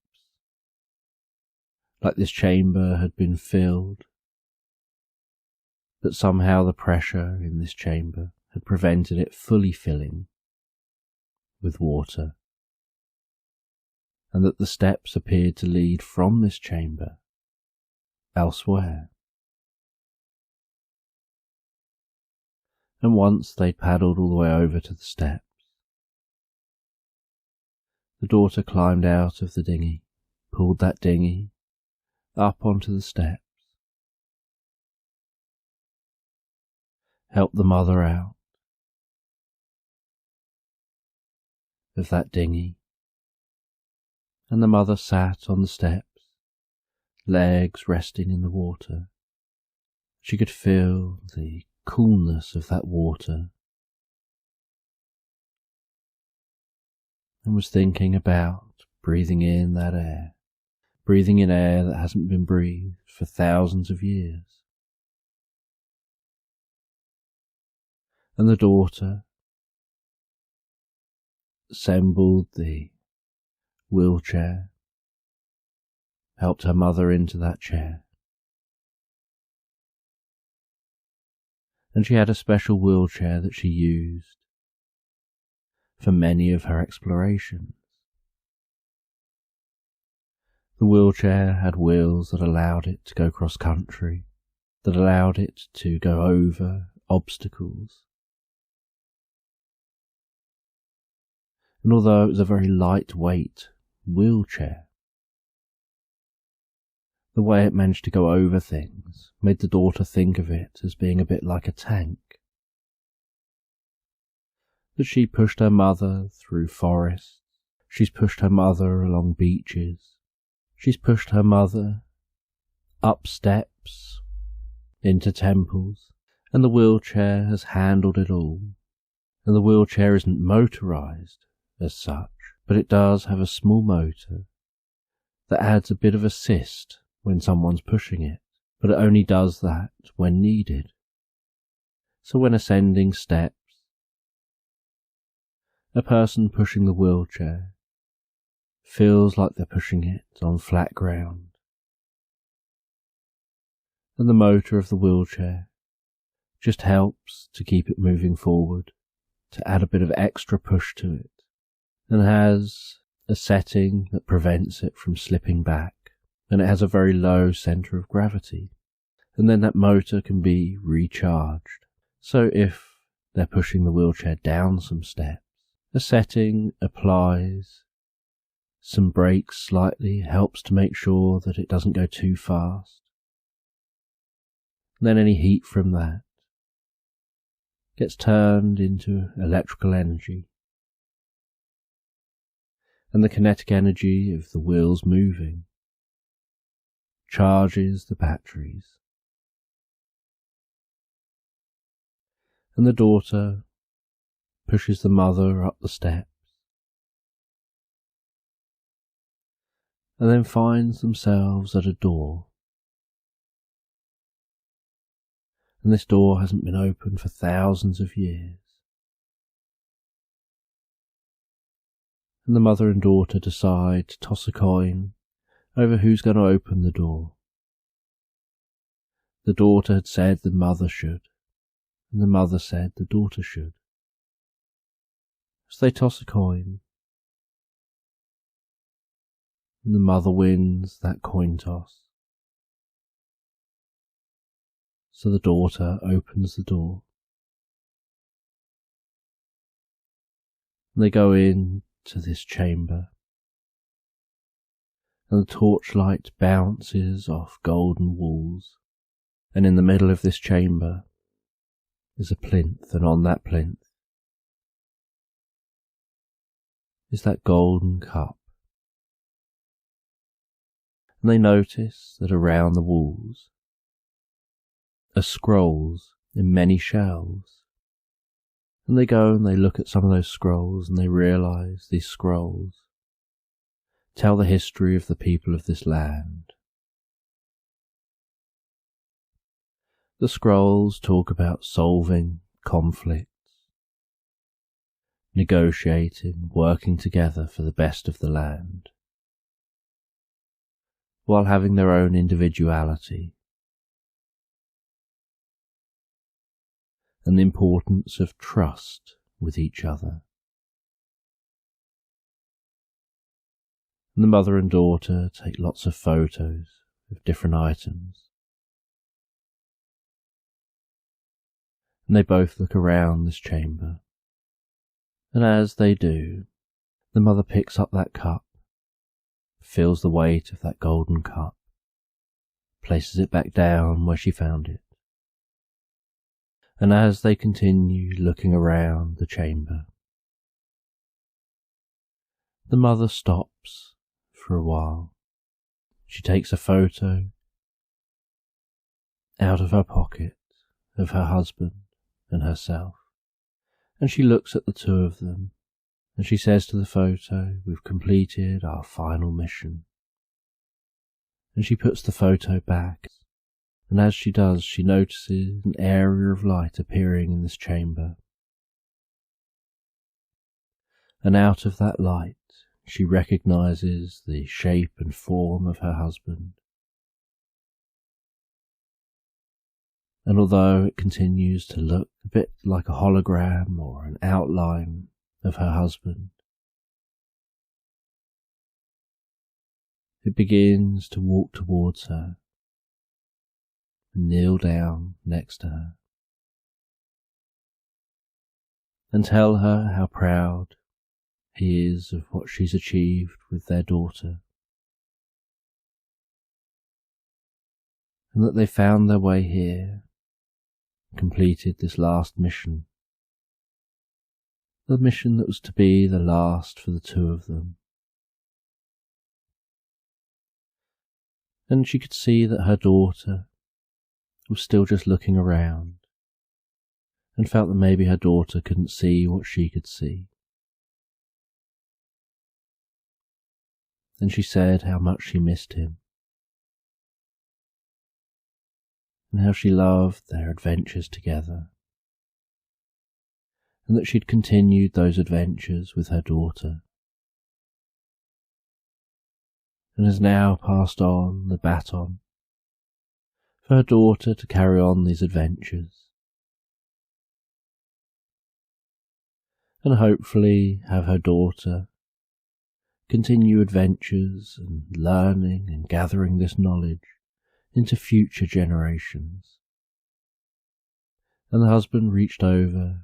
like this chamber had been filled, but somehow the pressure in this chamber had prevented it fully filling with water, and that the steps appeared to lead from this chamber elsewhere. And once they'd paddled all the way over to the steps, the daughter climbed out of the dinghy, pulled that dinghy up onto the steps, helped the mother out of that dinghy, and the mother sat on the steps, legs resting in the water. She could feel the coolness of that water, and was thinking about breathing in that air, breathing in air that hasn't been breathed for thousands of years. And the daughter assembled the wheelchair, helped her mother into that chair. And she had a special wheelchair that she used for many of her explorations. The wheelchair had wheels that allowed it to go cross-country, that allowed it to go over obstacles. And although it was a very lightweight wheelchair, the way it managed to go over things made the daughter think of it as being a bit like a tank. That she pushed her mother through forests, she's pushed her mother along beaches, she's pushed her mother up steps, into temples, and the wheelchair has handled it all. And the wheelchair isn't motorized as such, but it does have a small motor that adds a bit of assist when someone's pushing it, but it only does that when needed. So when ascending steps, a person pushing the wheelchair feels like they're pushing it on flat ground, and the motor of the wheelchair just helps to keep it moving forward, to add a bit of extra push to it, and has a setting that prevents it from slipping back, and it has a very low centre of gravity, and then that motor can be recharged. So if they're pushing the wheelchair down some steps, a setting applies some brakes slightly, helps to make sure that it doesn't go too fast. And then any heat from that gets turned into electrical energy, and the kinetic energy of the wheels moving charges the batteries. And the daughter pushes the mother up the steps, and then finds themselves at a door. And this door hasn't been opened for thousands of years. And the mother and daughter decide to toss a coin over who's going to open the door. The daughter had said the mother should, and the mother said the daughter should. So they toss a coin, and the mother wins that coin toss. So the daughter opens the door, and they go in to this chamber, and the torchlight bounces off golden walls, and in the middle of this chamber is a plinth, and on that plinth is that golden cup. And they notice that around the walls are scrolls in many shelves. And they go and they look at some of those scrolls, and they realise these scrolls tell the history of the people of this land. The scrolls talk about solving conflicts, negotiating, working together for the best of the land, while having their own individuality, and the importance of trust with each other. And the mother and daughter take lots of photos of different items, and they both look around this chamber. And as they do, the mother picks up that cup, feels the weight of that golden cup, places it back down where she found it. And as they continue looking around the chamber, the mother stops for a while. She takes a photo out of her pocket of her husband and herself, and she looks at the two of them, and she says to the photo, "We've completed our final mission." And she puts the photo back, and as she does, she notices an area of light appearing in this chamber. And out of that light, she recognises the shape and form of her husband. And although it continues to look a bit like a hologram or an outline of her husband, it begins to walk towards her and kneel down next to her and tell her how proud he is of what she's achieved with their daughter, and that they found their way here, completed this last mission, the mission that was to be the last for the two of them. And she could see that her daughter was still just looking around, and felt that maybe her daughter couldn't see what she could see. And she said how much she missed him, and how she loved their adventures together, and that she'd continued those adventures with her daughter, and has now passed on the baton for her daughter to carry on these adventures, and hopefully have her daughter continue adventures and learning and gathering this knowledge into future generations. And the husband reached over,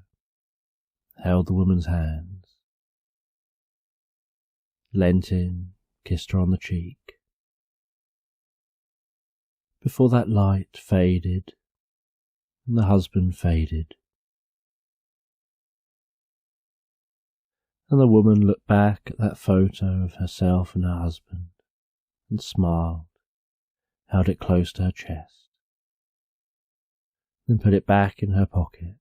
held the woman's hands, leant in, kissed her on the cheek, before that light faded and the husband faded. And the woman looked back at that photo of herself and her husband and smiled, held it close to her chest, then put it back in her pocket.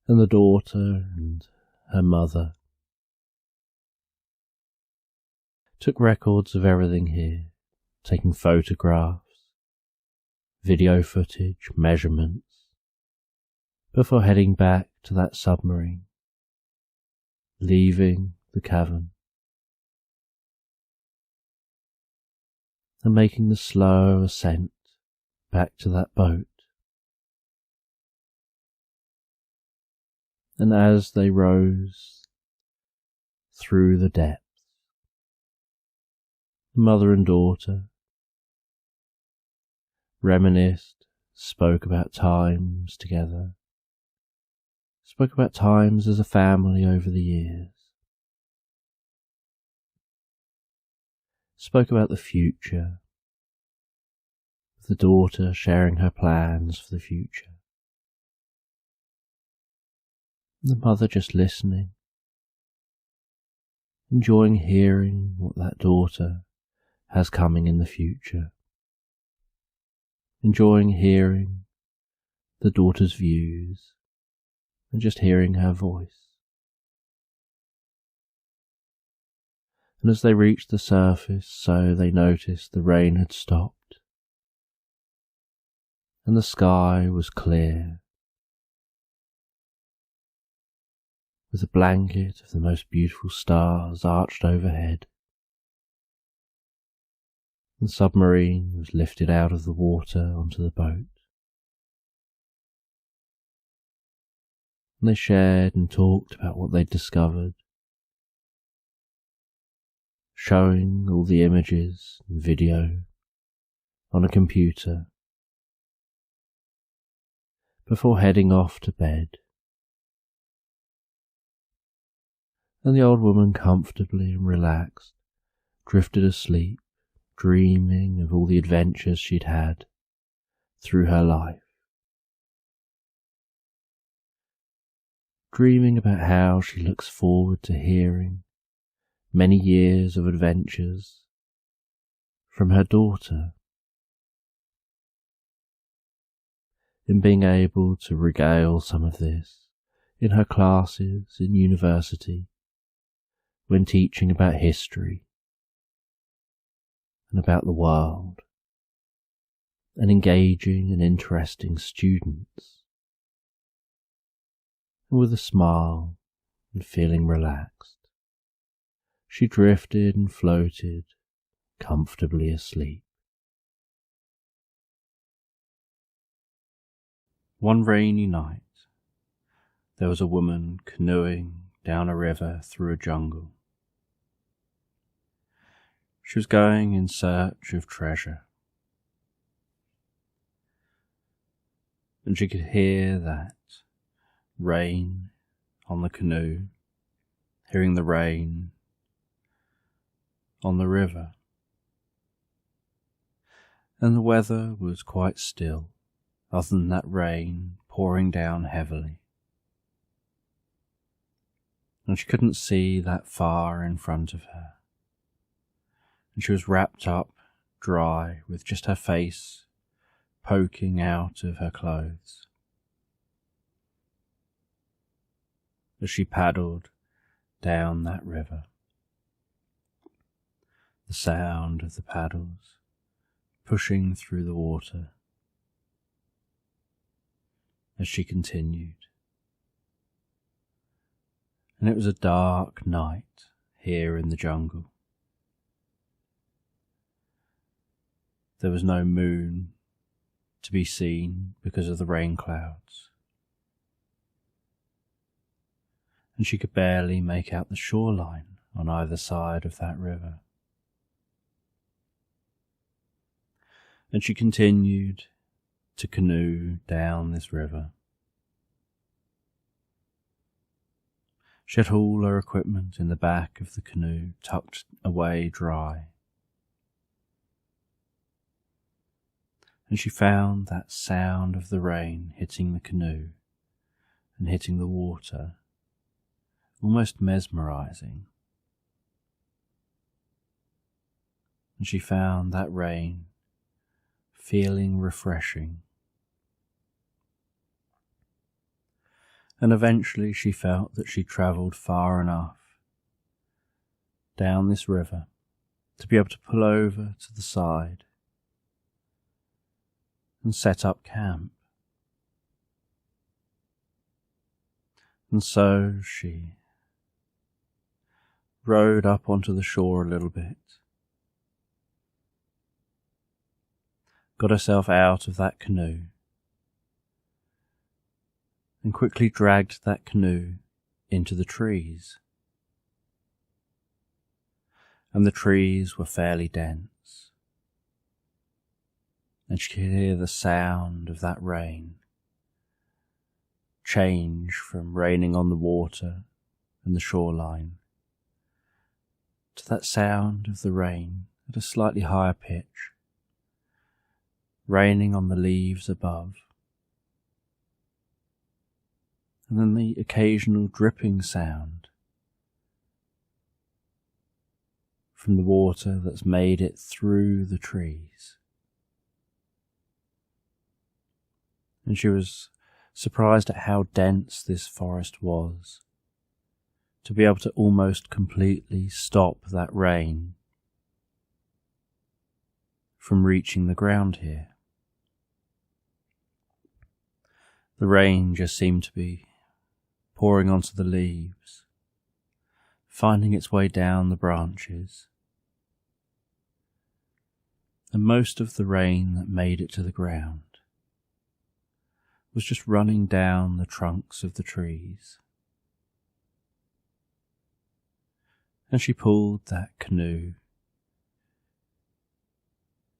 And the daughter and her mother took records of everything here, taking photographs, video footage, measurements, before heading back to that submarine, leaving the cavern, and making the slow ascent back to that boat. And as they rose through the depths, mother and daughter reminisced, spoke about times together, spoke about times as a family over the years, spoke about the future, with the daughter sharing her plans for the future, and the mother just listening, enjoying hearing what that daughter has coming in the future, enjoying hearing the daughter's views and just hearing her voice. And as they reached the surface, so they noticed the rain had stopped, and the sky was clear, with a blanket of the most beautiful stars arched overhead. The submarine was lifted out of the water onto the boat, and they shared and talked about what they'd discovered, showing all the images and video on a computer before heading off to bed. And the old woman, comfortably and relaxed, drifted asleep, dreaming of all the adventures she'd had through her life, dreaming about how she looks forward to hearing many years of adventures from her daughter, in being able to regale some of this in her classes in university, when teaching about history and about the world, and engaging and interesting students, and with a smile and feeling relaxed, she drifted and floated comfortably asleep. One rainy night, there was a woman canoeing down a river through a jungle. She was going in search of treasure, and she could hear that rain on the canoe, hearing the rain on the river, and the weather was quite still, other than that rain pouring down heavily, and she couldn't see that far in front of her, and she was wrapped up dry with just her face poking out of her clothes as she paddled down that river. The sound of the paddles pushing through the water as she continued. And it was a dark night here in the jungle. There was no moon to be seen because of the rain clouds, and she could barely make out the shoreline on either side of that river. And she continued to canoe down this river. She had all her equipment in the back of the canoe tucked away dry. And she found that sound of the rain hitting the canoe and hitting the water almost mesmerizing. And she found that rain feeling refreshing. And eventually she felt that she travelled far enough down this river to be able to pull over to the side and set up camp. And so she rowed up onto the shore a little bit, got herself out of that canoe, and quickly dragged that canoe into the trees. And the trees were fairly dense, and she could hear the sound of that rain change from raining on the water and the shoreline to that sound of the rain at a slightly higher pitch, raining on the leaves above, and then the occasional dripping sound from the water that's made it through the trees. And she was surprised at how dense this forest was, to be able to almost completely stop that rain from reaching the ground here. The rain just seemed to be pouring onto the leaves, finding its way down the branches, and most of the rain that made it to the ground was just running down the trunks of the trees. And she pulled that canoe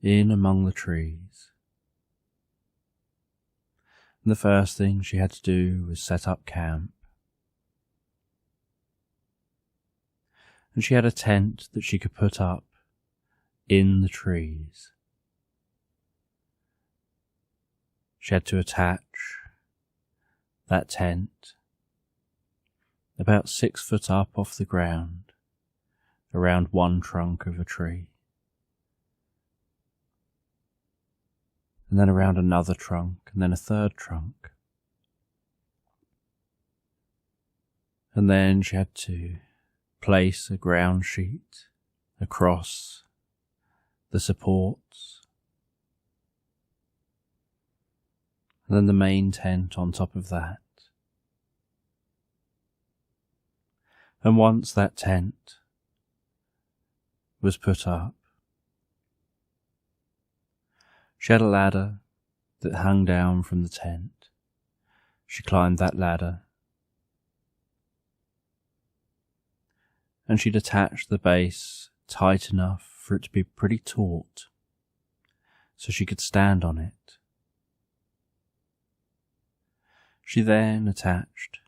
in among the trees. And the first thing she had to do was set up camp. And she had a tent that she could put up in the trees. She had to attach that tent about 6 foot up off the ground, around one trunk of a tree, and then around another trunk, and then a third trunk. And then she had to place a ground sheet across the supports, and then the main tent on top of that. And once that tent was put up, she had a ladder that hung down from the tent. She climbed that ladder, and she'd attached the base tight enough for it to be pretty taut, so she could stand on it. She then attached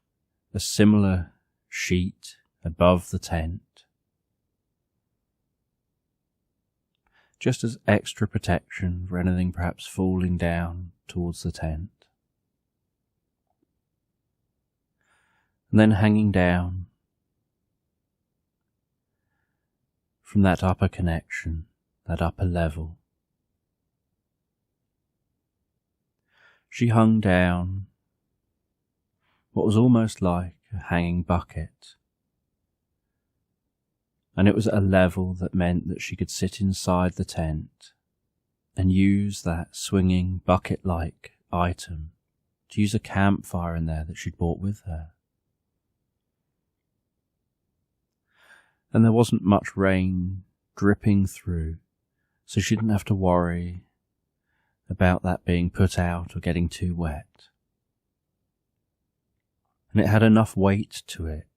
a similar sheet above the tent, just as extra protection for anything perhaps falling down towards the tent. And then hanging down from that upper connection, that upper level, she hung down what was almost like a hanging bucket. And it was at a level that meant that she could sit inside the tent and use that swinging bucket-like item to use a campfire in there that she'd brought with her. And there wasn't much rain dripping through, so she didn't have to worry about that being put out or getting too wet. And it had enough weight to it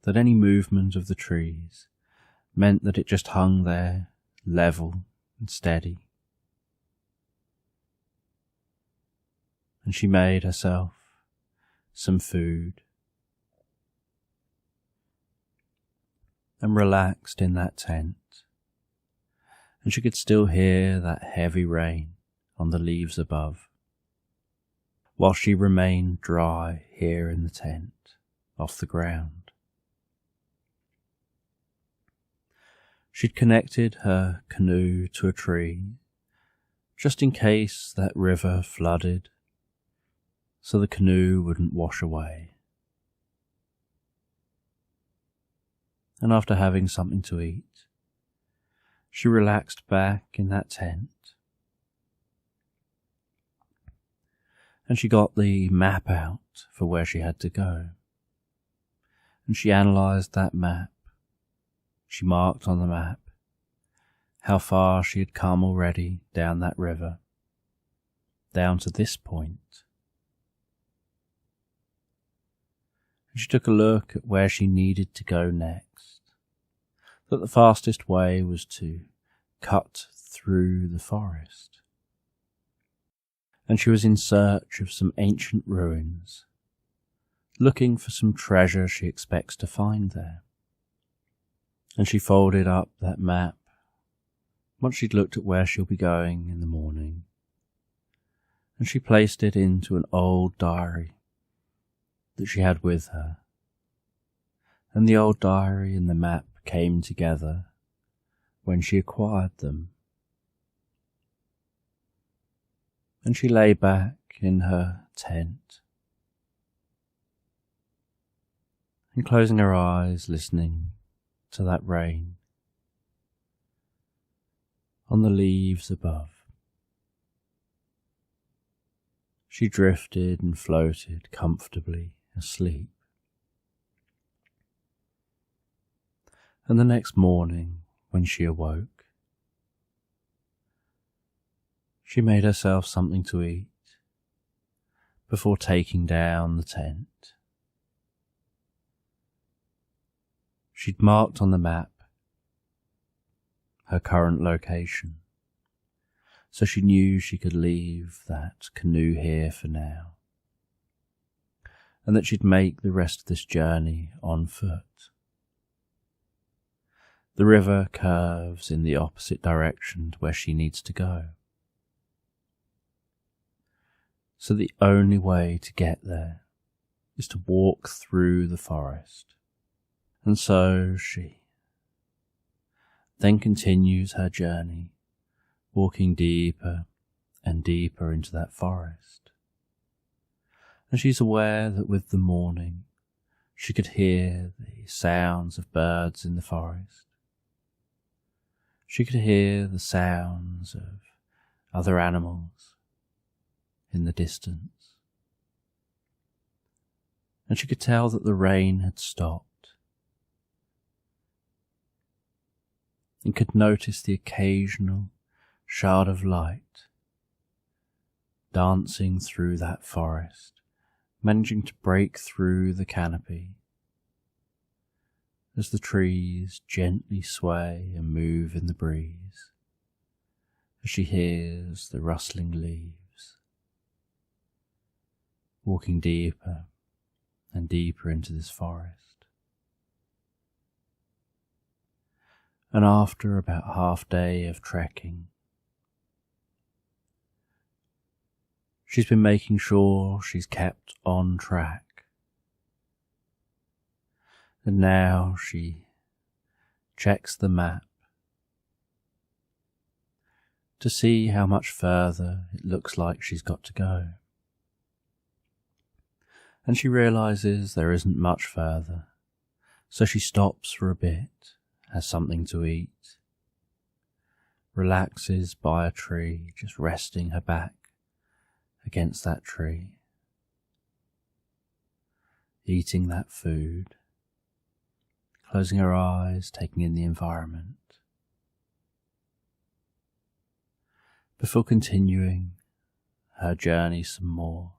that any movement of the trees meant that it just hung there, level and steady. And she made herself some food and relaxed in that tent, and she could still hear that heavy rain on the leaves above, while she remained dry here in the tent, off the ground. She'd connected her canoe to a tree, just in case that river flooded, so the canoe wouldn't wash away. And after having something to eat, she relaxed back in that tent, and she got the map out for where she had to go. And she analysed that map. She marked on the map how far she had come already down that river, down to this point. And she took a look at where she needed to go next, that the fastest way was to cut through the forest. And she was in search of some ancient ruins, looking for some treasure she expects to find there. And she folded up that map Once she'd looked at where she'll be going in the morning, and she placed it into an old diary that she had with her, and the old diary and the map came together when she acquired them. And she lay back in her tent, and closing her eyes, listening to that rain on the leaves above. She drifted and floated comfortably asleep. And the next morning, when she awoke, she made herself something to eat before taking down the tent. She'd marked on the map her current location, so she knew she could leave that canoe here for now, and that she'd make the rest of this journey on foot. The river curves in the opposite direction to where she needs to go, so the only way to get there is to walk through the forest. And so she then continues her journey, walking deeper and deeper into that forest. And she's aware that with the morning she could hear the sounds of birds in the forest. She could hear the sounds of other animals in the distance. And she could tell that the rain had stopped, and could notice the occasional shard of light dancing through that forest, managing to break through the canopy as the trees gently sway and move in the breeze, as she hears the rustling leaves, walking deeper and deeper into this forest. And after about half day of trekking, she's been making sure she's kept on track. And now she checks the map to see how much further it looks like she's got to go. And she realizes there isn't much further, so she stops for a bit, has something to eat, relaxes by a tree, just resting her back against that tree, eating that food, closing her eyes, taking in the environment, before continuing her journey some more.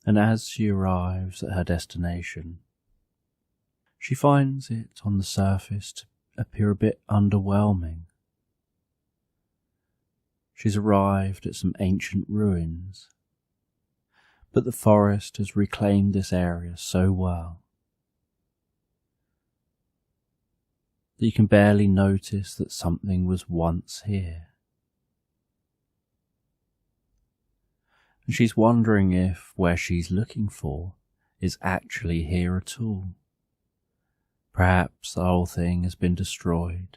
And as she arrives at her destination, she finds it on the surface to appear a bit underwhelming. She's arrived at some ancient ruins, but the forest has reclaimed this area so well that you can barely notice that something was once here. And she's wondering if where she's looking for is actually here at all. Perhaps the whole thing has been destroyed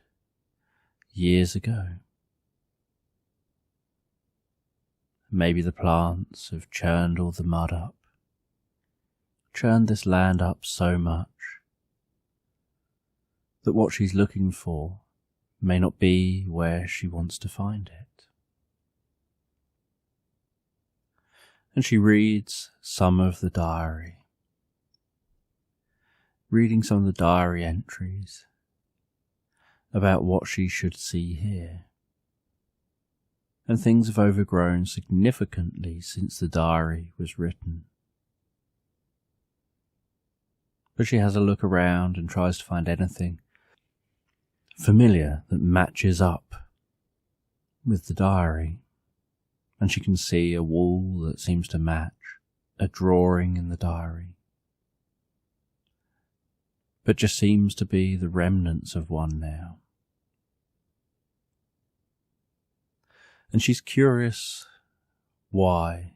years ago. Maybe the plants have churned all the mud up, churned this land up so much that what she's looking for may not be where she wants to find it. And she reads some of the diary, reading some of the diary entries about what she should see here. And things have overgrown significantly since the diary was written. But she has a look around and tries to find anything familiar that matches up with the diary. And she can see a wall that seems to match a drawing in the diary. but just seems to be the remnants of one now. And she's curious why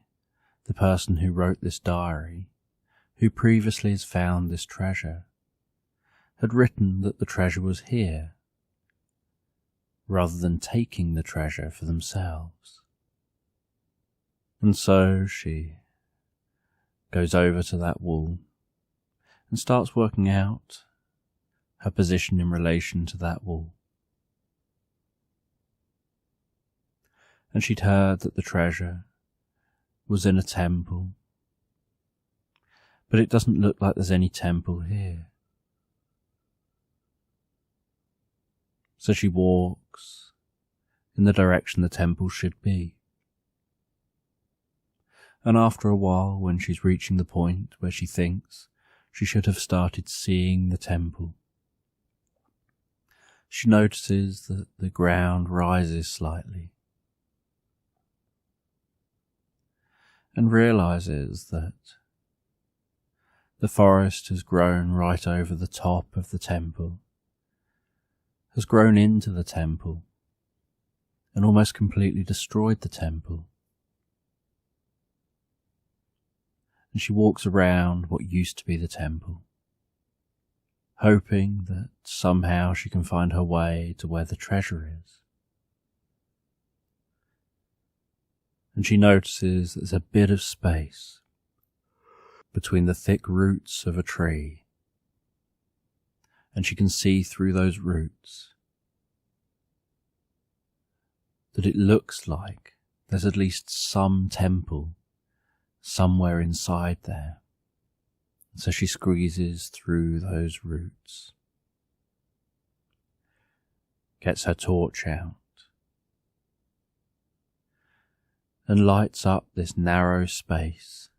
the person who wrote this diary, who previously has found this treasure, had written that the treasure was here, rather than taking the treasure for themselves. And so she goes over to that wall and starts working out her position in relation to that wall. And she'd heard that the treasure was in a temple, but it doesn't look like there's any temple here. So she walks in the direction the temple should be. And after a while, when she's reaching the point where she thinks she should have started seeing the temple, she notices that the ground rises slightly and realizes that the forest has grown right over the top of the temple, has grown into the temple, and almost completely destroyed the temple. And she walks around what used to be the temple, hoping that somehow she can find her way to where the treasure is. And she notices there's a bit of space between the thick roots of a tree, and she can see through those roots that it looks like there's at least some temple somewhere inside there. So she squeezes through those roots, gets her torch out, and lights up this narrow space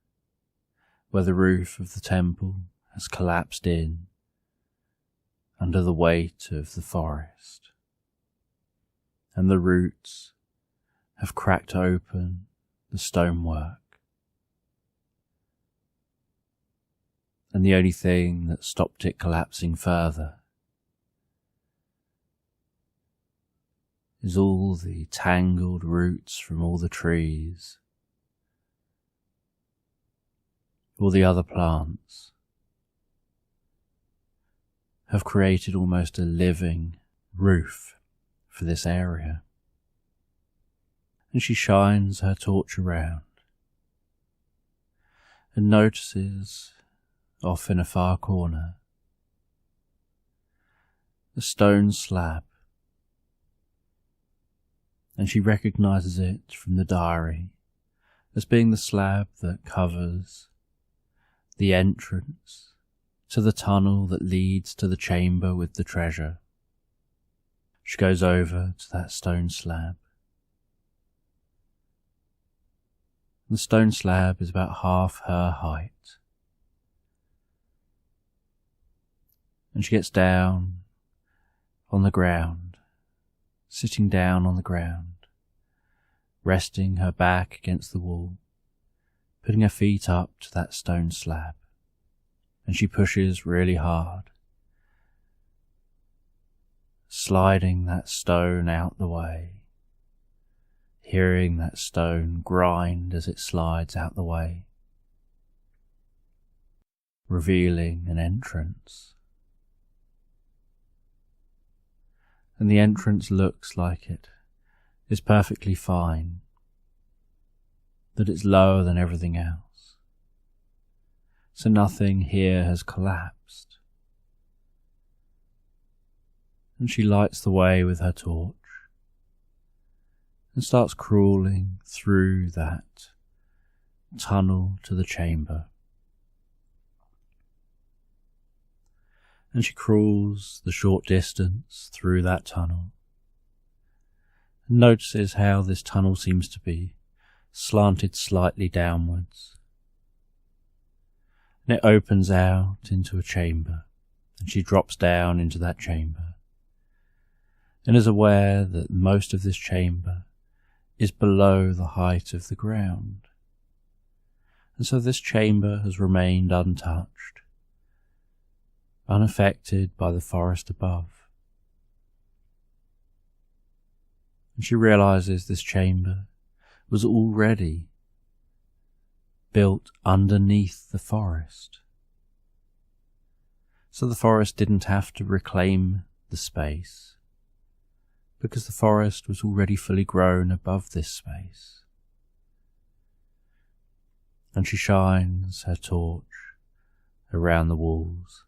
where the roof of the temple has collapsed in under the weight of the forest, and the roots have cracked open the stonework. And the only thing that stopped it collapsing further is all the tangled roots from all the trees, all the other plants, have created almost a living roof for this area. And she shines her torch around and notices, off in a far corner, a stone slab, and she recognizes it from the diary as being the slab that covers the entrance to the tunnel that leads to the chamber with the treasure. She goes over to that stone slab. The stone slab is about half her height. And she gets down on the ground, sitting down on the ground, resting her back against the wall, putting her feet up to that stone slab, and she pushes really hard, sliding that stone out the way, hearing that stone grind as it slides out the way, revealing an entrance. And the entrance looks like it is perfectly fine, that it's lower than everything else, so nothing here has collapsed. And she lights the way with her torch and starts crawling through that tunnel to the chamber. And she crawls the short distance through that tunnel and notices how this tunnel seems to be slanted slightly downwards. And it opens out into a chamber, and she drops down into that chamber and is aware that most of this chamber is below the height of the ground. And so this chamber has remained untouched, unaffected by the forest above. And she realizes this chamber was already built underneath the forest. So the forest didn't have to reclaim the space, because the forest was already fully grown above this space. And she shines her torch around the walls.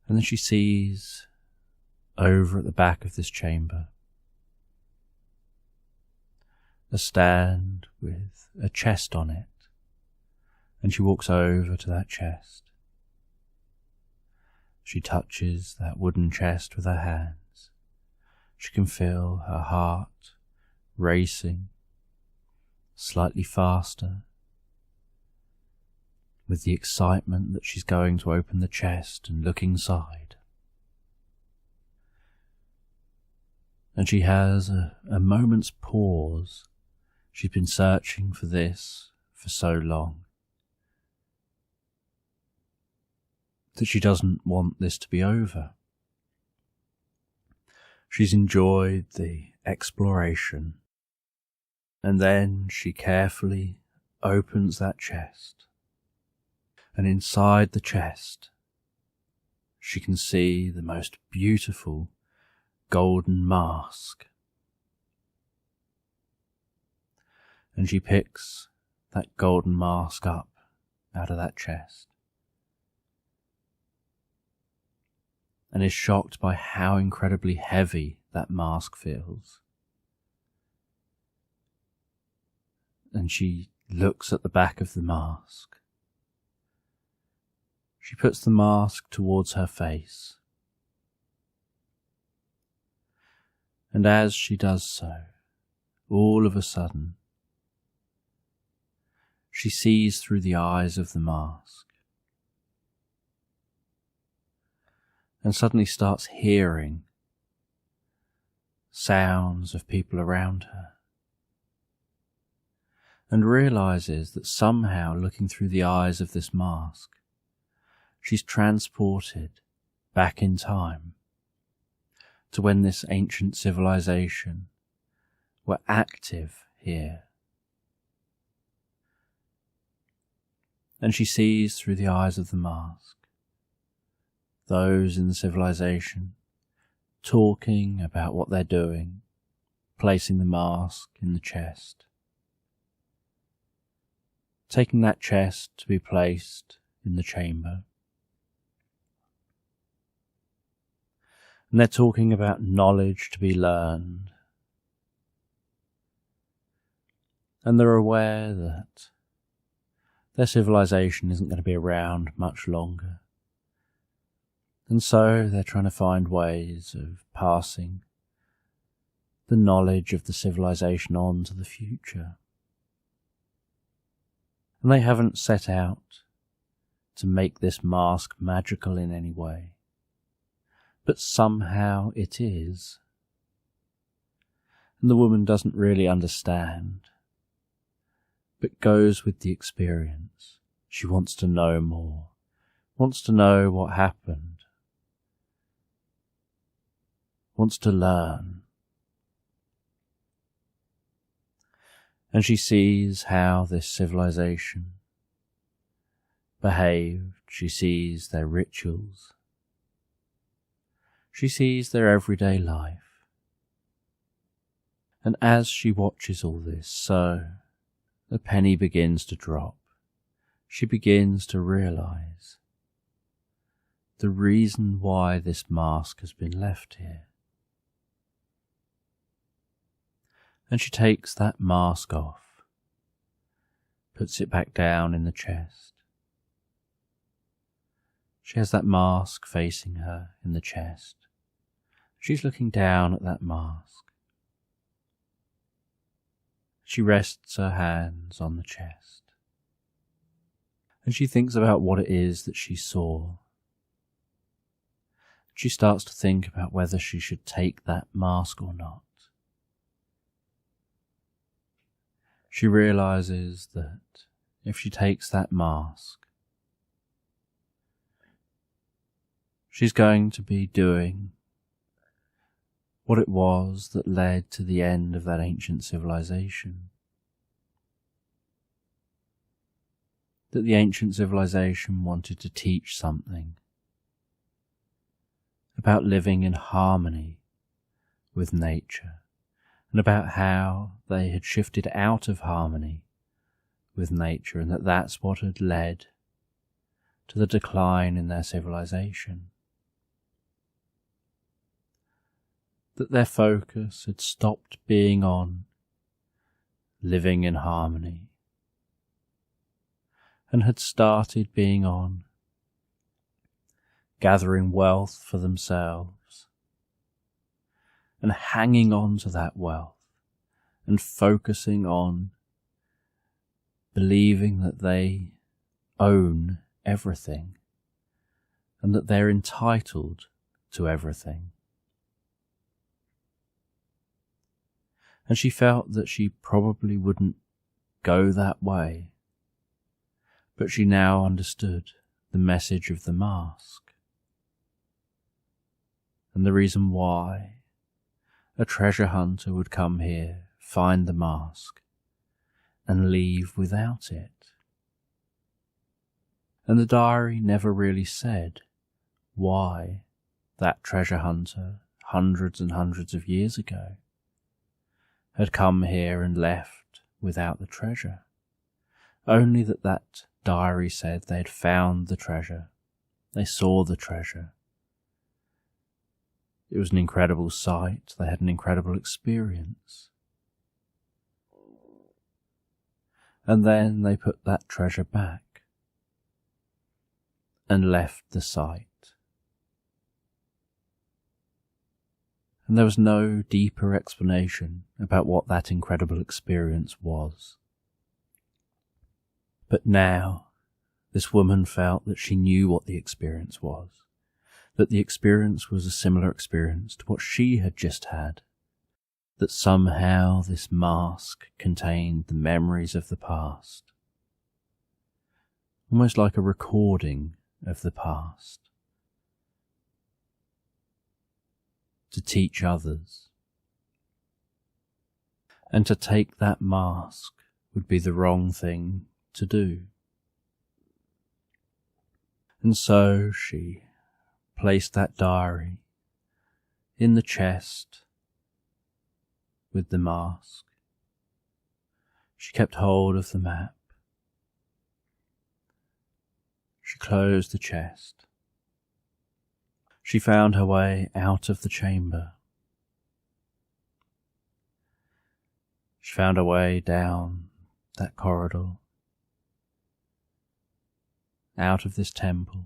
And then she sees over at the back of this chamber a stand with a chest on it, and she walks over to that chest. She touches that wooden chest with her hands. She can feel her heart racing slightly faster with the excitement that she's going to open the chest and look inside. And she has a moment's pause. She's been searching for this for so long that she doesn't want this to be over. She's enjoyed the exploration, and then she carefully opens that chest, and inside the chest she can see the most beautiful golden mask. And she picks that golden mask up out of that chest and is shocked by how incredibly heavy that mask feels. And she looks at the back of the mask. She puts the mask towards her face. And as she does so, all of a sudden, she sees through the eyes of the mask and suddenly starts hearing sounds of people around her, and realizes that somehow, looking through the eyes of this mask, she's transported back in time to when this ancient civilization were active here. And she sees through the eyes of the mask those in the civilization talking about what they're doing, placing the mask in the chest, taking that chest to be placed in the chamber. And they're talking about knowledge to be learned. And they're aware that their civilization isn't going to be around much longer. And so they're trying to find ways of passing the knowledge of the civilization on to the future. And they haven't set out to make this mask magical in any way, but somehow it is. And the woman doesn't really understand, but goes with the experience. She wants to know more, wants to know what happened, wants to learn. And she sees how this civilization behaved. She sees their rituals. She sees their everyday life. And as she watches all this, so the penny begins to drop. She begins to realize the reason why this mask has been left here. And she takes that mask off, puts it back down in the chest. She has that mask facing her in the chest. She's looking down at that mask. She rests her hands on the chest, and she thinks about what it is that she saw. She starts to think about whether she should take that mask or not. She realizes that if she takes that mask, She's going to be doing what it was that led to the end of that ancient civilization. That the ancient civilization wanted to teach something about living in harmony with nature, and about how they had shifted out of harmony with nature, and that that's what had led to the decline in their civilization. That their focus had stopped being on living in harmony and had started being on gathering wealth for themselves and hanging on to that wealth and focusing on believing that they own everything and that they're entitled to everything. And she felt that she probably wouldn't go that way, but she now understood the message of the mask and the reason why a treasure hunter would come here, find the mask, and leave without it. And the diary never really said why that treasure hunter, hundreds and hundreds of years ago, had come here and left without the treasure. Only that diary said they had found the treasure. They saw the treasure. It was an incredible sight. They had an incredible experience. And then they put that treasure back and left the site. And there was no deeper explanation about what that incredible experience was. But now, this woman felt that she knew what the experience was, that the experience was a similar experience to what she had just had, that somehow this mask contained the memories of the past, almost like a recording of the past, to teach others. And to take that mask would be the wrong thing to do. And so she placed that diary in the chest with the mask. She kept hold of the map. She closed the chest. She found her way out of the chamber. She found her way down that corridor, out of this temple,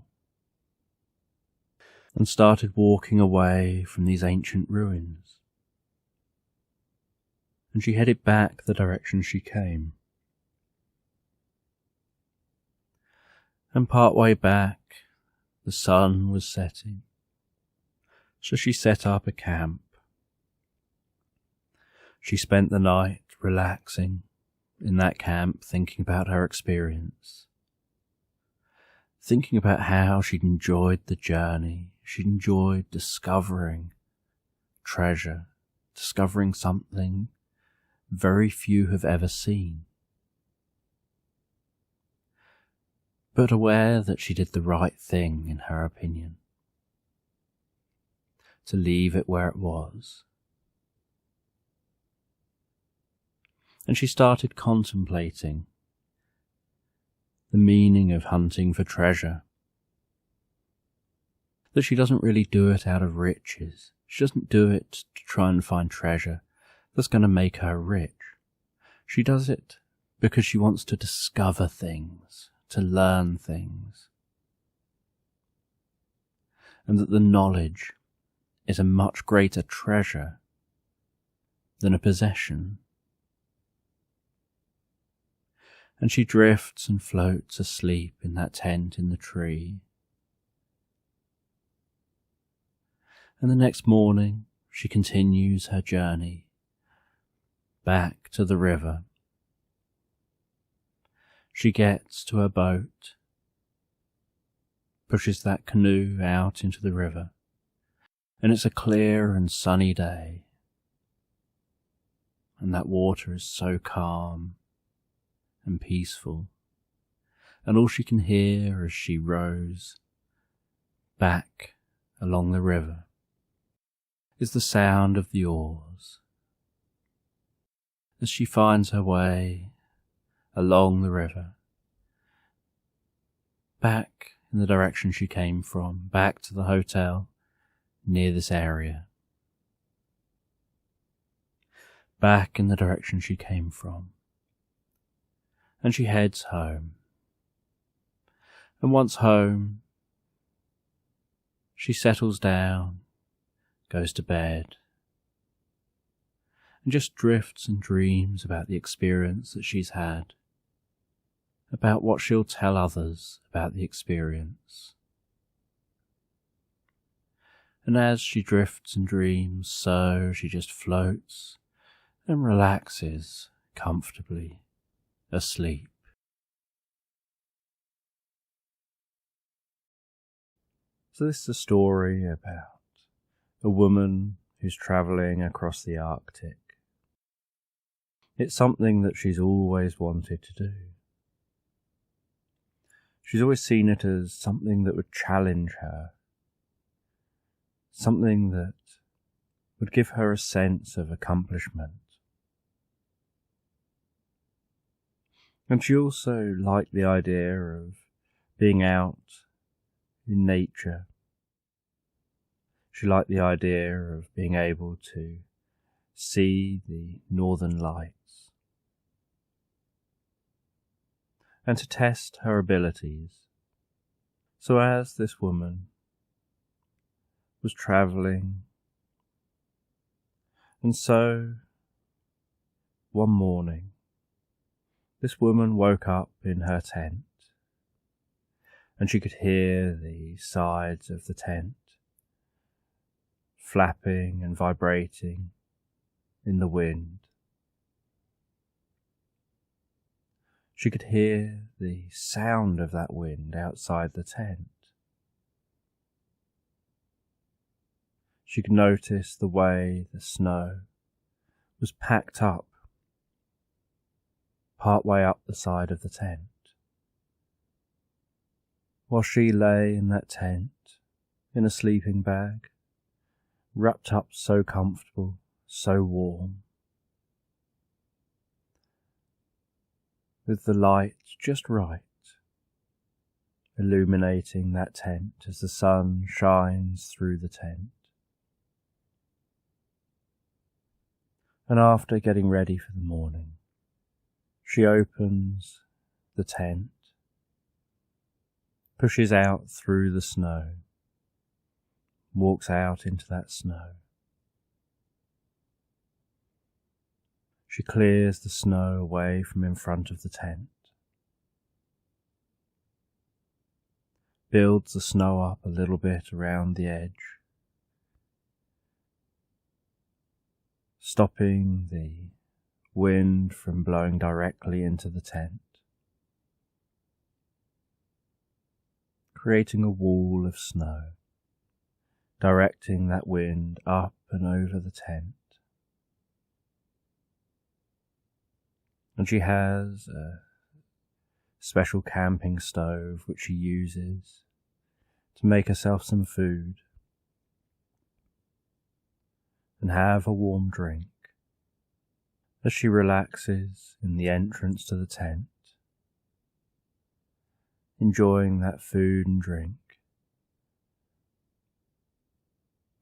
and started walking away from these ancient ruins. And she headed back the direction she came. And part way back, the sun was setting. So she set up a camp. She spent the night relaxing in that camp, thinking about her experience, thinking about how she'd enjoyed the journey. She'd enjoyed discovering treasure, discovering something very few have ever seen. But aware that she did the right thing, in her opinion, to leave it where it was. And she started contemplating the meaning of hunting for treasure. That she doesn't really do it out of riches. She doesn't do it to try and find treasure that's going to make her rich. She does it because she wants to discover things, to learn things. And that the knowledge is a much greater treasure than a possession. And she drifts and floats asleep in that tent in the tree. And the next morning she continues her journey back to the river. She gets to her boat, pushes that canoe out into the river, and it's a clear and sunny day, and that water is so calm and peaceful, and all she can hear as she rows back along the river is the sound of the oars as she finds her way along the river, back in the direction she came from, back to the hotel near this area. Back in the direction she came from. And she heads home. And once home, she settles down, goes to bed, and just drifts and dreams about the experience that she's had, about what she'll tell others about the experience. And as she drifts and dreams, so she just floats and relaxes comfortably asleep. So this is a story about a woman who's travelling across the Arctic. It's something that she's always wanted to do. She's always seen it as something that would challenge her, something that would give her a sense of accomplishment. And she also liked the idea of being out in nature. She liked the idea of being able to see the northern lights and to test her abilities. So as this woman was travelling, and so one morning this woman woke up in her tent, and she could hear the sides of the tent flapping and vibrating in the wind. She could hear the sound of that wind outside the tent. She could notice the way the snow was packed up part way up the side of the tent, while she lay in that tent in a sleeping bag, wrapped up so comfortable, so warm, with the light just right, illuminating that tent as the sun shines through the tent. And after getting ready for the morning, she opens the tent, pushes out through the snow, walks out into that snow. She clears the snow away from in front of the tent, builds the snow up a little bit around the edge, stopping the wind from blowing directly into the tent, creating a wall of snow, directing that wind up and over the tent. And she has a special camping stove which she uses to make herself some food and have a warm drink as she relaxes in the entrance to the tent, enjoying that food and drink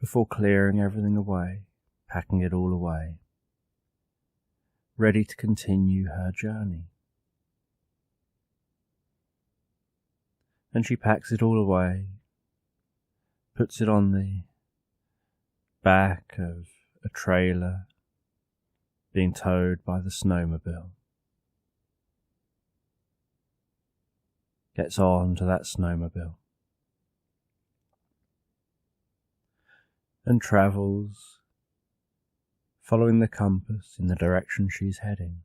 before clearing everything away, packing it all away, ready to continue her journey. And she packs it all away, puts it on the back of a trailer being towed by the snowmobile, gets on to that snowmobile, and travels, following the compass in the direction she's heading.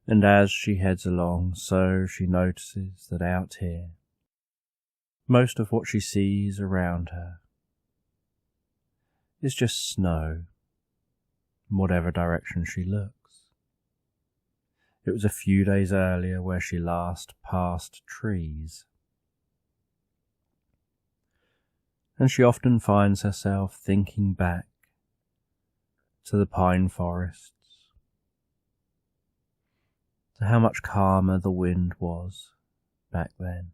And as she heads along, so she notices that out here, most of what she sees around her is just snow in whatever direction she looks. It was a few days earlier where she last passed trees, and she often finds herself thinking back to the pine forests, to how much calmer the wind was back then.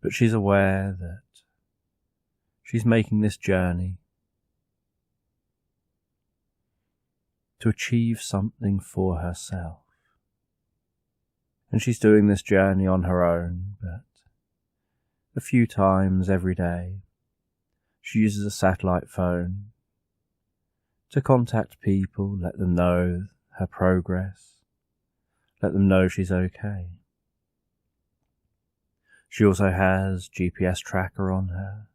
But she's aware that she's making this journey to achieve something for herself. And she's doing this journey on her own, but a few times every day she uses a satellite phone to contact people, let them know her progress, let them know she's okay. She also has GPS tracker on her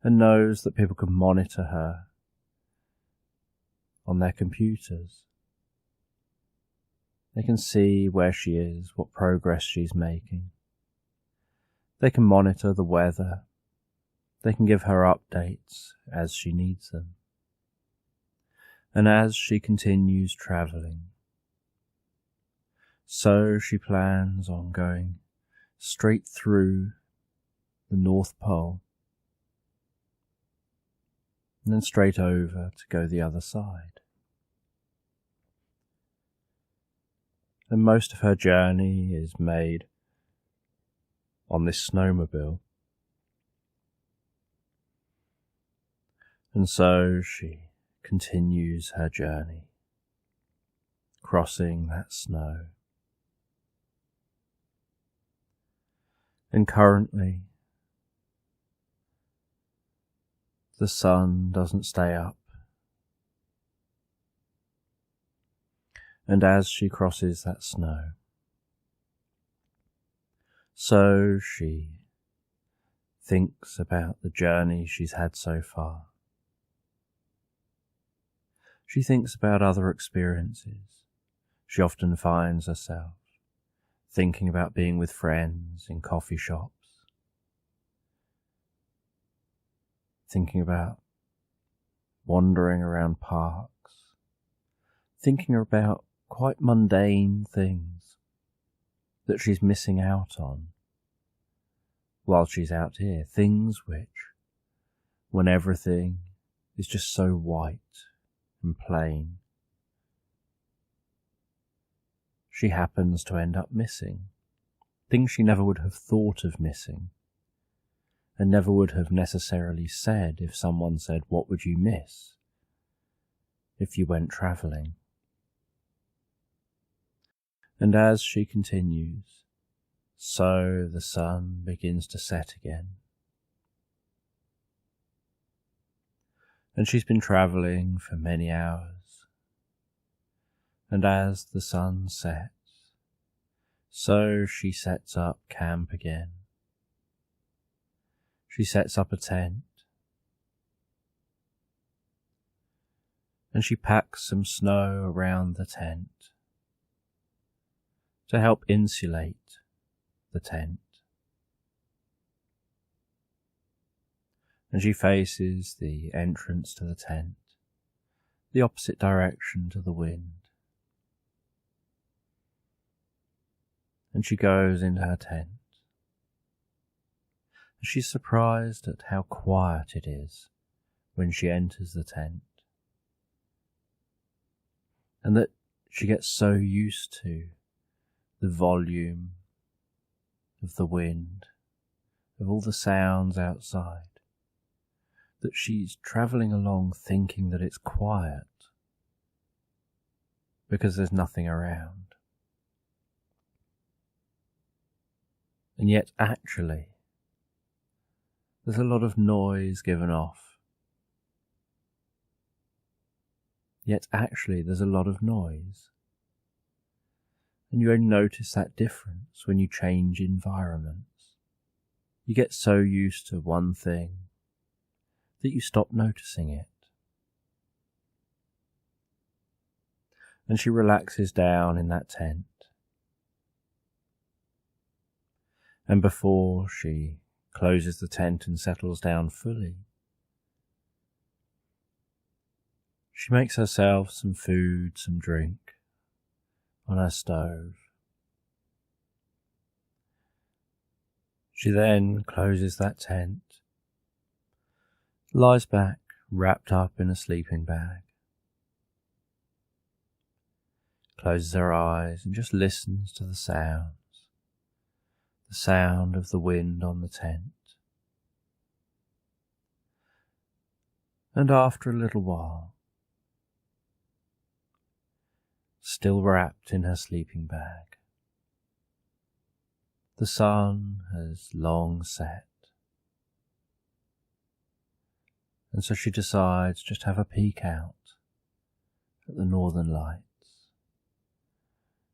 and knows that people can monitor her on their computers. They can see where she is, what progress she's making. They can monitor the weather. They can give her updates as she needs them. And as she continues travelling, so she plans on going straight through the North Pole and then straight over to go the other side. And most of her journey is made on this snowmobile. And so she continues her journey, crossing that snow. And currently, the sun doesn't stay up. And as she crosses that snow, so she thinks about the journey she's had so far. She thinks about other experiences. She often finds herself thinking about being with friends in coffee shops, thinking about wandering around parks, thinking about quite mundane things that she's missing out on while she's out here, things which, when everything is just so white and plain, she happens to end up missing, things she never would have thought of missing, and never would have necessarily said if someone said, "What would you miss if you went travelling?" And as she continues, so the sun begins to set again. And she's been travelling for many hours. And as the sun sets, so she sets up camp again. She sets up a tent. And she packs some snow around the tent to help insulate the tent. And she faces the entrance to the tent, the opposite direction to the wind. And she goes into her tent. And she's surprised at how quiet it is when she enters the tent. And that she gets so used to the volume of the wind, of all the sounds outside, that she's travelling along thinking that it's quiet because there's nothing around. And yet actually, there's a lot of noise given off. Yet actually, there's a lot of noise. And you only notice that difference when you change environments. You get so used to one thing that you stop noticing it. and she relaxes down in that tent. And before she closes the tent and settles down fully, she makes herself some food, some drink on her stove. She then closes that tent, lies back wrapped up in a sleeping bag, closes her eyes and just listens to the sounds, the sound of the wind on the tent. And after a little while, still wrapped in her sleeping bag, the sun has long set, and so she decides just to have a peek out at the northern lights.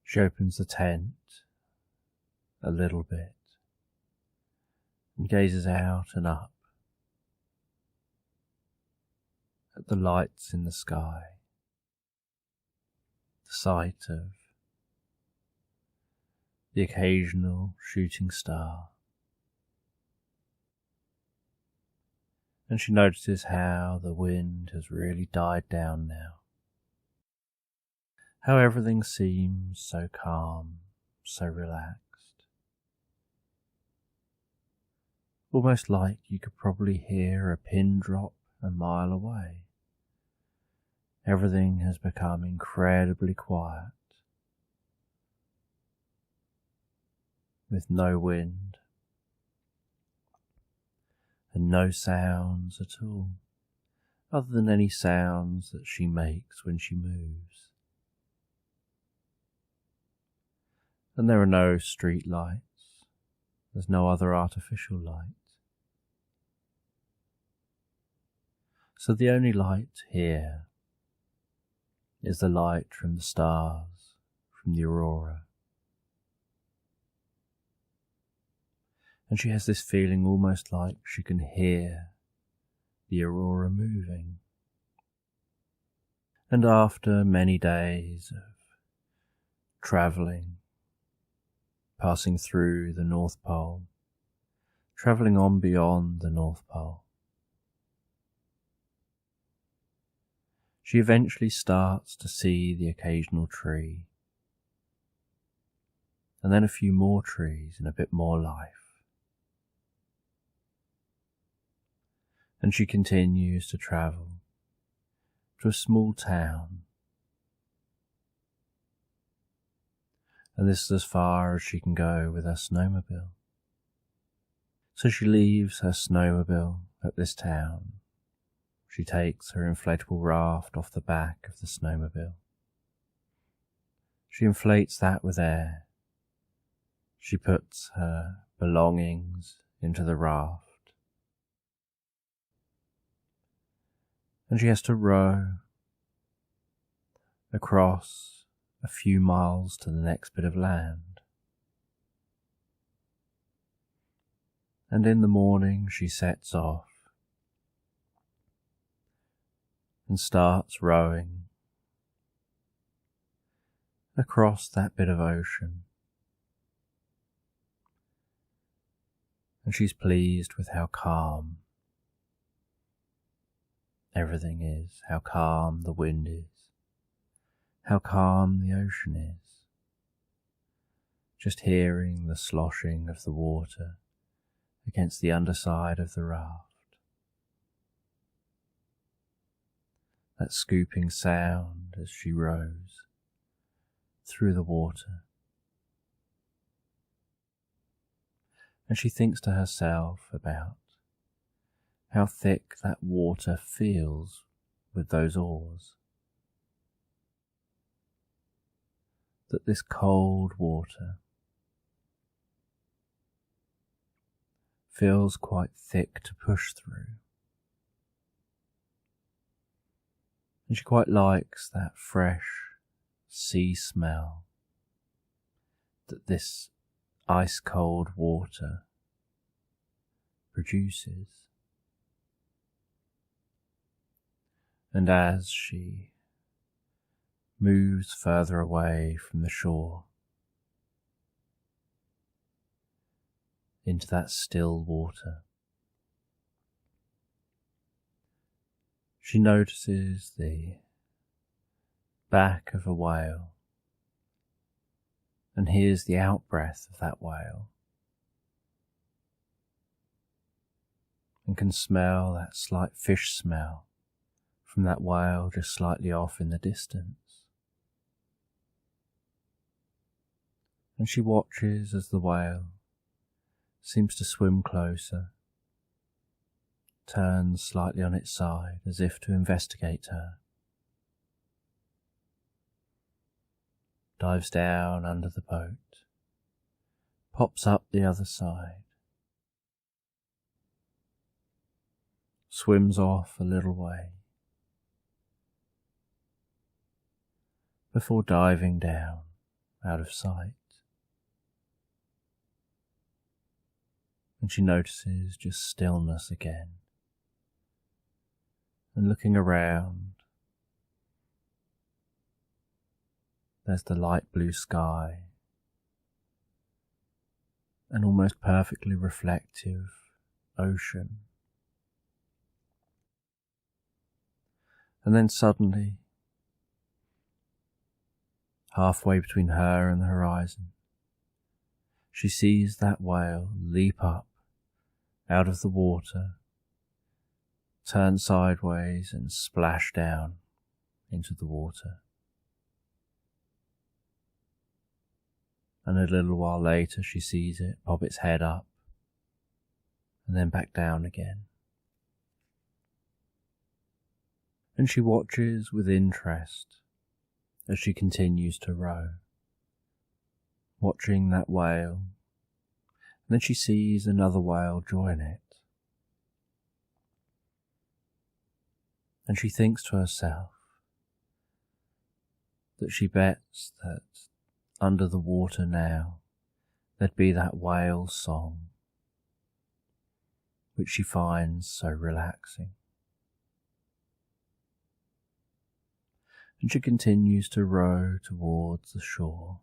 She opens the tent a little bit and gazes out and up at the lights in the sky, the sight of the occasional shooting star. And she notices how the wind has really died down now, how everything seems so calm, so relaxed, almost like you could probably hear a pin drop a mile away. Everything has become incredibly quiet, with no wind and no sounds at all, other than any sounds that she makes when she moves. And there are no street lights, there's no other artificial light. So the only light here is the light from the stars, from the aurora. And she has this feeling almost like she can hear the aurora moving. And after many days of travelling, passing through the North Pole, travelling on beyond the North Pole, she eventually starts to see the occasional tree, and then a few more trees and a bit more life. And she continues to travel to a small town, and this is as far as she can go with her snowmobile. So she leaves her snowmobile at this town. She takes her inflatable raft off the back of the snowmobile. She inflates that with air. She puts her belongings into the raft. And she has to row across a few miles to the next bit of land. And in the morning she sets off and starts rowing across that bit of ocean. And she's pleased with how calm everything is, how calm the wind is, how calm the ocean is. Just hearing the sloshing of the water against the underside of the raft. That scooping sound as she rows through the water. And she thinks to herself about how thick that water feels with those oars. That this cold water feels quite thick to push through. And she quite likes that fresh sea smell that this ice-cold water produces. And as she moves further away from the shore into that still water. She notices the back of a whale and hears the out-breath of that whale, and can smell that slight fish smell from that whale just slightly off in the distance. And she watches as the whale seems to swim closer, turns slightly on its side as if to investigate her, dives down under the boat, pops up the other side, swims off a little way, before diving down out of sight. And she notices just stillness again, and looking around, there's the light blue sky, an almost perfectly reflective ocean. And then suddenly, halfway between her and the horizon, she sees that whale leap up out of the water, turn sideways and splash down into the water. And a little while later she sees it pop its head up and then back down again. And she watches with interest as she continues to row, watching that whale. And then she sees another whale join it. And she thinks to herself that she bets that under the water now there'd be that whale's song, which she finds so relaxing. And she continues to row towards the shore.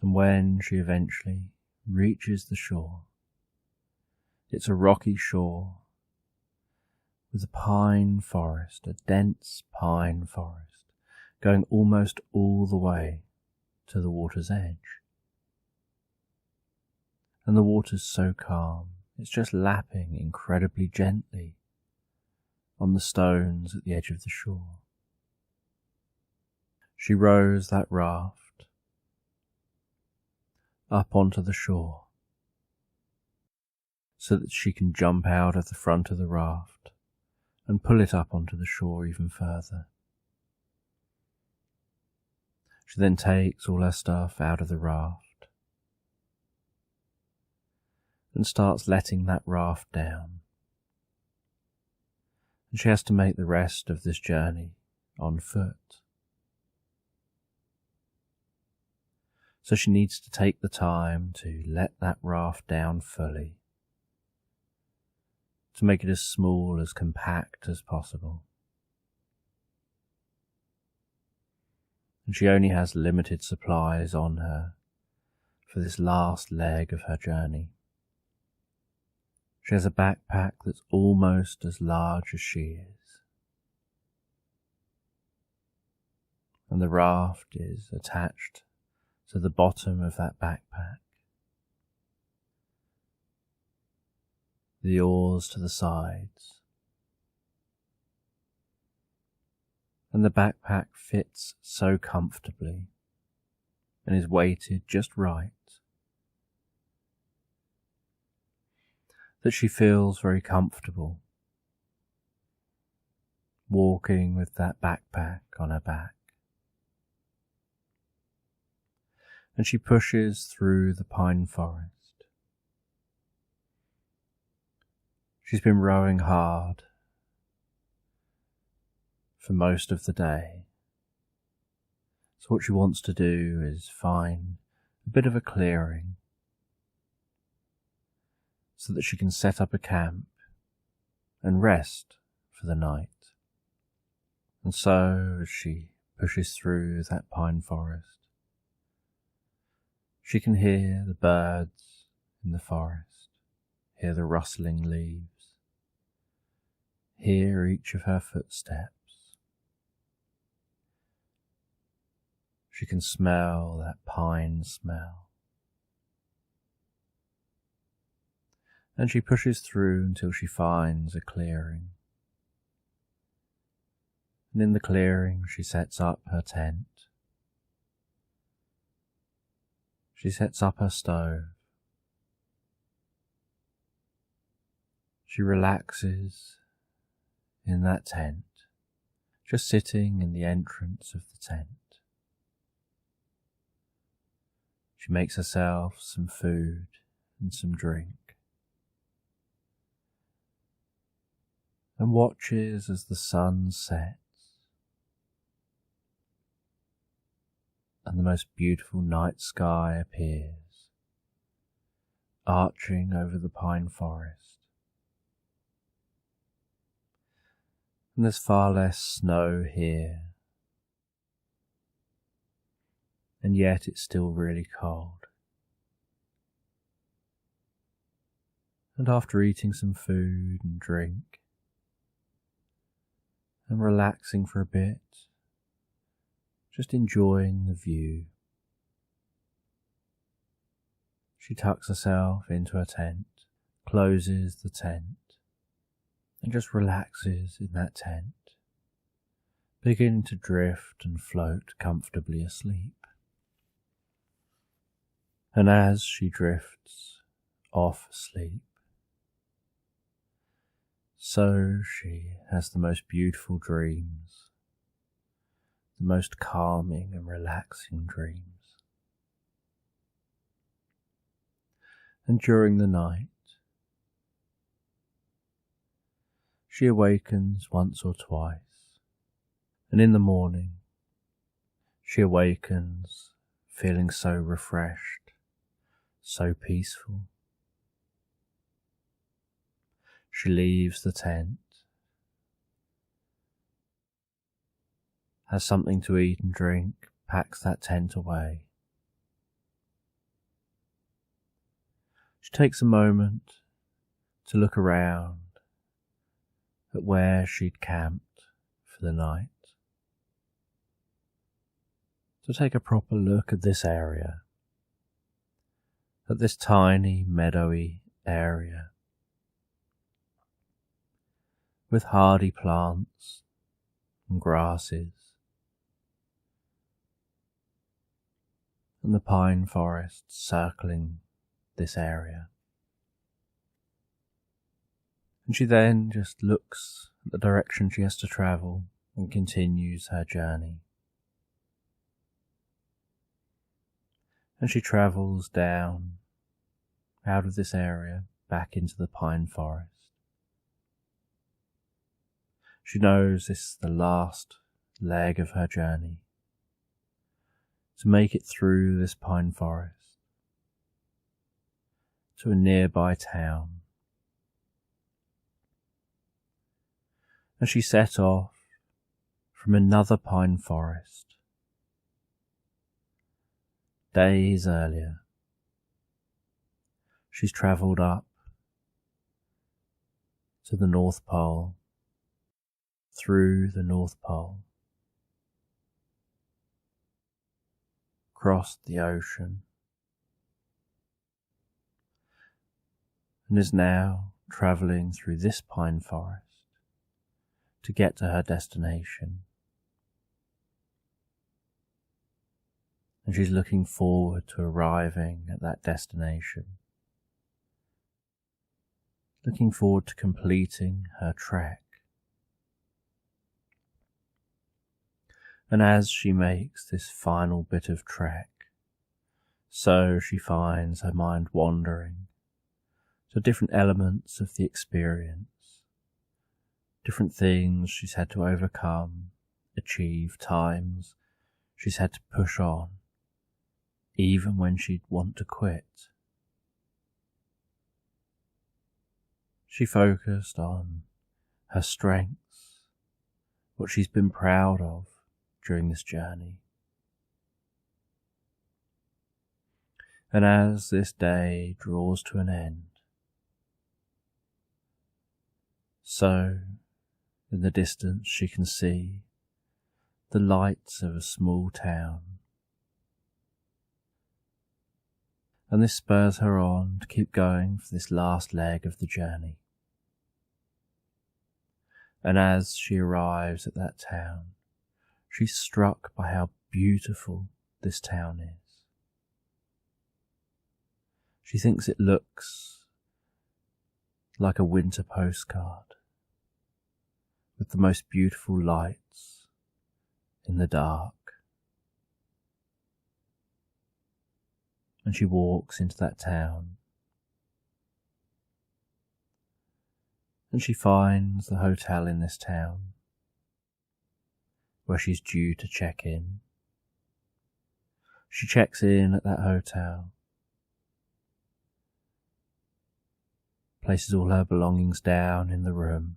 And when she eventually reaches the shore, it's a rocky shore with a pine forest, a dense pine forest, going almost all the way to the water's edge. And the water's so calm, it's just lapping incredibly gently on the stones at the edge of the shore. She rows that raft up onto the shore so that she can jump out of the front of the raft and pull it up onto the shore even further. She then takes all her stuff out of the raft and starts letting that raft down. And she has to make the rest of this journey on foot. So she needs to take the time to let that raft down fully, to make it as small, as compact as possible. And she only has limited supplies on her for this last leg of her journey. She has a backpack that's almost as large as she is. And the raft is attached to the bottom of that backpack. The oars to the sides. And the backpack fits so comfortably and is weighted just right that she feels very comfortable walking with that backpack on her back. And she pushes through the pine forest. She's been rowing hard for most of the day. So what she wants to do is find a bit of a clearing so that she can set up a camp and rest for the night. And so, as she pushes through that pine forest, she can hear the birds in the forest, hear the rustling leaves, hear each of her footsteps. She can smell that pine smell. And she pushes through until she finds a clearing. And in the clearing she sets up her tent. She sets up her stove. She relaxes in that tent, just sitting in the entrance of the tent. She makes herself some food and some drink, and watches as the sun sets and the most beautiful night sky appears, arching over the pine forest. And there's far less snow here, and yet it's still really cold. And after eating some food and drink, and relaxing for a bit, just enjoying the view, she tucks herself into her tent, closes the tent, and just relaxes in that tent, beginning to drift and float comfortably asleep. And as she drifts off asleep, so she has the most beautiful dreams, the most calming and relaxing dreams. And during the night, she awakens once or twice, and in the morning, she awakens feeling so refreshed, so peaceful. She leaves the tent, has something to eat and drink, packs that tent away. She takes a moment to look around at where she'd camped for the night, to take a proper look at this area, at this tiny meadowy area with hardy plants and grasses and the pine forest circling this area. And she then just looks at the direction she has to travel and continues her journey. And she travels down out of this area back into the pine forest. She knows this is the last leg of her journey, to make it through this pine forest to a nearby town. And she set off from another pine forest days earlier. She's travelled up to the North Pole, through the North Pole, crossed the ocean, and is now travelling through this pine forest to get to her destination. And she's looking forward to arriving at that destination, looking forward to completing her trek. And as she makes this final bit of trek, so she finds her mind wandering to different elements of the experience, different things she's had to overcome, achieve, times she's had to push on, even when she'd want to quit. She focused on her strengths what she's been proud of during this journey. And as this day draws to an end, so in the distance she can see the lights of a small town. And this spurs her on to keep going for this last leg of the journey. And as she arrives at that town, she's struck by how beautiful this town is. She thinks it looks like a winter postcard, with the most beautiful lights in the dark. And she walks into that town, and she finds the hotel in this town where she's due to check in. She checks in at that hotel, places all her belongings down in the room.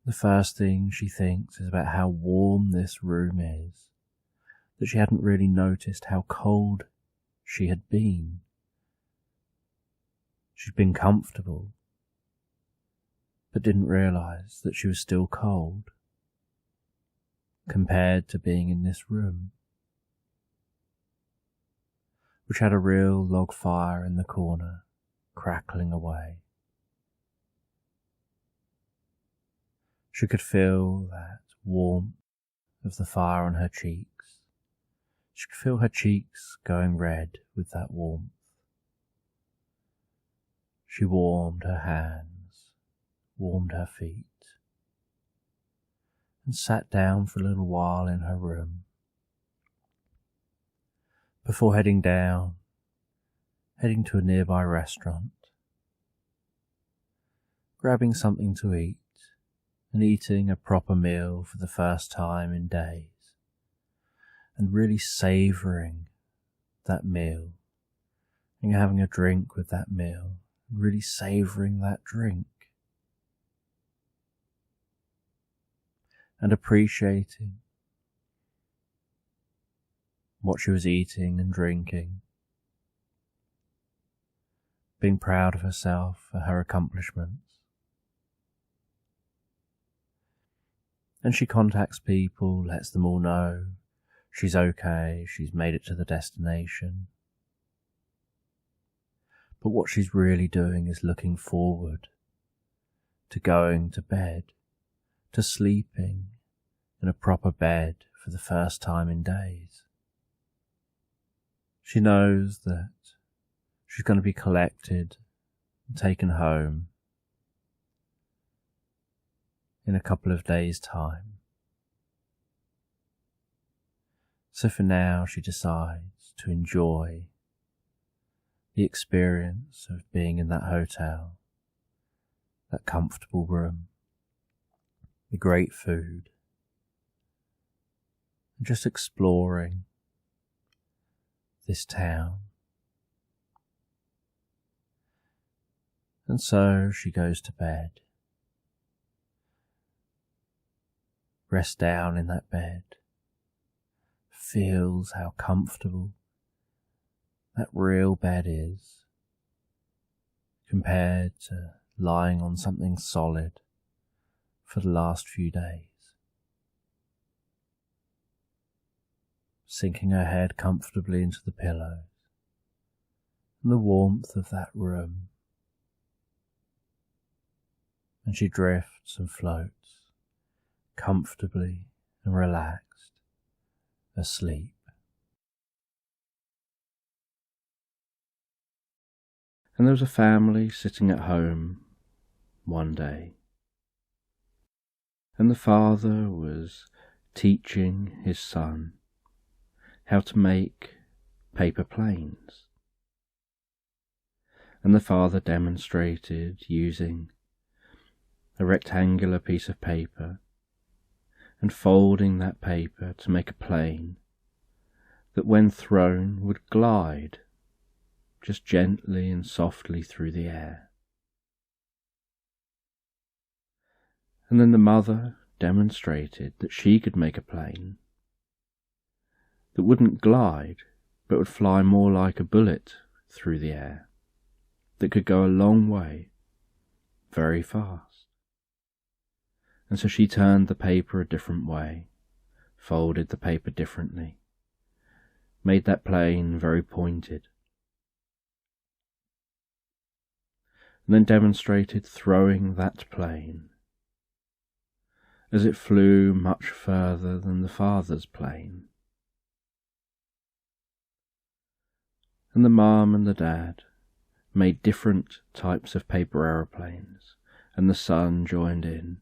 The first thing she thinks is about how warm this room is, that she hadn't really noticed how cold she had been. She'd been comfortable, but didn't realise that she was still cold compared to being in this room, which had a real log fire in the corner, crackling away. She could feel that warmth of the fire on her cheeks. She could feel her cheeks going red with that warmth. She warmed her hands, warmed her feet, and sat down for a little while in her room before heading to a nearby restaurant, grabbing something to eat and eating a proper meal for the first time in days, and really savouring that meal, and having a drink with that meal, really savouring that drink, and appreciating what she was eating and drinking, being proud of herself for her accomplishments. And she contacts people, lets them all know she's okay, she's made it to the destination. But what she's really doing is looking forward to going to bed, to sleeping in a proper bed for the first time in days. She knows that she's going to be collected and taken home in a couple of days' time. So for now she decides to enjoy the experience of being in that hotel, that comfortable room, the great food, and just exploring this town. And so she goes to bed, rests down in that bed, feels how comfortable that real bed is compared to lying on something solid for the last few days. Sinking her head comfortably into the pillows and the warmth of that room, and she drifts and floats comfortably and relaxed, asleep. And there was a family sitting at home one day, and the father was teaching his son how to make paper planes. And the father demonstrated using a rectangular piece of paper and folding that paper to make a plane that when thrown would glide just gently and softly through the air. And then the mother demonstrated that she could make a plane that wouldn't glide, but would fly more like a bullet through the air, that could go a long way, very fast. And so she turned the paper a different way, folded the paper differently, made that plane very pointed, and then demonstrated throwing that plane as it flew much further than the father's plane. And the mum and the dad made different types of paper aeroplanes, and the son joined in.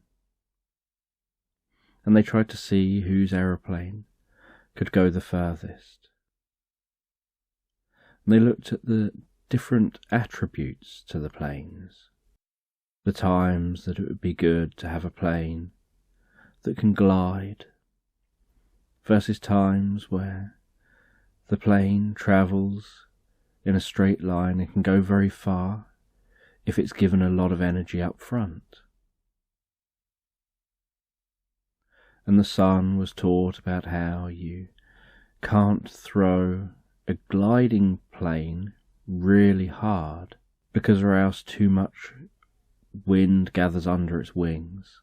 And they tried to see whose aeroplane could go the furthest. And they looked at the different attributes to the planes, the times that it would be good to have a plane that can glide, versus times where the plane travels in a straight line and can go very far if it's given a lot of energy up front. And the son was taught about how you can't throw a gliding plane really hard, because or else too much wind gathers under its wings.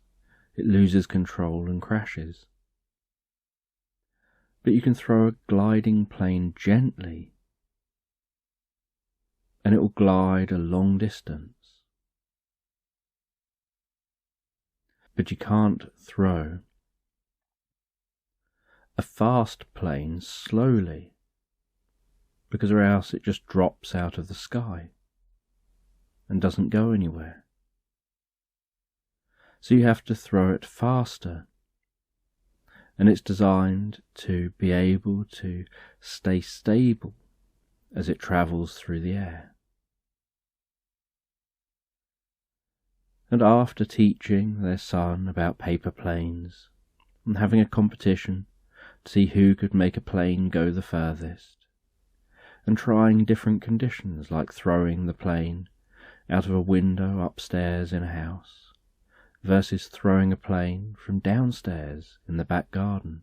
It loses control and crashes. But you can throw a gliding plane gently, and it will glide a long distance. But you can't throw a fast plane slowly, because or else it just drops out of the sky and doesn't go anywhere. So you have to throw it faster, and it's designed to be able to stay stable as it travels through the air. And after teaching their son about paper planes and having a competition to see who could make a plane go the furthest, and trying different conditions like throwing the plane out of a window upstairs in a house versus throwing a plane from downstairs in the back garden,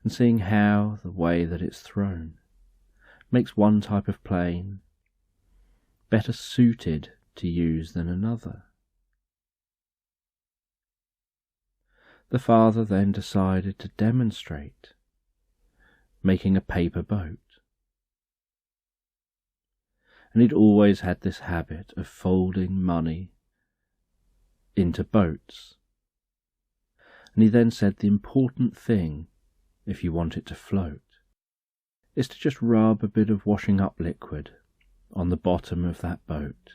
and seeing how the way that it's thrown makes one type of plane better suited to use than another. The father then decided to demonstrate making a paper boat. And he'd always had this habit of folding money into boats. And he then said the important thing, if you want it to float, is to just rub a bit of washing up liquid on the bottom of that boat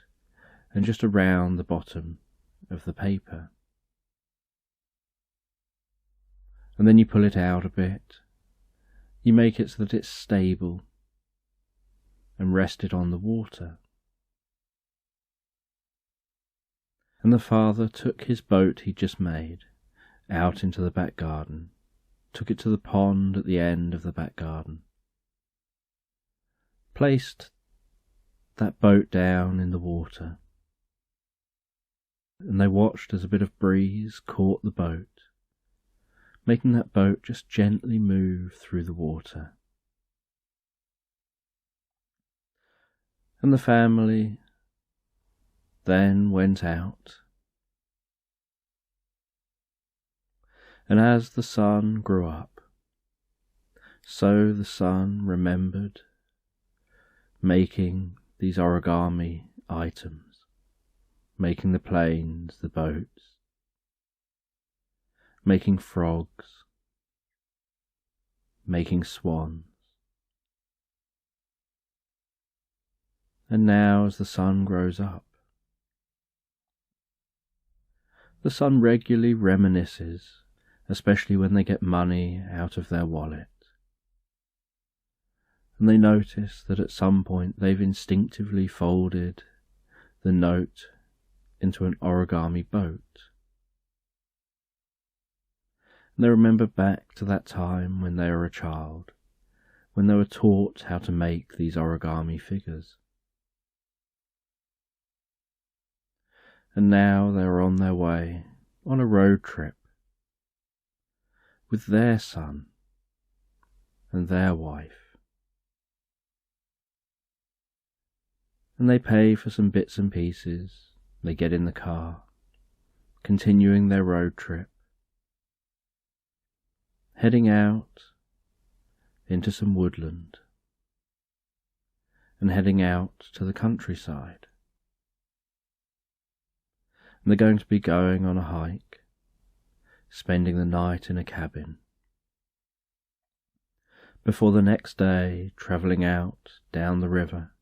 and just around the bottom of the paper. And then you pull it out a bit. You make it so that it's stable and rest it on the water. And the father took his boat he'd just made out into the back garden, took it to the pond at the end of the back garden, placed that boat down in the water, and they watched as a bit of breeze caught the boat, making that boat just gently move through the water. And the family then went out. And as the son grew up, so the son remembered making these origami items, making the planes, the boats, making frogs, making swans. And now as the son grows up, the son regularly reminisces, especially when they get money out of their wallet. And they notice that at some point they've instinctively folded the note into an origami boat. And they remember back to that time when they were a child, when they were taught how to make these origami figures. And now they were on their way on a road trip with their son and their wife. And they pay for some bits and pieces. They get in the car, continuing their road trip, heading out into some woodland and heading out to the countryside. And they're going to be going on a hike, spending the night in a cabin, before the next day travelling out down the river,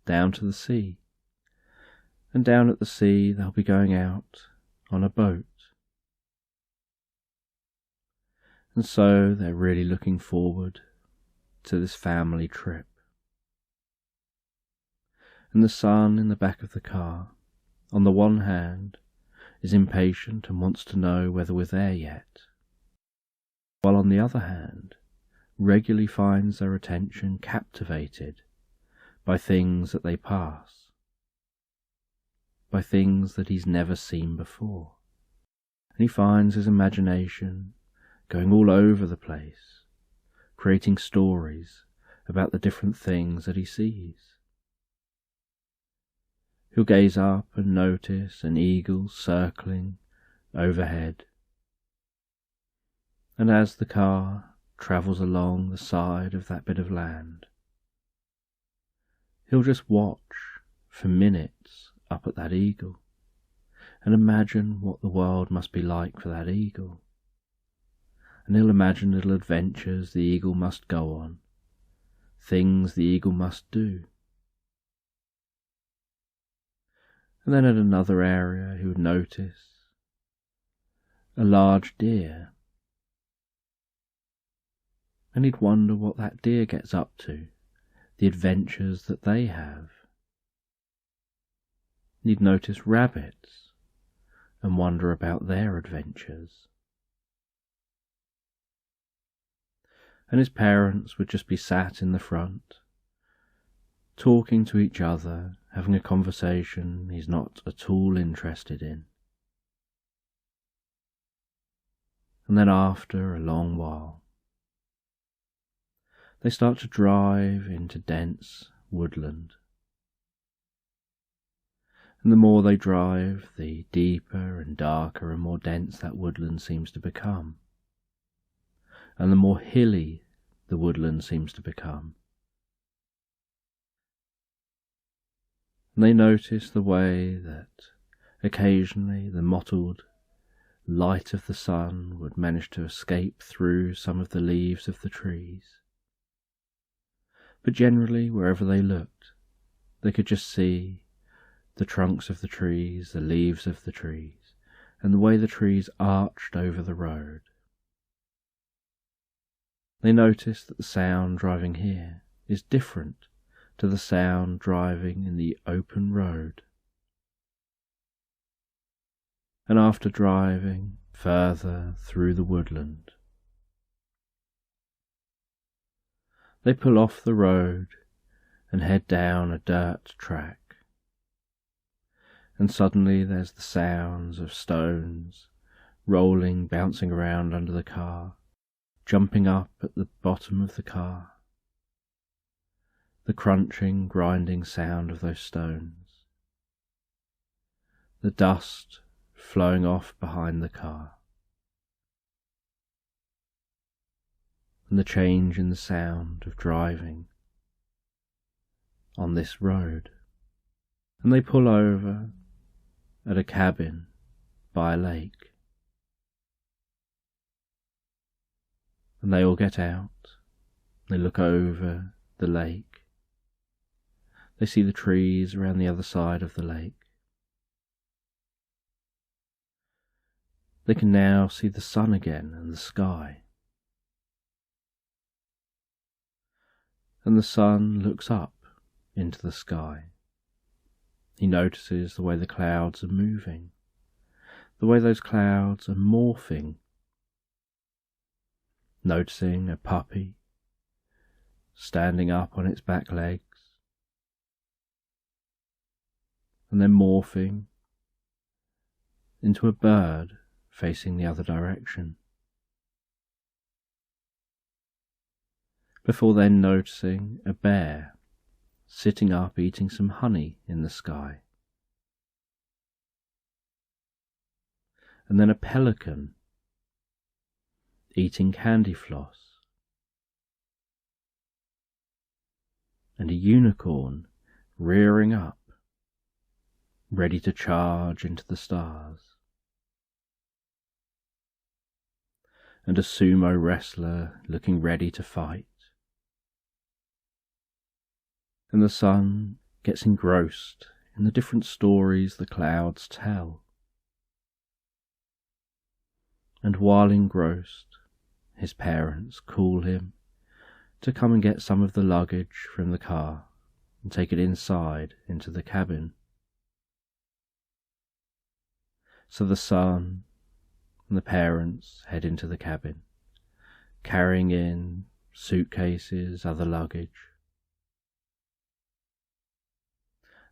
down to the sea, and down at the sea they'll be going out on a boat. And so they're really looking forward to this family trip. And the son in the back of the car, on the one hand, is impatient and wants to know whether we're there yet, while on the other hand, regularly finds their attention captivated by things that they pass, by things that he's never seen before. And he finds his imagination going all over the place, creating stories about the different things that he sees. He'll gaze up and notice an eagle circling overhead. And as the car travels along the side of that bit of land, he'll just watch for minutes up at that eagle and imagine what the world must be like for that eagle. And he'll imagine little adventures the eagle must go on, things the eagle must do. And then at another area he would notice a large deer, and he'd wonder what that deer gets up to, the adventures that they have. He'd notice rabbits and wonder about their adventures. And his parents would just be sat in the front, talking to each other, having a conversation he's not at all interested in. And then after a long while, they start to drive into dense woodland. And the more they drive, the deeper and darker and more dense that woodland seems to become. And the more hilly the woodland seems to become. And they notice the way that occasionally the mottled light of the sun would manage to escape through some of the leaves of the trees. But generally, wherever they looked, they could just see the trunks of the trees, the leaves of the trees, and the way the trees arched over the road. They notice that the sound driving here is different to the sound driving in the open road. And after driving further through the woodland, they pull off the road and head down a dirt track. And suddenly there's the sounds of stones rolling, bouncing around under the car, jumping up at the bottom of the car. The crunching, grinding sound of those stones. The dust flowing off behind the car. And the change in the sound of driving on this road. And they pull over at a cabin by a lake. And they all get out. They look over the lake. They see the trees around the other side of the lake. They can now see the sun again and the sky. And the sun looks up into the sky. He notices the way the clouds are moving, the way those clouds are morphing. Noticing a puppy standing up on its back legs, and then morphing into a bird facing the other direction, before then noticing a bear sitting up eating some honey in the sky, and then a pelican eating candy floss, and a unicorn rearing up, ready to charge into the stars, and a sumo wrestler looking ready to fight. And the sun gets engrossed in the different stories the clouds tell. And while engrossed, his parents call him to come and get some of the luggage from the car and take it inside into the cabin. So the son and the parents head into the cabin, carrying in suitcases, other luggage.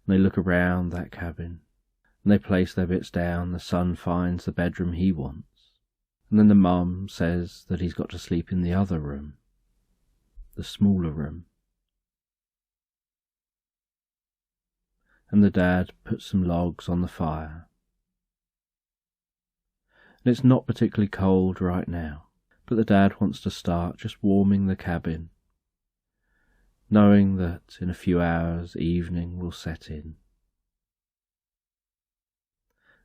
And they look around that cabin, and they place their bits down. The son finds the bedroom he wants, and then the mum says that he's got to sleep in the other room, the smaller room. And the dad puts some logs on the fire. And it's not particularly cold right now, but the dad wants to start just warming the cabin, knowing that in a few hours evening will set in.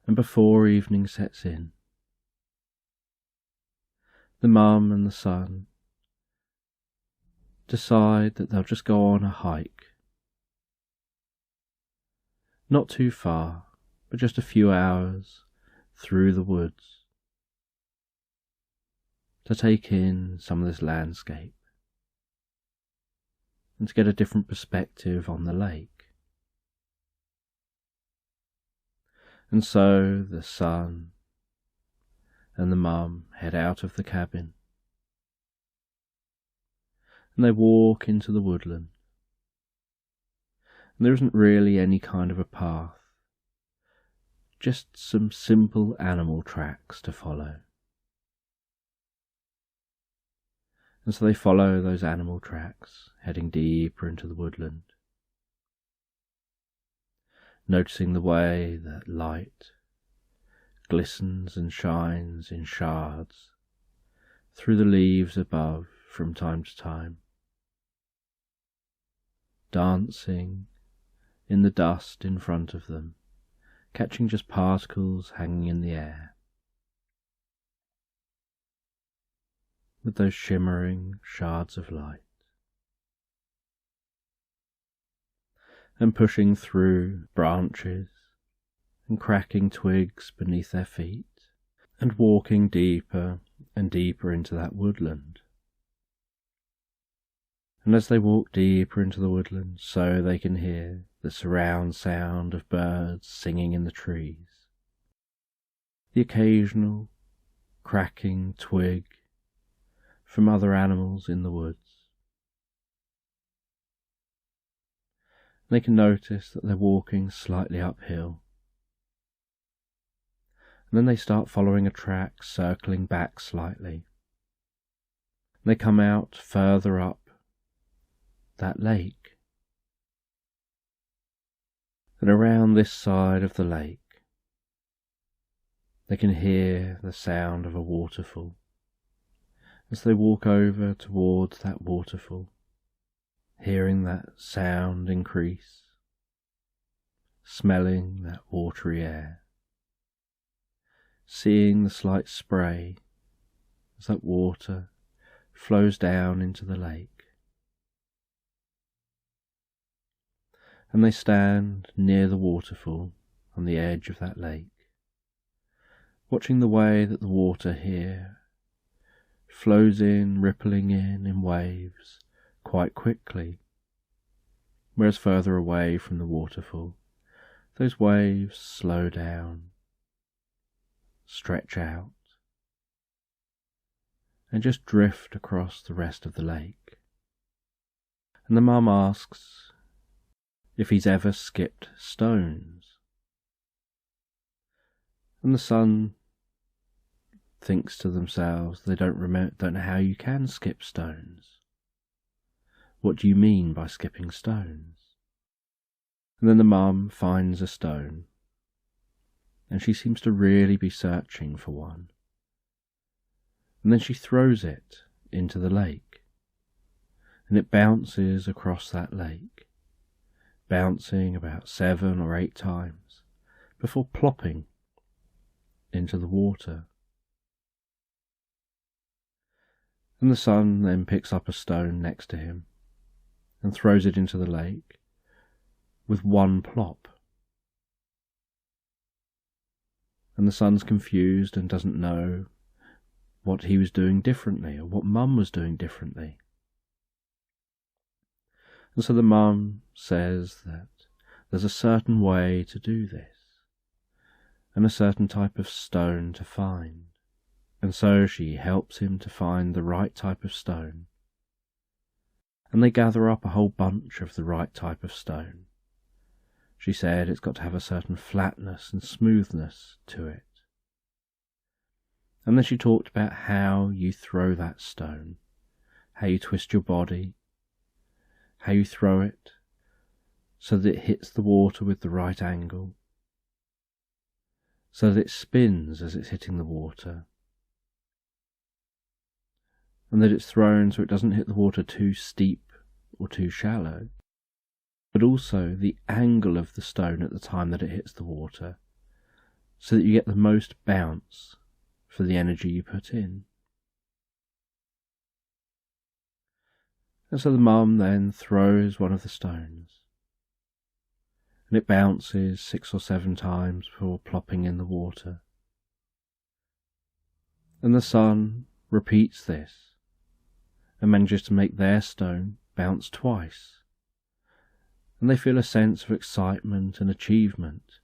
And before evening sets in, the mum and the son decide that they'll just go on a hike. Not too far, but just a few hours through the woods to take in some of this landscape and to get a different perspective on the lake. And so the son and the mum head out of the cabin, and they walk into the woodland. And there isn't really any kind of a path, just some simple animal tracks to follow. And so they follow those animal tracks, heading deeper into the woodland, noticing the way that light glistens and shines in shards through the leaves above from time to time, dancing in the dust in front of them, catching just particles hanging in the air, with those shimmering shards of light, and pushing through branches and cracking twigs beneath their feet, and walking deeper and deeper into that woodland. And as they walk deeper into the woodland, so they can hear the surround sound of birds singing in the trees, the occasional cracking twig from other animals in the woods. They can notice that they're walking slightly uphill. And then they start following a track circling back slightly. They come out further up that lake. And around this side of the lake, they can hear the sound of a waterfall. As they walk over towards that waterfall, hearing that sound increase, smelling that watery air, seeing the slight spray as that water flows down into the lake. And they stand near the waterfall on the edge of that lake, watching the way that the water here flows in, rippling in waves quite quickly, whereas further away from the waterfall, those waves slow down, stretch out, and just drift across the rest of the lake. And the mum asks if he's ever skipped stones And the son thinks to themselves, they don't know how you can skip stones. What do you mean by skipping stones? And then the mum finds a stone, and she seems to really be searching for one. And then she throws it into the lake, and it bounces across that lake, bouncing about 7 or 8 times before plopping into the water. And the son then picks up a stone next to him and throws it into the lake with one plop. And the son's confused and doesn't know what he was doing differently or what mum was doing differently. And so the mum says that there's a certain way to do this and a certain type of stone to find. And so she helps him to find the right type of stone. And they gather up a whole bunch of the right type of stone. She said it's got to have a certain flatness and smoothness to it. And then she talked about how you throw that stone, how you twist your body, how you throw it so that it hits the water with the right angle, so that it spins as it's hitting the water, and that it's thrown so it doesn't hit the water too steep or too shallow, but also the angle of the stone at the time that it hits the water, so that you get the most bounce for the energy you put in. And so the mum then throws one of the stones, and it bounces 6 or 7 times before plopping in the water. And the son repeats this, and manages to make their stone bounce twice. And they feel a sense of excitement and achievement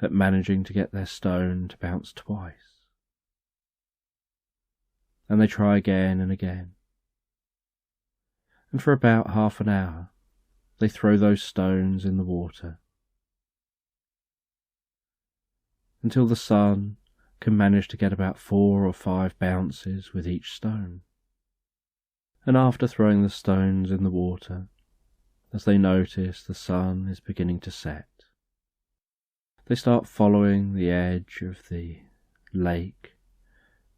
at managing to get their stone to bounce twice. And they try again and again. And for about half an hour, they throw those stones in the water, until the son can manage to get about 4 or 5 bounces with each stone. And after throwing the stones in the water, as they notice the sun is beginning to set, they start following the edge of the lake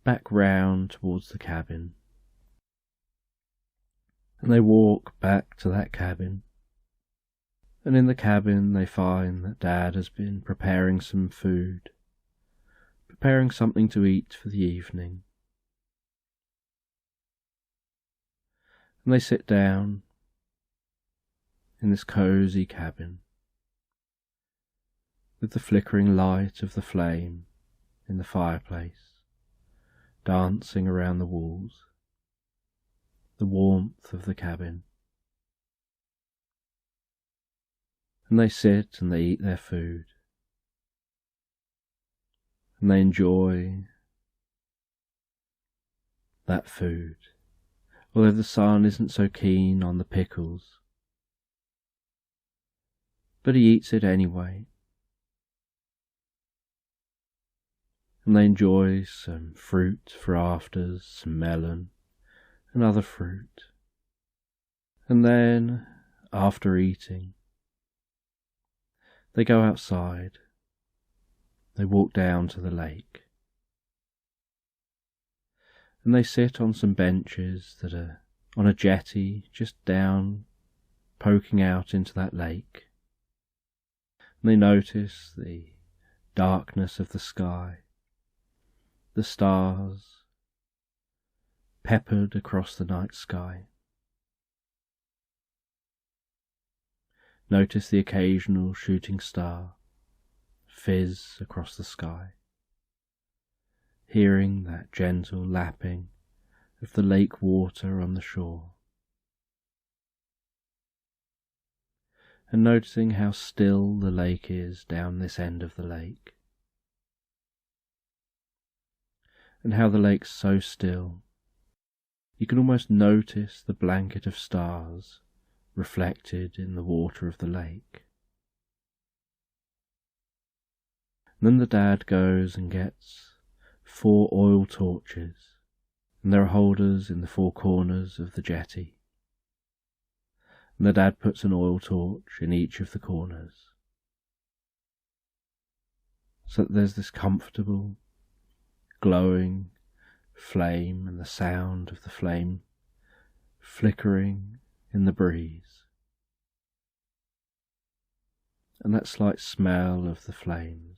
back round towards the cabin. And they walk back to that cabin, and in the cabin they find that Dad has been preparing some food, preparing something to eat for the evening. And they sit down in this cosy cabin, with the flickering light of the flame in the fireplace dancing around the walls, the warmth of the cabin. And they sit and they eat their food, and they enjoy that food, although the son isn't so keen on the pickles. But he eats it anyway. And they enjoy some fruit for afters, some melon and other fruit. And then, after eating, they go outside. They walk down to the lake. And they sit on some benches that are on a jetty just down, poking out into that lake. And they notice the darkness of the sky, the stars peppered across the night sky. Notice the occasional shooting star fizz across the sky, hearing that gentle lapping of the lake water on the shore, and noticing how still the lake is down this end of the lake, and how the lake's so still you can almost notice the blanket of stars reflected in the water of the lake. And then the dad goes and gets 4 oil torches, and there are holders in the 4 corners of the jetty. And the dad puts an oil torch in each of the corners, so that there's this comfortable, glowing flame and the sound of the flame flickering in the breeze, and that slight smell of the flames,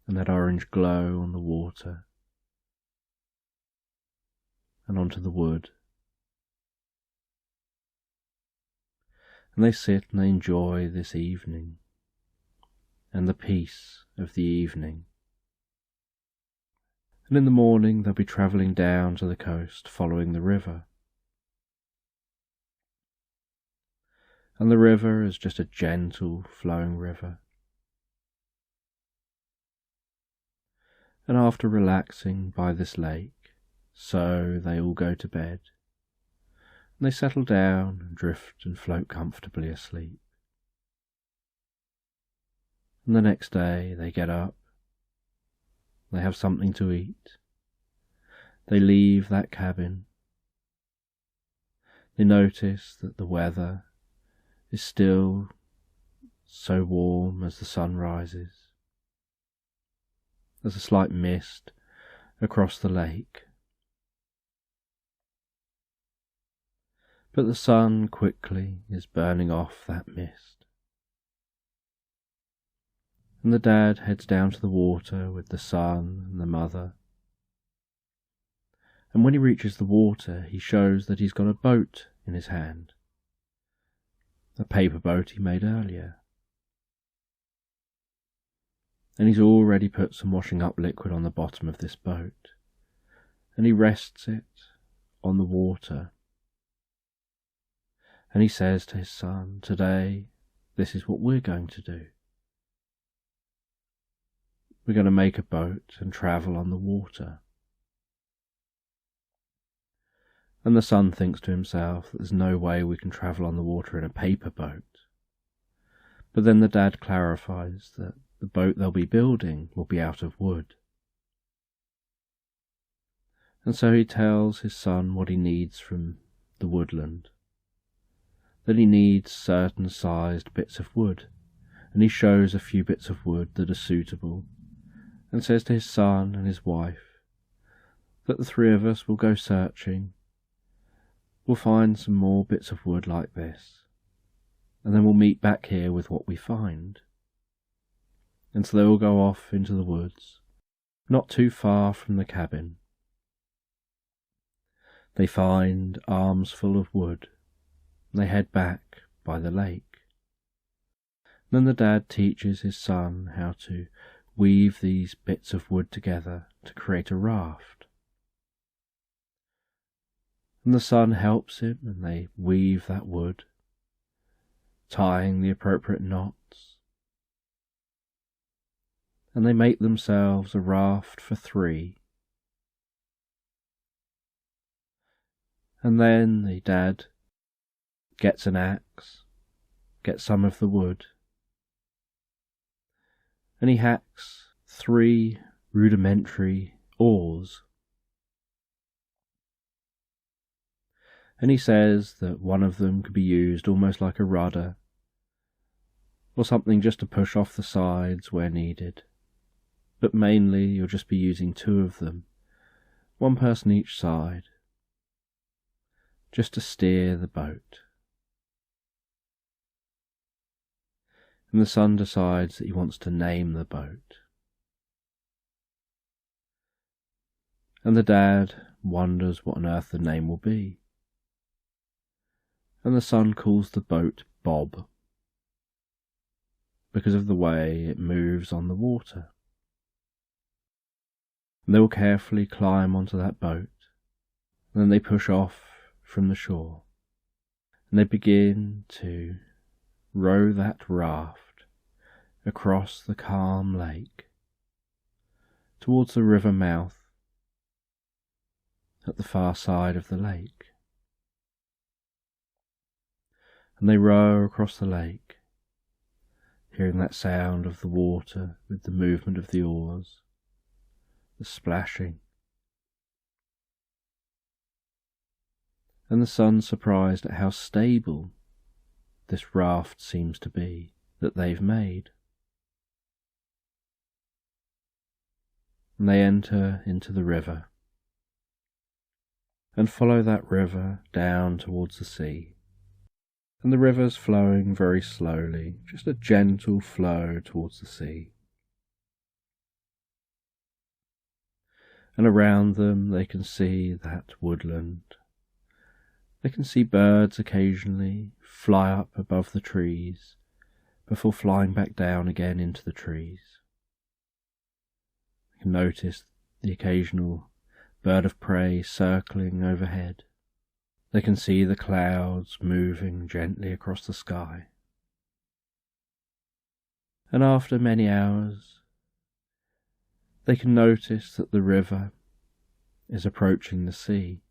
and that orange glow on the water and onto the wood. And they sit and they enjoy this evening and the peace of the evening. And in the morning they'll be travelling down to the coast following the river. And the river is just a gentle flowing river. And after relaxing by this lake, so they all go to bed, and they settle down and drift and float comfortably asleep. And the next day they get up, they have something to eat, they leave that cabin, they notice that the weather is still so warm as the sun rises. There's a slight mist across the lake, but the sun quickly is burning off that mist. And the dad heads down to the water with the son and the mother. And when he reaches the water, he shows that he's got a boat in his hand, a paper boat he made earlier. And he's already put some washing up liquid on the bottom of this boat, and he rests it on the water. And he says to his son, "Today, this is what we're going to do. We're going to make a boat and travel on the water." And the son thinks to himself that there's no way we can travel on the water in a paper boat. But then the dad clarifies that the boat they'll be building will be out of wood. And so he tells his son what he needs from the woodland, that he needs certain sized bits of wood, and he shows a few bits of wood that are suitable, and says to his son and his wife that the 3 of us will go searching, we'll find some more bits of wood like this, and then we'll meet back here with what we find. And so they all go off into the woods, not too far from the cabin. They find arms full of wood, and they head back by the lake. Then the dad teaches his son how to weave these bits of wood together to create a raft. And the son helps him, and they weave that wood, tying the appropriate knots. And they make themselves a raft for 3. And then the dad gets an axe, gets some of the wood, and he hacks 3 rudimentary oars. And he says that one of them could be used almost like a rudder, or something just to push off the sides where needed. But mainly you'll just be using 2 of them, 1 person each side, just to steer the boat. And the son decides that he wants to name the boat. And the dad wonders what on earth the name will be. And the son calls the boat Bob, because of the way it moves on the water. And they will carefully climb onto that boat, and then they push off from the shore, and they begin to row that raft across the calm lake towards the river mouth at the far side of the lake. And they row across the lake, hearing that sound of the water with the movement of the oars, the splashing. And the son surprised at how stable this raft seems to be that they've made. And they enter into the river and follow that river down towards the sea. And the river's flowing very slowly, just a gentle flow towards the sea. And around them they can see that woodland. They can see birds occasionally fly up above the trees before flying back down again into the trees. They can notice the occasional bird of prey circling overhead. They can see the clouds moving gently across the sky. And after many hours, they can notice that the river is approaching the sea.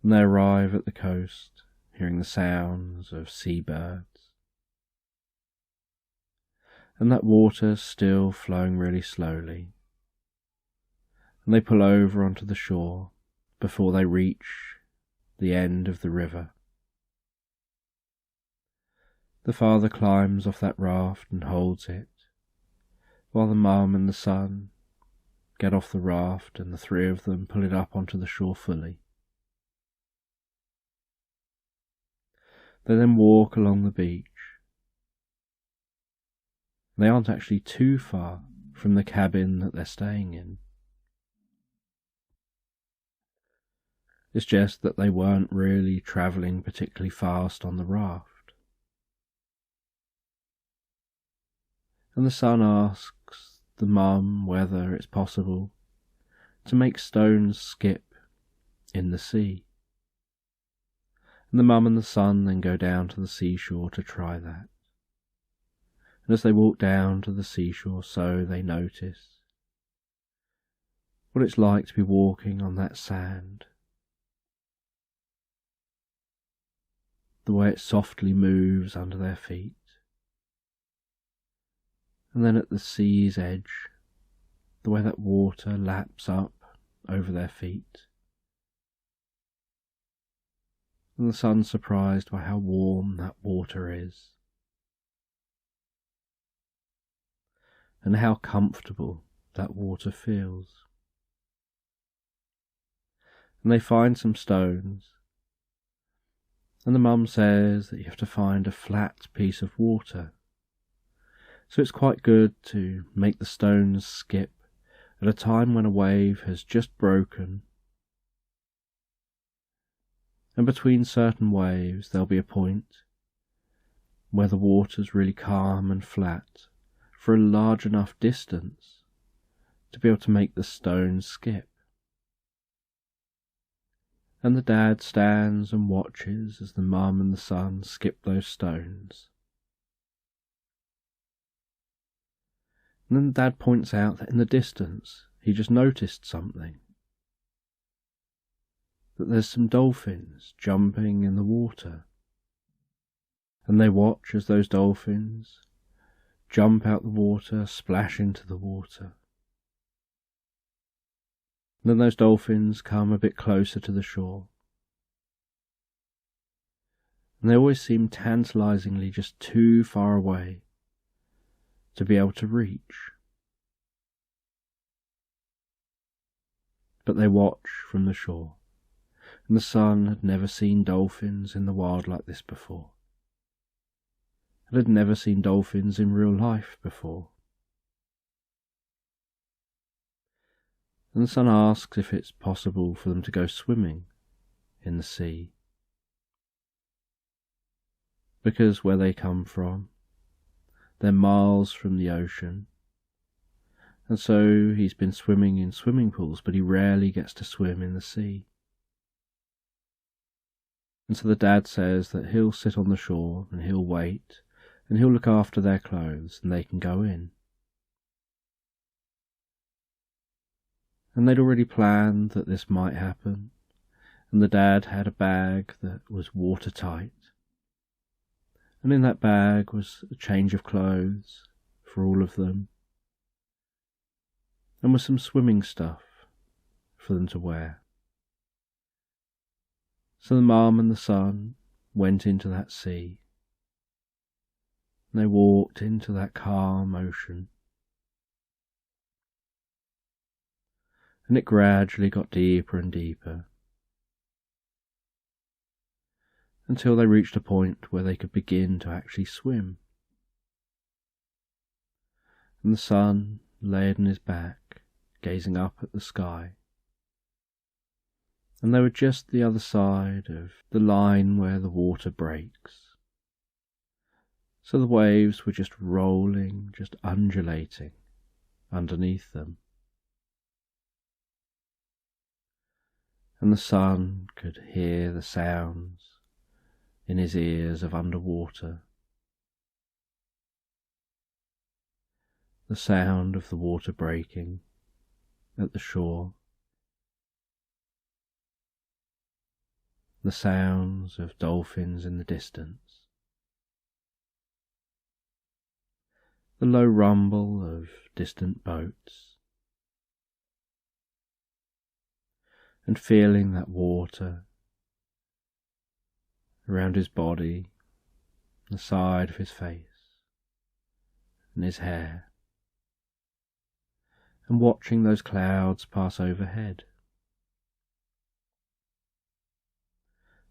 And they arrive at the coast, hearing the sounds of seabirds. And that water still flowing really slowly. And they pull over onto the shore before they reach the end of the river. The father climbs off that raft and holds it, while the mum and the son get off the raft and the three of them pull it up onto the shore fully. They then walk along the beach. They aren't actually too far from the cabin that they're staying in. It's just that they weren't really travelling particularly fast on the raft. And the son asks the mum whether it's possible to make stones skip in the sea. And the mum and the son then go down to the seashore to try that. And as they walk down to the seashore, so they notice what it's like to be walking on that sand. The way it softly moves under their feet. And then at the sea's edge, the way that water laps up over their feet. And the son's surprised by how warm that water is. And how comfortable that water feels. And they find some stones. And the mum says that you have to find a flat piece of water. So it's quite good to make the stones skip at a time when a wave has just broken. And between certain waves there'll be a point where the water's really calm and flat for a large enough distance to be able to make the stones skip. And the dad stands and watches as the mum and the son skip those stones. And then the dad points out that in the distance he just noticed something. That there's some dolphins jumping in the water. And they watch as those dolphins jump out the water, splash into the water. And then those dolphins come a bit closer to the shore. And they always seem tantalizingly just too far away to be able to reach. But they watch from the shore, and the son had never seen dolphins in the wild like this before. And had never seen dolphins in real life before. And the son asks if it's possible for them to go swimming in the sea. Because where they come from, they're miles from the ocean. And so he's been swimming in swimming pools, but he rarely gets to swim in the sea. And so the dad says that he'll sit on the shore and he'll wait, and he'll look after their clothes and they can go in. And they'd already planned that this might happen, and the dad had a bag that was watertight. And in that bag was a change of clothes for all of them, and was some swimming stuff for them to wear. So the mum and the son went into that sea, and they walked into that calm ocean, and it gradually got deeper and deeper, until they reached a point where they could begin to actually swim. And the son lay on his back, gazing up at the sky, and they were just the other side of the line where the water breaks. So the waves were just rolling, just undulating underneath them. And the son could hear the sounds in his ears of underwater. The sound of the water breaking at the shore. The sounds of dolphins in the distance. The low rumble of distant boats. And feeling that water around his body, the side of his face, and his hair, and watching those clouds pass overhead.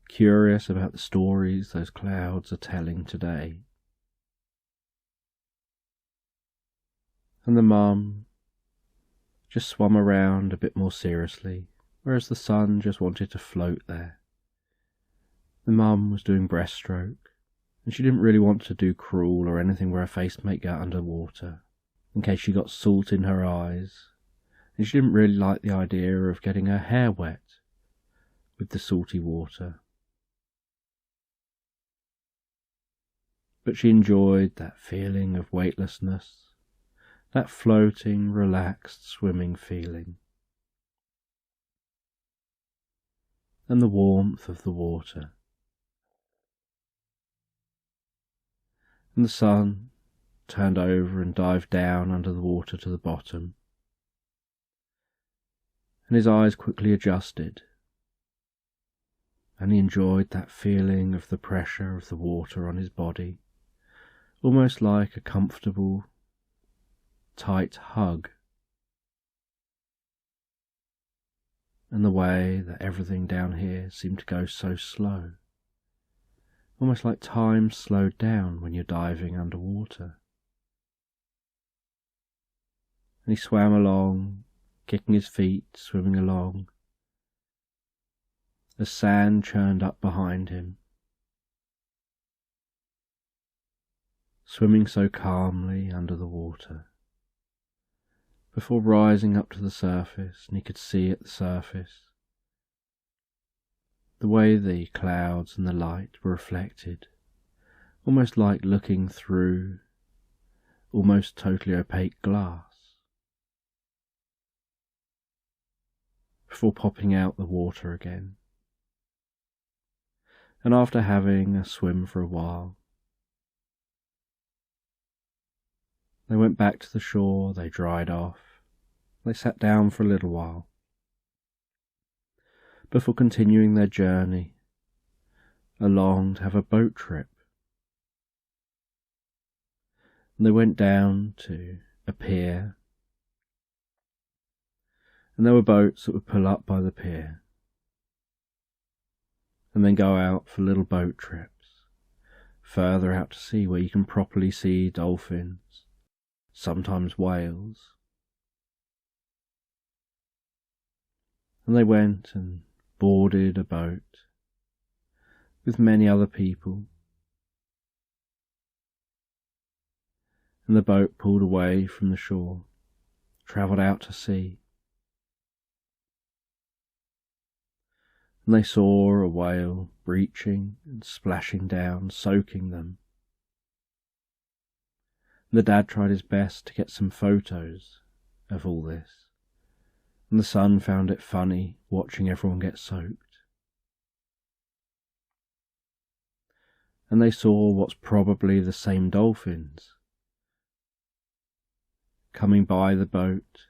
Curious about the stories those clouds are telling today. And the mum just swam around a bit more seriously, whereas the son just wanted to float there. The mum was doing breaststroke, and she didn't really want to do crawl or anything where her face might get underwater, in case she got salt in her eyes, and she didn't really like the idea of getting her hair wet with the salty water. But she enjoyed that feeling of weightlessness, that floating, relaxed, swimming feeling, and the warmth of the water. And the son turned over and dived down under the water to the bottom, and his eyes quickly adjusted, and he enjoyed that feeling of the pressure of the water on his body, almost like a comfortable, tight hug, and the way that everything down here seemed to go so slow, almost like time slowed down when you're diving underwater. And he swam along, kicking his feet, swimming along, as sand churned up behind him, swimming so calmly under the water, before rising up to the surface, and he could see at the surface the way the clouds and the light were reflected, almost like looking through almost totally opaque glass, before popping out the water again. And after having a swim for a while, they went back to the shore, they dried off, they sat down for a little while, before continuing their journey along to have a boat trip. And they went down to a pier, and there were boats that would pull up by the pier, and then go out for little boat trips, further out to sea where you can properly see dolphins, sometimes whales. And they went and boarded a boat with many other people, and the boat pulled away from the shore, travelled out to sea, and they saw a whale breaching and splashing down, soaking them. The dad tried his best to get some photos of all this, and the son found it funny watching everyone get soaked. and they saw what's probably the same dolphins coming by the boat,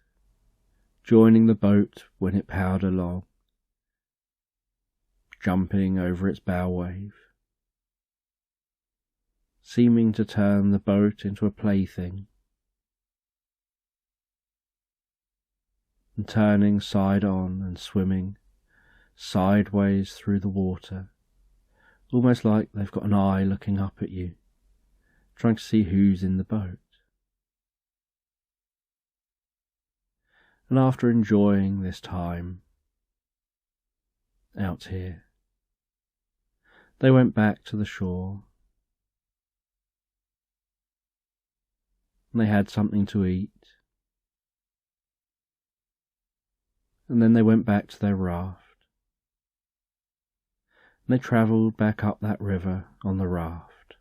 joining the boat when it powered along, jumping over its bow wave, seeming to turn the boat into a plaything, and turning side on and swimming sideways through the water, almost like they've got an eye looking up at you, trying to see who's in the boat. And after enjoying this time out here, they went back to the shore, and they had something to eat, and then they went back to their raft, and they travelled back up that river on the raft.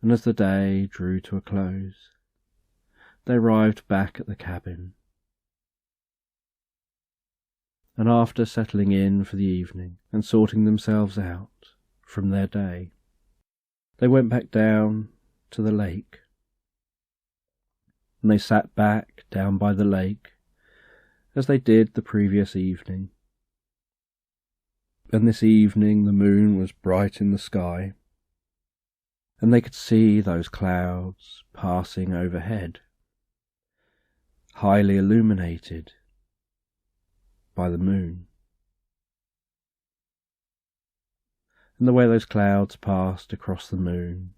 And as the day drew to a close, they arrived back at the cabin, and after settling in for the evening and sorting themselves out from their day, they went back down to the lake, and they sat back down by the lake as they did the previous evening. And this evening the moon was bright in the sky, and they could see those clouds passing overhead, highly illuminated by the moon. And the way those clouds passed across the moon,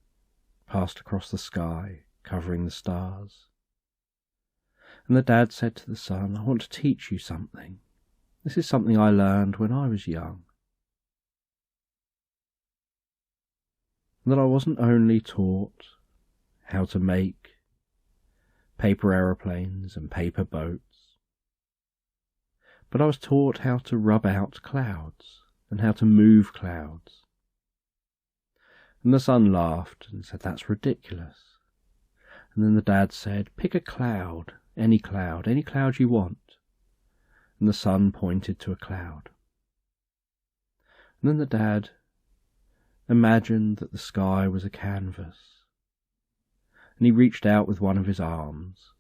passed across the sky, covering the stars. And the dad said to the son, "I want to teach you something. This is something I learned when I was young. And that I wasn't only taught how to make paper aeroplanes and paper boats, but I was taught how to rub out clouds and how to move clouds." And the son laughed and said, "That's ridiculous." And then the dad said, "Pick a cloud, any cloud you want." And the son pointed to a cloud. And then the dad imagined that the sky was a canvas, and he reached out with one of his arms,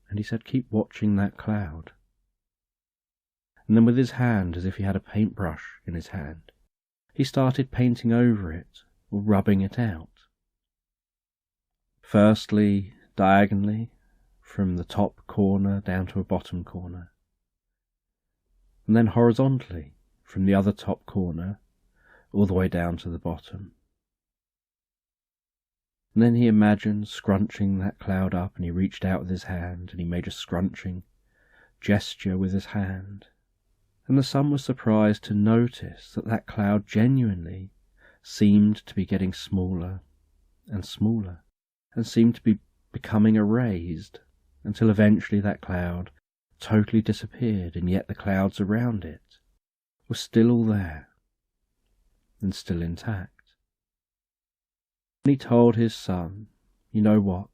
and he said, "Keep watching that cloud." And then with his hand, as if he had a paintbrush in his hand, he started painting over it, or rubbing it out. Firstly, diagonally, from the top corner down to a bottom corner, and then horizontally, from the other top corner, all the way down to the bottom. And then he imagined scrunching that cloud up, and he reached out with his hand, and he made a scrunching gesture with his hand. And the son was surprised to notice that that cloud genuinely seemed to be getting smaller and smaller, and seemed to be becoming erased, until eventually that cloud totally disappeared, and yet the clouds around it were still all there, and still intact. And he told his son, "You know what?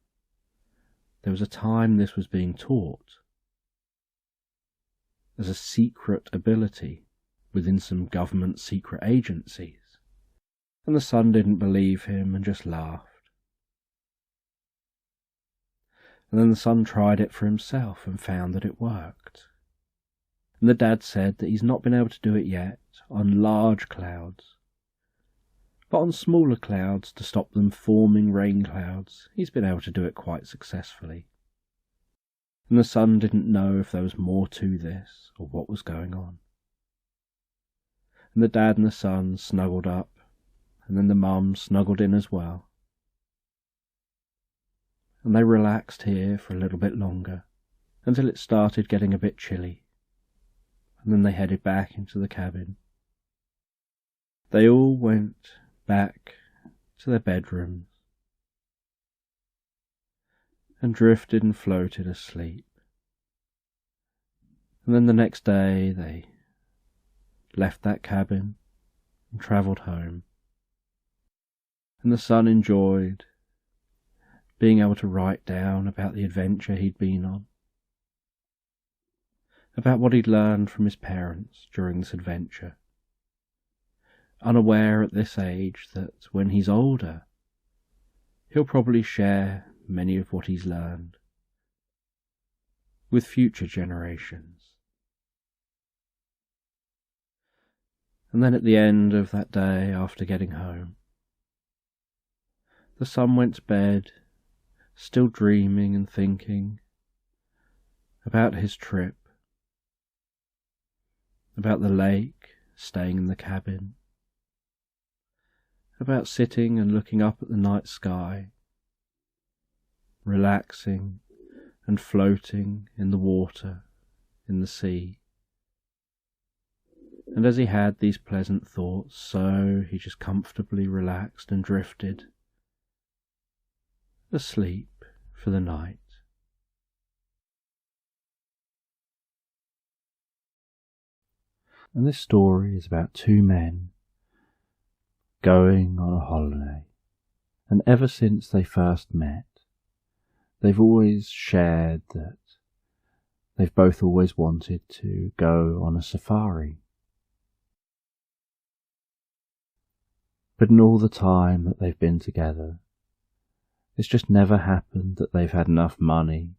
There was a time this was being taught as a secret ability within some government secret agencies." And the son didn't believe him and just laughed. And then the son tried it for himself and found that it worked. And the dad said that he's not been able to do it yet on large clouds, but on smaller clouds to stop them forming rain clouds, he's been able to do it quite successfully. And the son didn't know if there was more to this or what was going on. And the dad and the son snuggled up, and then the mum snuggled in as well. And they relaxed here for a little bit longer, until it started getting a bit chilly, and then they headed back into the cabin. They all went back to their bedrooms and drifted and floated asleep. And then the next day they left that cabin and travelled home. And the son enjoyed being able to write down about the adventure he'd been on, about what he'd learned from his parents during this adventure, unaware at this age that when he's older, he'll probably share many of what he's learned with future generations. And then at the end of that day, after getting home, the son went to bed, still dreaming and thinking about his trip, about the lake, staying in the cabin, about sitting and looking up at the night sky, relaxing and floating in the water, in the sea. And as he had these pleasant thoughts, so he just comfortably relaxed and drifted asleep for the night. And this story is about two men going on a holiday, and ever since they first met, they've always shared that they've both always wanted to go on a safari. But in all the time that they've been together, it's just never happened that they've had enough money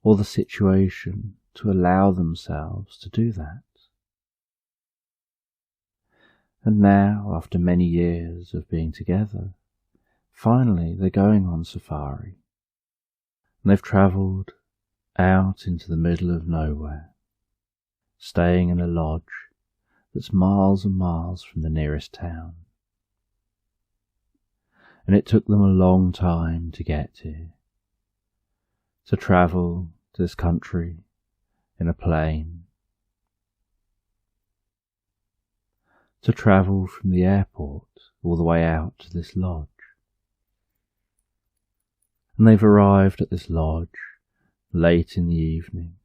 or the situation to allow themselves to do that. And now, after many years of being together, finally they're going on safari. And they've travelled out into the middle of nowhere, staying in a lodge that's miles and miles from the nearest town. And it took them a long time to get here, to travel to this country in a plane, to travel from the airport all the way out to this lodge. And they've arrived at this lodge late in the evening,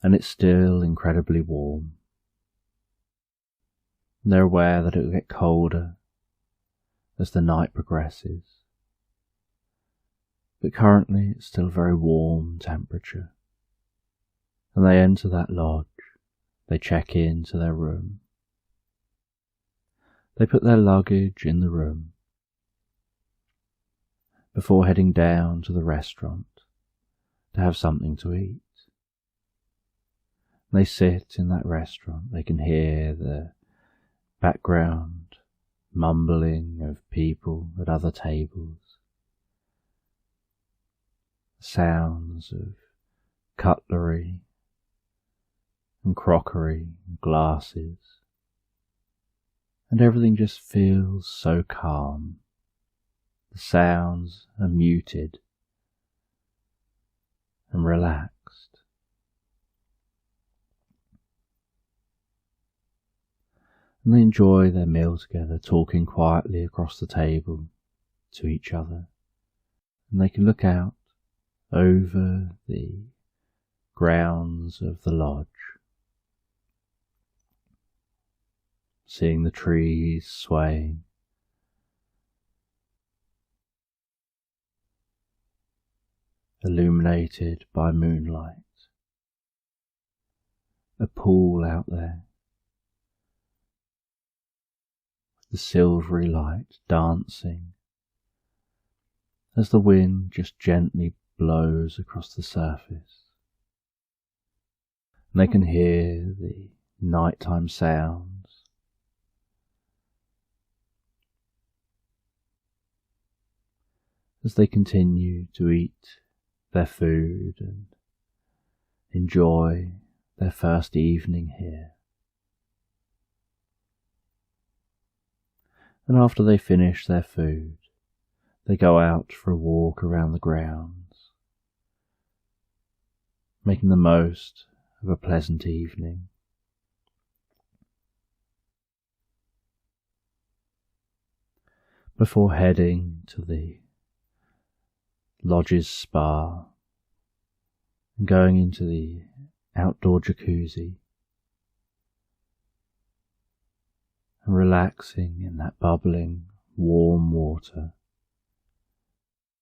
and it's still incredibly warm. And they're aware that it will get colder as the night progresses, but currently it's still a very warm temperature. And they enter that lodge, they check into their room, they put their luggage in the room before heading down to the restaurant to have something to eat. They sit in that restaurant, they can hear the background mumbling of people at other tables, sounds of cutlery and crockery and glasses, and everything just feels so calm. The sounds are muted and relaxed. And they enjoy their meal together, talking quietly across the table to each other. And they can look out over the grounds of the lodge, seeing the trees swaying, illuminated by moonlight. A pool out there, the silvery light dancing as the wind just gently blows across the surface. And they can hear the nighttime sounds, as they continue to eat their food and enjoy their first evening here. And after they finish their food, they go out for a walk around the grounds, making the most of a pleasant evening. Before heading to the lodge's spa and going into the outdoor jacuzzi and relaxing in that bubbling, warm water,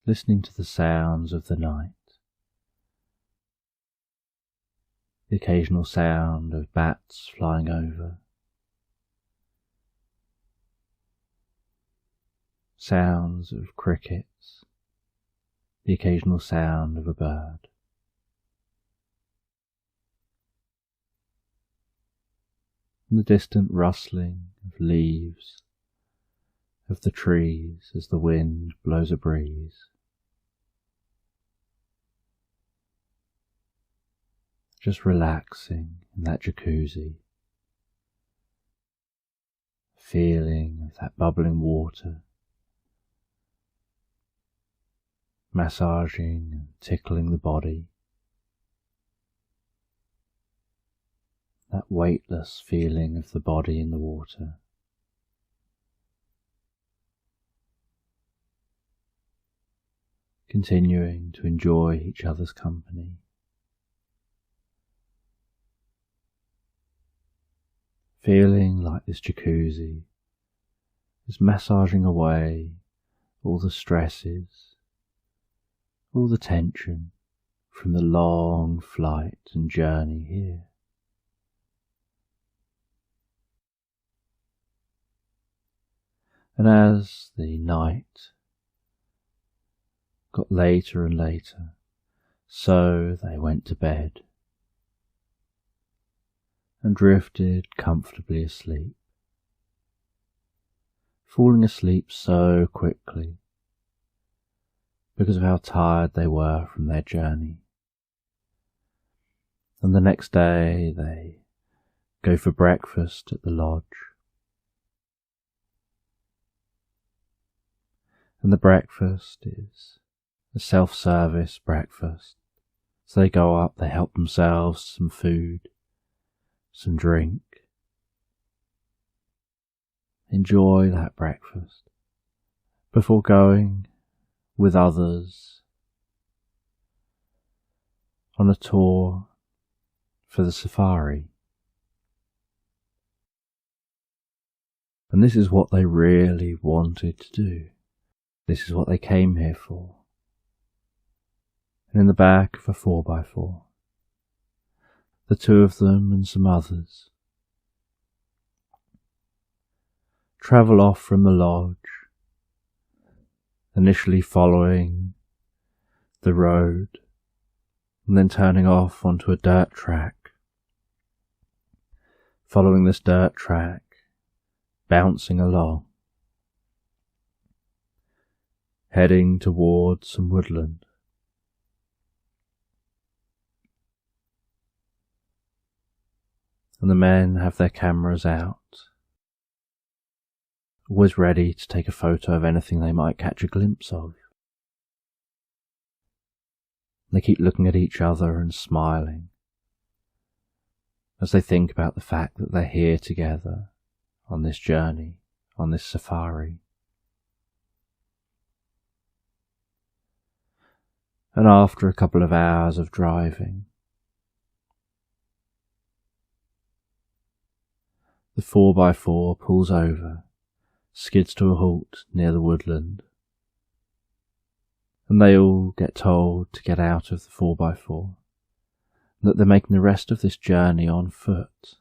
listening to the sounds of the night, the occasional sound of bats flying over, sounds of crickets, the occasional sound of a bird. And the distant rustling of leaves of the trees as the wind blows a breeze. Just relaxing in that jacuzzi, feeling of that bubbling water, massaging and tickling the body, that weightless feeling of the body in the water. Continuing to enjoy each other's company. Feeling like this jacuzzi is massaging away all the stresses, all the tension from the long flight and journey here. And as the night got later and later, so they went to bed and drifted comfortably asleep, falling asleep so quickly because of how tired they were from their journey. And the next day they go for breakfast at the lodge. And the breakfast is a self-service breakfast. So they go up, they help themselves some food, some drink. Enjoy that breakfast before going with others on a tour for the safari. And this is what they really wanted to do. This is what they came here for. And in the back of a 4x4, the two of them and some others travel off from the lodge, initially following the road and then turning off onto a dirt track, following this dirt track, bouncing along, heading towards some woodland. And the men have their cameras out, always ready to take a photo of anything they might catch a glimpse of. They keep looking at each other and smiling as they think about the fact that they're here together on this journey, on this safari. And after a couple of hours of driving, the 4x4 pulls over, skids to a halt near the woodland, and they all get told to get out of the 4x4, that they're making the rest of this journey on foot.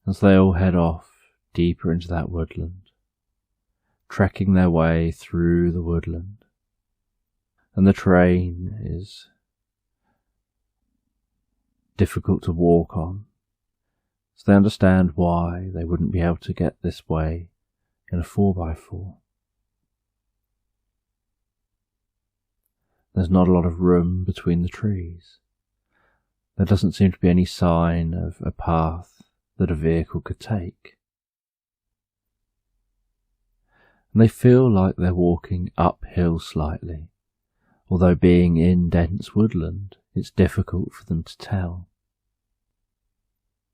As they all head off deeper into that woodland, trekking their way through the woodland, and the terrain is difficult to walk on. So they understand why they wouldn't be able to get this way in a 4x4. There's not a lot of room between the trees. There doesn't seem to be any sign of a path that a vehicle could take. And they feel like they're walking uphill slightly, although being in dense woodland, it's difficult for them to tell.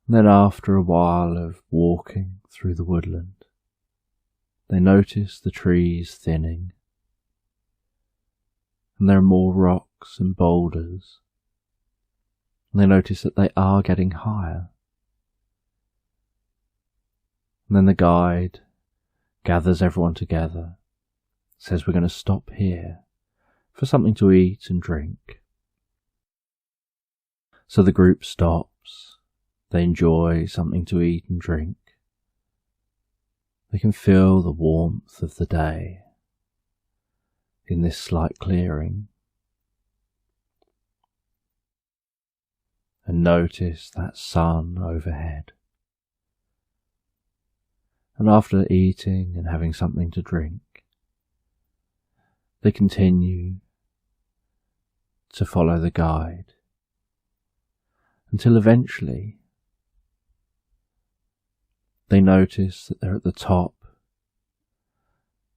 And then after a while of walking through the woodland, they notice the trees thinning, and there are more rocks and boulders, and they notice that they are getting higher. And then the guide gathers everyone together, says we're going to stop here for something to eat and drink. So the group stops. They enjoy something to eat and drink. They can feel the warmth of the day in this slight clearing, and notice that sun overhead. And after eating and having something to drink, they continue to follow the guide until eventually they notice that they're at the top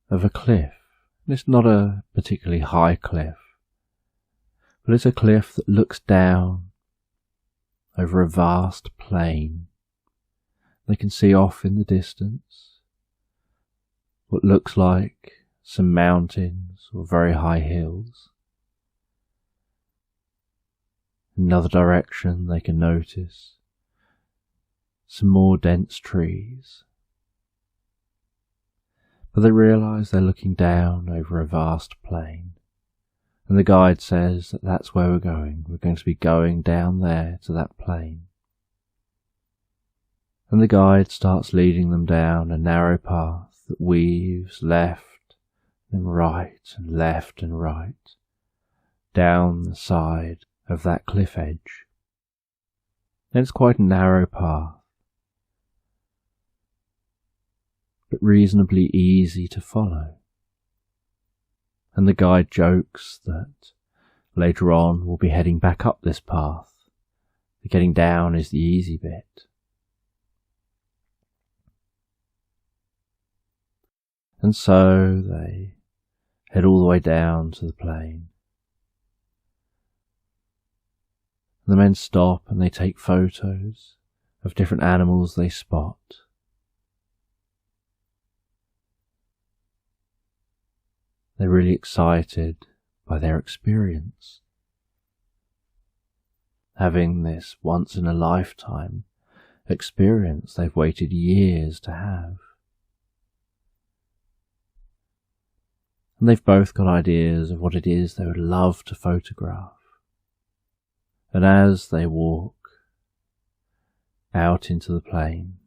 of a cliff. And it's not a particularly high cliff, but it's a cliff that looks down over a vast plain. They can see off in the distance what looks like some mountains or very high hills. In another direction they can notice some more dense trees. But they realise they're looking down over a vast plain, and the guide says that that's where we're going. We're going to be going down there to that plain. And the guide starts leading them down a narrow path that weaves left and right and left and right down the side of that cliff edge. And it's quite a narrow path, but reasonably easy to follow. And the guide jokes that later on we'll be heading back up this path. The getting down is the easy bit. And so they head all the way down to the plain. The men stop and they take photos of different animals they spot. They're really excited by their experience, having this once-in-a-lifetime experience they've waited years to have. And they've both got ideas of what it is they would love to photograph. And as they walk out into the plain,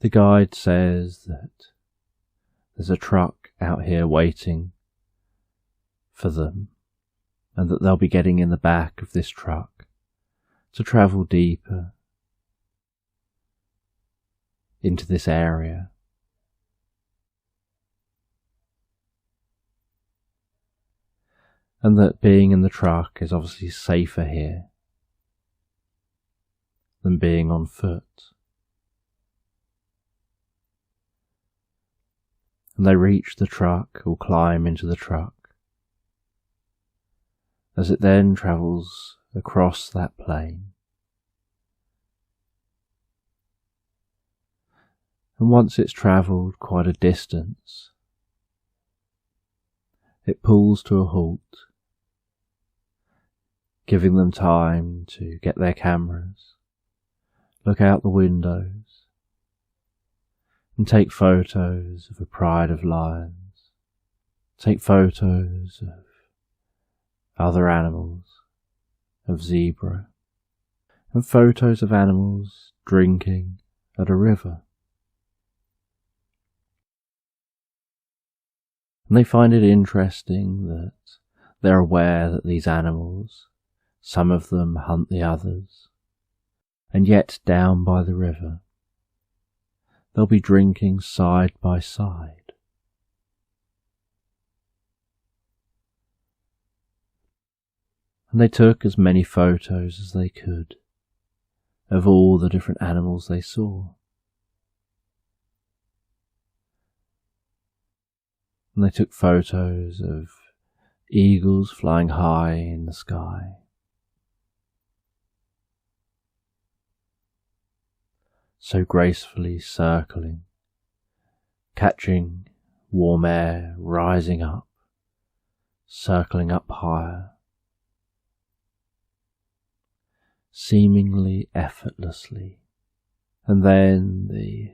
the guide says that there's a truck out here waiting for them, and that they'll be getting in the back of this truck to travel deeper into this area. And that being in the truck is obviously safer here than being on foot. And they reach the truck or climb into the truck as it then travels across that plain. And once it's travelled quite a distance, it pulls to a halt, giving them time to get their cameras, look out the windows, and take photos of a pride of lions, take photos of other animals, of zebra, and photos of animals drinking at a river. And they find it interesting that they're aware that these animals, some of them hunt the others, and yet down by the river, they'll be drinking side by side. And they took as many photos as they could of all the different animals they saw. And they took photos of eagles flying high in the sky, so gracefully circling, catching warm air, rising up, circling up higher, seemingly effortlessly. And then the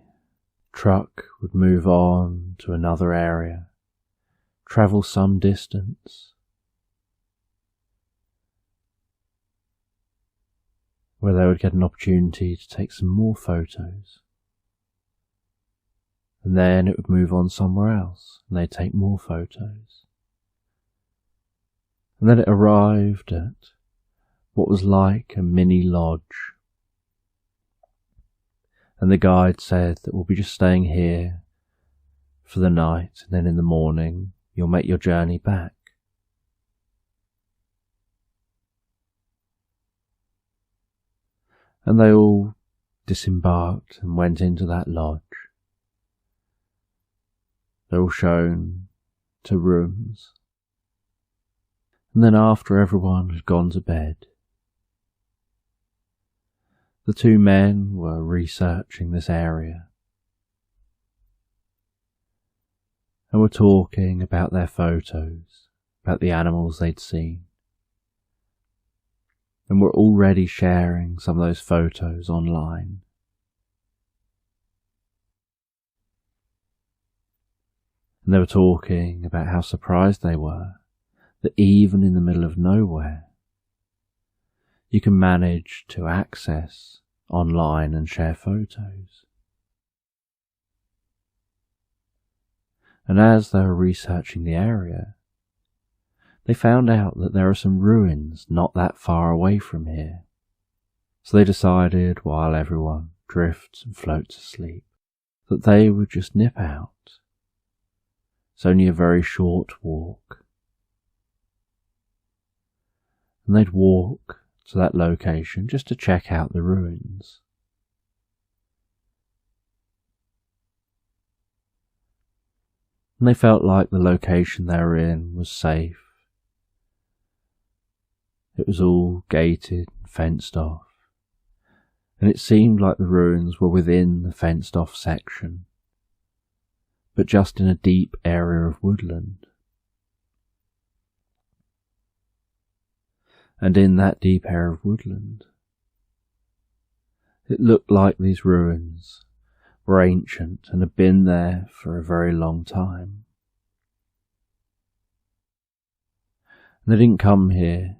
truck would move on to another area, travel some distance, where they would get an opportunity to take some more photos. And then it would move on somewhere else, and they'd take more photos. And then it arrived at what was like a mini lodge. And the guide said that we'll be just staying here for the night, and then in the morning you'll make your journey back. And they all disembarked and went into that lodge. They were all shown to rooms. And then after everyone had gone to bed, the two men were researching this area and were talking about their photos, about the animals they'd seen, and were already sharing some of those photos online. And they were talking about how surprised they were that even in the middle of nowhere, you can manage to access online and share photos. And as they were researching the area, they found out that there are some ruins not that far away from here. So they decided, while everyone drifts and floats asleep, that they would just nip out. It's only a very short walk. And they'd walk to that location just to check out the ruins. And they felt like the location they were in was safe. It was all gated and fenced off, and it seemed like the ruins were within the fenced off section, but just in a deep area of woodland. And in that deep area of woodland, it looked like these ruins were ancient and had been there for a very long time. And they didn't come here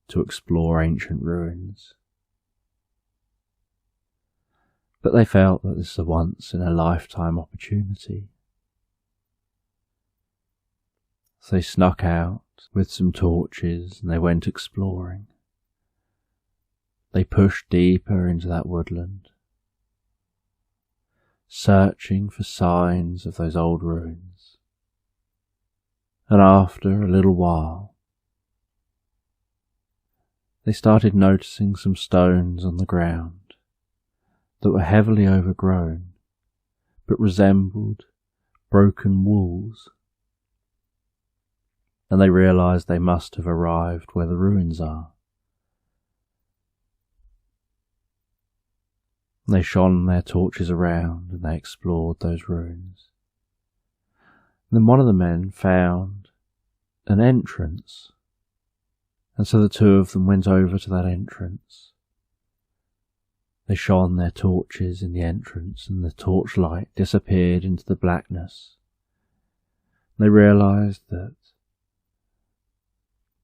to explore ancient ruins, but they felt that this was a once-in-a-lifetime opportunity. So they snuck out with some torches and they went exploring. They pushed deeper into that woodland, searching for signs of those old ruins. And after a little while, they started noticing some stones on the ground that were heavily overgrown, but resembled broken walls. And they realized they must have arrived where the ruins are. They shone their torches around and they explored those ruins. And then one of the men found an entrance, and so the two of them went over to that entrance. They shone their torches in the entrance, and the torchlight disappeared into the blackness. They realized that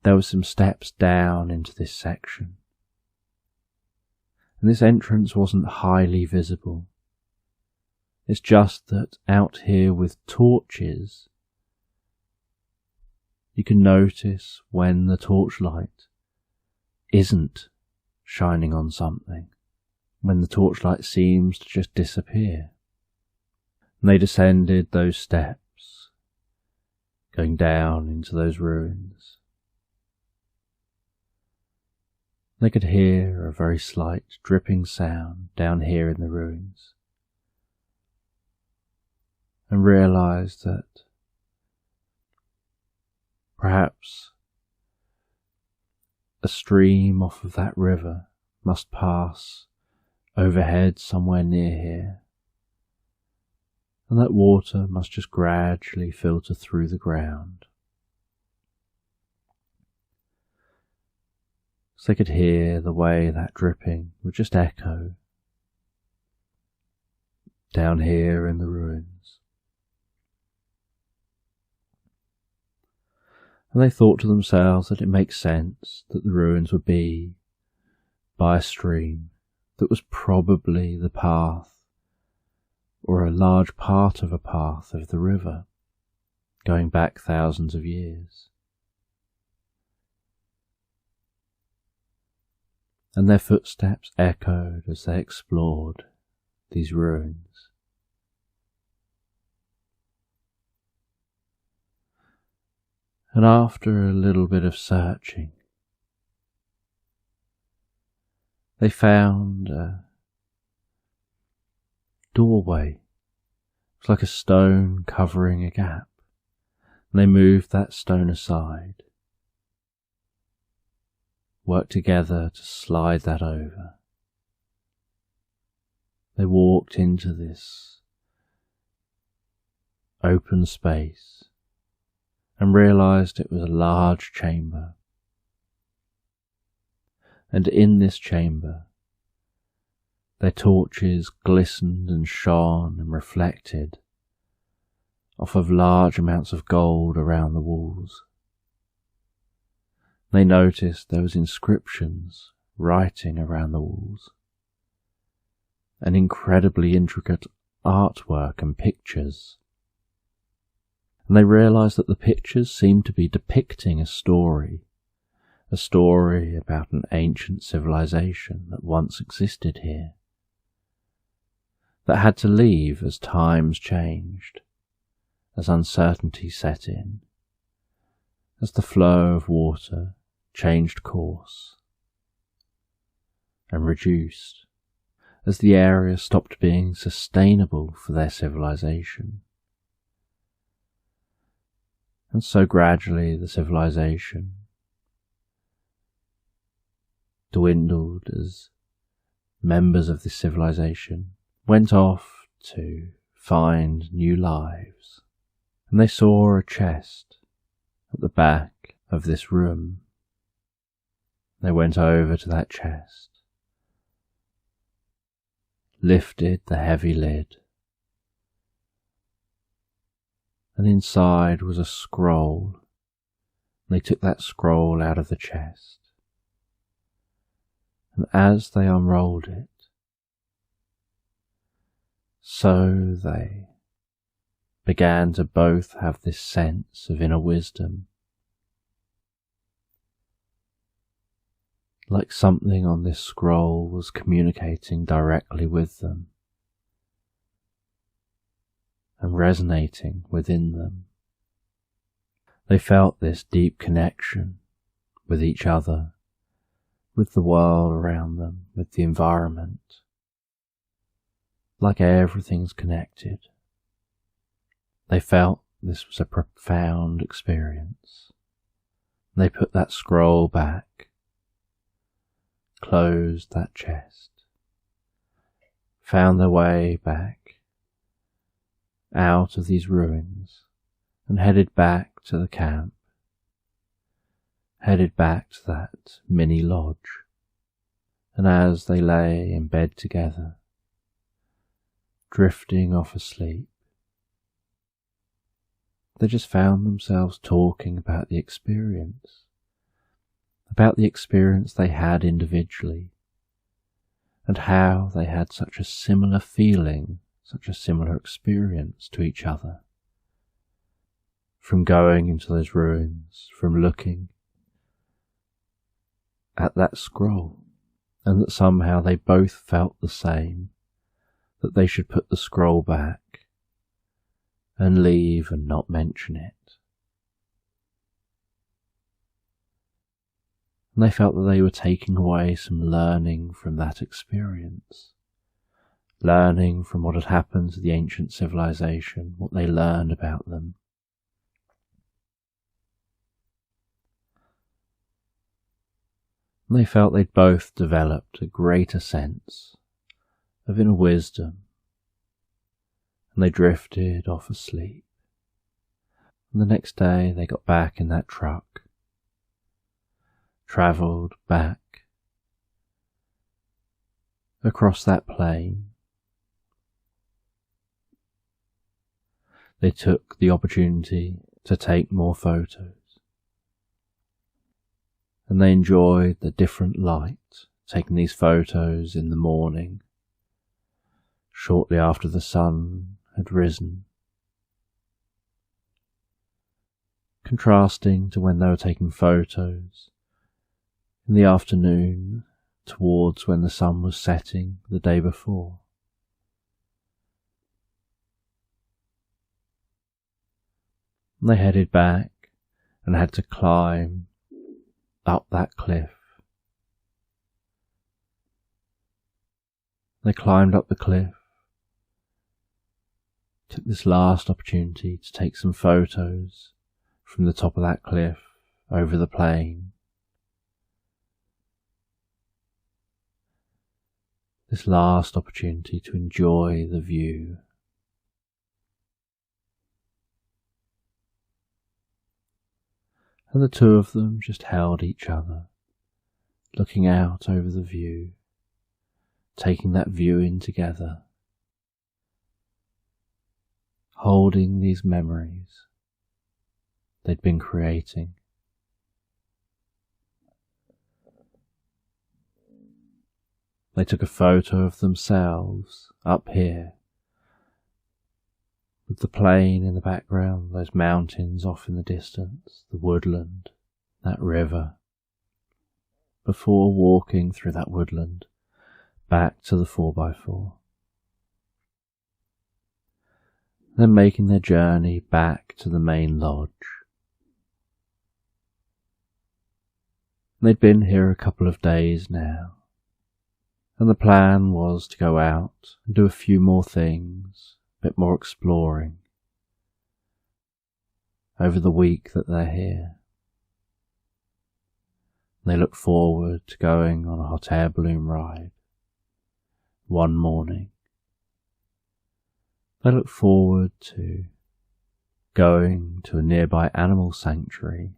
there were some steps down into this section, and this entrance wasn't highly visible. It's just that out here with torches, you can notice when the torchlight isn't shining on something, when the torchlight seems to just disappear. And they descended those steps, going down into those ruins. They could hear a very slight dripping sound down here in the ruins, and realized that perhaps a stream off of that river must pass overhead somewhere near here, and that water must just gradually filter through the ground. So they could hear the way that dripping would just echo down here in the ruins. And they thought to themselves that it makes sense that the ruins would be by a stream that was probably the path, or a large part of a path of the river, going back thousands of years. And their footsteps echoed as they explored these ruins. And after a little bit of searching, they found a doorway. It's like a stone covering a gap. And they moved that stone aside, worked together to slide that over. They walked into this open space and realized it was a large chamber. And in this chamber, their torches glistened and shone and reflected off of large amounts of gold around the walls. They noticed there was inscriptions, writing around the walls, and incredibly intricate artwork and pictures. And they realized that the pictures seemed to be depicting a story about an ancient civilization that once existed here, that had to leave as times changed, as uncertainty set in, as the flow of water changed course and reduced, as the area stopped being sustainable for their civilization. And so gradually the civilization dwindled as members of this civilization went off to find new lives. And they saw a chest at the back of this room. They went over to that chest, lifted the heavy lid, and inside was a scroll. They took that scroll out of the chest, and as they unrolled it, so they began to both have this sense of inner wisdom, like something on this scroll was communicating directly with them and resonating within them. They felt this deep connection with each other, with the world around them, with the environment, like everything's connected. They felt this was a profound experience. They put that scroll back, closed that chest, found their way back out of these ruins and headed back to the camp, headed back to that mini lodge. And as they lay in bed together, drifting off asleep, they just found themselves talking about the experience they had individually, and how they had such a similar feeling, such a similar experience to each other, from going into those ruins, from looking at that scroll, and that somehow they both felt the same, that they should put the scroll back and leave and not mention it. And they felt that they were taking away some learning from that experience, learning from what had happened to the ancient civilization, what they learned about them. And they felt they'd both developed a greater sense of inner wisdom, and they drifted off asleep. And the next day they got back in that truck, travelled back across that plain. They took the opportunity to take more photos, and they enjoyed the different light taking these photos in the morning, shortly after the sun had risen, contrasting to when they were taking photos in the afternoon towards when the sun was setting the day before. They headed back and had to climb up that cliff. They climbed up the cliff, took this last opportunity to take some photos from the top of that cliff over the plain. This last opportunity to enjoy the view. And the two of them just held each other, looking out over the view, taking that view in together, holding these memories they'd been creating. They took a photo of themselves up here, with the plain in the background, those mountains off in the distance, the woodland, that river, before walking through that woodland back to the 4x4. Then making their journey back to the main lodge. They'd been here a couple of days now, and the plan was to go out and do a few more things, a bit more exploring, over the week that they're here. They look forward to going on a hot air balloon ride one morning. They look forward to going to a nearby animal sanctuary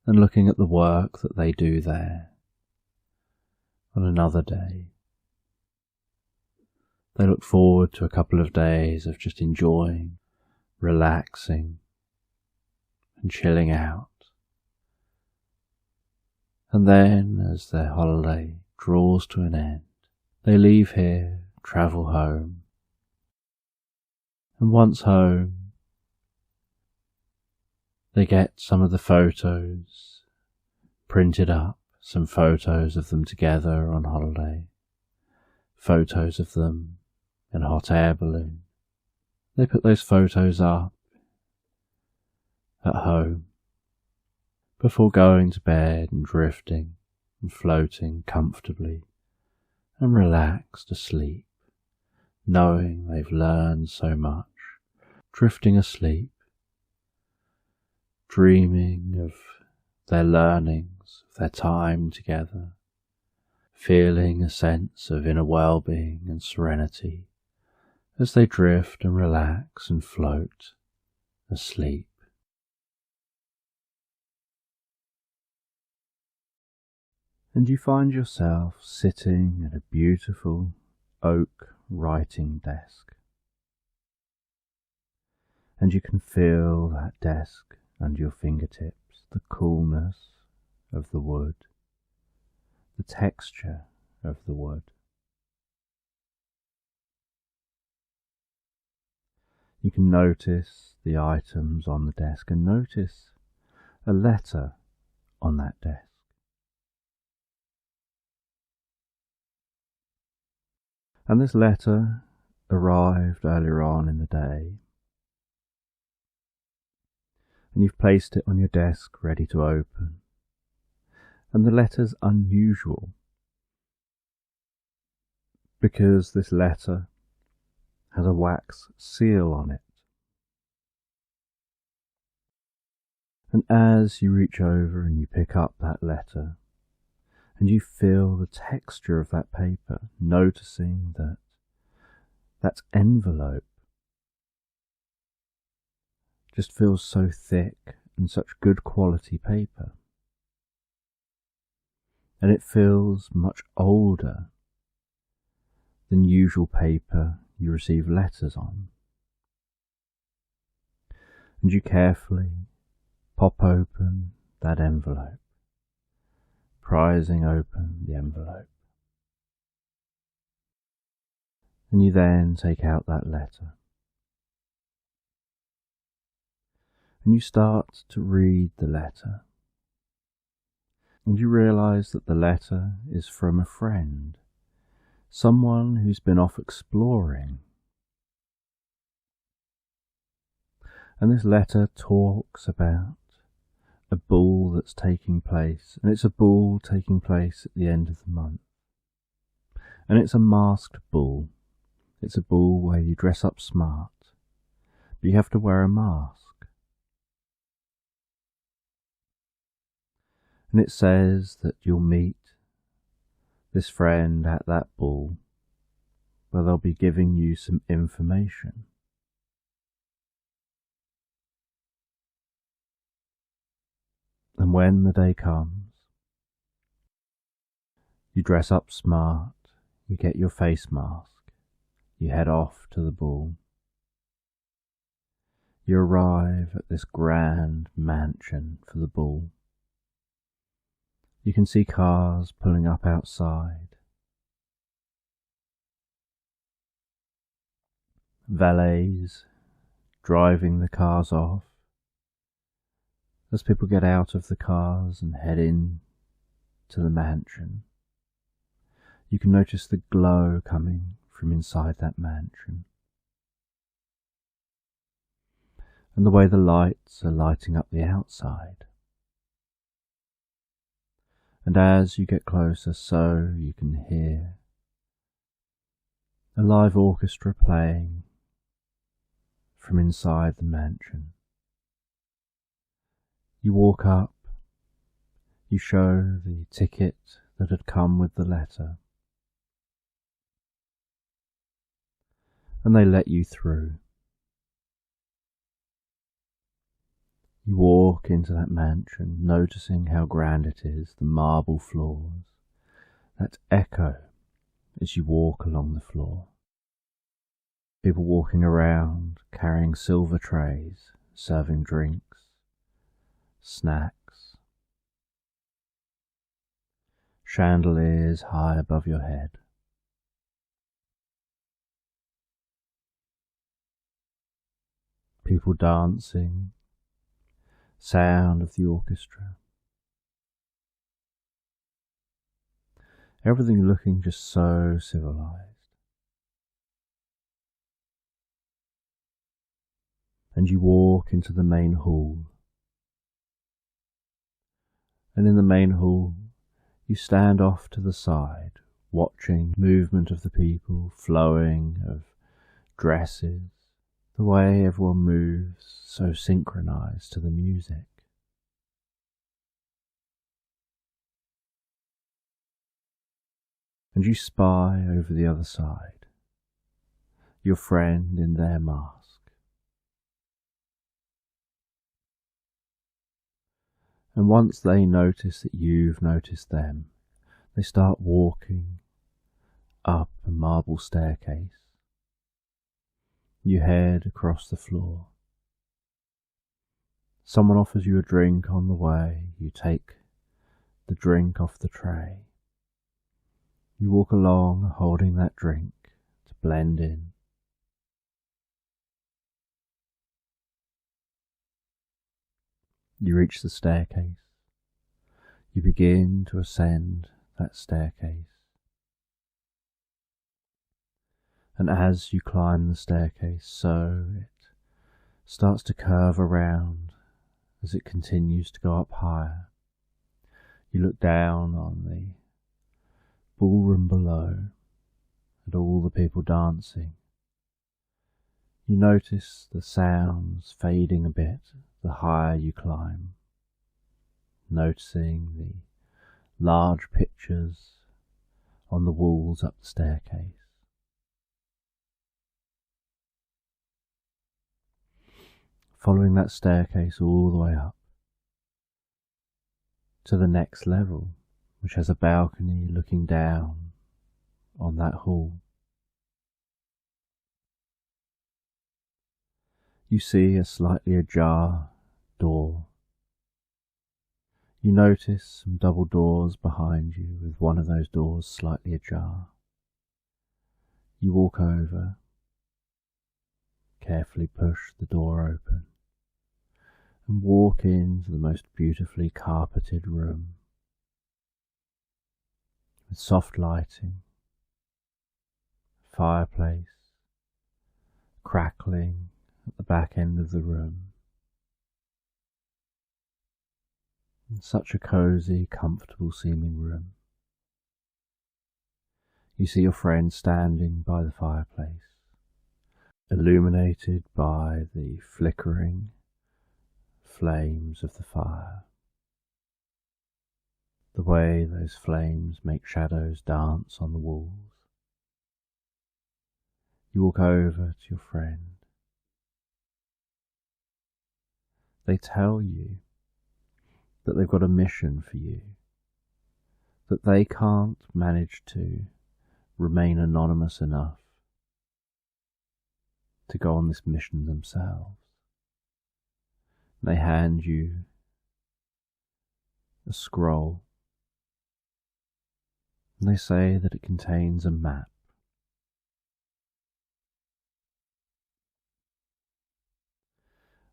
and looking at the work that they do there on another day. They look forward to a couple of days of just enjoying, relaxing, and chilling out. And then, as their holiday draws to an end, they leave here, travel home. And once home, they get some of the photos printed up, some photos of them together on holiday, photos of them in a hot air balloon. They put those photos up at home before going to bed and drifting and floating comfortably and relaxed asleep, knowing they've learned so much, drifting asleep, dreaming of their learnings, of their time together, feeling a sense of inner well-being and serenity as they drift and relax and float asleep. And you find yourself sitting at a beautiful oak writing desk. And you can feel that desk under your fingertips, the coolness of the wood, the texture of the wood. You can notice the items on the desk and notice a letter on that desk. And this letter arrived earlier on in the day, and you've placed it on your desk ready to open. And the letter's unusual, because this letter has a wax seal on it. And as you reach over and you pick up that letter, and you feel the texture of that paper, noticing that that envelope just feels so thick and such good quality paper. And it feels much older than usual paper you receive letters on. And you carefully pop open that envelope, prizing open the envelope. And you then take out that letter. And you start to read the letter. And you realise that the letter is from a friend, someone who's been off exploring. And this letter talks about a ball that's taking place, and it's a ball taking place at the end of the month. And it's a masked ball. It's a ball where you dress up smart, but you have to wear a mask. And it says that you'll meet this friend at that ball, where they'll be giving you some information. And when the day comes, you dress up smart, you get your face mask, you head off to the ball. You arrive at this grand mansion for the ball. You can see cars pulling up outside, valets driving the cars off. As people get out of the cars and head in to the mansion, you can notice the glow coming from inside that mansion, and the way the lights are lighting up the outside. And as you get closer, so you can hear a live orchestra playing from inside the mansion. You walk up, you show the ticket that had come with the letter, and they let you through. You walk into that mansion, noticing how grand it is, the marble floors, that echo as you walk along the floor. People walking around, carrying silver trays, serving drinks, snacks, chandeliers high above your head. People dancing, sound of the orchestra. Everything looking just so civilized. And you walk into the main hall. And in the main hall, you stand off to the side, watching movement of the people, flowing of dresses, the way everyone moves so synchronized to the music. And you spy over the other side, your friend in their mask. And once they notice that you've noticed them, they start walking up a marble staircase. You head across the floor. Someone offers you a drink on the way. You take the drink off the tray. You walk along holding that drink to blend in. You reach the staircase. You begin to ascend that staircase. And as you climb the staircase, so it starts to curve around as it continues to go up higher. You look down on the ballroom below at all the people dancing. You notice the sounds fading a bit the higher you climb, noticing the large pictures on the walls up the staircase. Following that staircase all the way up to the next level, which has a balcony looking down on that hall. You see a slightly ajar door. You notice some double doors behind you, with one of those doors slightly ajar. You walk over, carefully push the door open, and walk into the most beautifully carpeted room, with soft lighting, fireplace, crackling at the back end of the room. In such a cosy, comfortable seeming room. You see your friend standing by the fireplace, illuminated by the flickering flames of the fire. The way those flames make shadows dance on the walls. You walk over to your friend. They tell you that they've got a mission for you, that they can't manage to remain anonymous enough to go on this mission themselves. They hand you a scroll, and they say that it contains a map.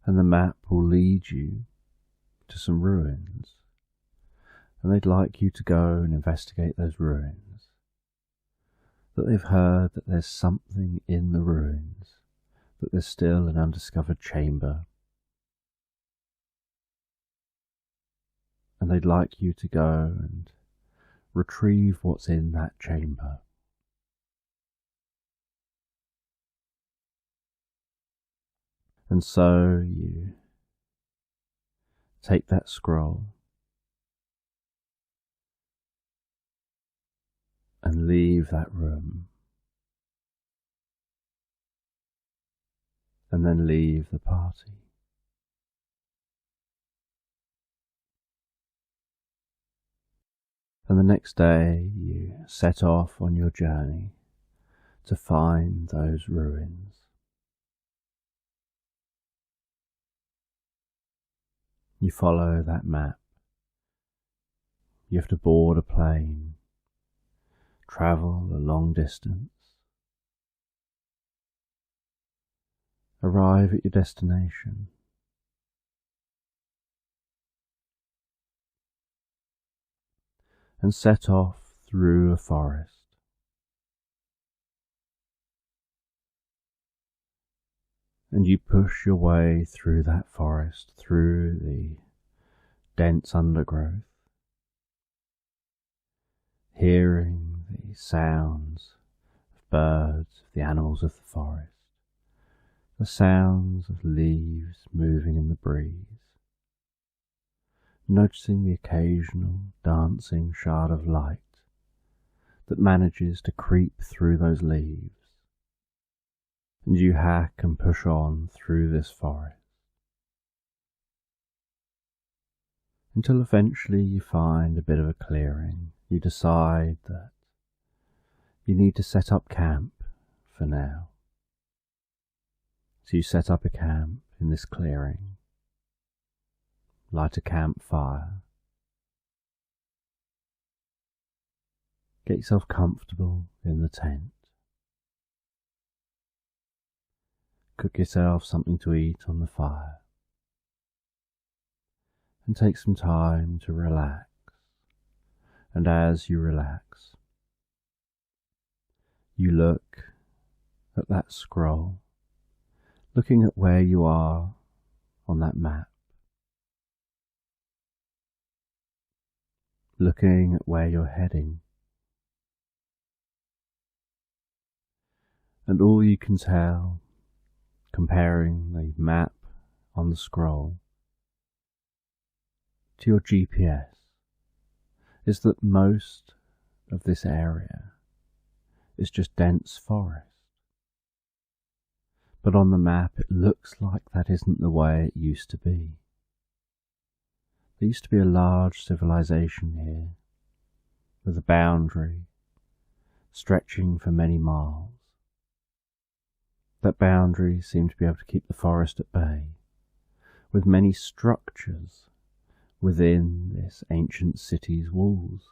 And the map will lead you to some ruins, and they'd like you to go and investigate those ruins. That they've heard that there's something in the ruins, that there's still an undiscovered chamber, and they'd like you to go and retrieve what's in that chamber. And so you take that scroll and leave that room, and then leave the party. And the next day you set off on your journey to find those ruins. You follow that map. You have to board a plane, travel a long distance, arrive at your destination, and set off through a forest. And you push your way through that forest, through the dense undergrowth, hearing the sounds of birds, of the animals of the forest, the sounds of leaves moving in the breeze, noticing the occasional dancing shard of light that manages to creep through those leaves. And you hack and push on through this forest, until eventually you find a bit of a clearing. You decide that you need to set up camp for now. So you set up a camp in this clearing, light a campfire, get yourself comfortable in the tent. Cook yourself something to eat on the fire, and take some time to relax. And as you relax, you look at that scroll, looking at where you are on that map, looking at where you're heading, and all you can tell, comparing the map on the scroll to your GPS, is that most of this area is just dense forest. But on the map it looks like that isn't the way it used to be. There used to be a large civilization here, with a boundary stretching for many miles. That boundary seemed to be able to keep the forest at bay, with many structures within this ancient city's walls.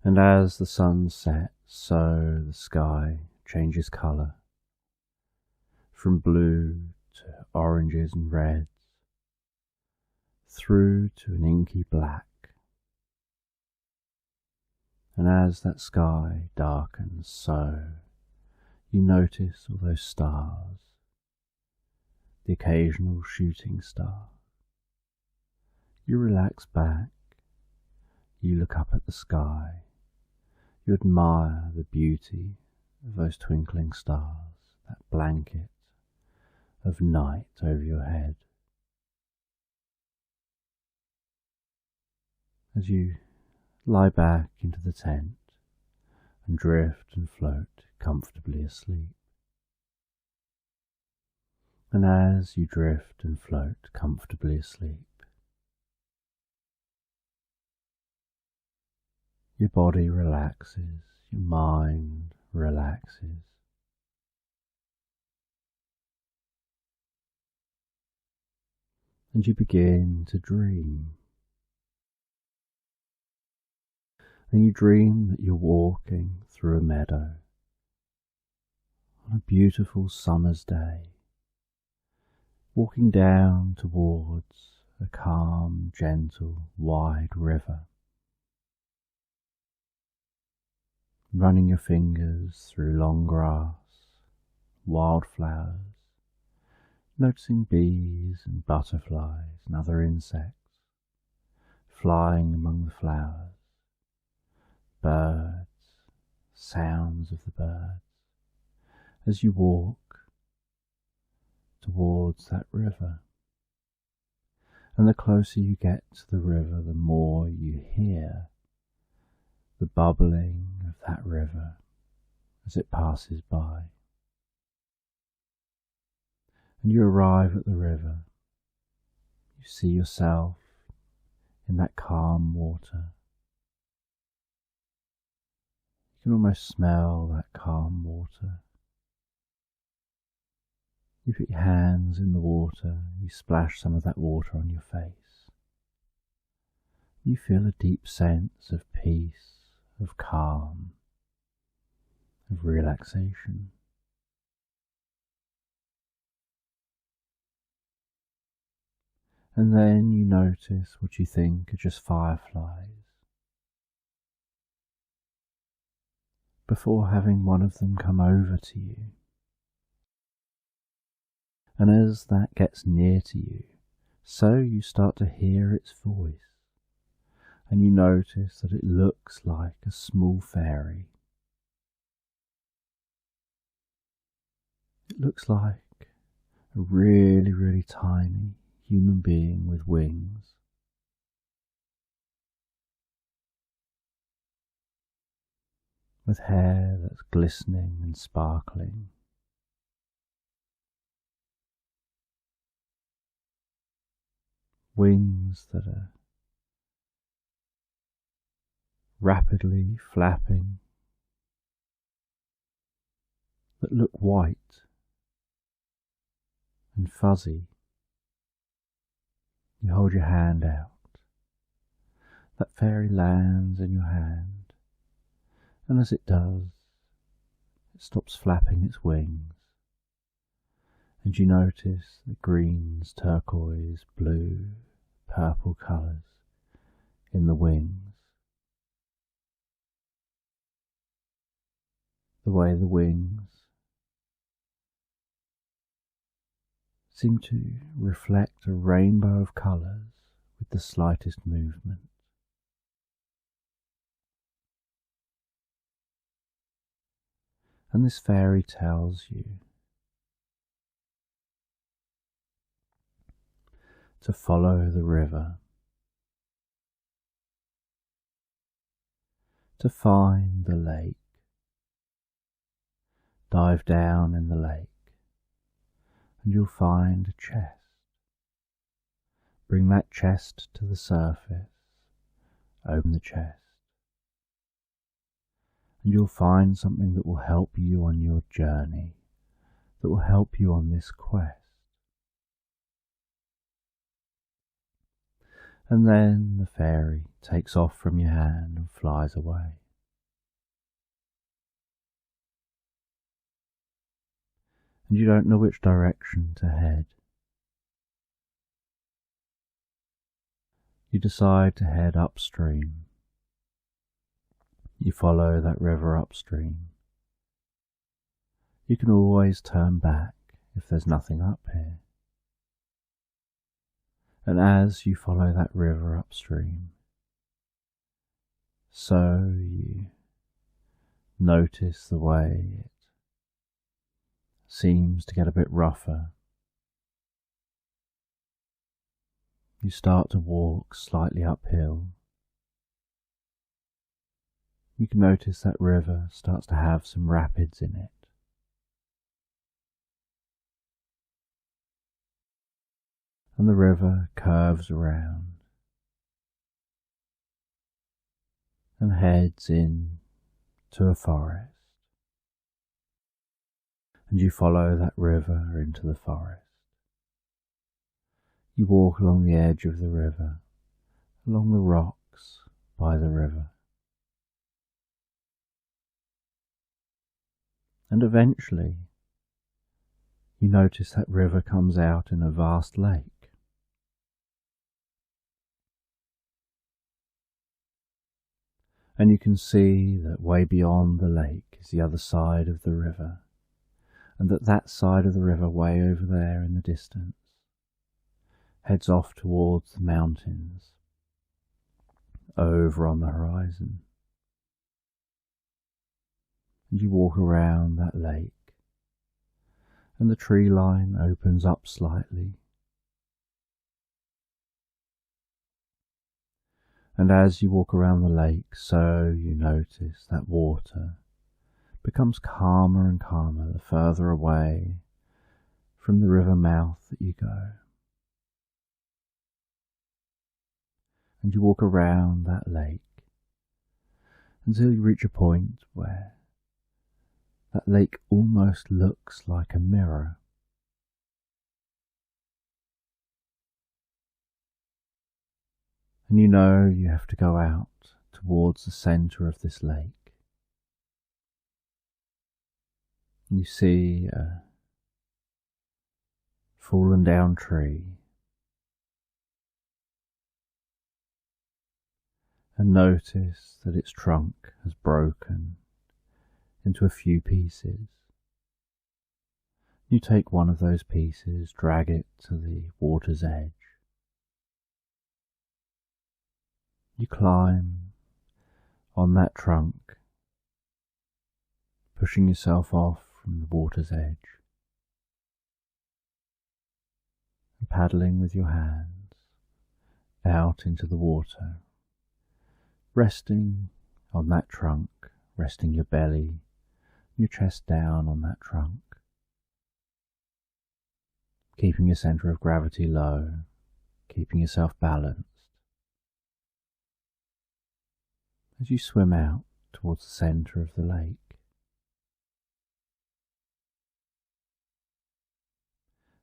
And as the sun sets, so the sky changes colour, from blue to oranges and reds, through to an inky black. And as that sky darkens, so you notice all those stars, the occasional shooting star. You relax back, you look up at the sky, you admire the beauty of those twinkling stars, that blanket of night over your head. As you lie back into the tent and drift and float comfortably asleep. And as you drift and float comfortably asleep, your body relaxes, your mind relaxes. And you begin to dream. And you dream that you're walking through a meadow on a beautiful summer's day, walking down towards a calm, gentle, wide river, running your fingers through long grass, wildflowers, noticing bees and butterflies and other insects flying among the flowers, birds, sounds of the birds, as you walk towards that river. And the closer you get to the river, the more you hear the bubbling of that river as it passes by. And you arrive at the river. You see yourself in that calm water. You can almost smell that calm water. You put your hands in the water, you splash some of that water on your face. You feel a deep sense of peace, of calm, of relaxation. And then you notice what you think are just fireflies, before having one of them come over to you. And as that gets near to you, so you start to hear its voice, and you notice that it looks like a small fairy. It looks like a really, really tiny human being with wings. With hair that's glistening and sparkling. Wings that are rapidly flapping, that look white and fuzzy. You hold your hand out. That fairy lands in your hand, and as it does, it stops flapping its wings, and you notice the greens, turquoise, blue, purple colours in the wings. The way the wings seem to reflect a rainbow of colours with the slightest movement. And this fairy tells you to follow the river, to find the lake, dive down in the lake, and you'll find a chest. Bring that chest to the surface, open the chest, and you'll find something that will help you on your journey, that will help you on this quest. And then the fairy takes off from your hand and flies away. and you don't know which direction to head. You decide to head upstream. You follow that river upstream. You can always turn back if there's nothing up here. And as you follow that river upstream, so you notice the way it seems to get a bit rougher. You start to walk slightly uphill. You can notice that river starts to have some rapids in it. And the river curves around and heads in to a forest. And you follow that river into the forest. You walk along the edge of the river, along the rocks by the river. And eventually, you notice that river comes out in a vast lake. And you can see that way beyond the lake is the other side of the river, and that side of the river way over there in the distance heads off towards the mountains over on the horizon. And you walk around that lake, and the tree line opens up slightly. And as you walk around the lake, so you notice that water becomes calmer and calmer the further away from the river mouth that you go. And you walk around that lake until you reach a point where that lake almost looks like a mirror. And you know you have to go out towards the centre of this lake. And you see a fallen down tree, and notice that its trunk has broken into a few pieces. You take one of those pieces, drag it to the water's edge. You climb on that trunk, pushing yourself off from the water's edge, and paddling with your hands out into the water, resting on that trunk, resting your belly, your chest down on that trunk, keeping your centre of gravity low, keeping yourself balanced. As you swim out towards the centre of the lake.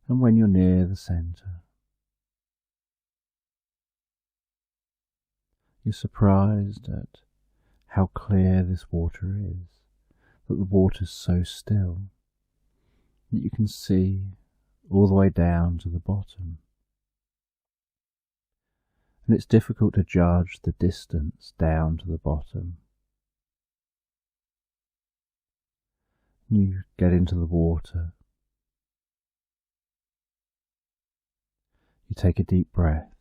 And when you're near the centre, you're surprised at how clear this water is, that the water's so still that you can see all the way down to the bottom. And it's difficult to judge the distance down to the bottom. You get into the water. You take a deep breath.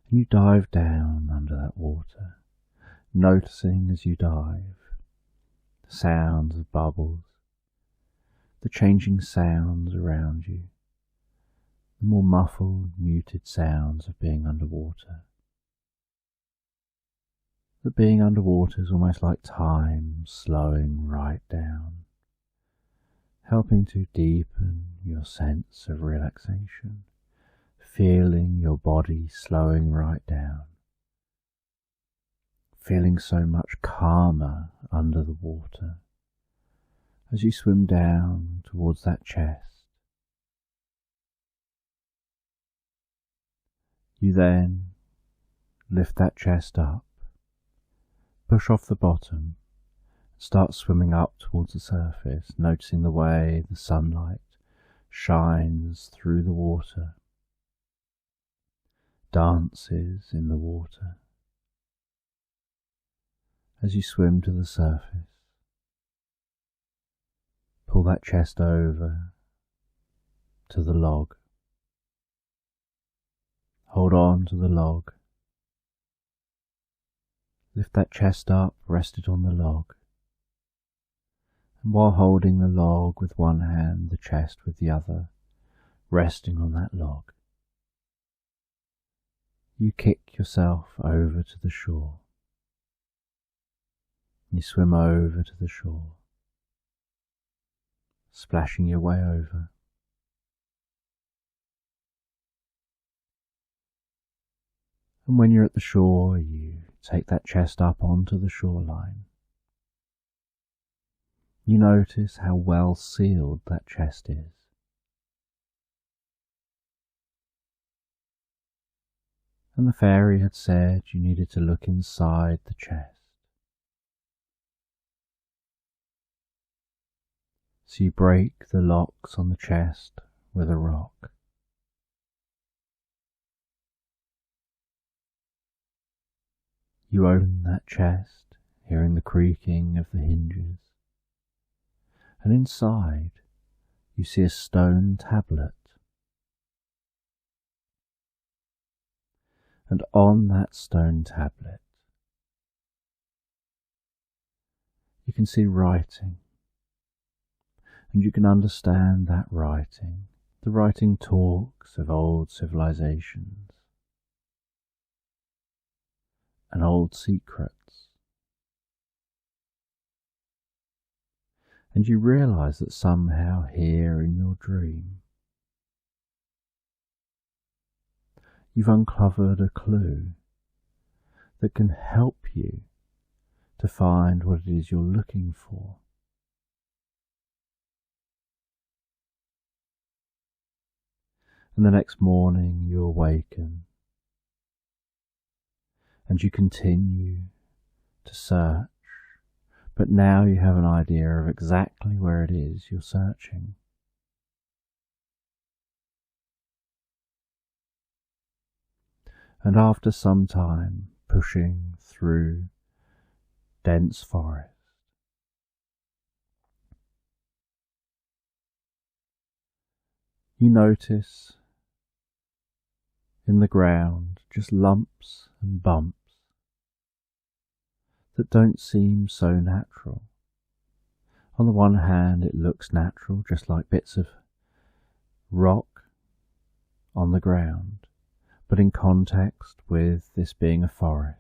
And you dive down under that water, noticing as you dive the sounds of bubbles, the changing sounds around you, the more muffled, muted sounds of being underwater. That being underwater is almost like time slowing right down, helping to deepen your sense of relaxation, feeling your body slowing right down, feeling so much calmer under the water as you swim down towards that chest. You then lift that chest up, push off the bottom, Start swimming up towards the surface, noticing the way the sunlight shines through the water, dances in the water. As you swim to the surface, pull that chest over to the log. Hold on to the log. Lift that chest up, rest it on the log. And while holding the log with one hand, the chest with the other, resting on that log, you kick yourself over to the shore. You swim over to the shore, splashing your way over. And when you're at the shore, you take that chest up onto the shoreline. You notice how well sealed that chest is. And the fairy had said you needed to look inside the chest. So you break the locks on the chest with a rock. You open that chest, hearing the creaking of the hinges, and inside you see a stone tablet. And on that stone tablet you can see writing, and you can understand that writing. The writing talks of old civilizations and old secrets. And you realize that somehow here in your dream you've uncovered a clue that can help you to find what it is you're looking for. And the next morning you awaken and you continue to search, but now you have an idea of exactly where it is you're searching. And after some time pushing through dense forest, you notice in the ground just lumps and bumps that don't seem so natural. On the one hand it looks natural, just like bits of rock on the ground, but in context with this being a forest,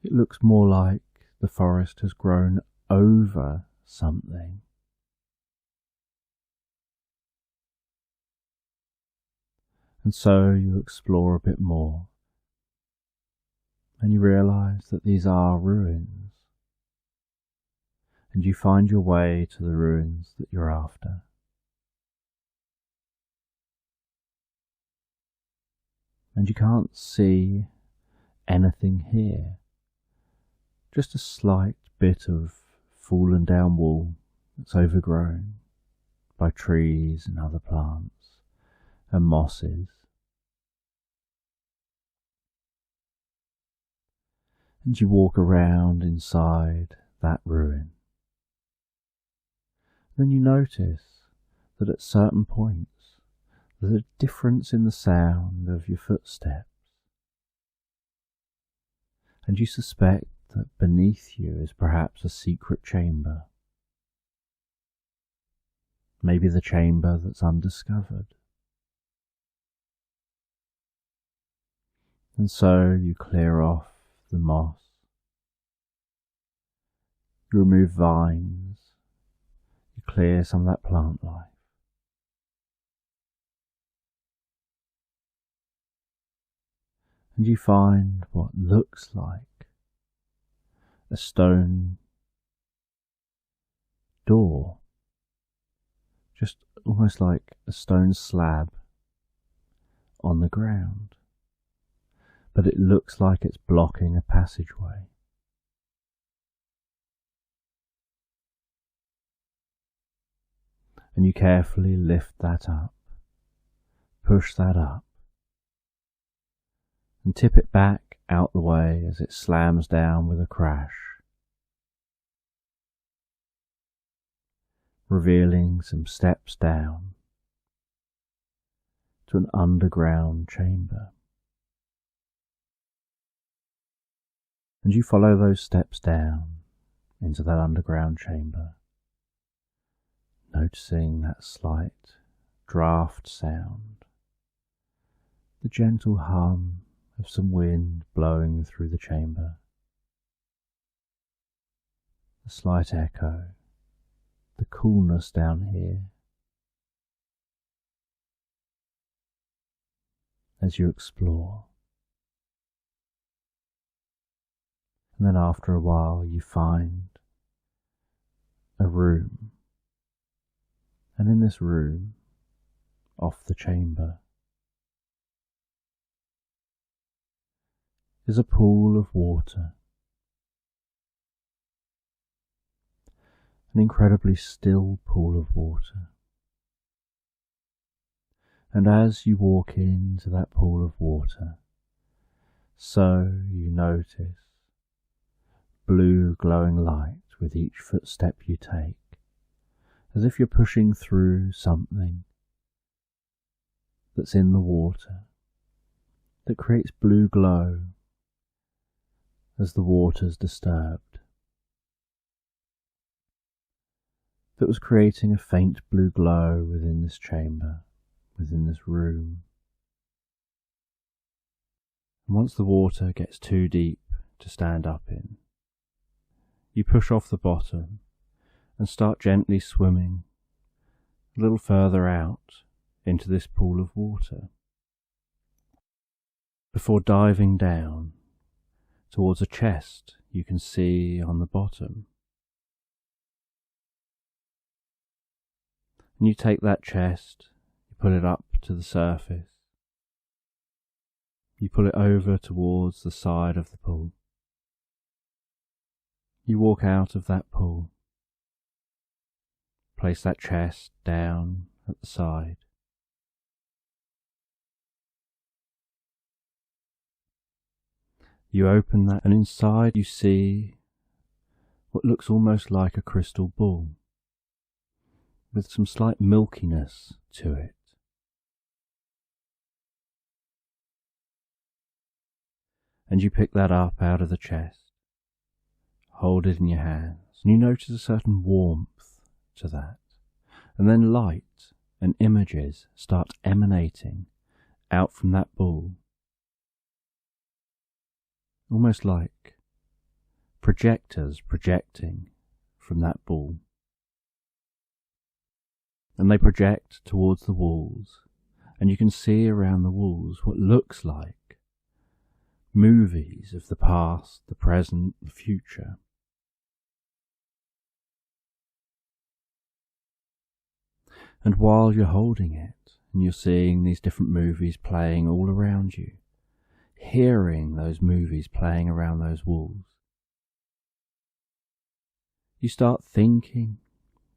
it looks more like the forest has grown over something. And so you explore a bit more, and you realize that these are ruins, and you find your way to the ruins that you're after. And you can't see anything here, just a slight bit of fallen down wall that's overgrown by trees and other plants and mosses. And you walk around inside that ruin. Then you notice that at certain points there's a difference in the sound of your footsteps, and you suspect that beneath you is perhaps a secret chamber, maybe the chamber that's undiscovered. And so you clear off the moss, you remove vines, you clear some of that plant life. And you find what looks like a stone door, just almost like a stone slab on the ground, but it looks like it's blocking a passageway. and you carefully lift that up, push that up, and tip it back out the way as it slams down with a crash, revealing some steps down to an underground chamber. And you follow those steps down into that underground chamber, noticing that slight draft sound, the gentle hum of some wind blowing through the chamber, the slight echo, the coolness down here. As you explore, and then after a while you find a room, and in this room, off the chamber, is a pool of water, an incredibly still pool of water. And as you walk into that pool of water, so you notice blue glowing light with each footstep you take, as if you're pushing through something that's in the water that creates blue glow as the water's disturbed, that was creating a faint blue glow within this chamber, within this room. And once the water gets too deep to stand up in, you push off the bottom and start gently swimming a little further out into this pool of water, before diving down towards a chest you can see on the bottom. And you take that chest, you pull it up to the surface, you pull it over towards the side of the pool. You walk out of that pool, place that chest down at the side. You open that, and inside you see what looks almost like a crystal ball, with some slight milkiness to it. And you pick that up out of the chest, hold it in your hands, and you notice a certain warmth to that. And then light and images start emanating out from that ball, almost like projectors projecting from that ball. And they project towards the walls, and you can see around the walls what looks like movies of the past, the present, the future. And while you're holding it, and you're seeing these different movies playing all around you, hearing those movies playing around those walls, you start thinking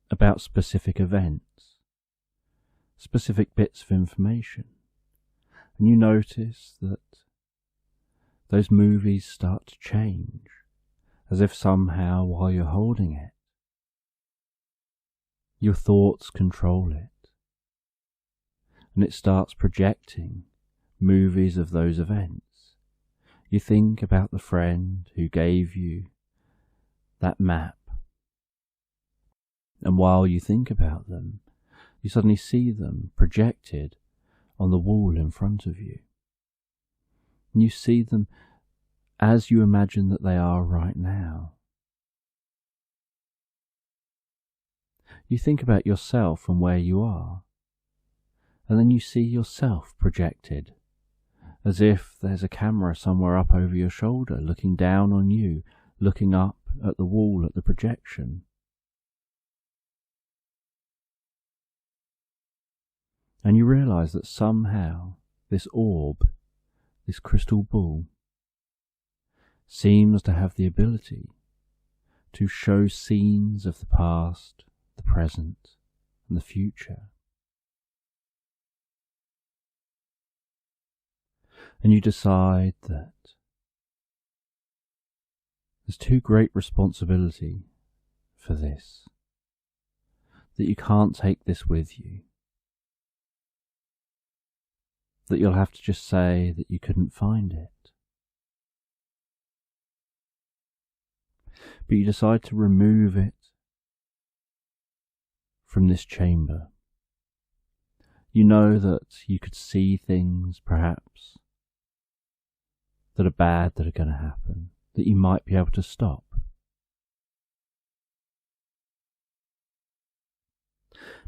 about specific events, specific bits of information, and you notice that those movies start to change, as if somehow while you're holding it, your thoughts control it, and it starts projecting movies of those events. You think about the friend who gave you that map, and while you think about them, you suddenly see them projected on the wall in front of you. And you see them as you imagine that they are right now. You think about yourself and where you are, and then you see yourself projected, as if there's a camera somewhere up over your shoulder looking down on you, looking up at the wall at the projection. And you realise that somehow this orb, this crystal ball, seems to have the ability to show scenes of the past, the present, and the future. And you decide that there's too great responsibility for this, that you can't take this with you, that you'll have to just say that you couldn't find it. But you decide to remove it from this chamber. You know that you could see things, perhaps, that are bad that are going to happen, that you might be able to stop.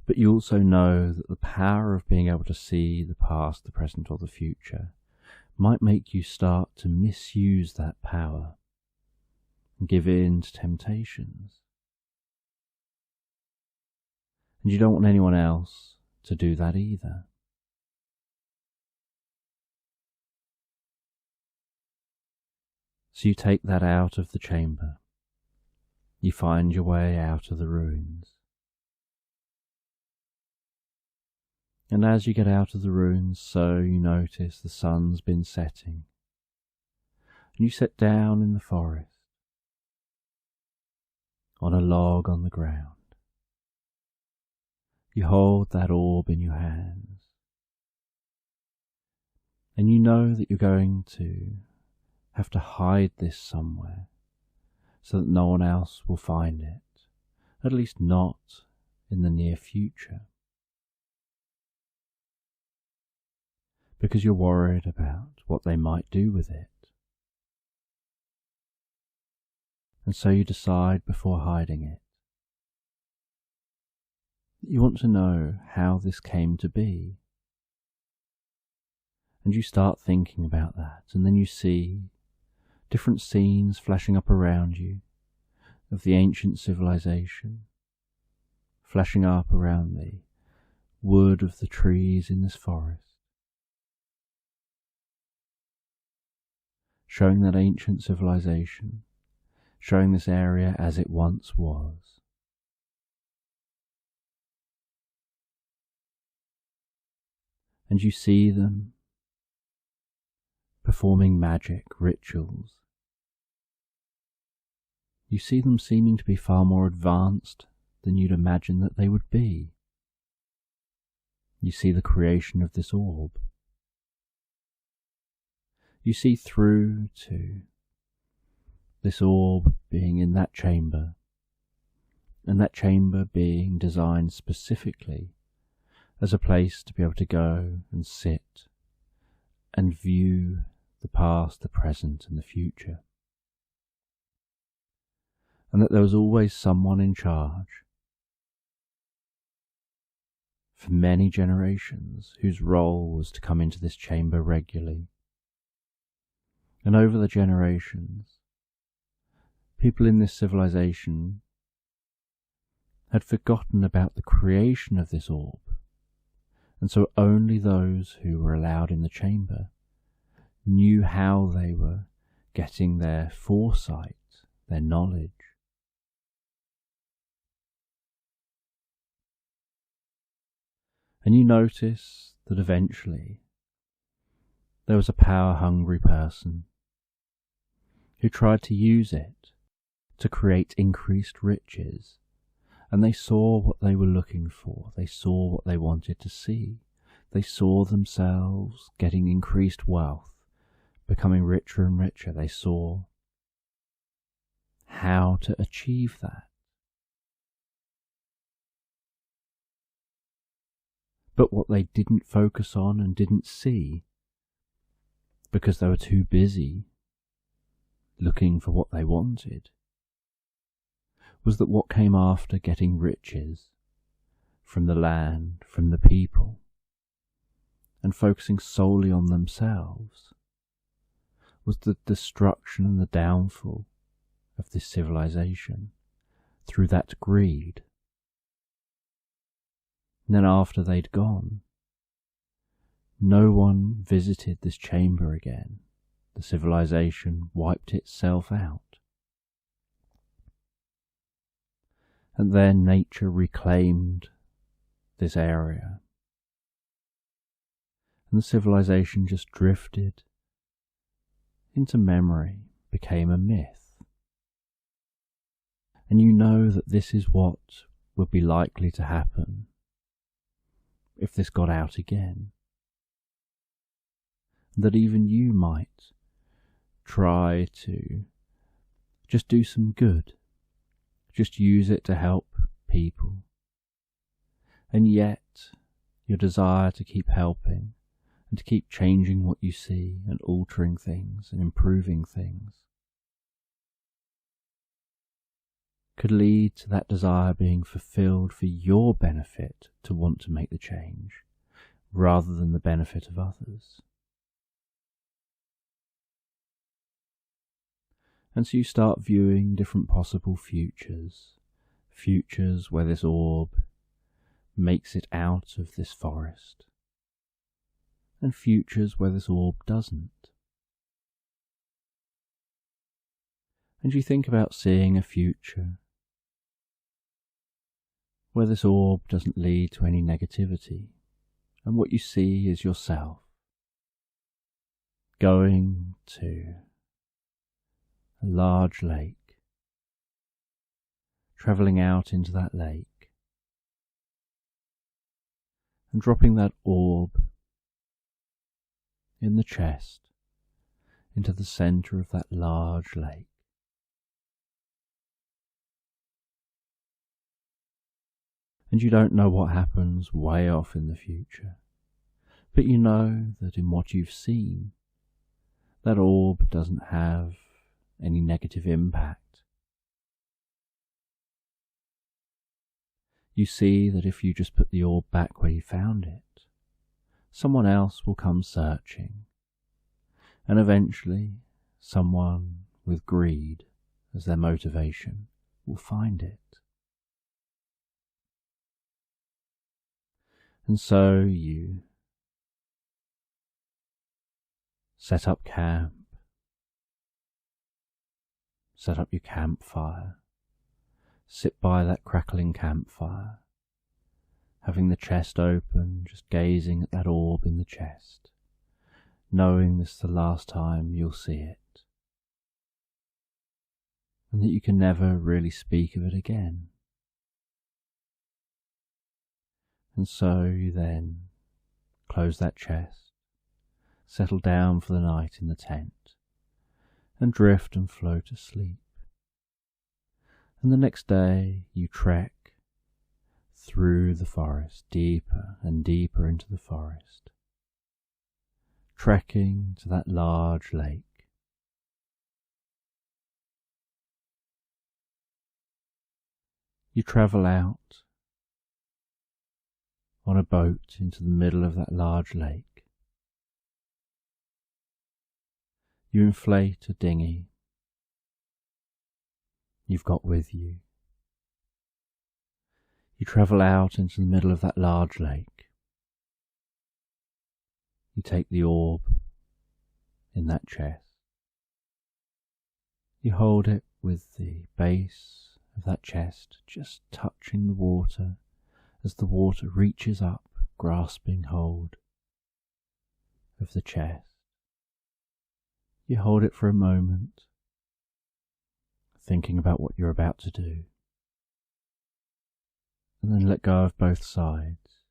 But you also know that the power of being able to see the past, the present, or the future might make you start to misuse that power and give in to temptations. And you don't want anyone else to do that either. So you take that out of the chamber. You find your way out of the ruins. And as you get out of the ruins, so you notice the sun's been setting. And you sit down in the forest, on a log on the ground. You hold that orb in your hands. And you know that you're going to have to hide this somewhere, so that no one else will find it, at least not in the near future. Because you're worried about what they might do with it. And so you decide before hiding it that you want to know how this came to be. And you start thinking about that, and then you see different scenes flashing up around you of the ancient civilization, flashing up around the wood of the trees in this forest, showing that ancient civilization, showing this area as it once was. And you see them performing magic rituals. You see them seeming to be far more advanced than you'd imagine that they would be. You see the creation of this orb. You see through to this orb being in that chamber, and that chamber being designed specifically as a place to be able to go and sit and view the past, the present, and the future. And that there was always someone in charge for many generations whose role was to come into this chamber regularly. And over the generations, people in this civilization had forgotten about the creation of this orb, and so only those who were allowed in the chamber knew how they were getting their foresight, their knowledge. And you notice that eventually there was a power-hungry person who tried to use it to create increased riches, and they saw what they were looking for, they saw what they wanted to see, they saw themselves getting increased wealth, becoming richer and richer. They saw how to achieve that. But what they didn't focus on and didn't see, because they were too busy looking for what they wanted, was that what came after getting riches from the land, from the people, and focusing solely on themselves, was the destruction and the downfall of this civilization through that greed. And then after they'd gone, no one visited this chamber again. The civilization wiped itself out. And then nature reclaimed this area. And the civilization just drifted into memory, became a myth. And you know that this is what would be likely to happen if this got out again. That even you might try to just do some good, just use it to help people. And yet, your desire to keep helping and to keep changing what you see and altering things and improving things could lead to that desire being fulfilled for your benefit to want to make the change, rather than the benefit of others. And so you start viewing different possible futures where this orb makes it out of this forest, and futures where this orb doesn't. And you think about seeing a future where this orb doesn't lead to any negativity, and what you see is yourself going to a large lake, travelling out into that lake, and dropping that orb in the chest into the centre of that large lake. And you don't know what happens way off in the future, but you know that in what you've seen, that orb doesn't have any negative impact. You see that if you just put the orb back where you found it, someone else will come searching, and eventually someone with greed as their motivation will find it. And so you set up camp, set up your campfire, sit by that crackling campfire, having the chest open, just gazing at that orb in the chest, knowing this is the last time you'll see it, and that you can never really speak of it again. And so you then close that chest, settle down for the night in the tent, and drift and float asleep. And the next day you trek through the forest, deeper and deeper into the forest, trekking to that large lake. You travel out on a boat into the middle of that large lake. You inflate a dinghy you've got with you. You travel out into the middle of that large lake. You take the orb in that chest. You hold it with the base of that chest just touching the water as the water reaches up, grasping hold of the chest. You hold it for a moment, thinking about what you're about to do, and then let go of both sides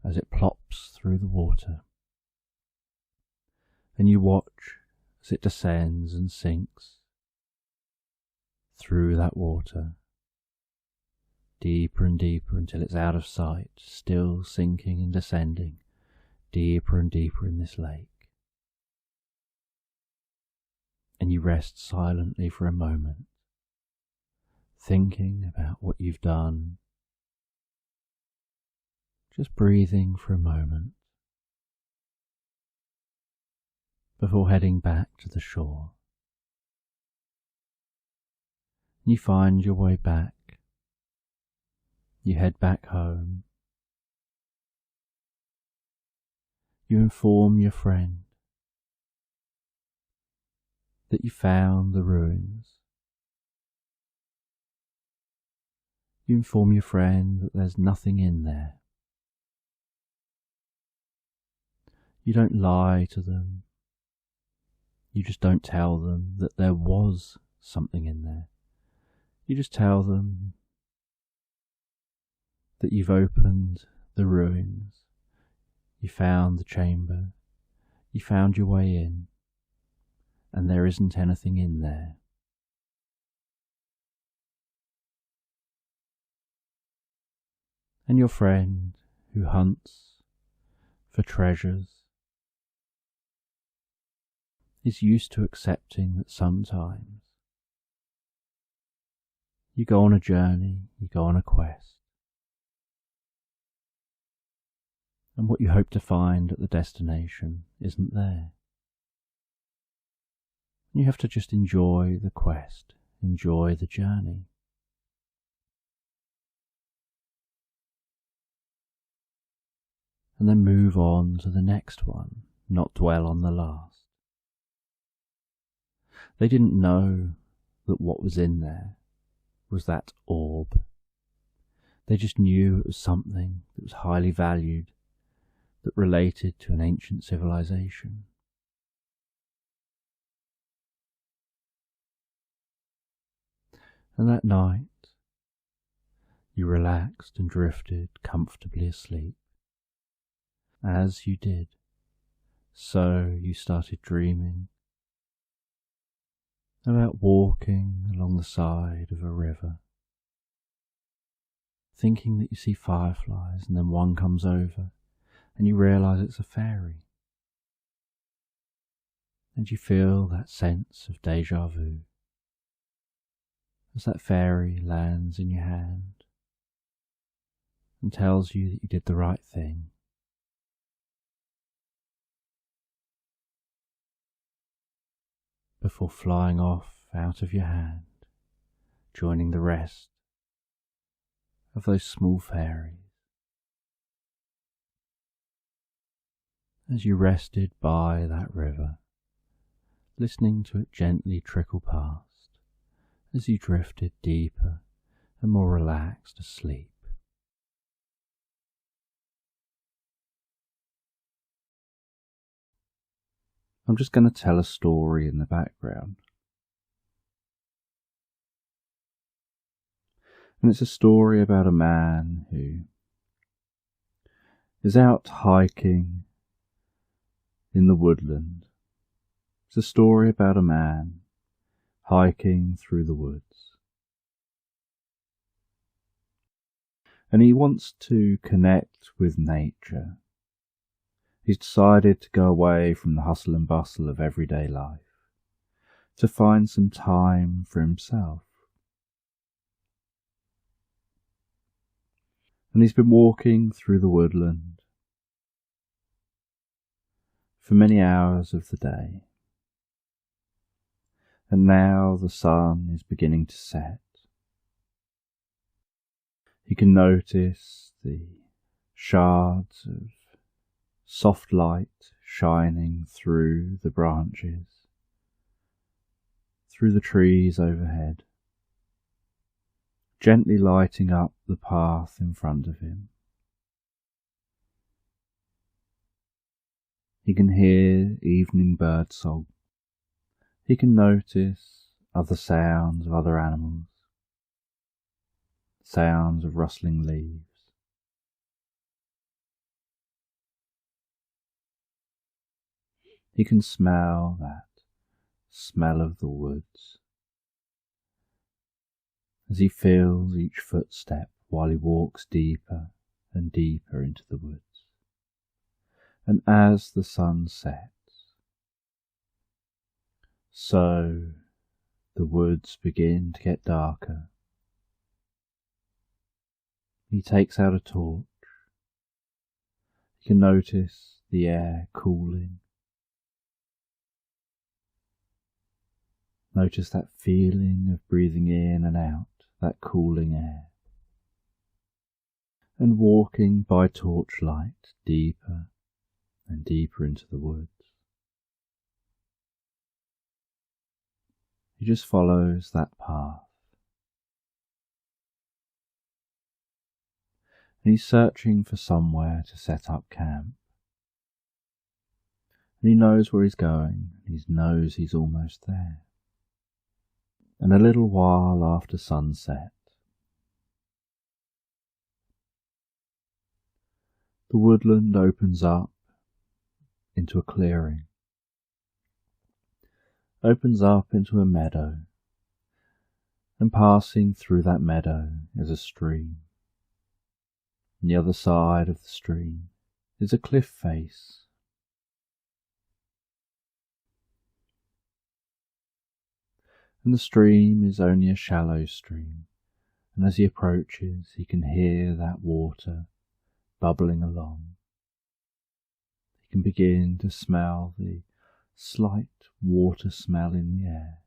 as it plops through the water, and you watch as it descends and sinks through that water, deeper and deeper until it's out of sight, still sinking and descending deeper and deeper in this lake. And you rest silently for a moment, thinking about what you've done, just breathing for a moment before heading back to the shore. You find your way back. You head back home. You inform your friend that you found the ruins. You inform your friend that there's nothing in there. You don't lie to them. You just don't tell them that there was something in there. You just tell them that you've opened the ruins, you found the chamber, you found your way in, and there isn't anything in there. And your friend who hunts for treasures is used to accepting that sometimes you go on a journey, you go on a quest, and what you hope to find at the destination isn't there. You have to just enjoy the quest, enjoy the journey. And then move on to the next one, not dwell on the last. They didn't know that what was in there was that orb. They just knew it was something that was highly valued, that related to an ancient civilization. And that night, you relaxed and drifted comfortably asleep. As you did, so you started dreaming about walking along the side of a river, thinking that you see fireflies, and then one comes over and you realise it's a fairy. And you feel that sense of deja vu as that fairy lands in your hand and tells you that you did the right thing. Before flying off out of your hand, joining the rest of those small fairies. As you rested by that river, listening to it gently trickle past, as you drifted deeper and more relaxed asleep. I'm just going to tell a story in the background. And it's a story about a man who is out hiking in the woodland. It's a story about a man hiking through the woods. And he wants to connect with nature. He's decided to go away from the hustle and bustle of everyday life, to find some time for himself. And he's been walking through the woodland for many hours of the day. And now the sun is beginning to set. He can notice the shards of soft light shining through the branches, through the trees overhead, gently lighting up the path in front of him. He can hear evening birdsong. He can notice other sounds of other animals, sounds of rustling leaves. He can smell that smell of the woods as he feels each footstep while he walks deeper and deeper into the woods. And as the sun sets, so the woods begin to get darker. He takes out a torch. He can notice the air cooling. Notice that feeling of breathing in and out, that cooling air. And walking by torchlight deeper and deeper into the woods. He just follows that path. And he's searching for somewhere to set up camp. And he knows where he's going, he knows he's almost there. And a little while after sunset, the woodland opens up into a clearing, opens up into a meadow, and passing through that meadow is a stream. On the other side of the stream is a cliff face. And the stream is only a shallow stream, and as he approaches he can hear that water bubbling along. He can begin to smell the slight water smell in the air,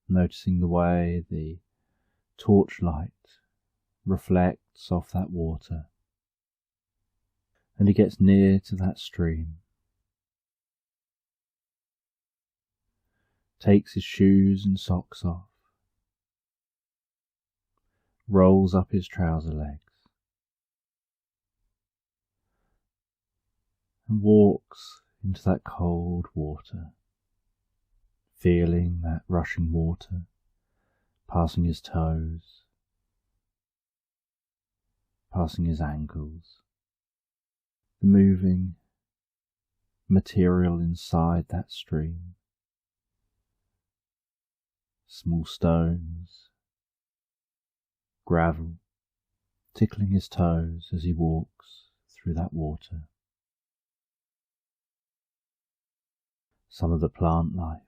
noticing the way the torchlight reflects off that water, and he gets near to that stream, takes his shoes and socks off, rolls up his trouser legs, and walks into that cold water, feeling that rushing water passing his toes, passing his ankles, the moving material inside that stream, small stones, gravel, tickling his toes as he walks through that water. Some of the plant life.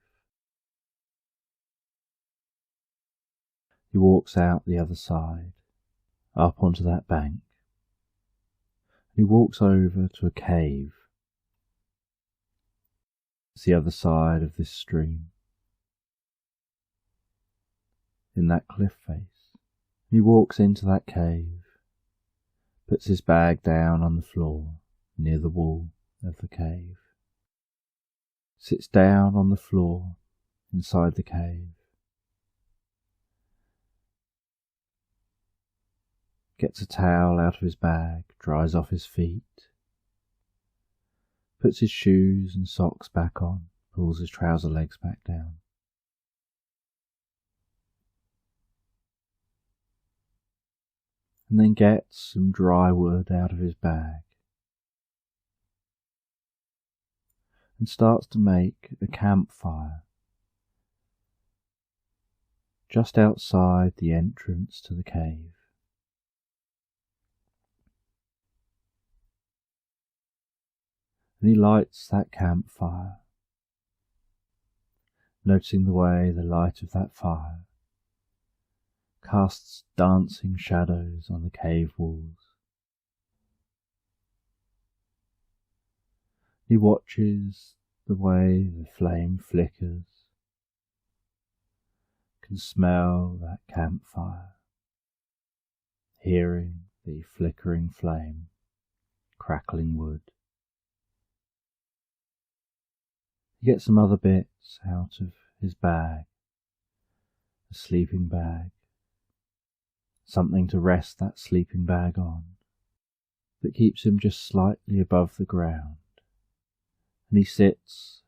He walks out the other side, up onto that bank. He walks over to a cave. It's the other side of this stream, in that cliff face. He walks into that cave, puts his bag down on the floor near the wall of the cave, sits down on the floor inside the cave, gets a towel out of his bag, dries off his feet, puts his shoes and socks back on, pulls his trouser legs back down. And then gets some dry wood out of his bag and starts to make a campfire just outside the entrance to the cave. And he lights that campfire, noticing the way the light of that fire casts dancing shadows on the cave walls. He watches the way the flame flickers, can smell that campfire, hearing the flickering flame, crackling wood. He gets some other bits out of his bag, a sleeping bag, something to rest that sleeping bag on, that keeps him just slightly above the ground, and he sits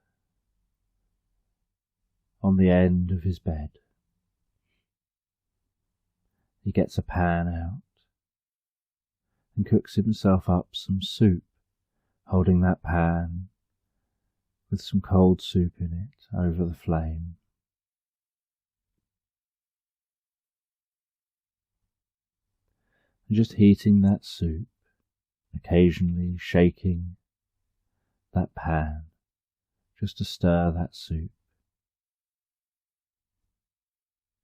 on the end of his bed. He gets a pan out and cooks himself up some soup, holding that pan with some cold soup in it over the flame. And just heating that soup, occasionally shaking that pan just to stir that soup,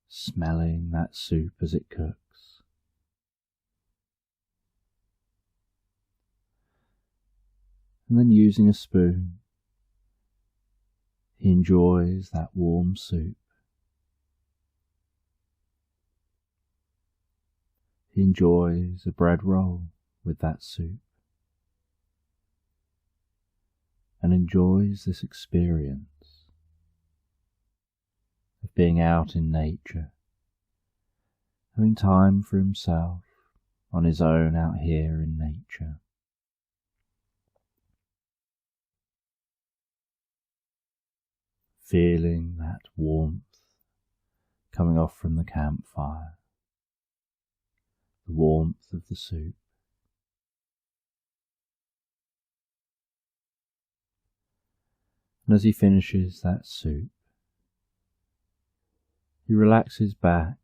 smelling that soup as it cooks. And then using a spoon, he enjoys that warm soup. He enjoys a bread roll with that soup, and enjoys this experience of being out in nature, having time for himself on his own out here in nature. feeling that warmth coming off from the campfire, the warmth of the soup. And as he finishes that soup, he relaxes back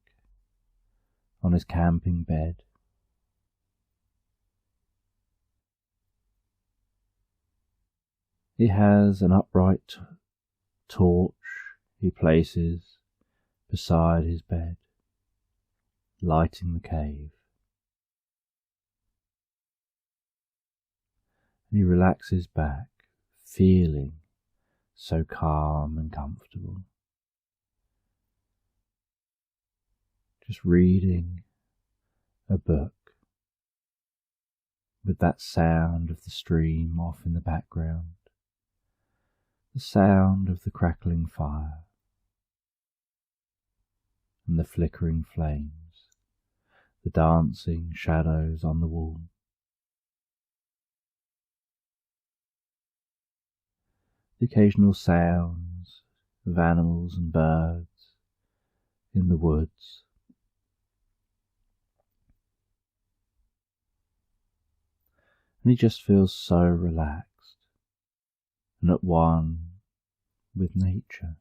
on his camping bed. He has an upright torch he places beside his bed, lighting the cave. He relaxes back, feeling so calm and comfortable. Just reading a book with that sound of the stream off in the background, the sound of the crackling fire and the flickering flames, the dancing shadows on the wall. The occasional sounds of animals and birds in the woods. And he just feels so relaxed and at one with nature.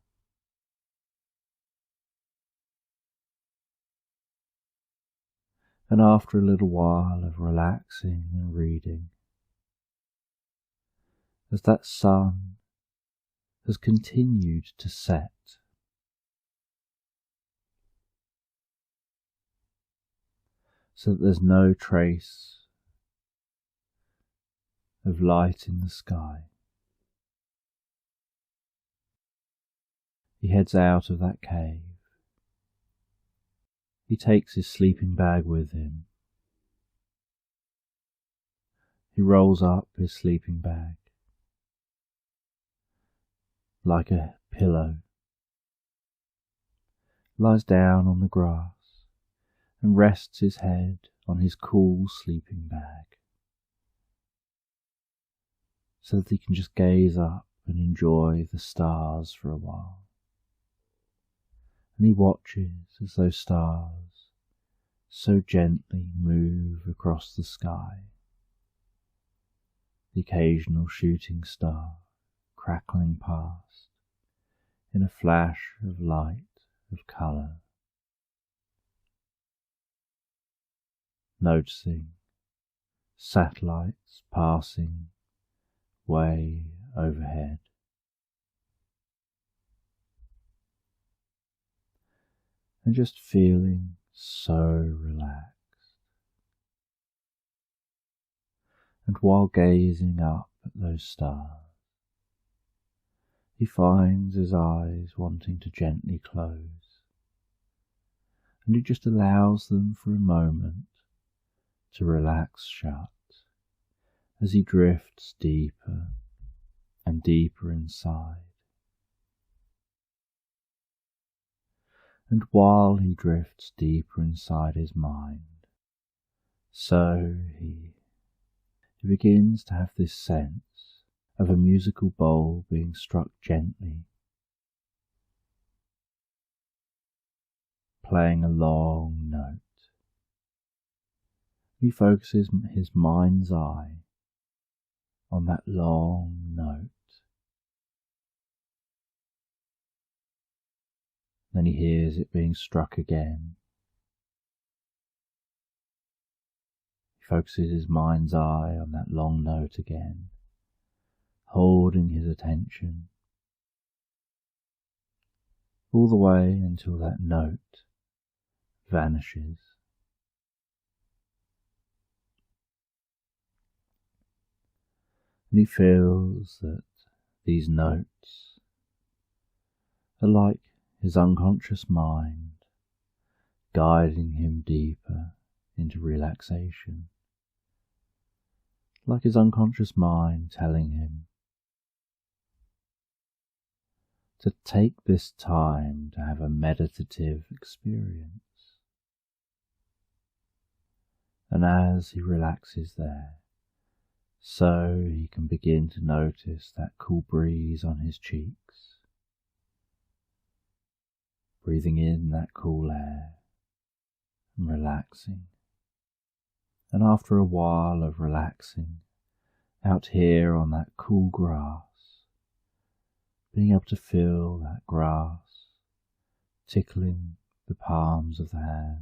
And after a little while of relaxing and reading, as that sun has continued to set, so that there's no trace of light in the sky, he heads out of that cave. He takes his sleeping bag with him. He rolls up his sleeping bag like a pillow, lies down on the grass and rests his head on his cool sleeping bag, so that he can just gaze up and enjoy the stars for a while. And he watches as those stars so gently move across the sky, the occasional shooting star crackling past in a flash of light of colour, noticing satellites passing way overhead. And just feeling so relaxed. And while gazing up at those stars, he finds his eyes wanting to gently close, and he just allows them for a moment to relax shut as he drifts deeper and deeper inside. And while he drifts deeper inside his mind, so he begins to have this sense of a musical bowl being struck gently, playing a long note. He focuses his mind's eye on that long note. Then he hears it being struck again. He focuses his mind's eye on that long note again, holding his attention all the way until that note vanishes. And he feels that these notes are like his unconscious mind guiding him deeper into relaxation, like his unconscious mind telling him to take this time to have a meditative experience. And as he relaxes there, so he can begin to notice that cool breeze on his cheeks, breathing in that cool air and relaxing. And after a while of relaxing, out here on that cool grass, being able to feel that grass tickling the palms of the hands,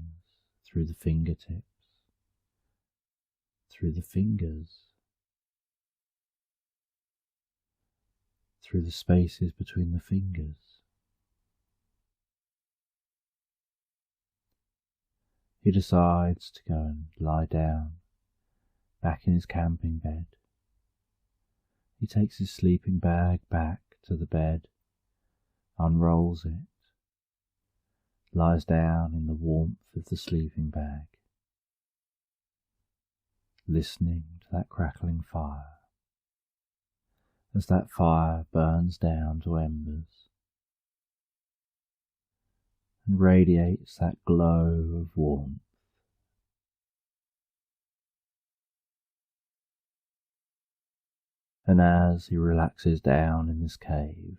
through the fingertips, through the fingers, through the spaces between the fingers. He decides to go and lie down, back in his camping bed. He takes his sleeping bag back to the bed, unrolls it, lies down in the warmth of the sleeping bag, listening to that crackling fire, as that fire burns down to embers and radiates that glow of warmth. And as he relaxes down in this cave,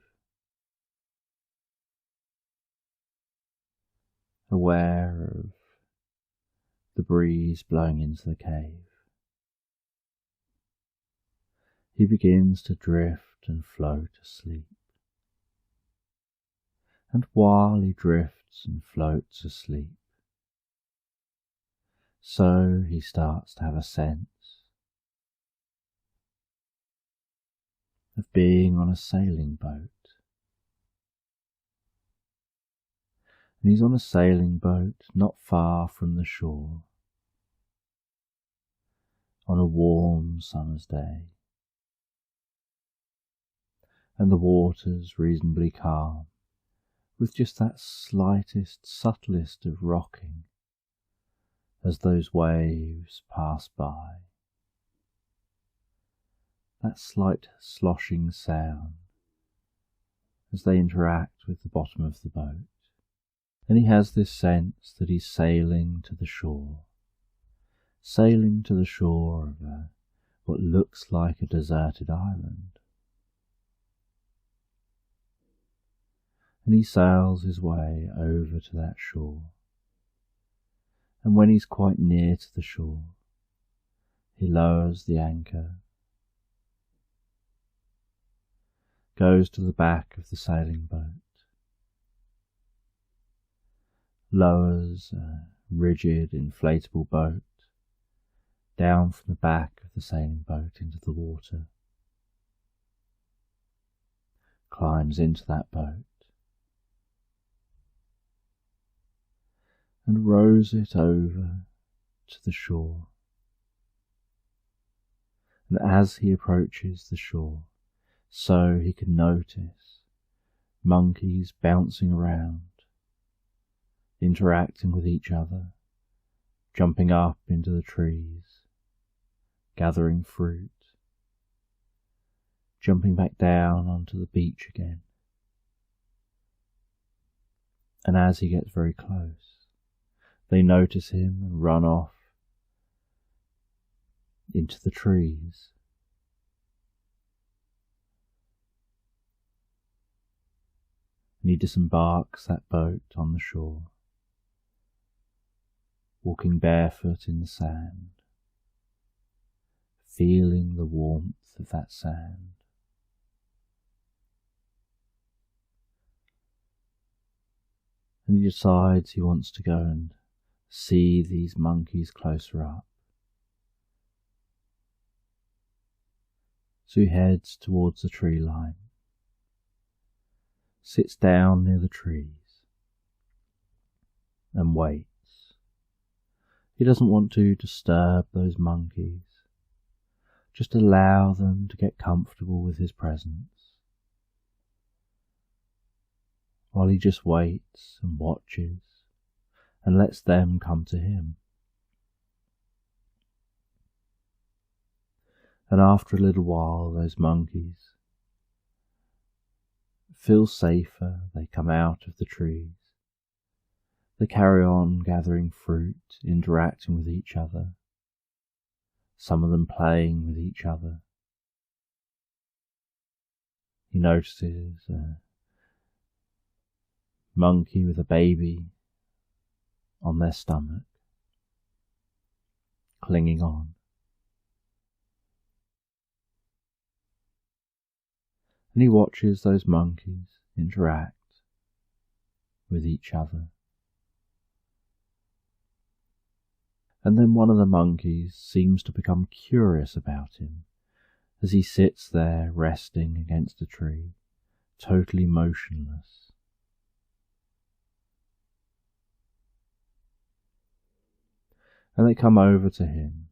aware of the breeze blowing into the cave, he begins to drift and float asleep. And while he drifts and floats asleep, so he starts to have a sense of being on a sailing boat. And he's on a sailing boat not far from the shore, on a warm summer's day, and the water's reasonably calm, with just that slightest, subtlest of rocking as those waves pass by. That slight sloshing sound as they interact with the bottom of the boat. And he has this sense that he's sailing to the shore of what looks like a deserted island. And he sails his way over to that shore. And when he's quite near to the shore, he lowers the anchor, goes to the back of the sailing boat, lowers a rigid, inflatable boat down from the back of the sailing boat into the water, climbs into that boat, and rows it over to the shore. And as he approaches the shore, so he can notice monkeys bouncing around, interacting with each other, jumping up into the trees, gathering fruit, jumping back down onto the beach again. And as he gets very close, they notice him and run off into the trees. And he disembarks that boat on the shore, walking barefoot in the sand, feeling the warmth of that sand. And he decides he wants to go and see these monkeys closer up. So he heads towards the tree line, sits down near the trees, and waits. He doesn't want to disturb those monkeys, just allow them to get comfortable with his presence, while he just waits and watches and lets them come to him. And after a little while, those monkeys feel safer. They come out of the trees. They carry on gathering fruit, interacting with each other, some of them playing with each other. He notices a monkey with a baby on their stomach, clinging on. And he watches those monkeys interact with each other. And then one of the monkeys seems to become curious about him as he sits there resting against a tree, totally motionless. And they come over to him,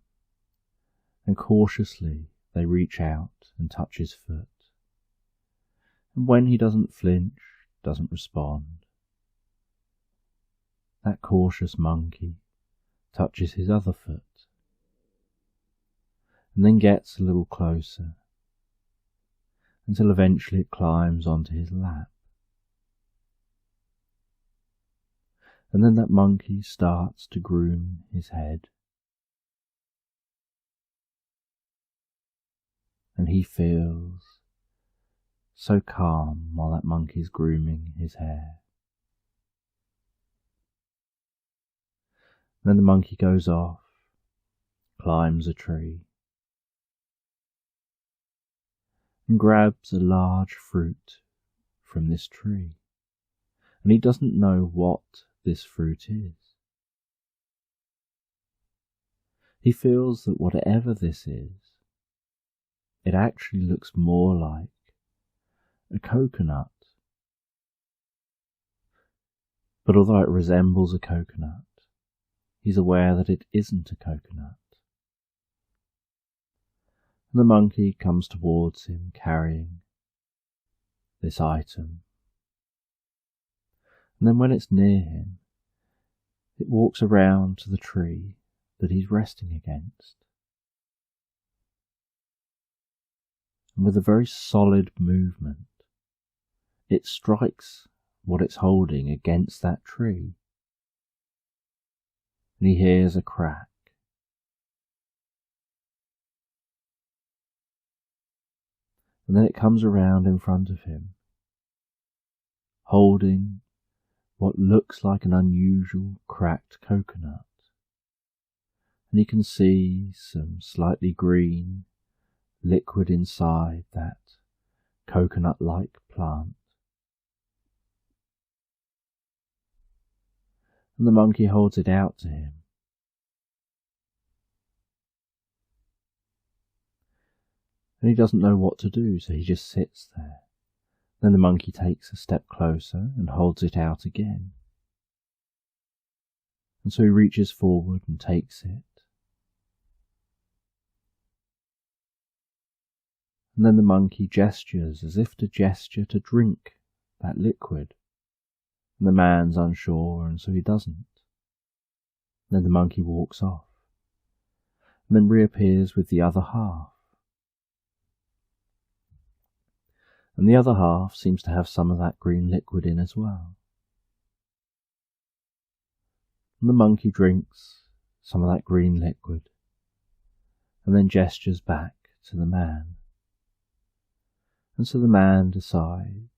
and cautiously they reach out and touch his foot. And when he doesn't flinch, doesn't respond, that cautious monkey touches his other foot, and then gets a little closer, until eventually it climbs onto his lap. And then that monkey starts to groom his head, and he feels so calm while that monkey's grooming his hair. Then the monkey goes off, climbs a tree, and grabs a large fruit from this tree, and he doesn't know what this fruit is. He feels that whatever this is, it actually looks more like a coconut. But although it resembles a coconut, he's aware that it isn't a coconut. And the monkey comes towards him carrying this item. And then when it's near him, it walks around to the tree that he's resting against. And with a very solid movement, it strikes what it's holding against that tree. And he hears a crack. And then it comes around in front of him, holding what looks like an unusual cracked coconut. And he can see some slightly green liquid inside that coconut-like plant. And the monkey holds it out to him. And he doesn't know what to do, so he just sits there. Then the monkey takes a step closer and holds it out again. And so he reaches forward and takes it. And then the monkey gestures as if to gesture to drink that liquid. And the man's unsure, and so he doesn't. Then the monkey walks off, and then reappears with the other half. And the other half seems to have some of that green liquid in as well. And the monkey drinks some of that green liquid, and then gestures back to the man. And so the man decides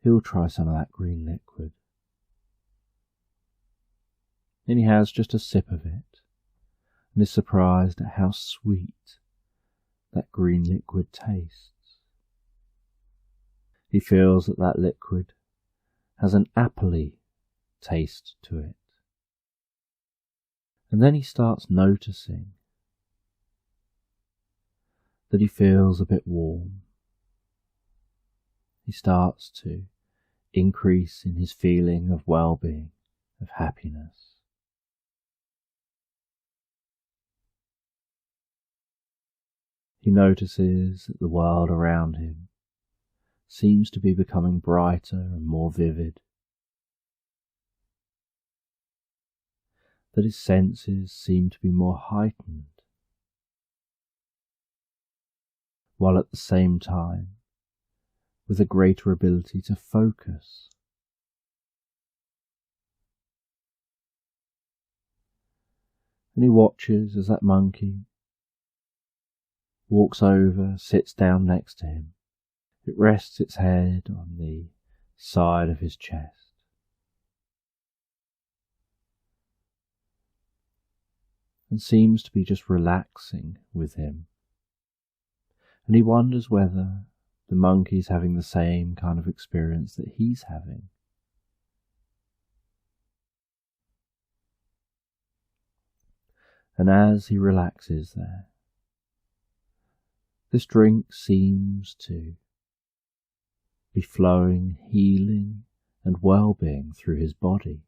he'll try some of that green liquid. Then he has just a sip of it, and is surprised at how sweet that green liquid tastes. He feels that that liquid has an appley taste to it. And then he starts noticing that he feels a bit warm. He starts to increase in his feeling of well-being, of happiness. He notices that the world around him seems to be becoming brighter and more vivid, that his senses seem to be more heightened, while at the same time with a greater ability to focus. And he watches as that monkey walks over, sits down next to him. It rests its head on the side of his chest. And seems to be just relaxing with him. And he wonders whether the monkey's having the same kind of experience that he's having. And as he relaxes there, this drink seems to be flowing healing and well-being through his body.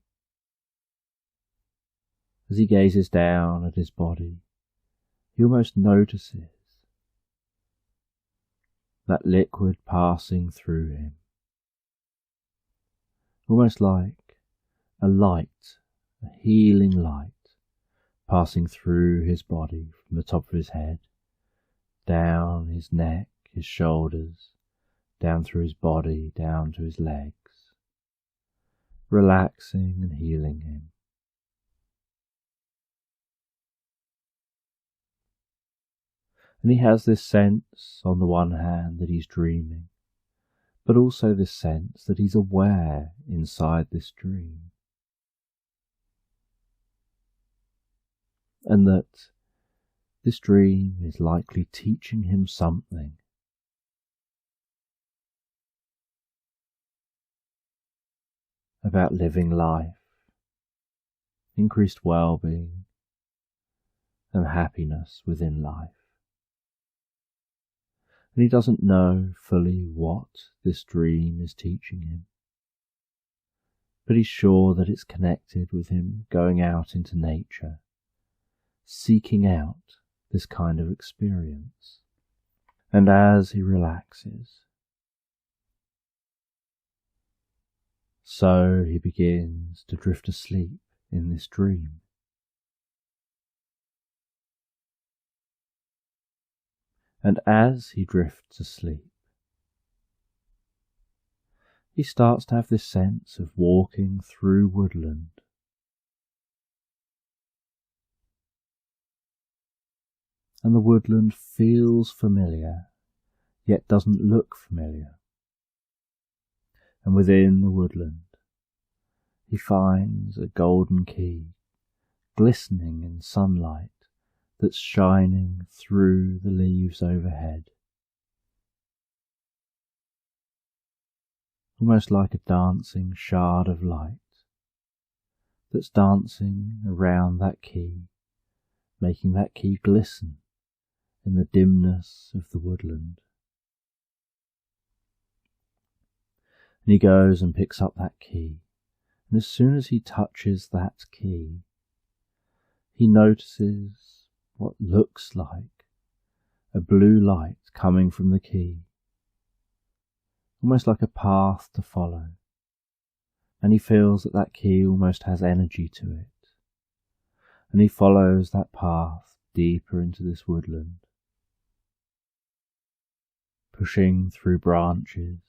As he gazes down at his body, he almost notices that liquid passing through him, almost like a light, a healing light, passing through his body from the top of his head, down his neck, his shoulders, down through his body, down to his legs, relaxing and healing him. And he has this sense, on the one hand, that he's dreaming, but also this sense that he's aware inside this dream. And that this dream is likely teaching him something about living life, increased well-being and happiness within life. And he doesn't know fully what this dream is teaching him, but he's sure that it's connected with him going out into nature, seeking out this kind of experience. And as he relaxes, so he begins to drift asleep in this dream. And as he drifts asleep, he starts to have this sense of walking through woodland. And the woodland feels familiar, yet doesn't look familiar. And within the woodland, he finds a golden key, glistening in sunlight that's shining through the leaves overhead. Almost like a dancing shard of light that's dancing around that key, making that key glisten in the dimness of the woodland. And he goes and picks up that key, and as soon as he touches that key, he notices what looks like a blue light coming from the key, almost like a path to follow, and he feels that that key almost has energy to it, and he follows that path deeper into this woodland, pushing through branches,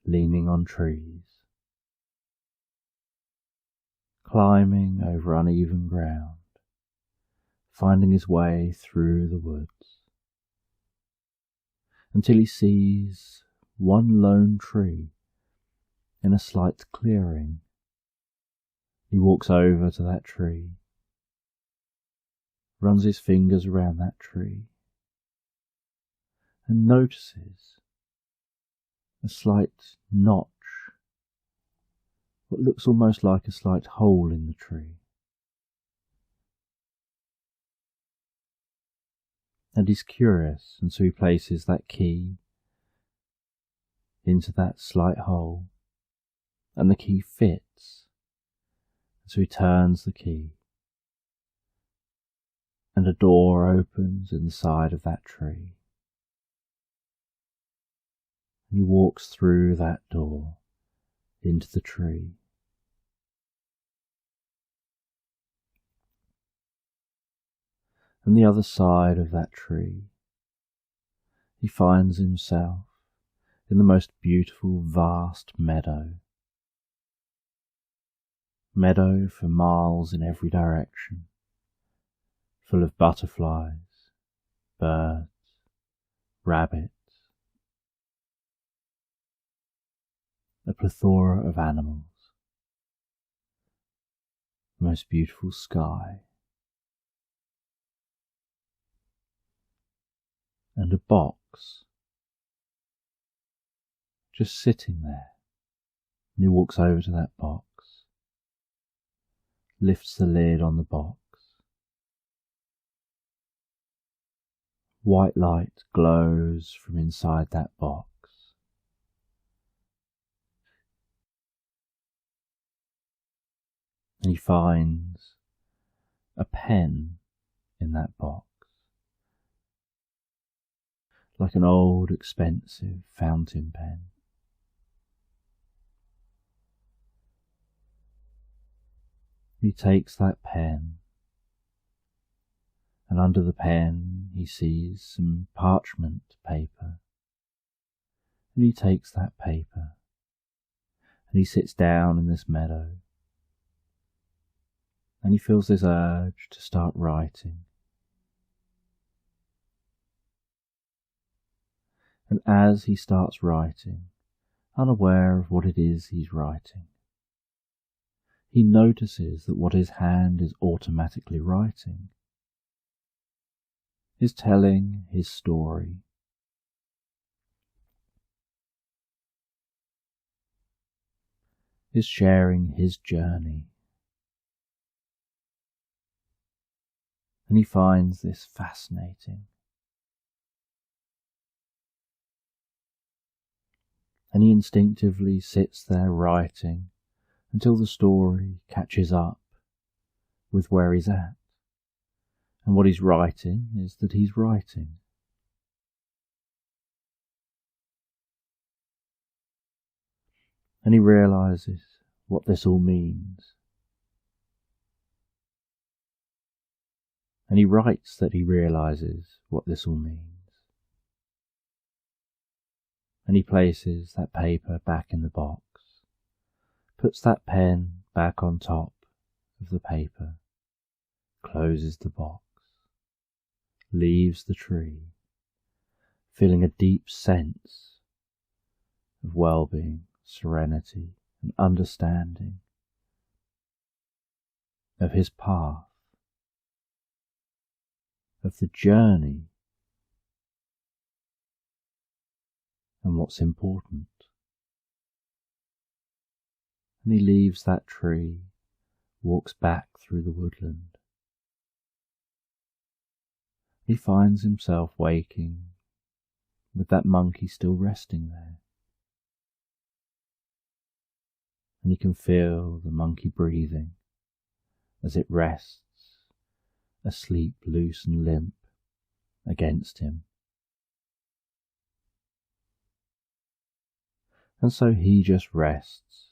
leaning on trees, climbing over uneven ground, finding his way through the woods, until he sees one lone tree in a slight clearing. He walks over to that tree, runs his fingers around that tree, and notices a slight notch, what looks almost like a slight hole in the tree. And he's curious, and so he places that key into that slight hole, and the key fits. So he turns the key, and a door opens in the side of that tree. And he walks through that door into the tree. On the other side of that tree, he finds himself in the most beautiful, vast meadow. Meadow for miles in every direction, full of butterflies, birds, rabbits, a plethora of animals, the most beautiful sky, and a box just sitting there. And he walks over to that box, lifts the lid on the box. White light glows from inside that box. And he finds a pen in that box, like an old expensive fountain pen. He takes that pen, and under the pen he sees some parchment paper. And he takes that paper, and he sits down in this meadow, and he feels this urge to start writing. And as he starts writing, unaware of what it is he's writing, he notices that what his hand is automatically writing is telling his story. Is sharing his journey. And he finds this fascinating. And he instinctively sits there writing until the story catches up with where he's at. And what he's writing is that he's writing. And he realizes what this all means. And he writes that he realizes what this all means. And he places that paper back in the box, puts that pen back on top of the paper, closes the box, leaves the tree, feeling a deep sense of well-being, serenity and understanding of his path, of the journey, and what's important. And he leaves that tree, walks back through the woodland. He finds himself waking with that monkey still resting there. And he can feel the monkey breathing as it rests, asleep, loose and limp, against him. And so he just rests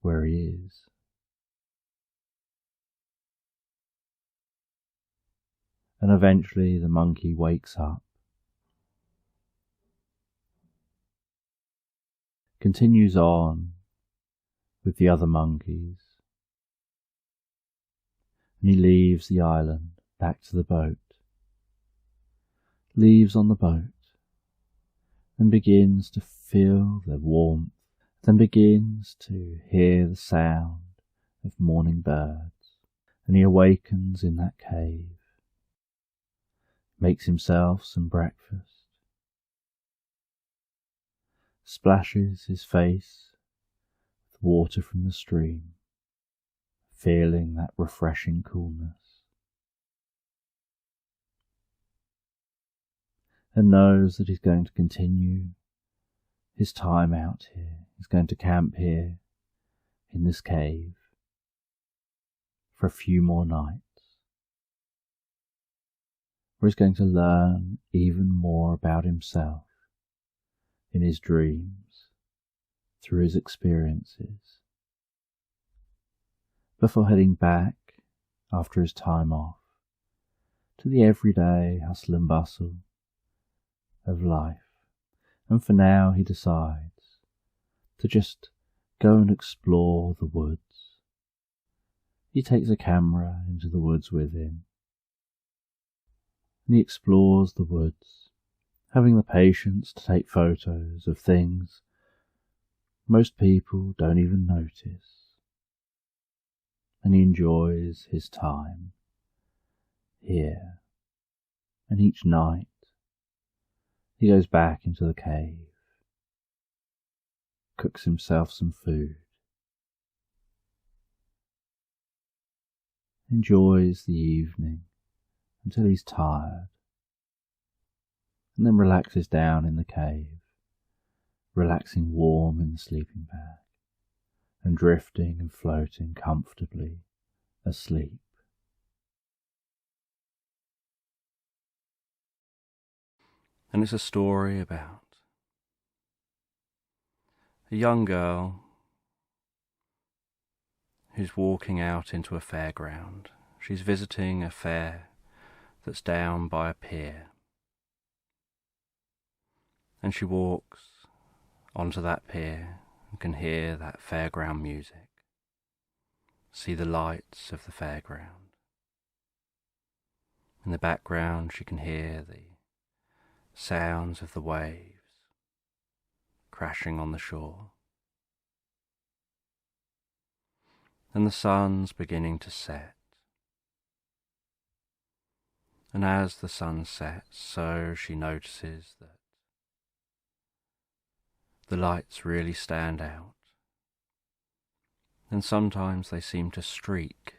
where he is. And eventually the monkey wakes up, continues on with the other monkeys, and he leaves the island back to the boat, leaves on the boat, and begins to feel the warmth, then begins to hear the sound of morning birds, and he awakens in that cave, makes himself some breakfast, splashes his face with water from the stream, feeling that refreshing coolness, and knows that he's going to continue his time out here. He's going to camp here in this cave for a few more nights, where he's going to learn even more about himself in his dreams, through his experiences, before heading back after his time off to the everyday hustle and bustle of life. And for now he decides to just go and explore the woods. He takes a camera into the woods with him, and he explores the woods, having the patience to take photos of things Most people don't even notice, and he enjoys his time here. And each night he goes back into the cave, cooks himself some food, enjoys the evening until he's tired, and then relaxes down in the cave, relaxing warm in the sleeping bag, and drifting and floating comfortably asleep. And it's a story about a young girl who's walking out into a fairground. She's visiting a fair that's down by a pier. And she walks onto that pier and can hear that fairground music, see the lights of the fairground. In the background she can hear the sounds of the waves crashing on the shore. And the sun's beginning to set. And as the sun sets, so she notices that the lights really stand out. And sometimes they seem to streak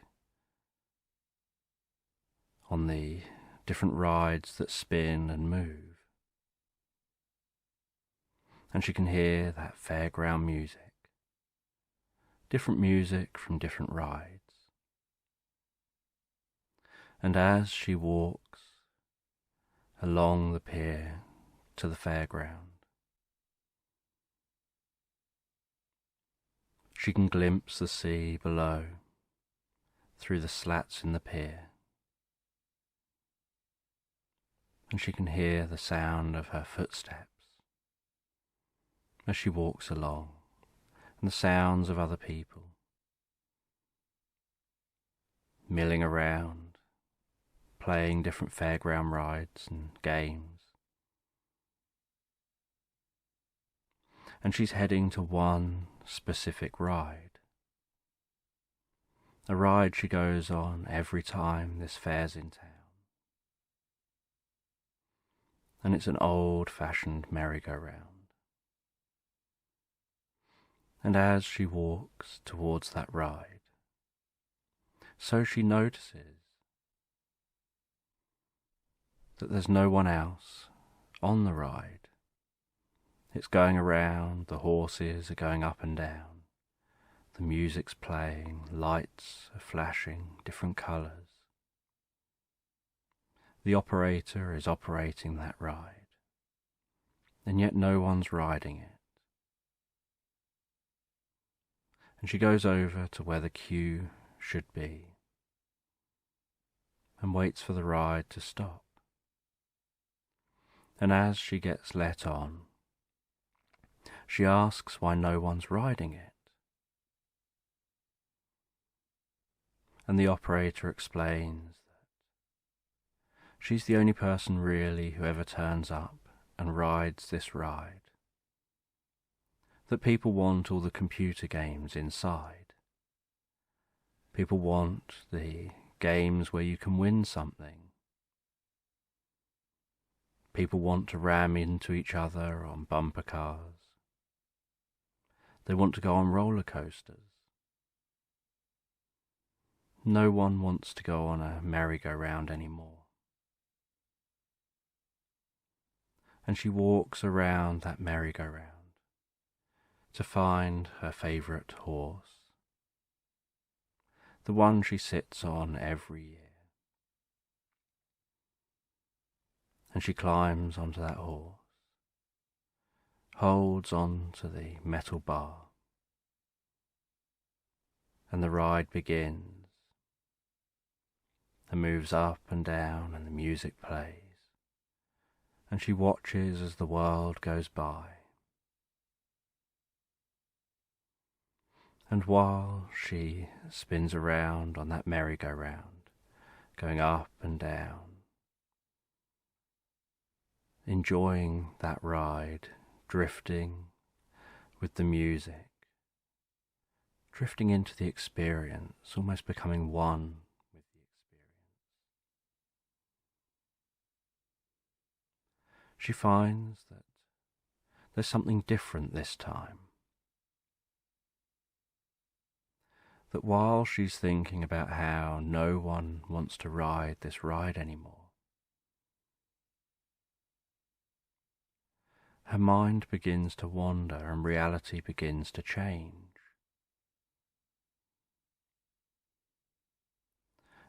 on the different rides that spin and move. And she can hear that fairground music, different music from different rides. And as she walks along the pier to the fairground, she can glimpse the sea below through the slats in the pier, and she can hear the sound of her footsteps as she walks along, and the sounds of other people milling around, playing different fairground rides and games. And she's heading to one specific ride, a ride she goes on every time this fair's in town. And it's an old-fashioned merry-go-round. And as she walks towards that ride, so she notices that there's no one else on the ride. It's going around, the horses are going up and down, the music's playing, lights are flashing, different colours. The operator is operating that ride, and yet no one's riding it. And she goes over to where the queue should be and waits for the ride to stop. And as she gets let on, she asks why no one's riding it. And the operator explains that she's the only person really who ever turns up and rides this ride. That people want all the computer games inside. People want the games where you can win something. People want to ram into each other on bumper cars. They want to go on roller coasters. No one wants to go on a merry-go-round anymore. And she walks around that merry-go-round to find her favourite horse, the one she sits on every year. And she climbs onto that horse, holds on to the metal bar, and the ride begins, and moves up and down, and the music plays, and she watches as the world goes by. And while she spins around on that merry-go-round, going up and down, enjoying that ride, drifting, with the music, drifting into the experience, almost becoming one with the experience. She finds that there's something different this time. That while she's thinking about how no one wants to ride this ride anymore, her mind begins to wander and reality begins to change.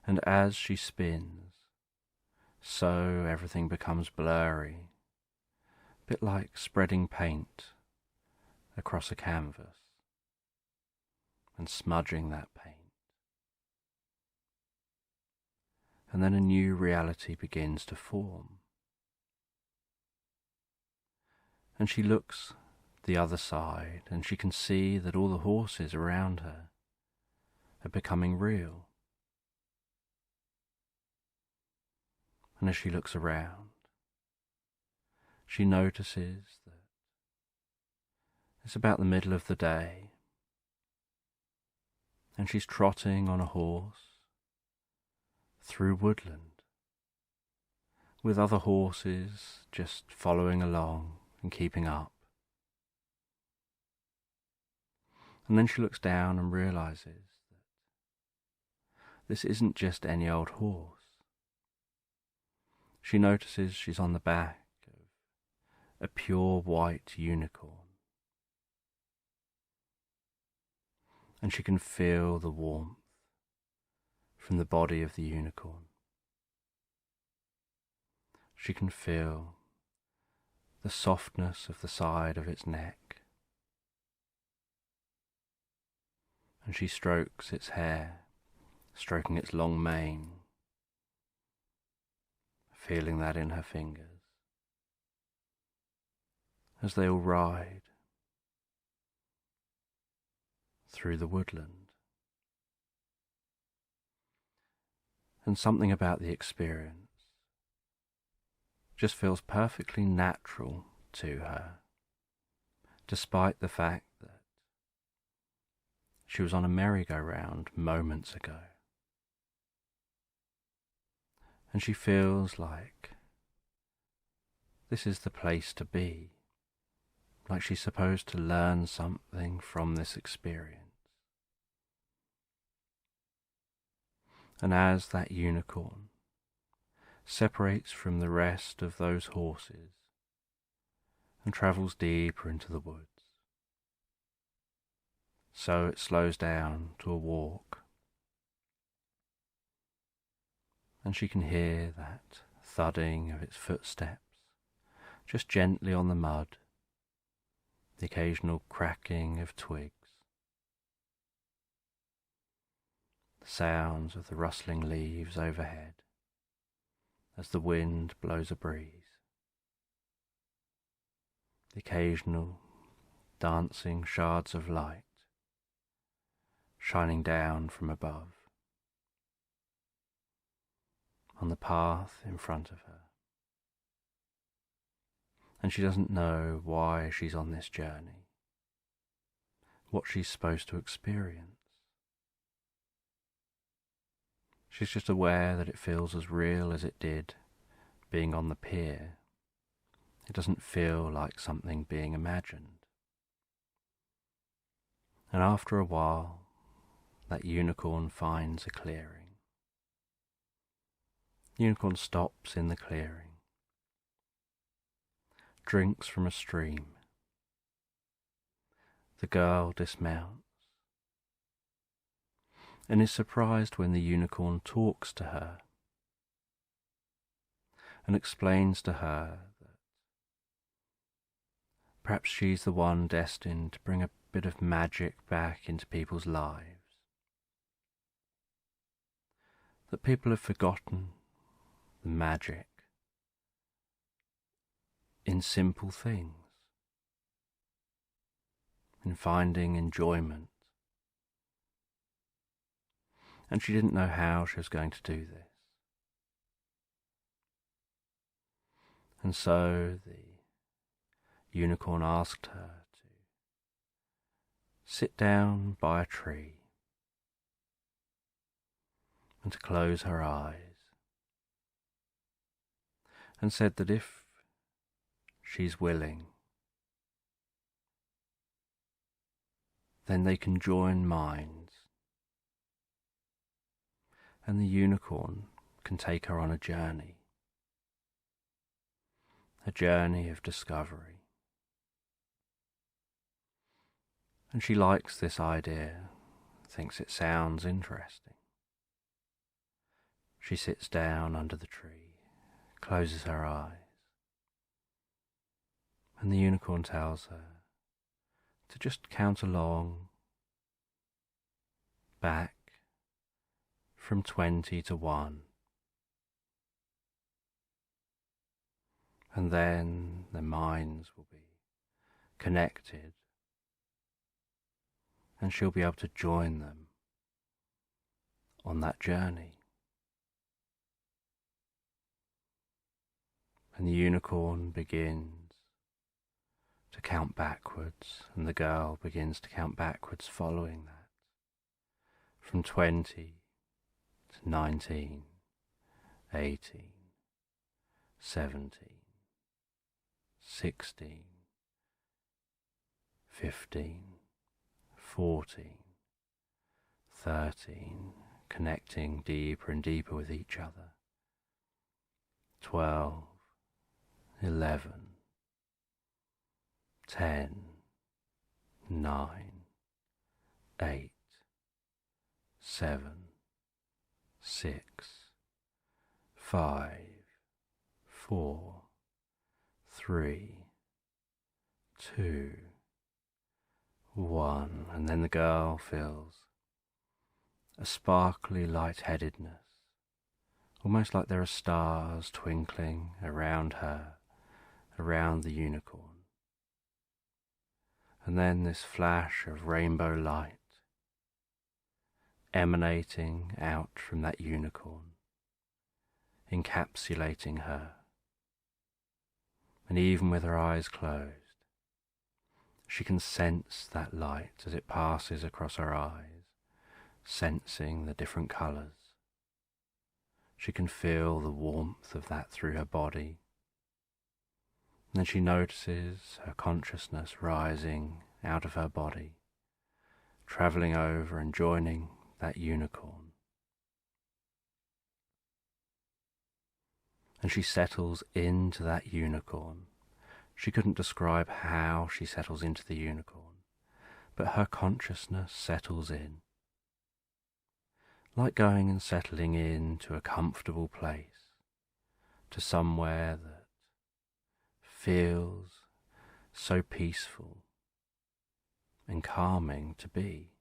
And as she spins, so everything becomes blurry, a bit like spreading paint across a canvas and smudging that paint. And then a new reality begins to form. And she looks the other side and she can see that all the horses around her are becoming real. And as she looks around, she notices that it's about the middle of the day and she's trotting on a horse through woodland with other horses just following along and keeping up. And then she looks down and realizes that this isn't just any old horse. She notices she's on the back of a pure white unicorn. And she can feel the warmth from the body of the unicorn. She can feel the softness of the side of its neck. And she strokes its hair, stroking its long mane, feeling that in her fingers as they all ride through the woodland. And something about the experience just feels perfectly natural to her, despite the fact that she was on a merry-go-round moments ago. And she feels like this is the place to be, like she's supposed to learn something from this experience. And as that unicorn separates from the rest of those horses and travels deeper into the woods, so it slows down to a walk. And she can hear that thudding of its footsteps, just gently on the mud, the occasional cracking of twigs, the sounds of the rustling leaves overhead as the wind blows a breeze, the occasional dancing shards of light shining down from above on the path in front of her. And she doesn't know why she's on this journey, what she's supposed to experience. She's just aware that it feels as real as it did being on the pier. It doesn't feel like something being imagined. And after a while, that unicorn finds a clearing. The unicorn stops in the clearing, drinks from a stream. The girl dismounts and is surprised when the unicorn talks to her and explains to her that perhaps she's the one destined to bring a bit of magic back into people's lives. That people have forgotten the magic in simple things, in finding enjoyment. And she didn't know how she was going to do this. And so the unicorn asked her to sit down by a tree and to close her eyes, and said that if she's willing, then they can join minds, and the unicorn can take her on a journey of discovery. And she likes this idea, thinks it sounds interesting. She sits down under the tree, closes her eyes, and the unicorn tells her to just count along, back from 20 to 1. And then their minds will be connected, and she'll be able to join them on that journey. And the unicorn begins to count backwards, and the girl begins to count backwards following that, from 20 to 19, 18, 17, 16, 15, 14, 13, connecting deeper and deeper with each other, 12, 11, 10, 9, 8, 7, 6, 5, 4, 3, 2, 1, and then the girl feels a sparkly lightheadedness, almost like there are stars twinkling around her, around the unicorn. And then this flash of rainbow light emanating out from that unicorn, encapsulating her. And even with her eyes closed, she can sense that light as it passes across her eyes, sensing the different colours. She can feel the warmth of that through her body. And then she notices her consciousness rising out of her body, travelling over and joining that unicorn. And she settles into that unicorn. She couldn't describe how she settles into the unicorn, but her consciousness settles in, like going and settling into a comfortable place, to somewhere that feels so peaceful and calming to be,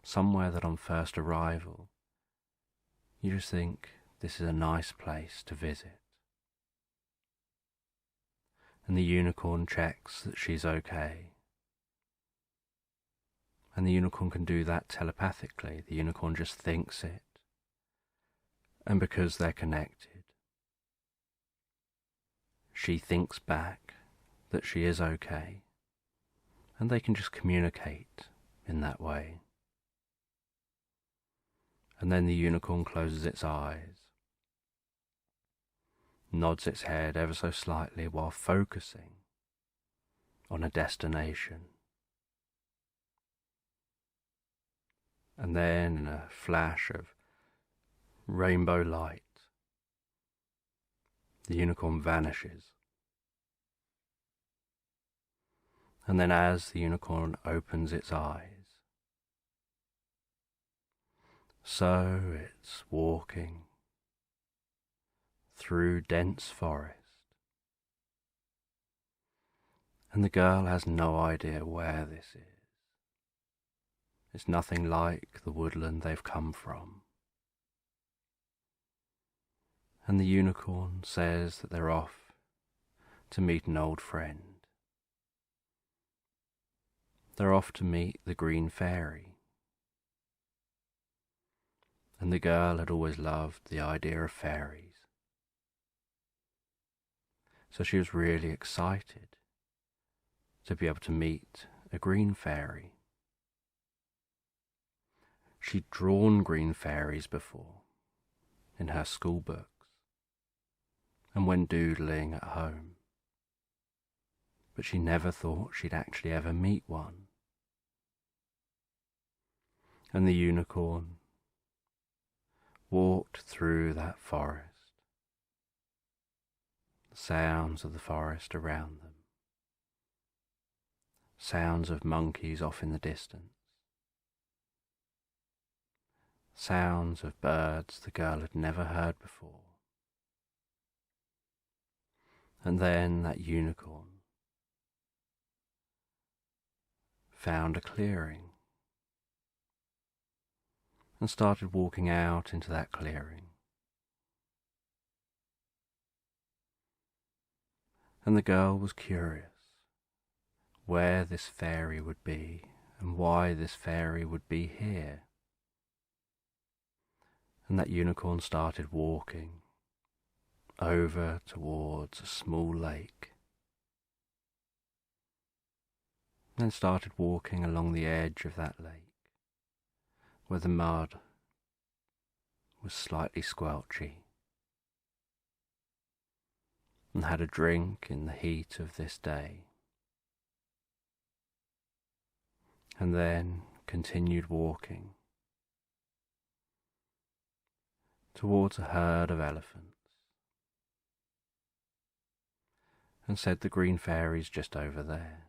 somewhere that on first arrival you just think this is a nice place to visit. And the unicorn checks that she's okay. And the unicorn can do that telepathically. The unicorn just thinks it. And because they're connected, she thinks back that she is okay. And they can just communicate in that way. And then the unicorn closes its eyes, nods its head ever so slightly while focusing on a destination. And then in a flash of rainbow light, the unicorn vanishes. And then as the unicorn opens its eyes, so it's walking through dense forest, and the girl has no idea where this is. It's nothing like the woodland they've come from. And the unicorn says that they're off to meet an old friend. They're off to meet the green fairy. And the girl had always loved the idea of fairies. So she was really excited to be able to meet a green fairy. She'd drawn green fairies before, in her school books, and when doodling at home, but she never thought she'd actually ever meet one. And the unicorn walked through that forest, the sounds of the forest around them, sounds of monkeys off in the distance, sounds of birds the girl had never heard before. And then that unicorn found a clearing and started walking out into that clearing. And the girl was curious where this fairy would be and why this fairy would be here. And that unicorn started walking over towards a small lake, then started walking along the edge of that lake, where the mud was slightly squelchy, and had a drink in the heat of this day, and then continued walking towards a herd of elephants, and said the green fairy's just over there.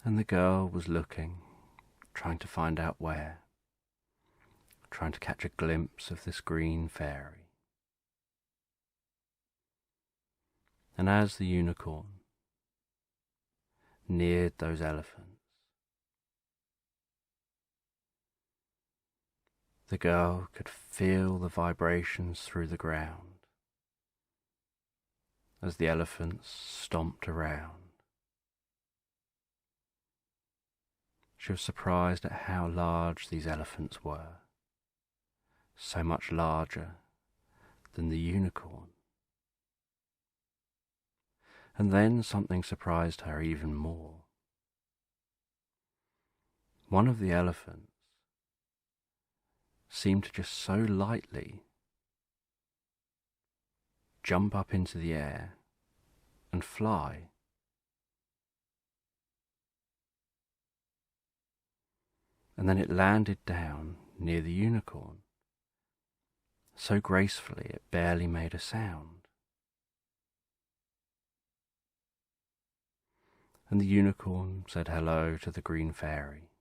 And the girl was looking, trying to find out where, trying to catch a glimpse of this green fairy. And as the unicorn neared those elephants, the girl could feel the vibrations through the ground as the elephants stomped around. She was surprised at how large these elephants were, so much larger than the unicorn. And then something surprised her even more. One of the elephants seemed to just so lightly jump up into the air and fly. And then it landed down near the unicorn, so gracefully it barely made a sound. And the unicorn said hello to the green fairy,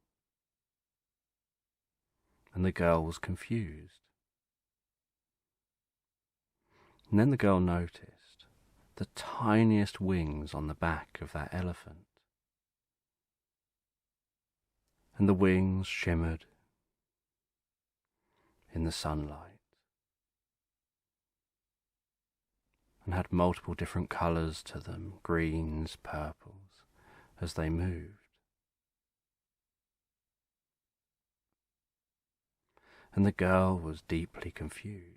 and the girl was confused. And then the girl noticed the tiniest wings on the back of that elephant. And the wings shimmered in the sunlight and had multiple different colours to them, greens, purples, as they moved. And the girl was deeply confused.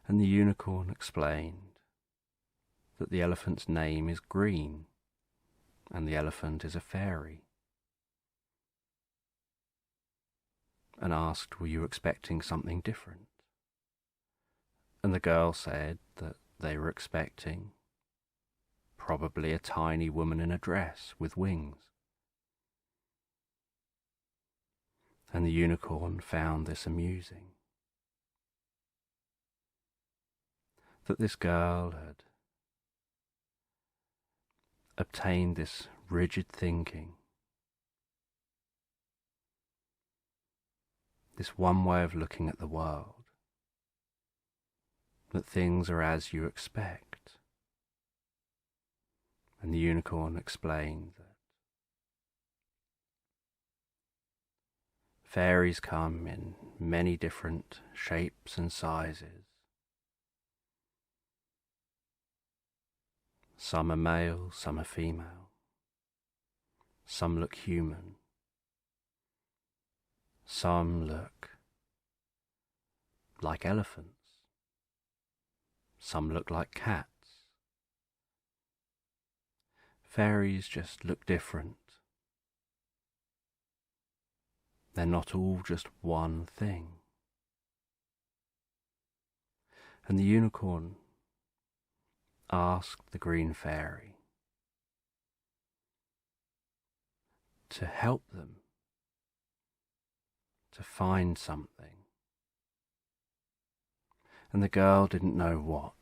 And the unicorn explained that the elephant's name is Green, and the elephant is a fairy, and asked, were you expecting something different? And the girl said that they were expecting probably a tiny woman in a dress with wings. And the unicorn found this amusing, that this girl had obtained this rigid thinking, this one way of looking at the world, that things are as you expect. And the unicorn explained that fairies come in many different shapes and sizes. Some are male, some are female. Some look human. Some look like elephants. Some look like cats Fairies just look different. They're not all just one thing. And the unicorn asked the green fairy to help them to find something. And the girl didn't know what.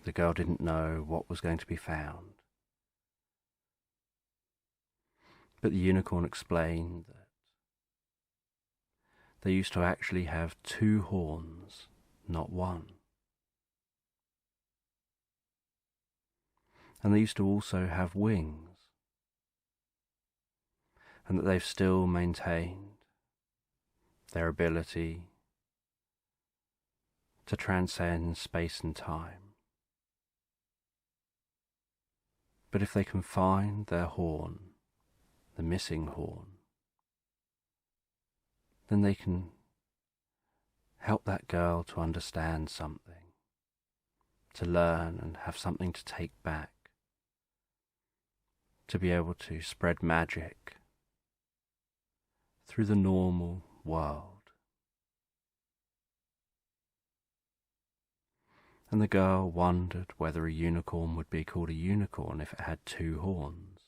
The girl didn't know what was going to be found. But the unicorn explained that they used to actually have 2 horns, not 1. And they used to also have wings, and that they've still maintained their ability to transcend space and time. But if they can find their horn, the missing horn, then they can help that girl to understand something, to learn and have something to take back, to be able to spread magic through the normal world. And the girl wondered whether a unicorn would be called a unicorn if it had 2 horns,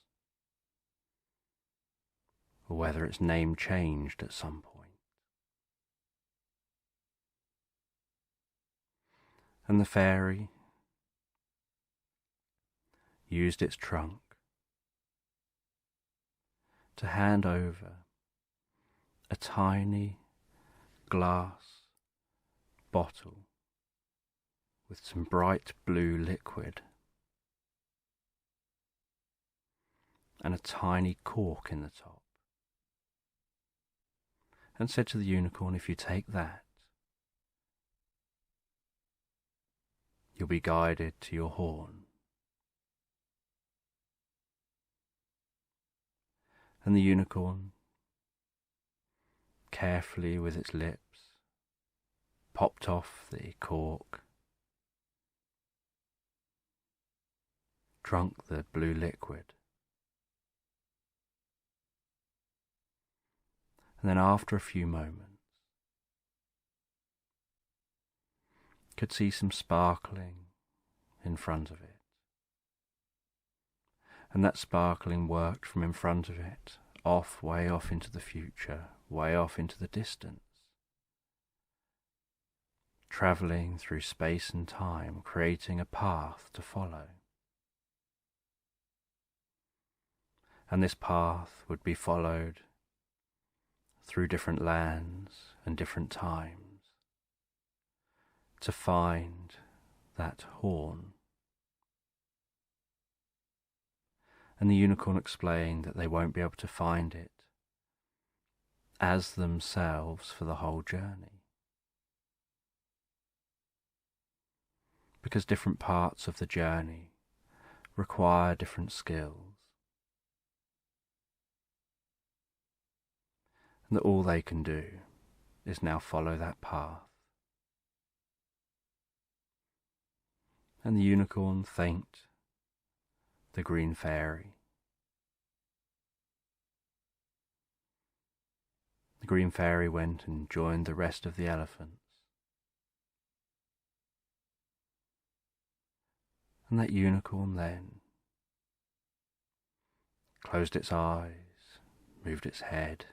or whether its name changed at some point. And the fairy used its trunk to hand over a tiny glass bottle with some bright blue liquid and a tiny cork in the top, and said to the unicorn, if you take that, you'll be guided to your horn. And the unicorn, carefully with its lips, popped off the cork, drank the blue liquid, and then after a few moments could see some sparkling in front of it. And that sparkling worked from in front of it, way off into the future, way off into the distance, travelling through space and time, creating a path to follow. And this path would be followed through different lands and different times to find that horn. And the unicorn explained that they won't be able to find it as themselves for the whole journey, because different parts of the journey require different skills, and that all they can do is now follow that path. And the unicorn thanked the green fairy. The green fairy went and joined the rest of the elephants. And that unicorn then closed its eyes, moved its head,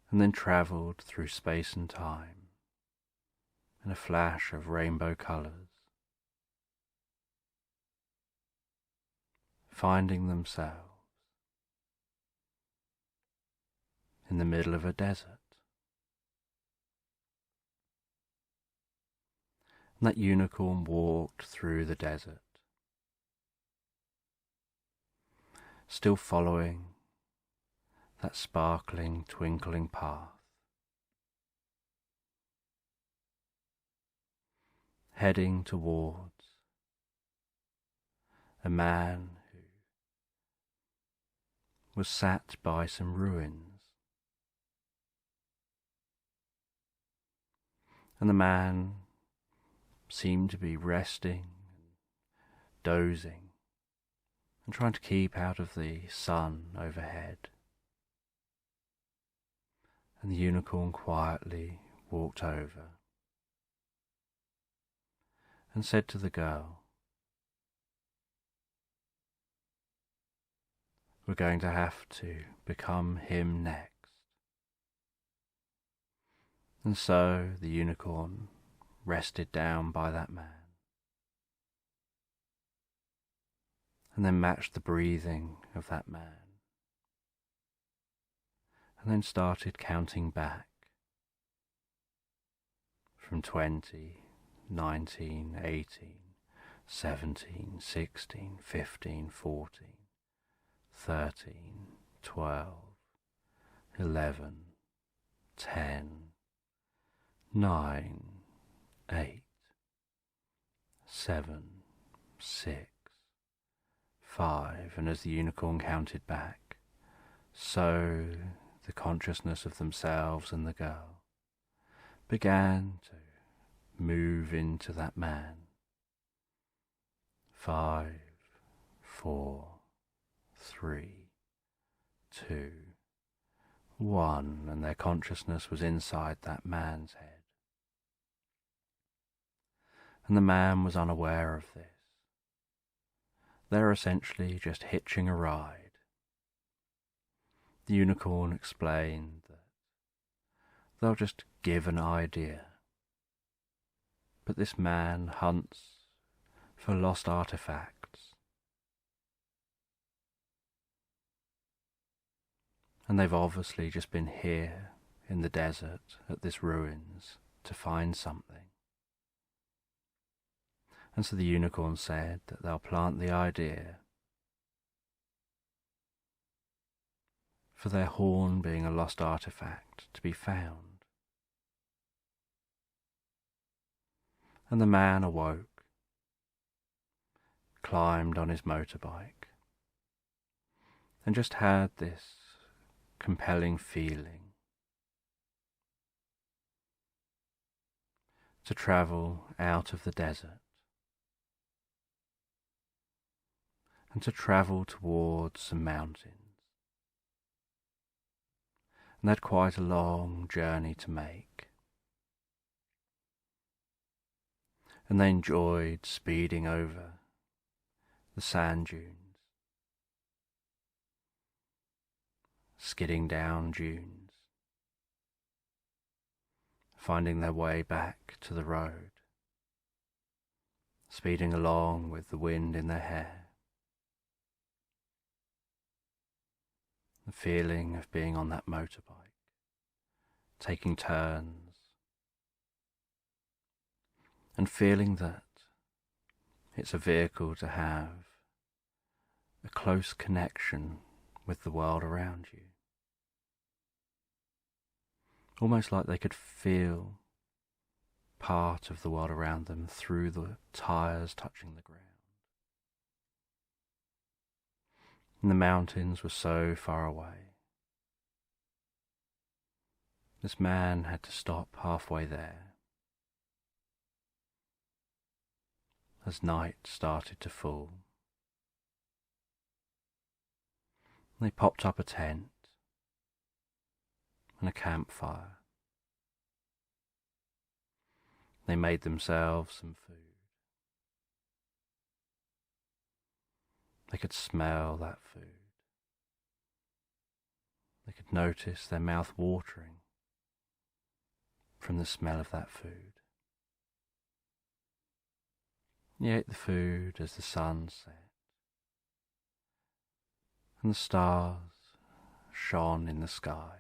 and then travelled through space and time in a flash of rainbow colours, finding themselves in the middle of a desert. And that unicorn walked through the desert, still following that sparkling, twinkling path, heading towards a man who was sat by some ruins. And the man seemed to be resting dozing and trying to keep out of the sun overhead. And the unicorn quietly walked over and said to the girl, "We're going to have to become him next." And so the unicorn rested down by that man, and then matched the breathing of that man, and then started counting back from 20, 19, 18, 17, 16, 15, 14, 13, 12, 11, 10, 9, 8, 7, 6, 5, and as the unicorn counted back, so the consciousness of themselves and the girl began to move into that man. 5, 4, 3, 2, 1, and their consciousness was inside that man's head. And the man was unaware of this. They're essentially just hitching a ride. The unicorn explained that they'll just give an idea, but this man hunts for lost artifacts, and they've obviously just been here in the desert at this ruins to find something. And so the unicorn said that they'll plant the idea for their horn being a lost artifact to be found. And the man awoke, climbed on his motorbike, and just had this compelling feeling to travel out of the desert and to travel towards some mountains. And they had quite a long journey to make. And they enjoyed speeding over the sand dunes, skidding down dunes, finding their way back to the road, speeding along with the wind in their hair. The feeling of being on that motorbike, taking turns, and feeling that it's a vehicle to have a close connection with the world around you. Almost like they could feel part of the world around them through the tyres touching the ground. And the mountains were so far away. This man had to stop halfway there as night started to fall. They popped up a tent and a campfire. They made themselves some food. They could smell that food. They could notice their mouth watering from the smell of that food. They ate the food as the sun set, and the stars shone in the sky.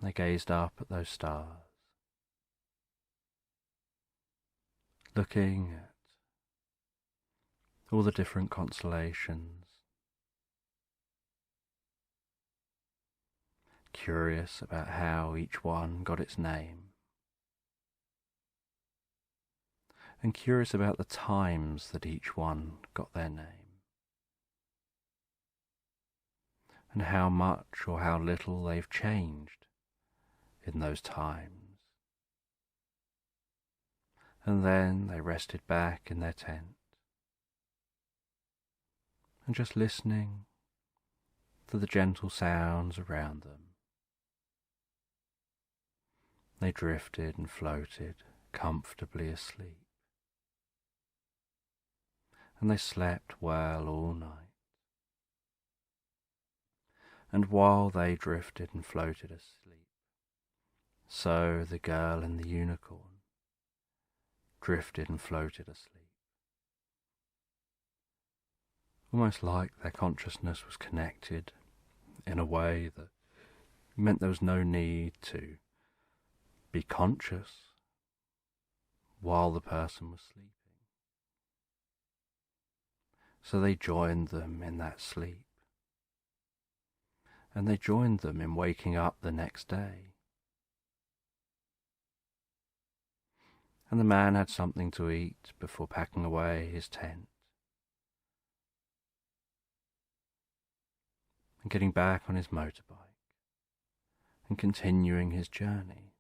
They gazed up at those stars, looking at all the different constellations, curious about how each one got its name, and curious about the times that each one got their name, and how much or how little they've changed in those times, And then they rested back in their tent, and just listening to the gentle sounds around them, they drifted and floated comfortably asleep. And they slept well all night. And while they drifted and floated asleep, so the girl and the unicorn drifted and floated asleep. Almost like their consciousness was connected in a way that meant there was no need to be conscious while the person was sleeping. So they joined them in that sleep, and they joined them in waking up the next day. And the man had something to eat before packing away his tent and getting back on his motorbike and continuing his journey.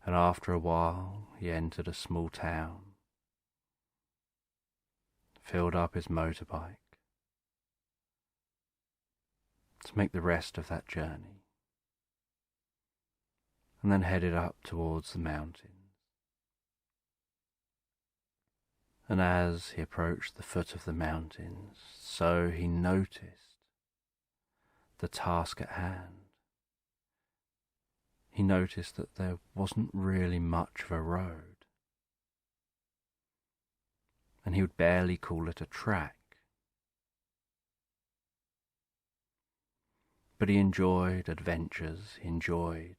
And after a while he entered a small town, filled up his motorbike to make the rest of that journey, and then headed up towards the mountains. And as he approached the foot of the mountains, so he noticed the task at hand. He noticed that there wasn't really much of a road, and he would barely call it a track. But he enjoyed adventures, he enjoyed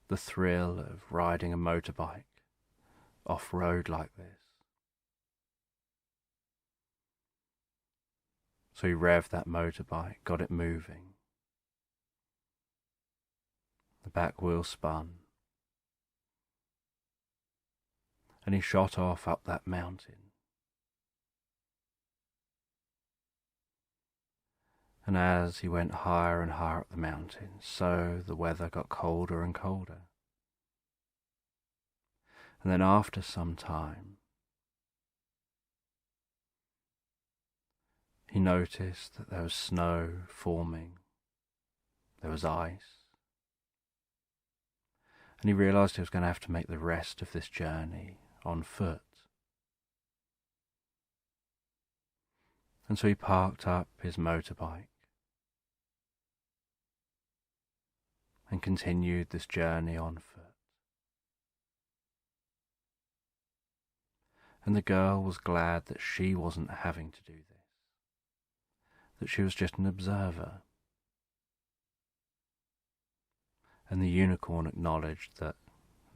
the thrill of riding a motorbike off-road like this. So he revved that motorbike, got it moving. The back wheel spun, and he shot off up that mountain. And as he went higher and higher up the mountain, so the weather got colder and colder. And then after some time, he noticed that there was snow forming, there was ice. And he realised he was going to have to make the rest of this journey on foot. And so he parked up his motorbike and continued this journey on foot. And the girl was glad that she wasn't having to do this, that she was just an observer. And the unicorn acknowledged that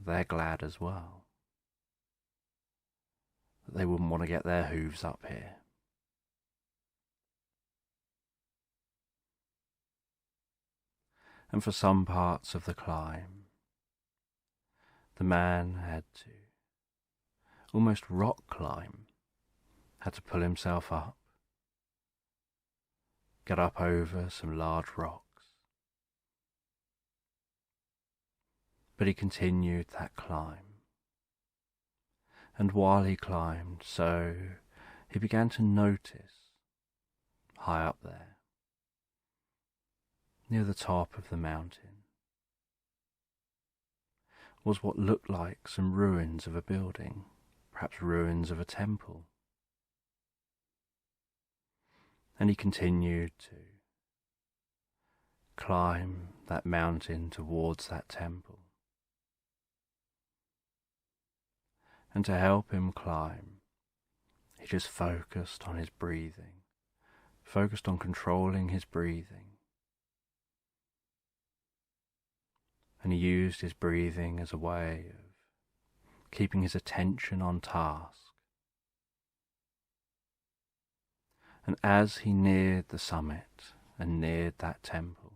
they're glad as well, that they wouldn't want to get their hooves up here. And for some parts of the climb, the man had to almost rock climb, had to pull himself up, get up over some large rocks. But he continued that climb, and while he climbed, so he began to notice, high up there, near the top of the mountain, was what looked like some ruins of a building, perhaps ruins of a temple. And he continued to climb that mountain towards that temple. And to help him climb, he just focused on his breathing, focused on controlling his breathing. And he used his breathing as a way of keeping his attention on task. And as he neared the summit and neared that temple,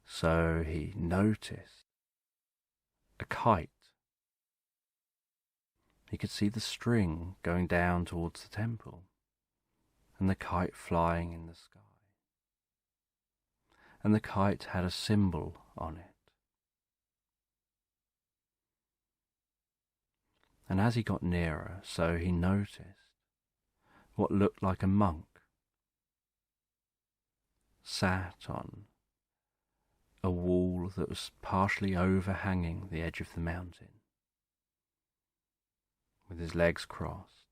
so he noticed a kite. He could see the string going down towards the temple, and the kite flying in the sky. and the kite had a symbol on it. And as he got nearer, so he noticed what looked like a monk sat on a wall that was partially overhanging the edge of the mountain, with his legs crossed,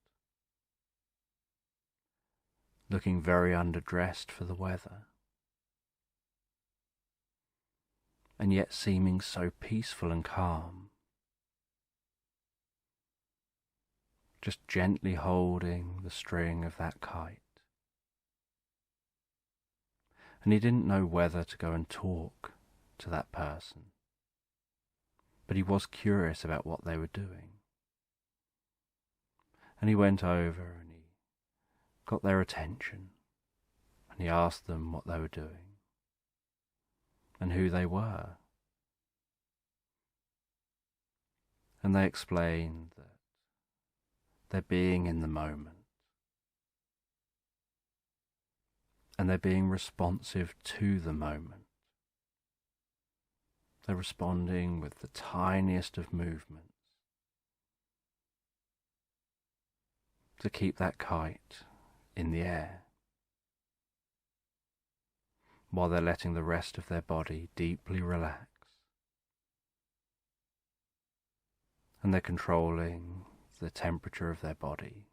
looking very underdressed for the weather, and yet seeming so peaceful and calm, just gently holding the string of that kite. And he didn't know whether to go and talk to that person, but he was curious about what they were doing. And he went over and he got their attention, and he asked them what they were doing and who they were. And they explained that they're being in the moment, and they're being responsive to the moment. They're responding with the tiniest of movements to keep that kite in the air, while they're letting the rest of their body deeply relax. And they're controlling the temperature of their body.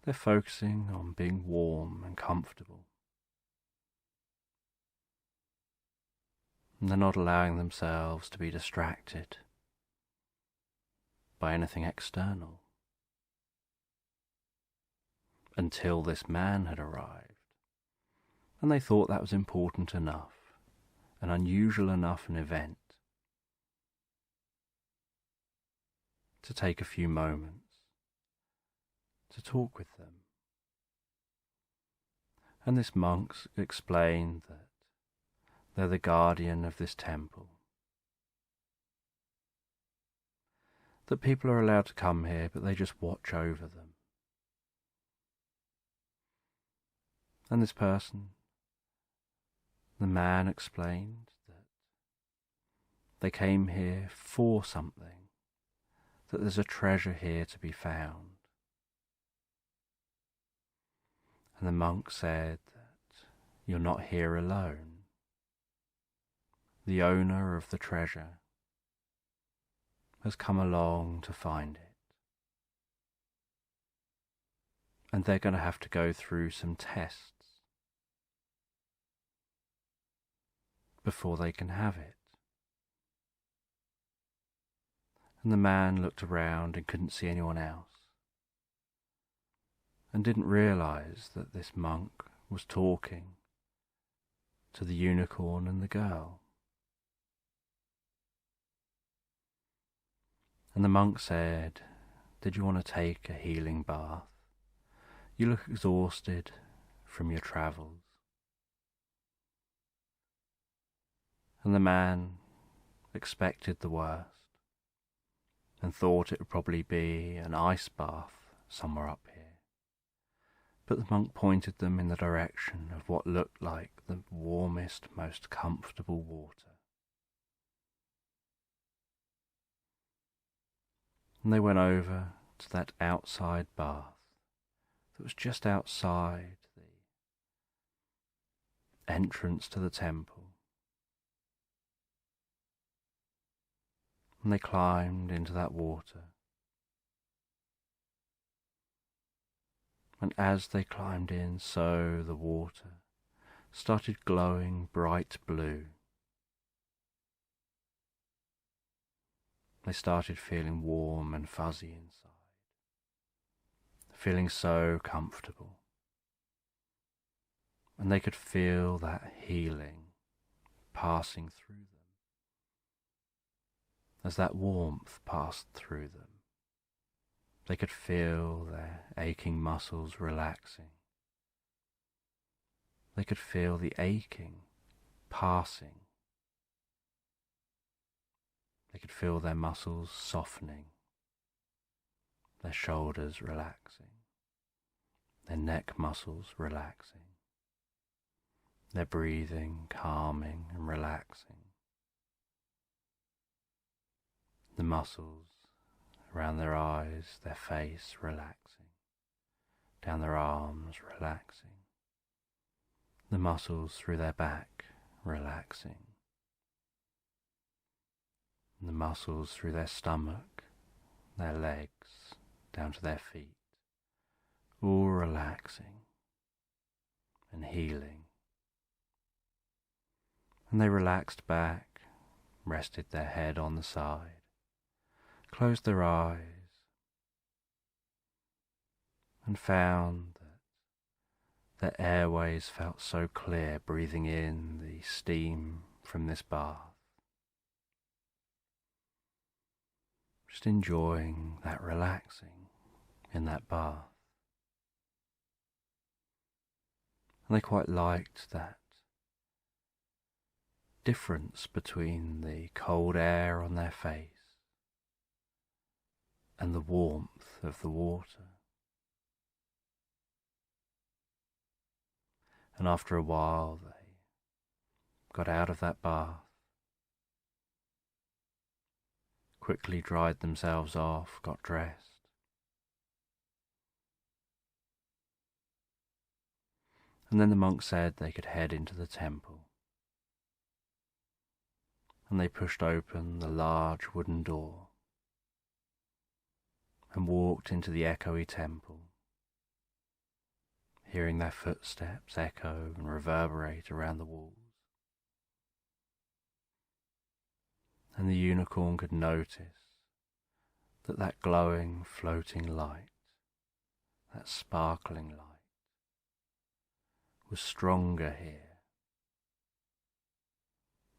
They're focusing on being warm and comfortable. And they're not allowing themselves to be distracted by anything external, until this man had arrived. And they thought that was important enough, an unusual enough an event, to take a few moments to talk with them. And this monk explained that they're the guardian of this temple, that people are allowed to come here, but they just watch over them. And this person, the man, explained that they came here for something, that there's a treasure here to be found. And the monk said that you're not here alone. The owner of the treasure has come along to find it. And they're going to have to go through some tests before they can have it. And the man looked around and couldn't see anyone else, and didn't realize that this monk was talking to the unicorn and the girl. And the monk said, "Did you want to take a healing bath? You look exhausted from your travels." And the man expected the worst, and thought it would probably be an ice bath somewhere up here. But the monk pointed them in the direction of what looked like the warmest, most comfortable water. And they went over to that outside bath that was just outside the entrance to the temple. And they climbed into that water. And as they climbed in, so the water started glowing bright blue. They started feeling warm and fuzzy inside, feeling so comfortable. And they could feel that healing passing through them. As that warmth passed through them, they could feel their aching muscles relaxing. They could feel the aching passing. They could feel their muscles softening, their shoulders relaxing, their neck muscles relaxing, their breathing calming and relaxing, the muscles around their eyes, their face relaxing, down their arms relaxing, the muscles through their back relaxing, the muscles through their stomach, their legs, down to their feet, all relaxing and healing. And they relaxed back, rested their head on the side, closed their eyes, and found that their airways felt so clear, breathing in the steam from this bath. Just enjoying that relaxing in that bath. And they quite liked that difference between the cold air on their face and the warmth of the water. And after a while they got out of that bath, quickly dried themselves off, got dressed, and then the monk said they could head into the temple. And they pushed open the large wooden door and walked into the echoey temple, hearing their footsteps echo and reverberate around the walls. And the unicorn could notice that that glowing, floating light, that sparkling light, was stronger here.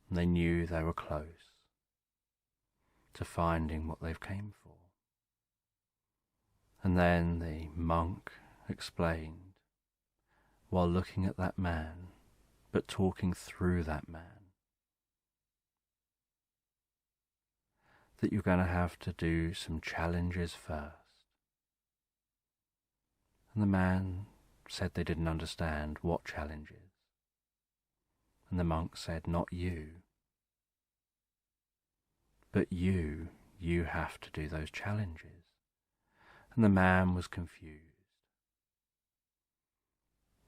And they knew they were close to finding what they've came for. And then the monk explained, while looking at that man, but talking through that man, that you're going to have to do some challenges first. And the man said they didn't understand what challenges. And the monk said, not you, but you have to do those challenges. And the man was confused.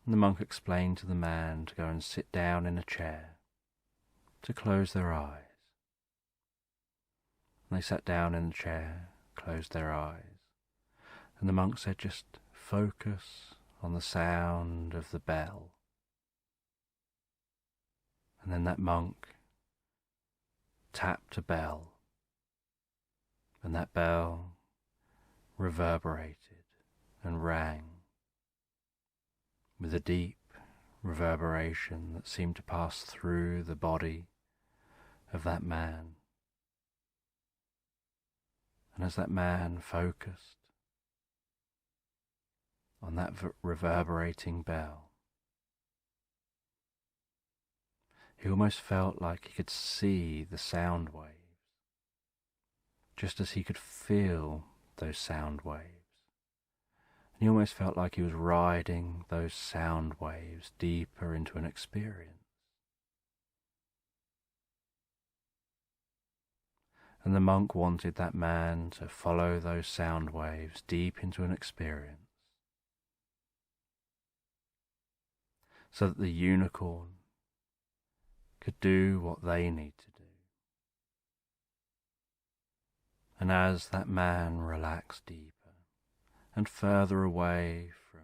And the monk explained to the man to go and sit down in a chair, to close their eyes. And they sat down in the chair, closed their eyes, and the monk said, just focus on the sound of the bell. And then that monk tapped a bell, and that bell reverberated and rang with a deep reverberation that seemed to pass through the body of that man. And as that man focused on that reverberating bell, he almost felt like he could see the sound waves, just as he could feel those sound waves. And he almost felt like he was riding those sound waves deeper into an experience. And the monk wanted that man to follow those sound waves deep into an experience, so that the unicorn could do what they need to do. And as that man relaxed deeper and further away from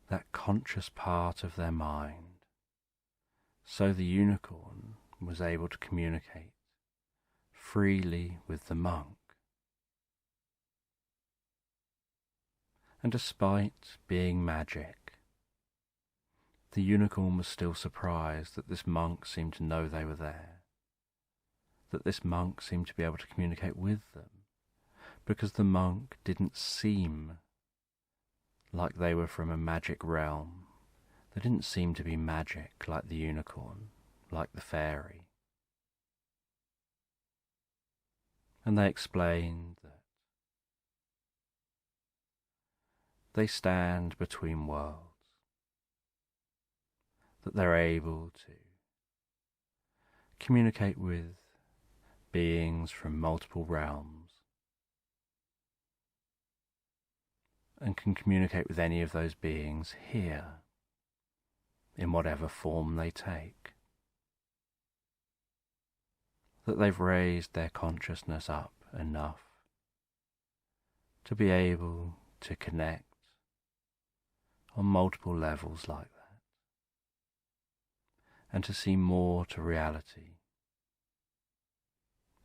that conscious part of their mind, so the unicorn was able to communicate freely with the monk. And despite being magic, the unicorn was still surprised that this monk seemed to know they were there, that this monk seemed to be able to communicate with them, because the monk didn't seem like they were from a magic realm. They didn't seem to be magic like the unicorn, like the fairy. And they explained that they stand between worlds. that they're able to communicate with beings from multiple realms and can communicate with any of those beings here in whatever form they take. That they've raised their consciousness up enough to be able to connect on multiple levels like that, and to see more to reality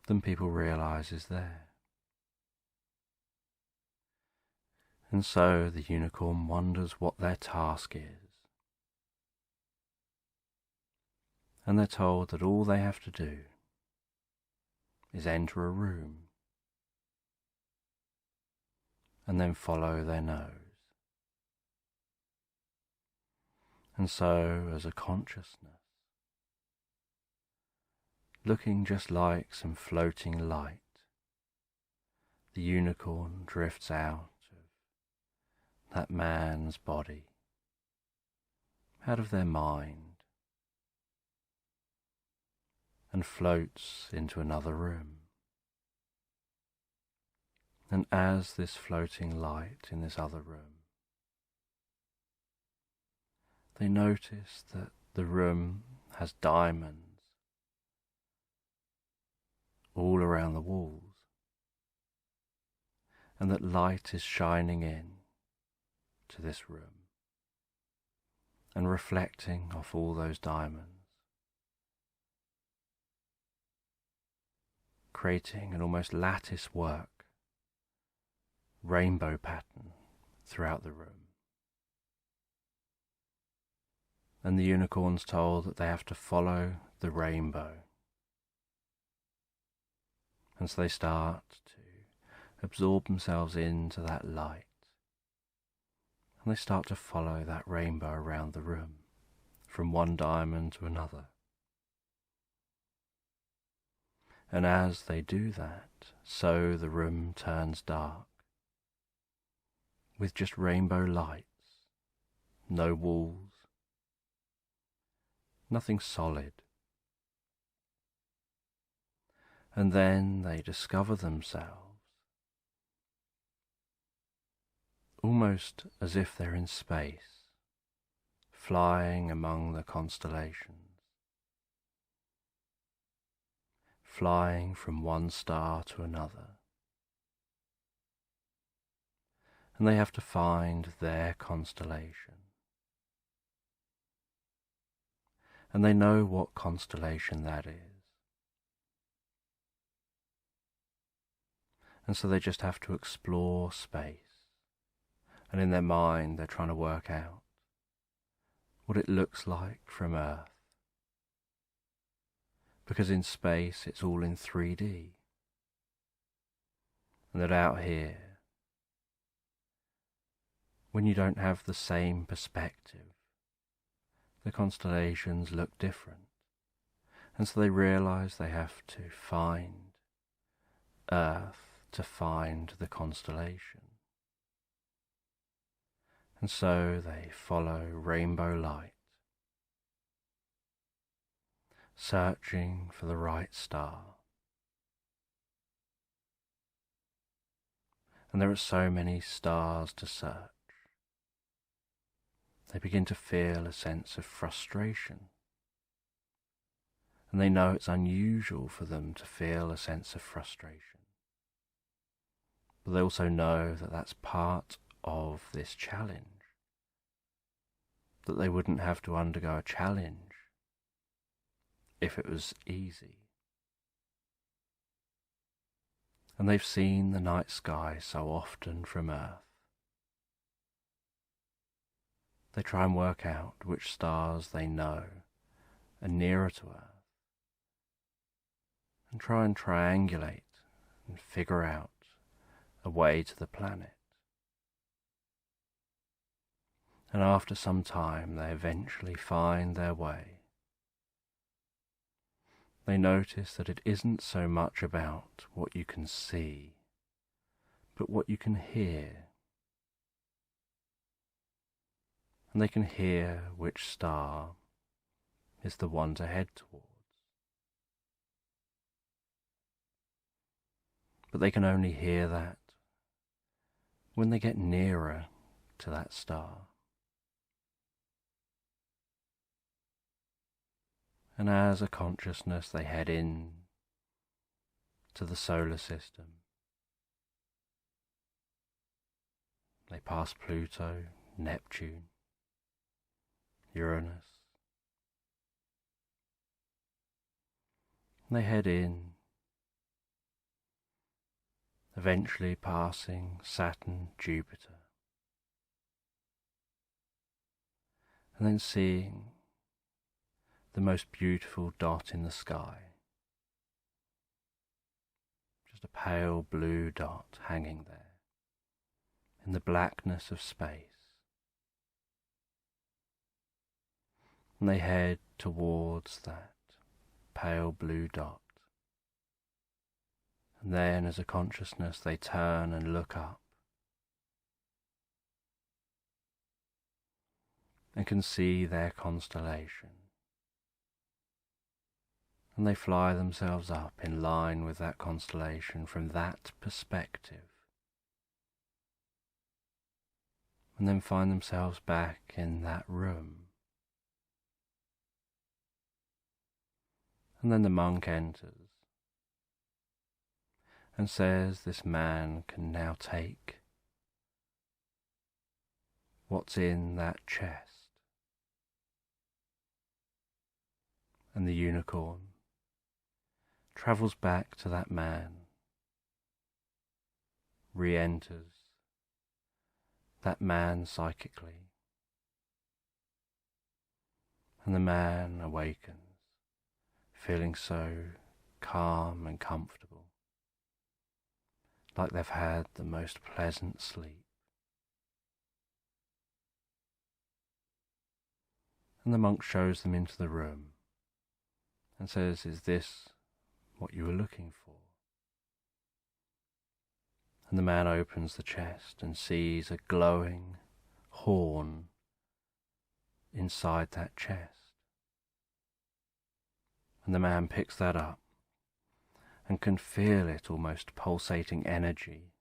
than people realize is there. And so the unicorn wonders what their task is, and they're told that all they have to do is enter a room and then follow their nose. And so, as a consciousness, looking just like some floating light, the unicorn drifts out of that man's body, out of their mind, and floats into another room. And as this floating light in this other room, they notice that the room has diamonds all around the walls, and that light is shining in to this room and reflecting off all those diamonds, creating an almost lattice work rainbow pattern throughout the room. And the unicorn's told that they have to follow the rainbow. And so they start to absorb themselves into that light. And they start to follow that rainbow around the room, from one diamond to another. And as they do that, so the room turns dark, with just rainbow lights, no walls, nothing solid. And then they discover themselves almost as if they're in space, flying among the constellations, flying from one star to another. And they have to find their constellation. And they know what constellation that is. And so they just have to explore space. And in their mind they're trying to work out what it looks like from Earth. Because in space it's all in 3D. And that out here, when you don't have the same perspective, the constellations look different. And so they realize they have to find Earth to find the constellation. And so they follow rainbow light, searching for the right star. And there are so many stars to search. They begin to feel a sense of frustration. And they know it's unusual for them to feel a sense of frustration. But they also know that that's part of this challenge. That they wouldn't have to undergo a challenge if it was easy. And they've seen the night sky so often from Earth. They try and work out which stars they know are nearer to Earth, and try and triangulate and figure out a way to the planet. And after some time they eventually find their way. They notice that it isn't so much about what you can see, but what you can hear. And they can hear which star is the one to head towards. But they can only hear that when they get nearer to that star. And as a consciousness they head in to the solar system. They pass Pluto, Neptune, Uranus. They head in, eventually passing Saturn, Jupiter, and then seeing the most beautiful dot in the sky. Just a pale blue dot hanging there in the blackness of space. And they head towards that pale blue dot. And then as a consciousness they turn and look up and can see their constellation. And they fly themselves up in line with that constellation from that perspective. And then find themselves back in that room. And then the monk enters and says this man can now take what's in that chest. And the unicorn travels back to that man, re-enters that man psychically, and the man awakens, feeling so calm and comfortable, like they've had the most pleasant sleep. And the monk shows them into the room and says, "Is this what you were looking for?" And the man opens the chest and sees a glowing horn inside that chest. And the man picks that up and can feel it almost pulsating energy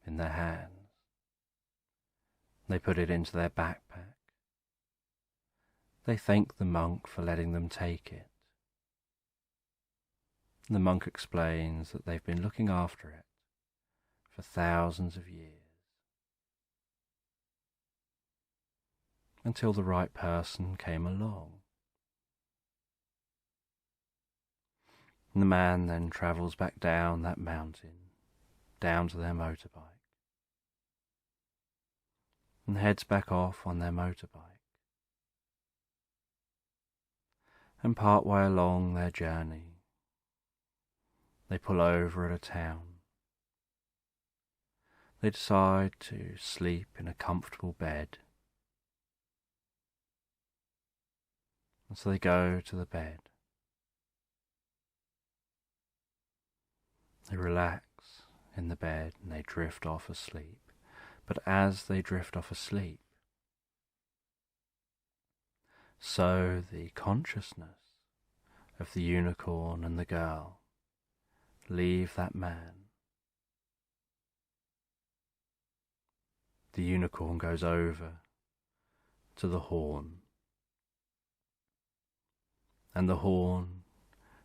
in their hands. They put it into their backpack. They thank the monk for letting them take it. The monk explains that they've been looking after it for thousands of years, until the right person came along. And the man then travels back down that mountain, down to their motorbike, and heads back off on their motorbike. And part way along their journey, they pull over at a town. They decide to sleep in a comfortable bed. And so they go to the bed. They relax in the bed and they drift off asleep. But as they drift off asleep, so the consciousness of the unicorn and the girl leave that man. The unicorn goes over to the horn, and the horn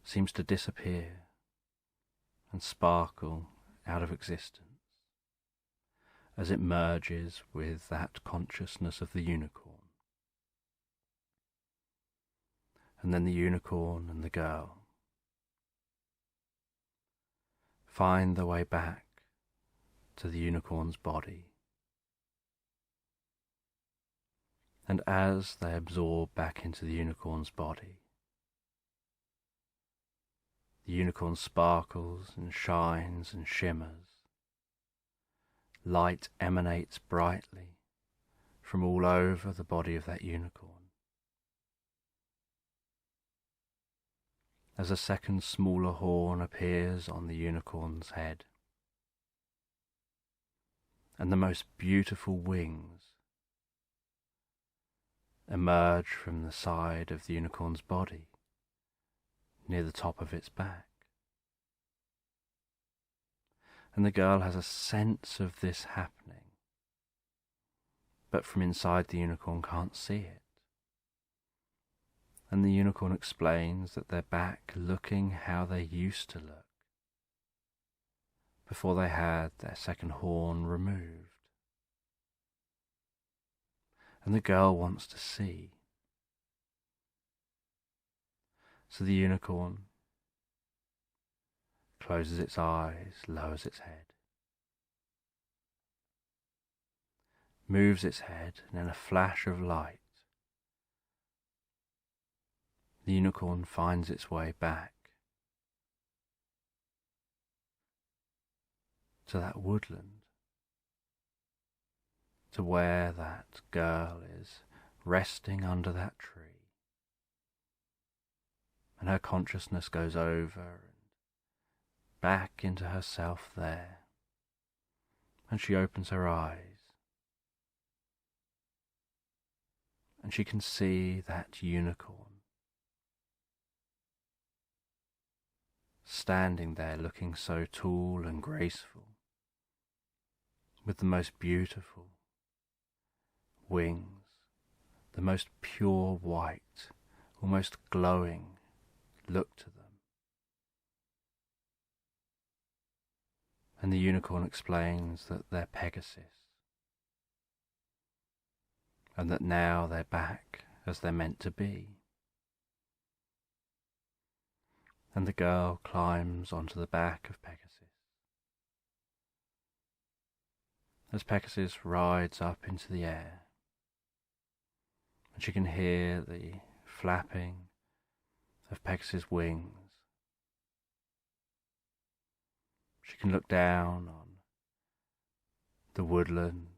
seems to disappear and sparkle out of existence as it merges with that consciousness of the unicorn. And then the unicorn and the girl find their way back to the unicorn's body. And as they absorb back into the unicorn's body, the unicorn sparkles and shines and shimmers. Light emanates brightly from all over the body of that unicorn. As a second smaller horn appears on the unicorn's head, and the most beautiful wings emerge from the side of the unicorn's body, near the top of its back. And the girl has a sense of this happening, but from inside the unicorn can't see it. And the unicorn explains that they're back looking how they used to look, before they had their second horn removed. And the girl wants to see. So the unicorn closes its eyes, lowers its head, moves its head, and in a flash of light, the unicorn finds its way back to that woodland, to where that girl is resting under that tree, and her consciousness goes over and back into herself there, and she opens her eyes, and she can see that unicorn standing there looking so tall and graceful, with the most beautiful wings, the most pure white, almost glowing look to them. And the unicorn explains that they're Pegasus, and that now they're back as they're meant to be. And the girl climbs onto the back of Pegasus. As Pegasus rides up into the air, and she can hear the flapping of Pegasus' wings. She can look down on the woodland,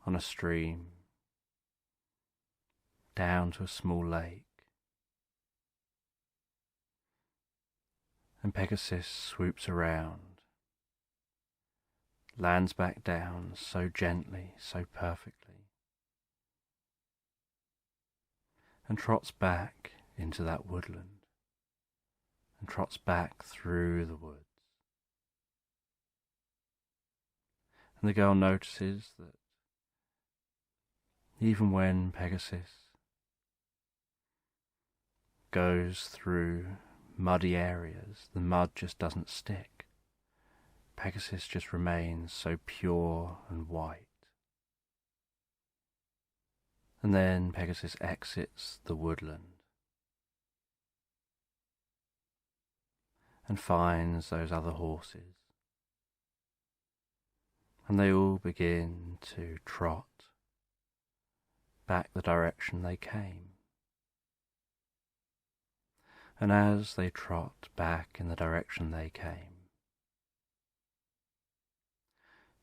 on a stream, down to a small lake. And Pegasus swoops around, lands back down so gently, so perfectly, and trots back into that woodland, and trots back through the woods. And the girl notices that even when Pegasus goes through muddy areas, the mud just doesn't stick. Pegasus just remains so pure and white. And then Pegasus exits the woodland and finds those other horses, and they all begin to trot back the direction they came. And as they trot back in the direction they came,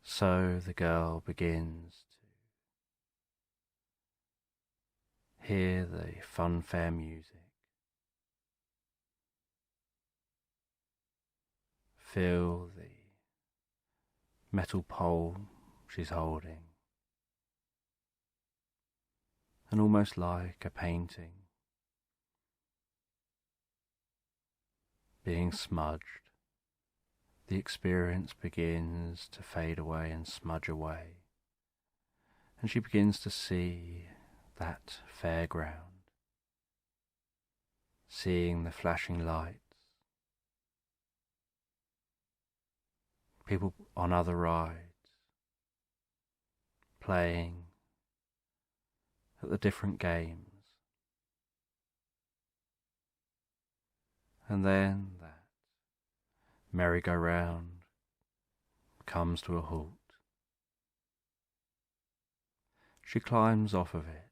so the girl begins to hear the funfair music, feel the metal pole she's holding, and almost like a painting being smudged, the experience begins to fade away and smudge away, and she begins to see that fairground, seeing the flashing lights, people on other rides, playing at the different games. And then that merry-go-round comes to a halt. She climbs off of it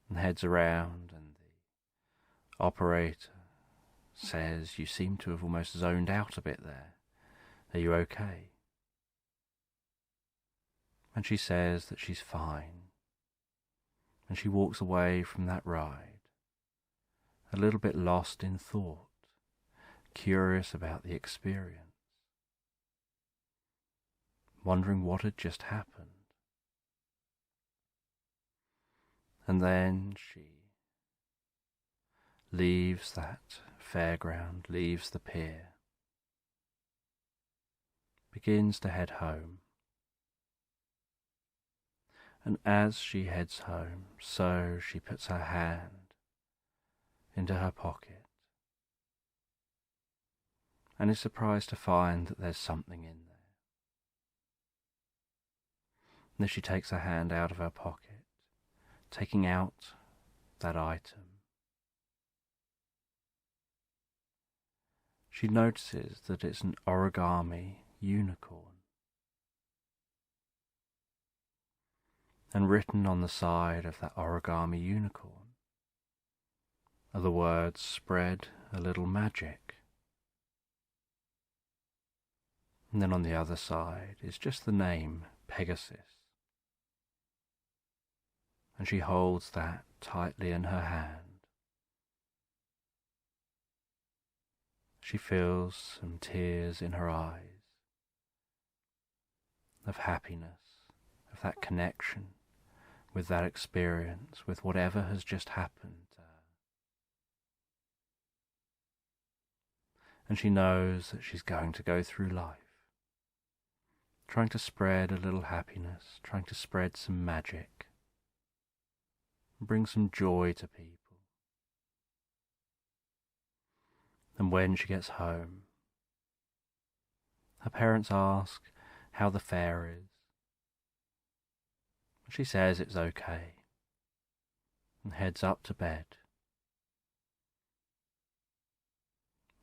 and heads around, and the operator says, "You seem to have almost zoned out a bit there. Are you okay?" And she says that she's fine, and she walks away from that ride, a little bit lost in thought, curious about the experience. wondering what had just happened. And then she leaves that fairground, leaves the pier, begins to head home. And as she heads home, so she puts her hand into her pocket and is surprised to find that there's something in there. And as she takes her hand out of her pocket, taking out that item, she notices that it's an origami unicorn. And written on the side of that origami unicorn are the words, "Spread a little magic." And then on the other side is just the name, Pegasus. And she holds that tightly in her hand. She feels some tears in her eyes of happiness, of that connection with that experience, with whatever has just happened to her. And she knows that she's going to go through life, trying to spread a little happiness, trying to spread some magic, bring some joy to people. And when she gets home, her parents ask how the fair is. She says it's okay and heads up to bed.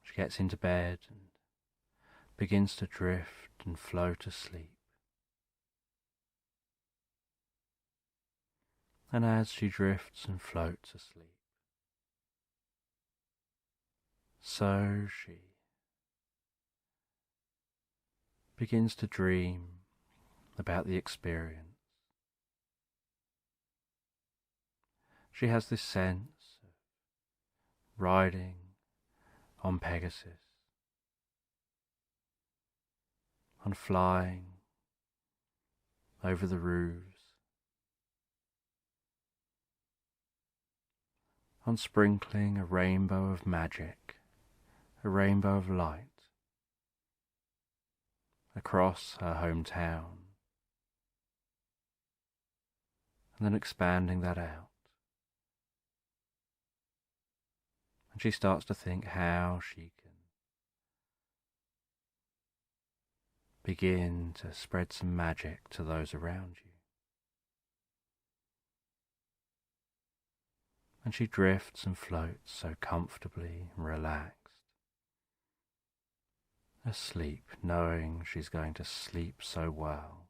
She gets into bed and begins to drift and float asleep. And as she drifts and floats asleep, so she begins to dream about the experience. She has this sense of riding on Pegasus, on flying over the roofs, on sprinkling a rainbow of magic, a rainbow of light across her hometown, and then expanding that out. And she starts to think how she can begin to spread some magic to those around you. And she drifts and floats so comfortably and relaxed, asleep, knowing she's going to sleep so well,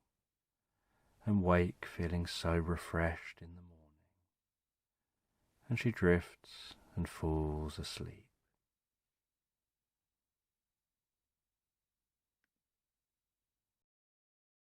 and wake feeling so refreshed in the morning. And she drifts and falls asleep.